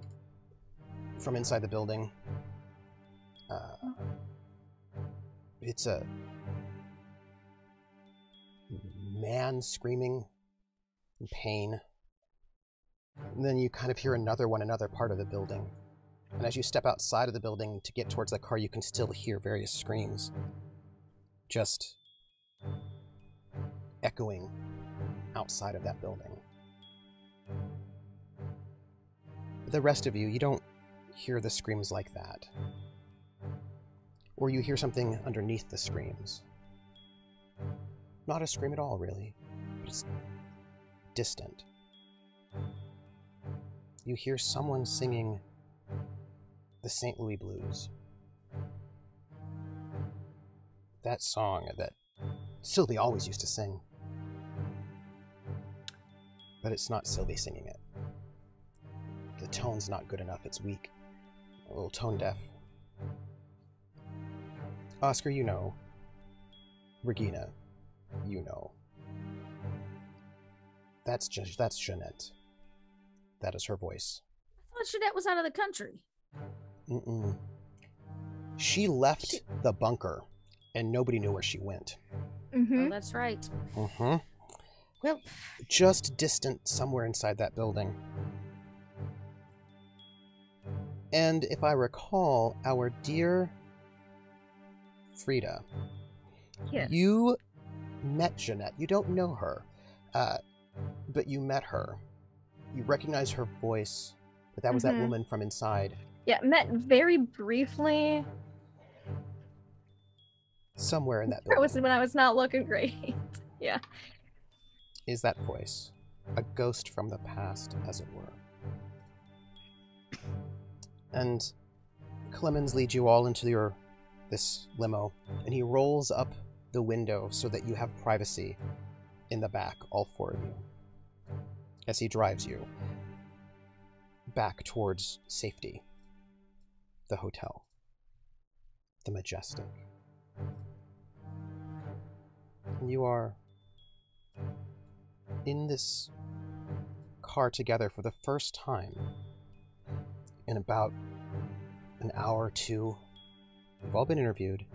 from inside the building. It's a man screaming in pain. And then you kind of hear another part of the building. And as you step outside of the building to get towards the car, you can still hear various screams. Just echoing outside of that building. The rest of you, you don't hear the screams like that. Or you hear something underneath the screams. Not a scream at all, really. But it's distant. You hear someone singing the St. Louis Blues. That song that Sylvie always used to sing. But it's not Sylvie singing it. The tone's not good enough, it's weak. A little tone deaf. Oscar, you know. Regina, you know. That's Jeanette. That is her voice. I thought Jeanette was out of the country. Mm-mm. She left the bunker, and nobody knew where she went. Oh, that's right. Well, just distant somewhere inside that building. And if I recall, our dear Frida, you met Jeanette. You don't know her, but you met her. You recognize her voice, but that was that woman from inside. Yeah, met very briefly. Somewhere in that building. That was when I was not looking great. Yeah. Is that voice a ghost from the past, as it were? And Clemens leads you all into this limo, and he rolls up the window so that you have privacy in the back, all four of you, as he drives you back towards safety, the hotel, the Majestic. You are in this car together for the first time in about an hour or two. You've all been interviewed,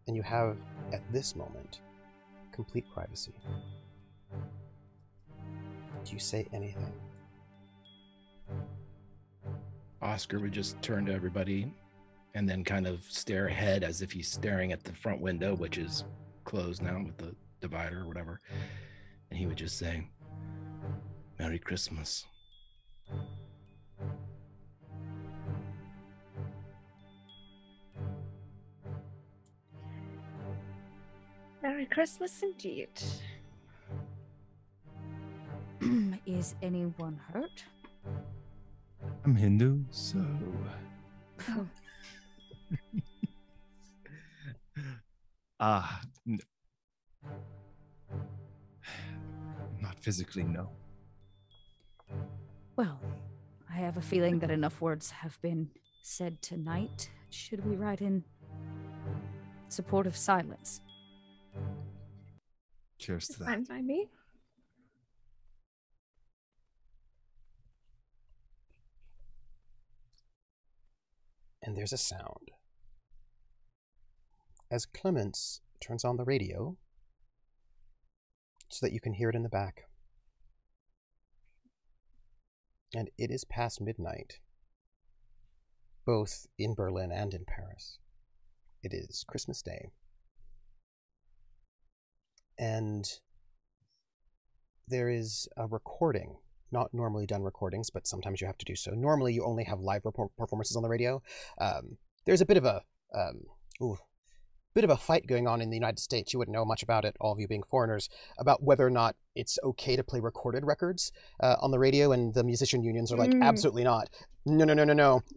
and you have, at this moment, complete privacy. Do you say anything? Oscar would just turn to everybody and then kind of stare ahead as if he's staring at the front window, which is closed now with the divider or whatever. And he would just say, "Merry Christmas." Merry Christmas indeed. Is anyone hurt? I'm Hindu, so... Oh. Not physically, no. Well, I have a feeling that enough words have been said tonight. Should we write in support of silence? Cheers to that. Fine by me. And there's a sound. As Clemens turns on the radio so that you can hear it in the back. And it is past midnight, both in Berlin and in Paris. It is Christmas Day. And there is a recording, not normally done recordings, but sometimes you have to do so. Normally you only have live performances on the radio. There's a bit of a fight going on in the United States. You wouldn't know much about it, all of you being foreigners, about whether or not it's okay to play recorded records on the radio, and the musician unions are like, absolutely not. No.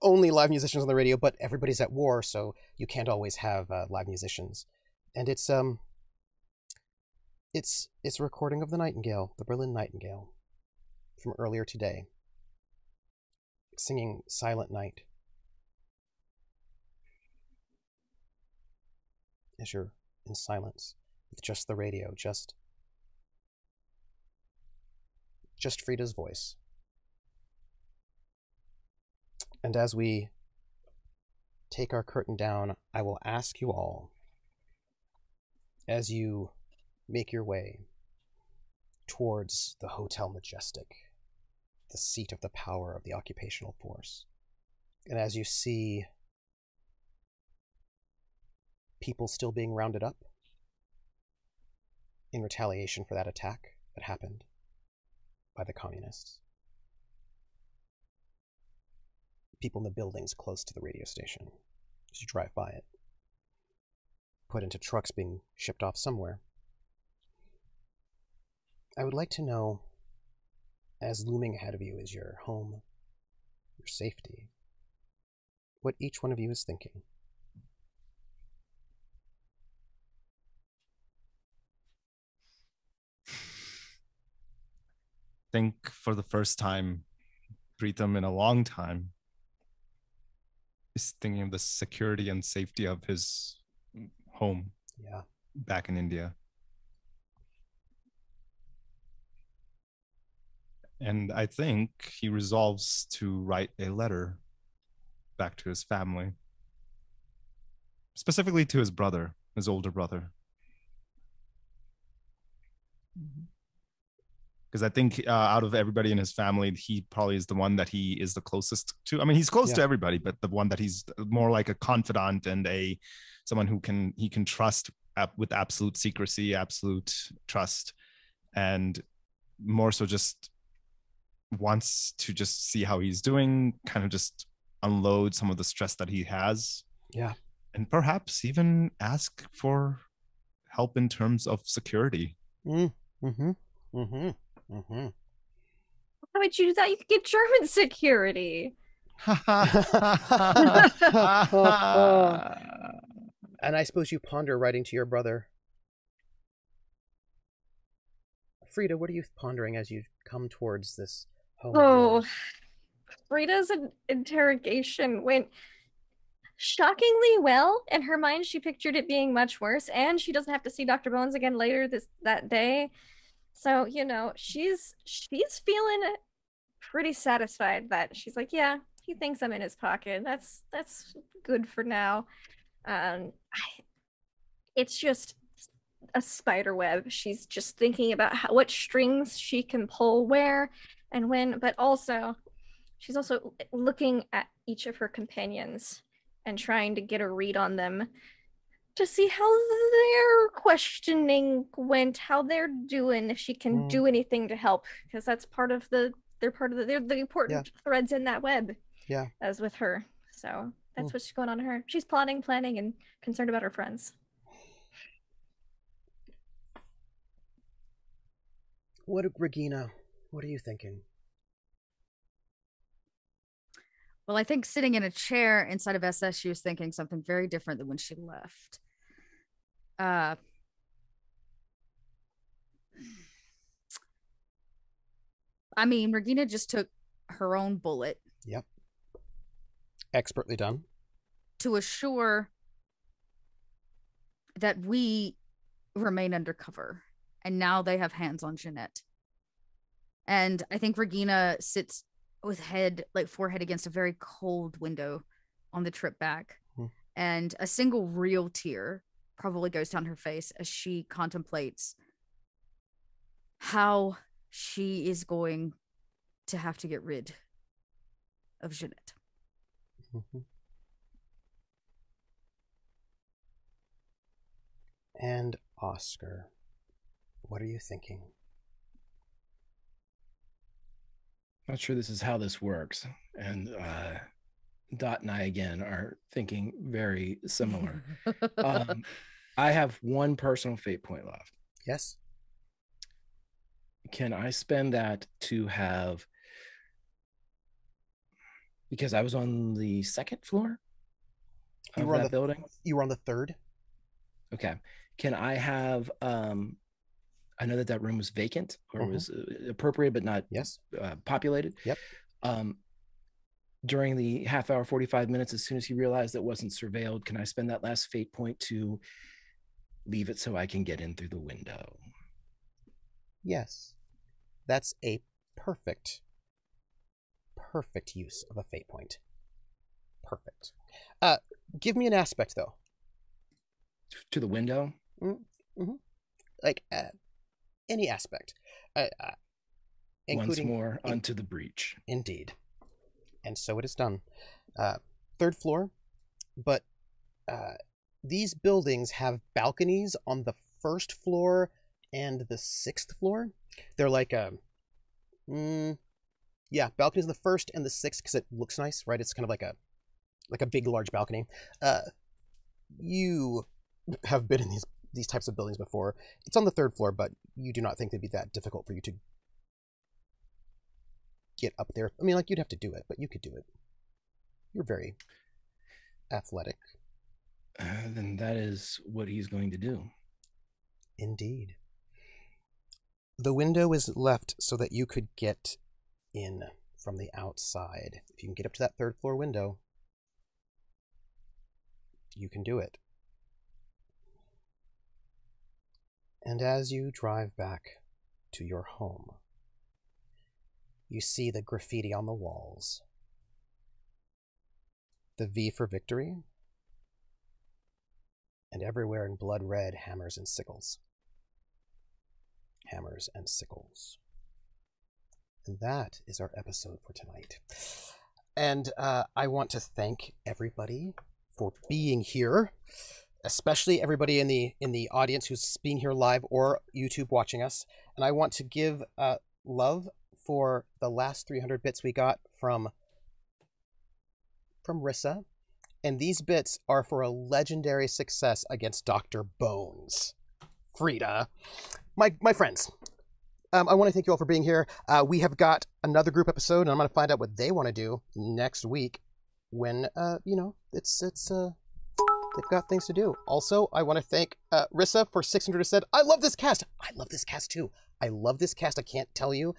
Only live musicians on the radio, but everybody's at war, so you can't always have live musicians. And it's a recording of the Nightingale, the Berlin Nightingale, from earlier today, singing Silent Night. As you're in silence, with just the radio, just Frida's voice. And as we take our curtain down, I will ask you all, as you make your way towards the Hotel Majestic, the seat of the power of the occupational force, and as you see people still being rounded up in retaliation for that attack that happened by the communists. People in the buildings close to the radio station, as you drive by it, put into trucks being shipped off somewhere. I would like to know, as looming ahead of you is your home, your safety, what each one of you is thinking. Think for the first time, Pritham in a long time, is thinking of the security and safety of his home back in India. And I think he resolves to write a letter back to his family, specifically to his brother, his older brother. Because I think out of everybody in his family, he probably is the one that he is the closest to. I mean, he's close to everybody, but the one that he's more like a confidant and someone who he can trust with absolute secrecy, absolute trust, and more so just wants to just see how he's doing, kind of just unload some of the stress that he has. Yeah. And perhaps even ask for help in terms of security. How would you do that? You could get German security. And I suppose you ponder writing to your brother. Frida, what are you pondering as you come towards this home? Oh, Frida's interrogation went shockingly well. In her mind, she pictured it being much worse, and she doesn't have to see Dr. Bones again later that day. So, you know, she's feeling pretty satisfied that she's like, yeah, he thinks I'm in his pocket. That's good for now. It's just a spider web. She's just thinking about what strings she can pull where and when, but also she's also looking at each of her companions and trying to get a read on them to see how their questioning went, how they're doing, if she can do anything to help, because that's part of the they're the important threads in that web. Yeah. As with her. So that's what's going on to her. She's plotting, planning, and concerned about her friends. Regina, what are you thinking? Well, I think sitting in a chair inside of SS, she was thinking something very different than when she left. I mean, Regina just took her own bullet. Yep. Expertly done. To assure that we remain undercover. And now they have hands on Jeanette. And I think Regina sits with forehead against a very cold window on the trip back. And a single real tear probably goes down her face as she contemplates how she is going to have to get rid of Jeanette. And Oscar, what are you thinking? Not sure this is how this works. And Dot and I, again, are thinking very similar. I have one personal fate point left. Yes. Can I spend that to have, because I was on the second floor of that building? You were on the third. Okay. Can I have, I know that room was vacant, or was appropriate, but not populated. Yep. During the half hour, 45 minutes, as soon as he realized that wasn't surveilled, can I spend that last fate point to leave it so I can get in through the window? Yes. That's a perfect use of a fate point. Perfect. Give me an aspect, though. To the window? Like, any aspect. Once more, unto the breach. Indeed. And so it is done. Third floor, but these buildings have balconies on the first floor and the sixth floor. They're like balconies on the first and the sixth because it looks nice, right? It's kind of like a big, large balcony. You have been in these types of buildings before. It's on the third floor, but you do not think it'd be that difficult for you to get up there. I mean, like, you'd have to do it, but you could do it. You're very athletic. Then that is what he's going to do. Indeed. The window is left so that you could get in from the outside. If you can get up to that third floor window, you can do it. And as you drive back to your home, you see the graffiti on the walls. The V for victory. And everywhere in blood red, hammers and sickles. Hammers and sickles. And that is our episode for tonight. And I want to thank everybody for being here, especially everybody in the audience who's being here live or YouTube watching us. And I want to give love for the last 300 bits we got from Rissa. And these bits are for a legendary success against Dr. Bones. Frida. My friends, I want to thank you all for being here. We have got another group episode, and I'm going to find out what they want to do next week when, it's they've got things to do. Also, I want to thank Rissa for 600 who said, I love this cast. I love this cast too. I love this cast. I can't tell you.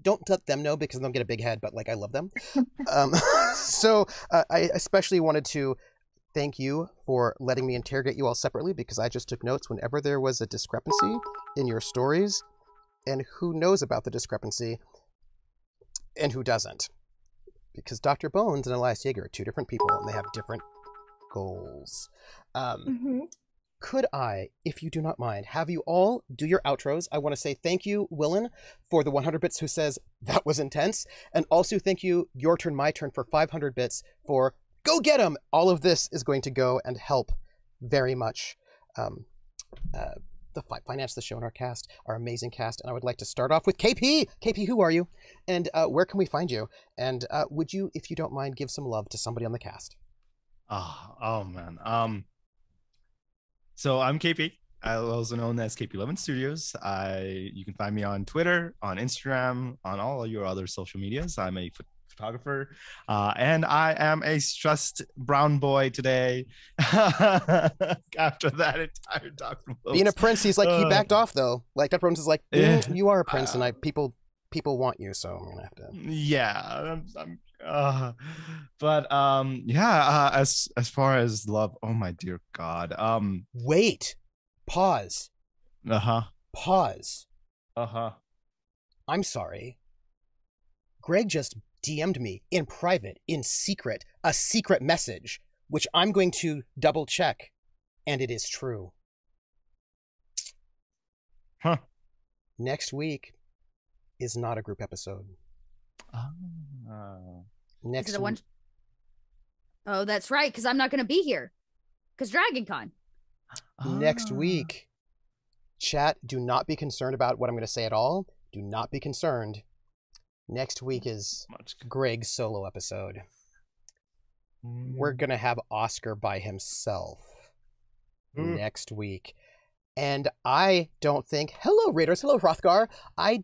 Don't let them know because they'll get a big head, but like, I love them. So I especially wanted to thank you for letting me interrogate you all separately, because I just took notes whenever there was a discrepancy in your stories, and who knows about the discrepancy and who doesn't. Because Dr. Bones and Elias Jäger are two different people, and they have different goals. Could I, if you do not mind, have you all do your outros? I want to say thank you, Willen, for the 100 bits, who says that was intense. And also thank you, Your Turn, My Turn, for 500 bits for go get 'em. All of this is going to go and help very much finance the show and our cast, our amazing cast. And I would like to start off with KP. KP, who are you? And where can we find you? And would you, if you don't mind, give some love to somebody on the cast? Oh man. So I'm KP. I'm also known as KP11 Studios. You can find me on Twitter, on Instagram, on all of your other social medias. I'm a photographer, and I am a stressed brown boy today. After that entire Dr. Being a prince, he's like, he backed off though. Like Dr. Bones is like, you are a prince, and people want you, so I'm gonna have to. Yeah, as far as love, oh my dear God. Wait, pause. Pause. I'm sorry. Greg just DM'd me in private, in secret, a secret message, which I'm going to double check, and it is true. Next week is not a group episode. Next week. Oh, that's right, because I'm not going to be here. Because DragonCon. Next week. Chat, do not be concerned about what I'm going to say at all. Do not be concerned. Next week is Greg's solo episode. We're going to have Oscar by himself next week. And I don't think... Hello, Raiders. Hello, Hrothgar. I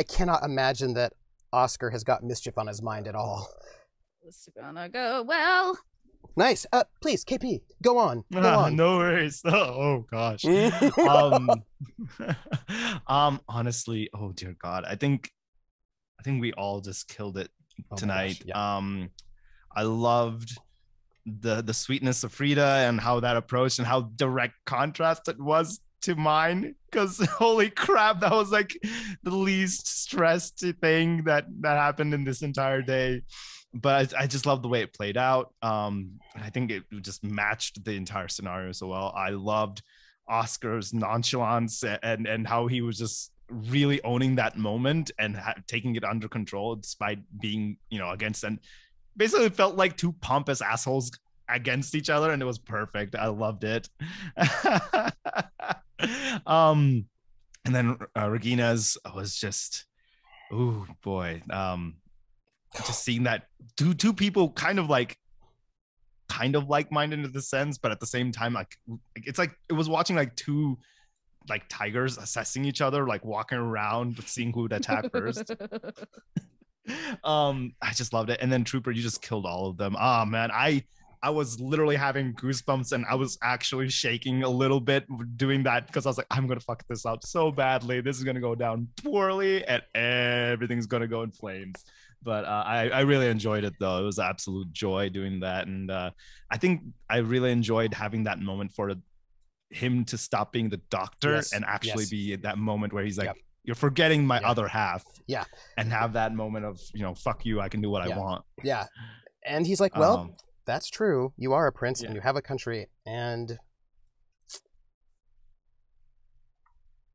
cannot imagine that Oscar has got mischief on his mind at all. It's gonna go well. Nice. Please, KP, go on. Go on. No worries. Oh gosh. Honestly, oh dear God. I think we all just killed it tonight. I loved the sweetness of Frida and how that approached and how direct contrast it was to mine, because holy crap, that was like the least stressed thing that happened in this entire day. But I just love the way it played out. I think it just matched the entire scenario so well. I loved Oscar's nonchalance and how he was just really owning that moment and taking it under control despite being, against, and basically felt like two pompous assholes against each other, and it was perfect. I loved it. And then Regina's was just, oh boy, just seeing that two people kind of like-minded in the sense, but at the same time, it's like it was watching like two tigers assessing each other, like walking around seeing who would attack first. I just loved it. And then Trooper, you just killed all of them. Oh man, I was literally having goosebumps, and I was actually shaking a little bit doing that, because I was like, I'm gonna fuck this up so badly. This is gonna go down poorly, and everything's gonna go in flames. But I really enjoyed it though. It was an absolute joy doing that, and I think I really enjoyed having that moment for him to stop being the doctor and actually be at that moment where he's like, you're forgetting my other half. Yeah. And have that moment of, fuck you, I can do what I want. Yeah. And he's like, well, that's true. You are a prince and you have a country, and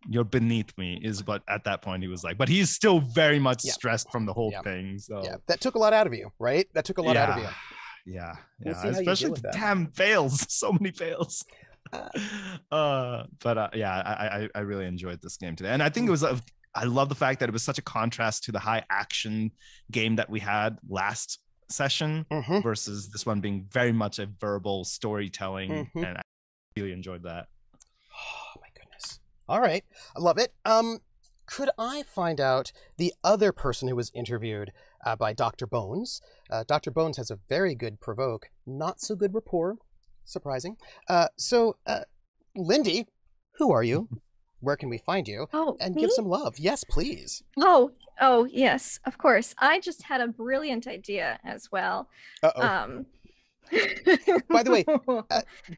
you're beneath me is what at that point he was like, but he's still very much stressed from the whole thing. So that took a lot out of you, right? That took a lot out of you. Yeah. Especially the damn fails. So many fails. I really enjoyed this game today, and I think it was I love the fact that it was such a contrast to the high action game that we had last session versus this one being very much a verbal storytelling, and I really enjoyed that. Oh my goodness. All right, I love it. Could I find out the other person who was interviewed by Dr. Bones? Dr. Bones has a very good provoke, not so good rapport. Surprising. So, Lindy, who are you? Where can we find you? And me? Give some love. Yes, please. Yes, of course. I just had a brilliant idea as well. By the way,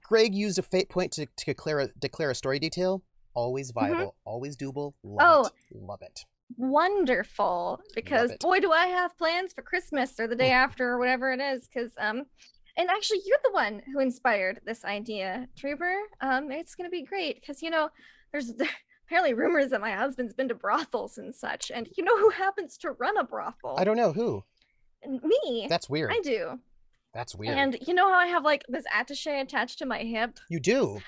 Greg used a fate point to declare a story detail. Always viable, always doable. Love it. Wonderful, because boy, do I have plans for Christmas or the day after or whatever it is. Because and actually, you're the one who inspired this idea, Trooper. It's gonna be great because there's apparently rumors that my husband's been to brothels and such, and you know who happens to run a brothel? I don't know who. Me. That's weird. I do. That's weird. And you know how I have like this attaché attached to my hip? You do.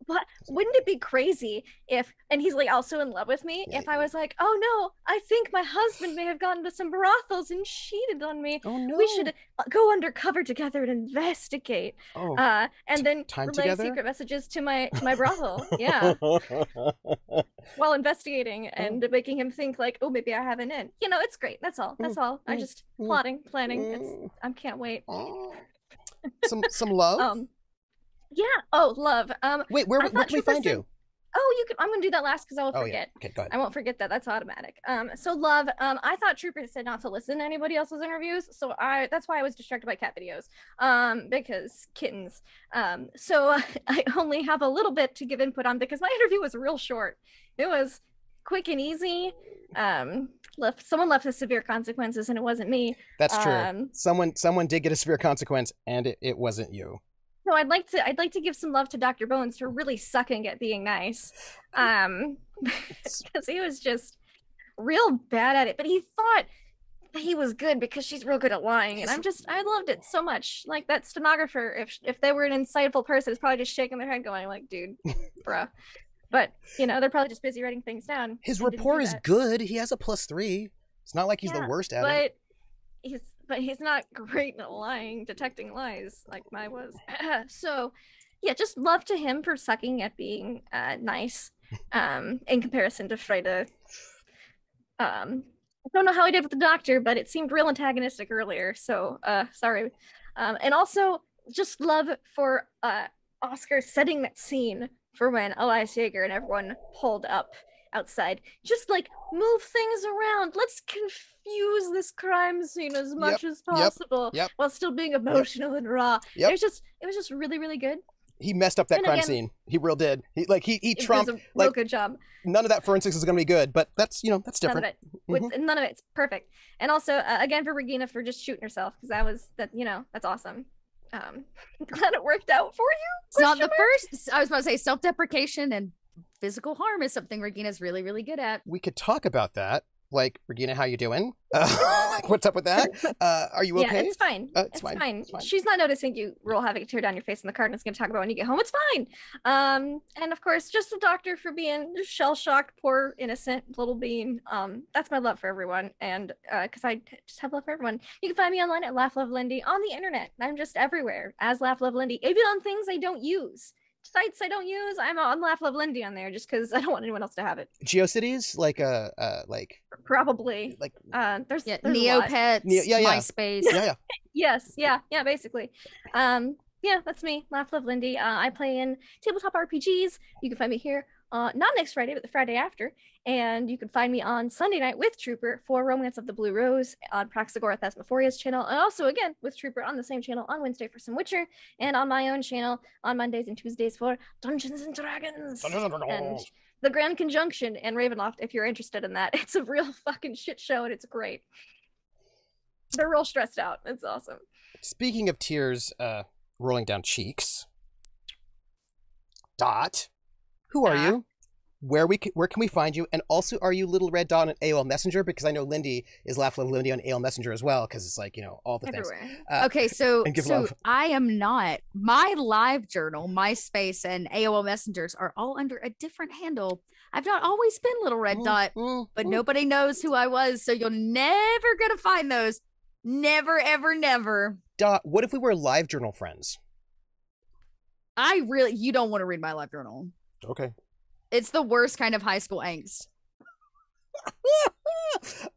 But wouldn't it be crazy if, and he's like also in love with me, if I was like, oh no, I think my husband may have gone to some brothels and cheated on me. Oh no. We should go undercover together and investigate. Oh, and then relay secret messages to my brothel. Yeah. While investigating and making him think like, oh, maybe I have an in. It's great. That's all. That's all. I just planning. I can't wait. Some love? Yeah. Oh, love. Wait, where can we find you? Oh, you can. I'm gonna do that last because I will forget. Yeah. Okay, go ahead. I won't forget that. That's automatic. So love. I thought Trooper said not to listen to anybody else's interviews, so that's why I was distracted by cat videos. Because kittens. So I only have a little bit to give input on because my interview was real short. It was quick and easy. Someone left with severe consequences, and it wasn't me. That's true. Someone did get a severe consequence, and it wasn't you. So I'd like to give some love to Dr. Bones for really sucking at being nice, because he was just real bad at it. But he thought that he was good because she's real good at lying, and I loved it so much. Like that stenographer, if they were an insightful person, is probably just shaking their head, going like, "Dude, bruh." But they're probably just busy writing things down. His rapport is good. He has a +3. It's not like he's the worst at it. But he's not great at lying, detecting lies like I was. So, yeah, just love to him for sucking at being nice in comparison to Freda. I don't know how he did with the doctor, but it seemed real antagonistic earlier. So, sorry. And also, just love for Oscar setting that scene for when Elias Jäger and everyone pulled up outside. Just like move things around. Let's confuse this crime scene as much as possible while still being emotional and raw. It was just really, really good. He messed up that crime scene. He real did. He trumped. It was a real good job. None of that forensics is going to be good, but that's different. None of it. None of it's perfect. And also, again, for Regina for just shooting herself, because that's awesome. Glad it worked out for you. It's not the first. I was about to say self-deprecation and physical harm is something Regina's really, really good at. We could talk about that. Like, Regina, how you doing? What's up with that? Are you okay? Yeah, it's fine. It's fine. She's not noticing you roll having a tear down your face in the car and it's going to talk about when you get home. It's fine. And of course, just the doctor for being shell-shocked, poor, innocent little bean. That's my love for everyone. And because I just have love for everyone. You can find me online at Laugh Love Lindy on the internet. I'm just everywhere as Laugh Love Lindy, even on things I don't use. Sites I don't use, I'm on Laugh Love Lindy on there just because I don't want anyone else to have it. GeoCities, like probably like there's Neopets, MySpace. Yeah, basically. Yeah, that's me, Laugh Love Lindy. I play in tabletop RPGs. You can find me here not next Friday, but the Friday after. And you can find me on Sunday night with Trooper for Romance of the Blue Rose on Praxagora Thesmophoria's channel. And also, again, with Trooper on the same channel on Wednesday for some Witcher. And on my own channel on Mondays and Tuesdays for Dungeons and Dragons. And The Grand Conjunction and Ravenloft, if you're interested in that. It's a real fucking shit show and it's great. They're real stressed out. It's awesome. Speaking of tears rolling down cheeks, Dot, who are you? Where can we find you? And also, are you Little Red Dot on AOL Messenger? Because I know Lindy is Laugh Love Lindy on AOL Messenger as well, because it's like, all the everywhere. Things. Okay, so love. I am not. My live journal, MySpace, and AOL Messengers are all under a different handle. I've not always been Little Red Dot, but nobody knows who I was, so you're never gonna find those. Never, ever, never. Dot, what if we were live journal friends? You don't want to read my live journal. Okay. It's the worst kind of high school angst.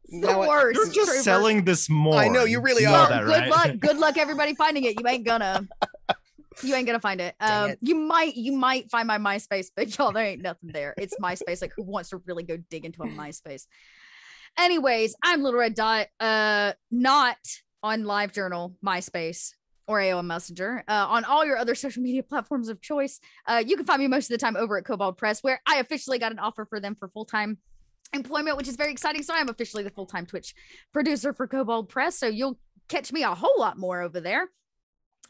You're just selling this more. I know, you really are. That, good right? luck. Good luck, everybody finding it. You ain't gonna find it. You might find my MySpace, but y'all, there ain't nothing there. It's MySpace. Like, who wants to really go dig into a MySpace? Anyways, I'm Little Red Dot. Not on LiveJournal, MySpace. or AOL Messenger, on all your other social media platforms of choice. You can find me most of the time over at Kobold Press, where I officially got an offer for them for full-time employment, which is very exciting. So I am officially the full-time Twitch producer for Kobold Press. So you'll catch me a whole lot more over there.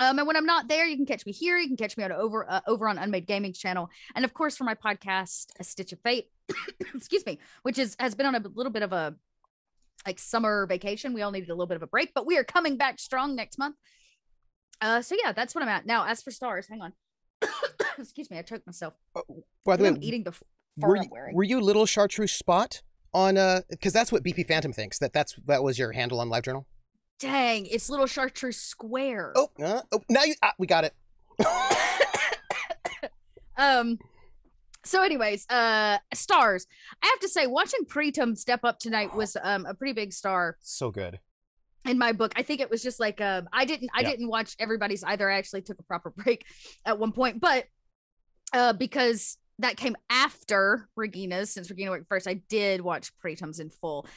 And when I'm not there, you can catch me here. You can catch me over on Unmade Gaming's channel. And of course, for my podcast, A Stitch of Fate, excuse me, which has been on a little bit of a summer vacation. We all needed a little bit of a break, but we are coming back strong next month. So yeah, that's what I'm at now. As for stars, hang on. Excuse me, I choked myself. By the way, I'm eating the fur I'm wearing. Were you Little Chartreuse Spot on because that's what BP Phantom thinks, that was your handle on LiveJournal? Dang, it's Little Chartreuse Square. Oh, now we got it. So anyways, stars. I have to say, watching Preetam step up tonight was a pretty big star. So good. In my book, I think it was just like I didn't watch everybody's either. I actually took a proper break at one point, but because that came after Regina's, since Regina went first, I did watch Preetam's in full.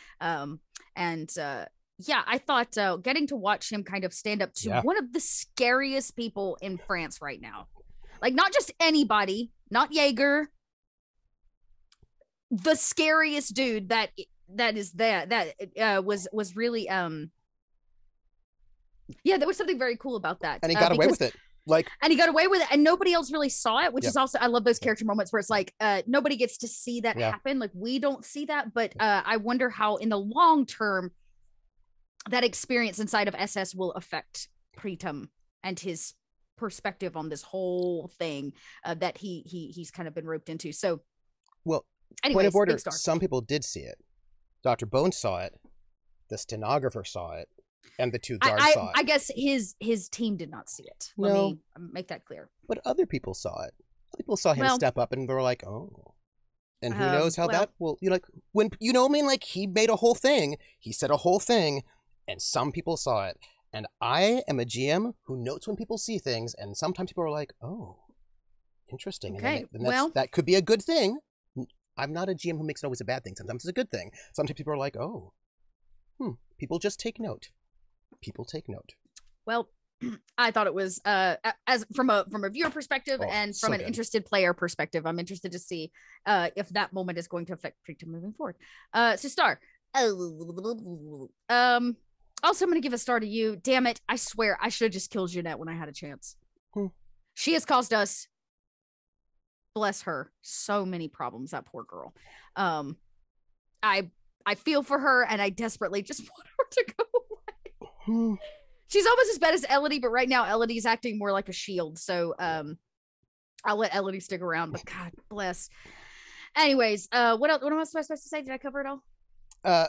Yeah, I thought getting to watch him kind of stand up to one of the scariest people in France right now, like not just anybody, not Jäger, the scariest dude that was really yeah, there was something very cool about that, and he got away with it. And he got away with it, and nobody else really saw it, which is also, I love those character moments where it's like nobody gets to see that happen. Like, we don't see that, but I wonder how in the long term that experience inside of SS will affect Preetam and his perspective on this whole thing that he's kind of been roped into. So, well, anyways, point of order, some people did see it. Dr. Bones saw it, the stenographer saw it, and the two guards saw it. I guess his team did not see it. Let me make that clear. But other people saw it. People saw him step up, and they were like, "Oh." And who knows how that will, when, like, he made a whole thing, he said a whole thing, and some people saw it. And I am a GM who notes when people see things, and sometimes people are like, "Oh, interesting." Okay, and that could be a good thing. I'm not a GM who makes it always a bad thing. Sometimes it's a good thing. Sometimes people are like, "Oh, people just take note." People take note. Well, I thought it was as from a viewer perspective and from an interested player perspective. I'm interested to see if that moment is going to affect Preetam moving forward. So star. Also, I'm going to give a star to you. Damn it. I swear I should have just killed Jeanette when I had a chance. She has caused us, bless her, so many problems, that poor girl. I feel for her, and I desperately just want her to go away. She's almost as bad as Elodie, but right now Elodie's acting more like a shield. So I'll let Elodie stick around, but God bless. Anyways, what else? What am I supposed to say? Did I cover it all?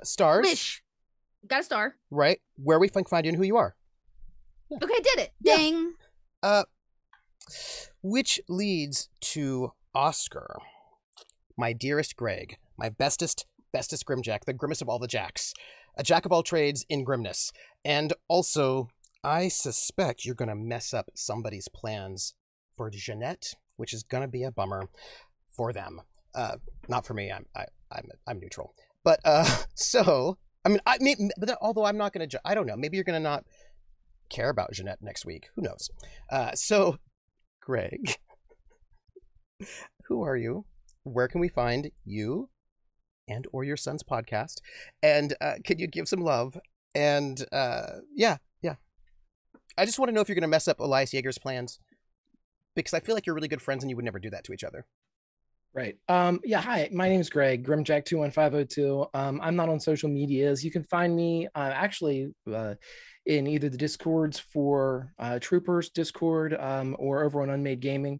Stars. Wish. Got a star. Right. Where we find you and who you are. Yeah. Okay, did it. Ding. Which leads to Oscar. My dearest Greg. My bestest Grimjack. The grimmest of all the jacks. A jack of all trades in grimness. And also, I suspect you're going to mess up somebody's plans for Jeanette, which is going to be a bummer for them. Not for me. I'm neutral. But so, I mean, although I'm not going to, I don't know. Maybe you're going to not care about Jeanette next week. Who knows? So, Greg, who are you? Where can we find you and or your son's podcast? And can you give some love? And yeah. I just want to know if you're going to mess up Elias Jäger's plans, because I feel like you're really good friends and you would never do that to each other. Right. Yeah. Hi, my name is Greg, Grimjack21502. I'm not on social medias. You can find me actually in either the Discords for Troopers Discord or over on Unmade Gaming.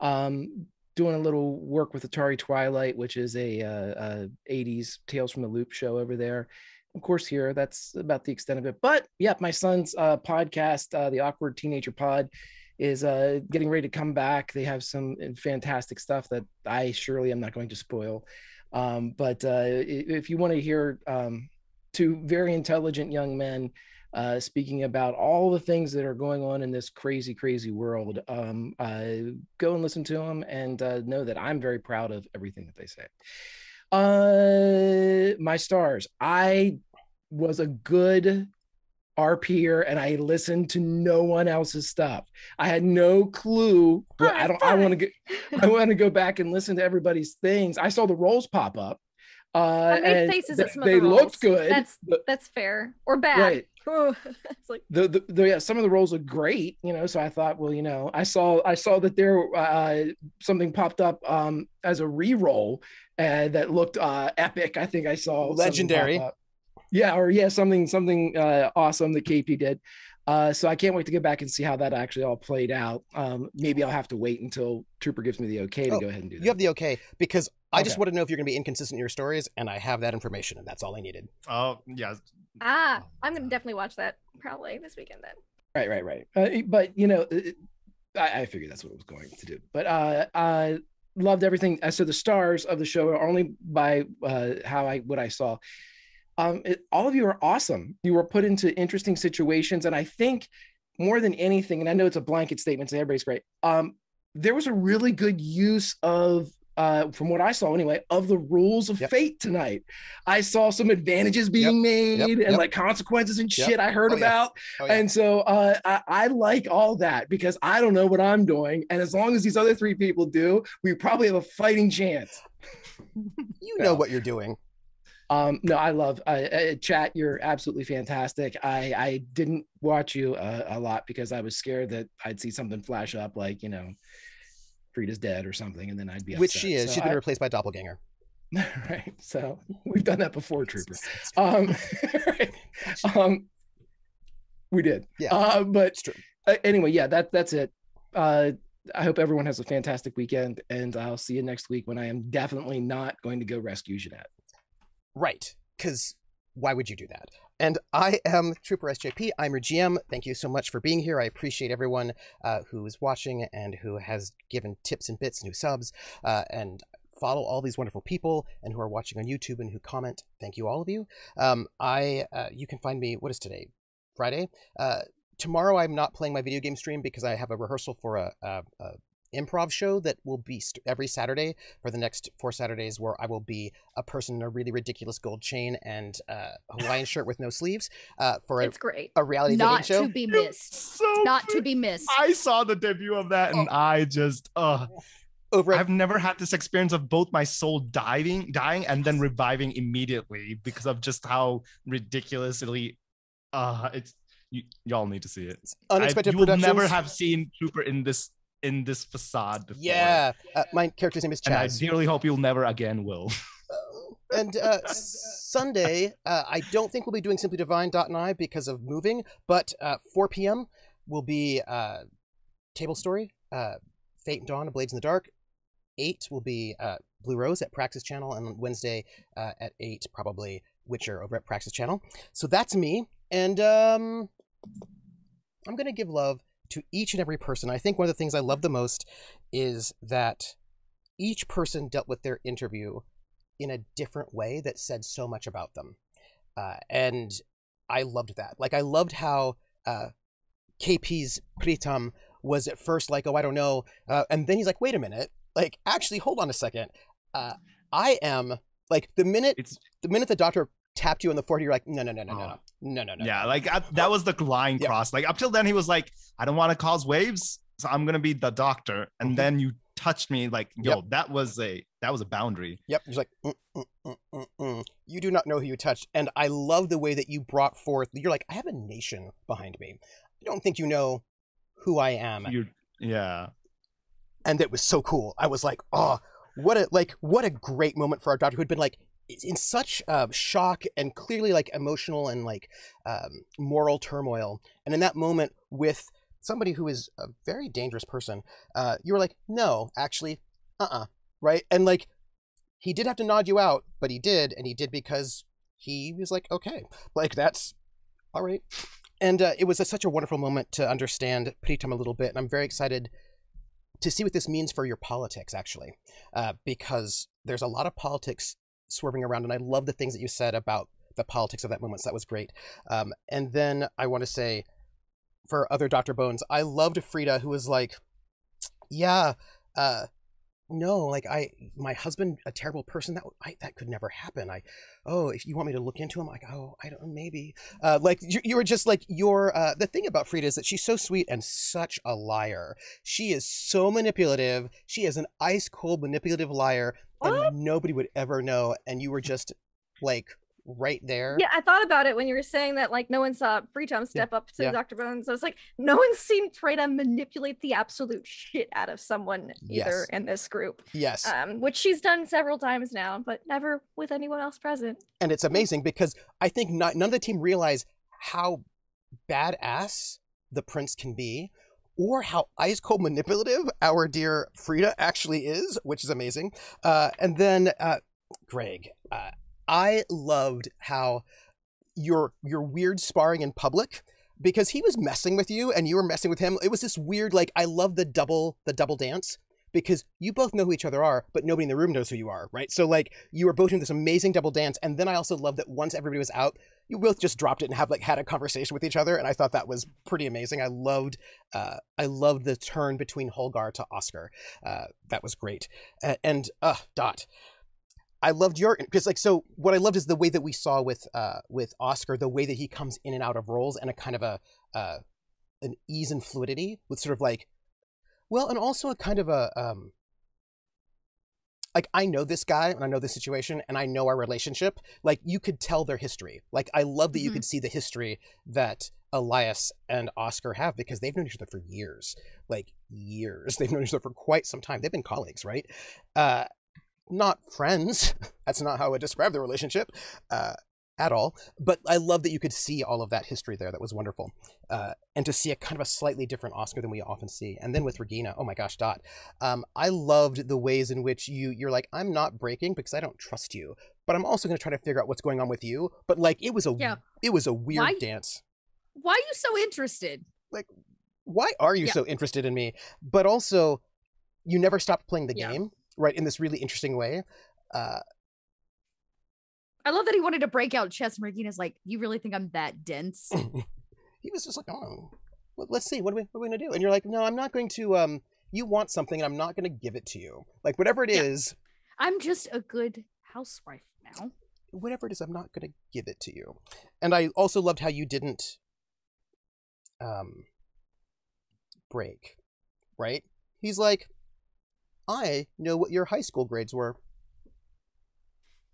Doing a little work with Atari Twilight, which is a 80s Tales from the Loop show over there. Of course, here, that's about the extent of it. But yeah, my son's podcast, the Awkward Teenager Pod, is getting ready to come back. They have some fantastic stuff that I surely am not going to spoil. But if you want to hear two very intelligent young men speaking about all the things that are going on in this crazy, crazy world, go and listen to them and know that I'm very proud of everything that they say. My stars. I was a good our peer, and I listened to no one else's stuff. I had no clue. What I want to go back and listen to everybody's things. I saw the roles pop up. I made faces at some of they the roles. looked good. That's fair or bad. Right. It's like Yeah, some of the roles look great, so I thought, well, I saw that there something popped up as a re-roll that looked epic. I think I saw legendary. Something awesome that KP did. So I can't wait to get back and see how that actually all played out. Maybe I'll have to wait until Trooper gives me the okay to go ahead and do that. You have the okay, because I just want to know if you're going to be inconsistent in your stories, and I have that information, and that's all I needed. Oh, yeah. I'm going to definitely watch that probably this weekend then. Right. But, I figured that's what it was going to do. But I loved everything. So the stars of the show are only by what I saw. All of you are awesome. You were put into interesting situations. And I think more than anything, and I know it's a blanket statement, so everybody's great. There was a really good use of, from what I saw anyway, of the rules of fate tonight. I saw some advantages being made and like consequences and shit I heard about. And so I like all that, because I don't know what I'm doing. And as long as these other three people do, we probably have a fighting chance. You know what you're doing. No, I love chat. You're absolutely fantastic. I didn't watch you a lot because I was scared that I'd see something flash up, like, Frida's dead or something, and then I'd be upset. Which she is. So She's been replaced by a doppelganger. Right. So we've done that before, Trooper. We did. Yeah. But anyway, yeah, that's it. I hope everyone has a fantastic weekend, and I'll see you next week, when I am definitely not going to go rescue Jeanette. Right, because why would you do that? And I am troopersjp. I'm your GM. Thank you so much for being here. I appreciate everyone who's watching and who has given tips and bits and who subs and follow all these wonderful people and who are watching on YouTube and who comment. Thank you, all of you. You can find me, what is today? Friday? Tomorrow I'm not playing my video game stream because I have a rehearsal for a improv show that will be every Saturday for the next 4 Saturdays, where I will be a person in a really ridiculous gold chain and Hawaiian shirt with no sleeves for it's great. A reality dating show. Not to be missed. Not to be missed. I saw the debut of that and I just I've never had this experience of both my soul dying and then reviving immediately because of just how ridiculously it's y'all need to see it. Unexpected you will Productions. never have seen Trooper in this facade before. Yeah, my character's name is Chaz. And I dearly hope you'll never again will. And Sunday, I don't think we'll be doing Simply Divine Dot and I because of moving, but 4 p.m. will be Table Story, Fate and Dawn, Blades in the Dark. 8 will be Blue Rose at Praxis Channel, and Wednesday at 8, probably Witcher over at Praxis Channel. So that's me, and I'm going to give love to each and every person. I think one of the things I love the most is that each person dealt with their interview in a different way that said so much about them. And I loved that. Like, I loved how KP's Pritam was at first like, oh, I don't know. And then he's like, wait a minute. Like, actually, hold on a second. I am, like, the minute the doctor tapped you on the forehead, you're like, no. Yeah, like that was the line cross. Like, up till then, he was like, I don't want to cause waves, so I'm gonna be the doctor. And then you touched me, like, yo, that was a boundary. Yep. He's like, you do not know who you touched. And I love the way that you brought forth. You're like, I have a nation behind me. I don't think you know who I am. Yeah. And it was so cool. I was like, oh, what a great moment for our doctor, who had been like in such shock and clearly like emotional and like moral turmoil. And in that moment with somebody who is a very dangerous person, you were like, no, actually, right? And like, he did have to nod you out, but he did, and he did because he was like, okay, like, that's all right. And it was such a wonderful moment to understand Pritam a little bit, and I'm very excited to see what this means for your politics, actually, because there's a lot of politics swerving around, and I love the things that you said about the politics of that moment, so that was great. And then I want to say, for other Dr. Bones, I loved Frida, who was like, yeah, no, like my husband, a terrible person, that could never happen. If you want me to look into him, like, oh, I don't, maybe. Like you were just like, the thing about Frida is that she's so sweet and such a liar. She is so manipulative. She is an ice cold manipulative liar, and nobody would ever know. And you were just like right there. Yeah, I thought about it when you were saying that, like, no one saw Freetown step up to Dr. Bones. So it's like, no one's seen Freda manipulate the absolute shit out of someone either in this group. Yes. Which she's done several times now, but never with anyone else present. And it's amazing because I think none of the team realize how badass the prince can be, or how ice cold manipulative our dear Frida actually is, which is amazing. And then Greg, I loved how your weird sparring in public, because he was messing with you and you were messing with him. It was this weird, like, I love the double dance, because you both know who each other are, but nobody in the room knows who you are, right? So like you were both doing this amazing double dance. And then I also love that once everybody was out, you both just dropped it and had a conversation with each other. And I thought that was pretty amazing. I loved the turn between Holgar to Oscar. That was great. Dot. I loved your, because like, so what I loved is the way that we saw with Oscar, the way that he comes in and out of roles, and a kind of an ease and fluidity with sort of like, well, and also a kind of like, I know this guy and I know this situation and I know our relationship. Like, you could tell their history. Like, I love that you could see the history that Elias and Oscar have, because they've known each other for years, like years. They've known each other for quite some time. They've been colleagues, right? Not friends. That's not how I would describe the relationship at all. But I love that you could see all of that history there. That was wonderful. And to see a kind of a slightly different Oscar than we often see. And then with Regina, oh my gosh, Dot. I loved the ways in which you're like, I'm not breaking because I don't trust you, but I'm also going to try to figure out what's going on with you. But like, it was a weird dance. Why are you so interested? Like, why are you so interested in me? But also, you never stopped playing the game. Right, in this really interesting way. I love that he wanted to break out chess, and Regina's like, you really think I'm that dense? He was just like, oh, let's see, what are we going to do? And you're like, no, I'm not going to, you want something, and I'm not going to give it to you. Like, whatever it is. I'm just a good housewife now. Whatever it is, I'm not going to give it to you. And I also loved how you didn't break, right? He's like, I know what your high school grades were.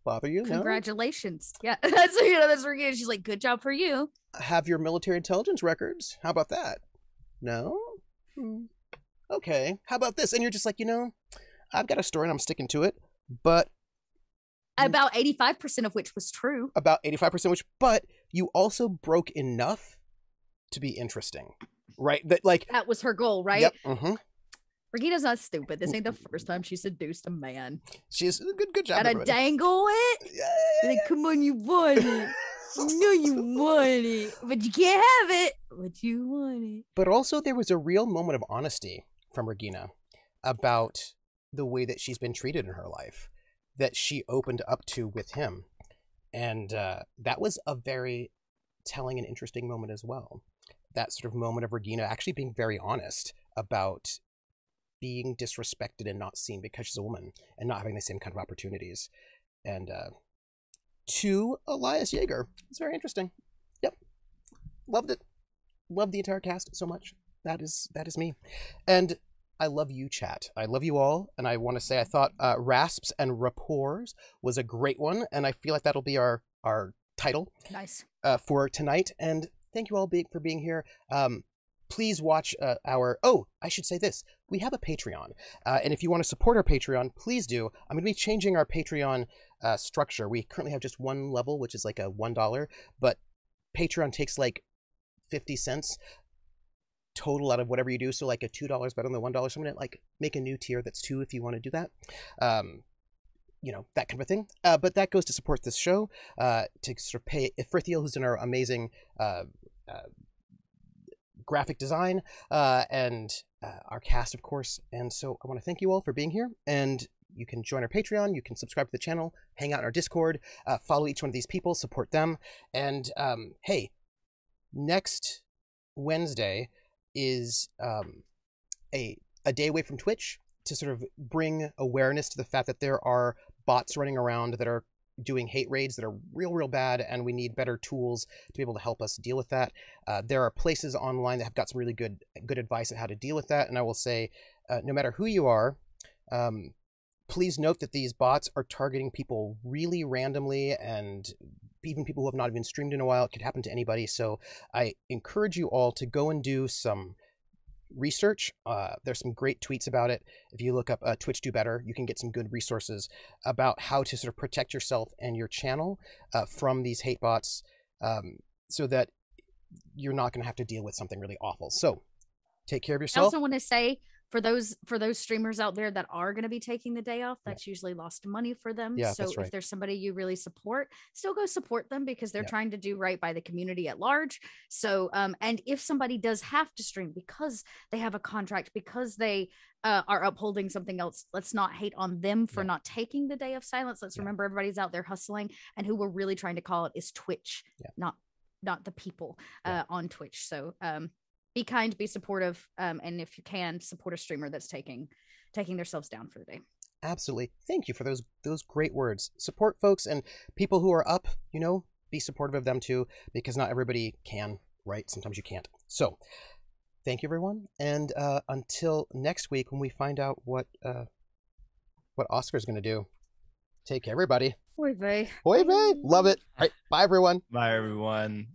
Bother you? Congratulations. No? Yeah, that's Regina. She's like, good job for you. Have your military intelligence records. How about that? No? Okay. How about this? And you're just like, I've got a story and I'm sticking to it, but about 85% of which was true. About 85% which, but you also broke enough to be interesting, right? That was her goal, right? Yep. Mm-hmm. Regina's not stupid. This ain't the first time she seduced a man. She's a good job. Gotta dangle it. Yeah. Like, come on, you want it. No, you want it, but you can't have it. But you want it. But also, there was a real moment of honesty from Regina about the way that she's been treated in her life, that she opened up to with him, and that was a very telling and interesting moment as well. That sort of moment of Regina actually being very honest about being disrespected and not seen because she's a woman and not having the same kind of opportunities. And to Elias Jäger. It's very interesting. Yep. Loved it. Loved the entire cast so much. That is me. And I love you, chat. I love you all. And I want to say I thought Rasps and Rapport was a great one. And I feel like that'll be our title. Nice. For tonight. And thank you all for being here. Please watch I should say this. We have a Patreon. And if you want to support our Patreon, please do. I'm going to be changing our Patreon structure. We currently have just one level, which is like a $1, but Patreon takes like 50 cents total out of whatever you do. So like a $2 better than the $1. So I'm going to like make a new tier that's $2 if you want to do that. That kind of a thing. But that goes to support this show, to sort of pay Ifrithiel, who's done our amazing graphic design, and our cast, of course. And so I want to thank you all for being here. And you can join our Patreon. You can subscribe to the channel, hang out in our Discord, follow each one of these people, support them. And hey, next Wednesday is a day away from Twitch. to sort of bring awareness to the fact that there are bots running around that are doing hate raids that are real bad, and we need better tools to be able to help us deal with that. There are places online that have got some really good advice on how to deal with that, and I will say, no matter who you are, please note that these bots are targeting people really randomly, and even people who have not even streamed in a while. It could happen to anybody. So I encourage you all to go and do some research. There's some great tweets about it. If you look up Twitch Do Better, you can get some good resources about how to sort of protect yourself and your channel from these hate bots, so that you're not going to have to deal with something really awful. So take care of I yourself. also want to say, for those streamers out there that are going to be taking the day off, that's usually lost money for them. Yeah, so that's right. if there's somebody you really support, still go support them, because they're trying to do right by the community at large. So and if somebody does have to stream because they have a contract, because they are upholding something else, let's not hate on them for not taking the day of silence. Let's remember everybody's out there hustling, and who we're really trying to call it is Twitch, not the people on Twitch. So be kind, be supportive, and if you can, support a streamer that's taking themselves down for the day. Absolutely. Thank you for those great words. Support folks, and people who are up, be supportive of them too, because not everybody can, right? Sometimes you can't. So thank you, everyone. And until next week, when we find out what Oscar's going to do, take care, everybody. Oy vey. Oy vey. Love it. All right. Bye, everyone. Bye, everyone.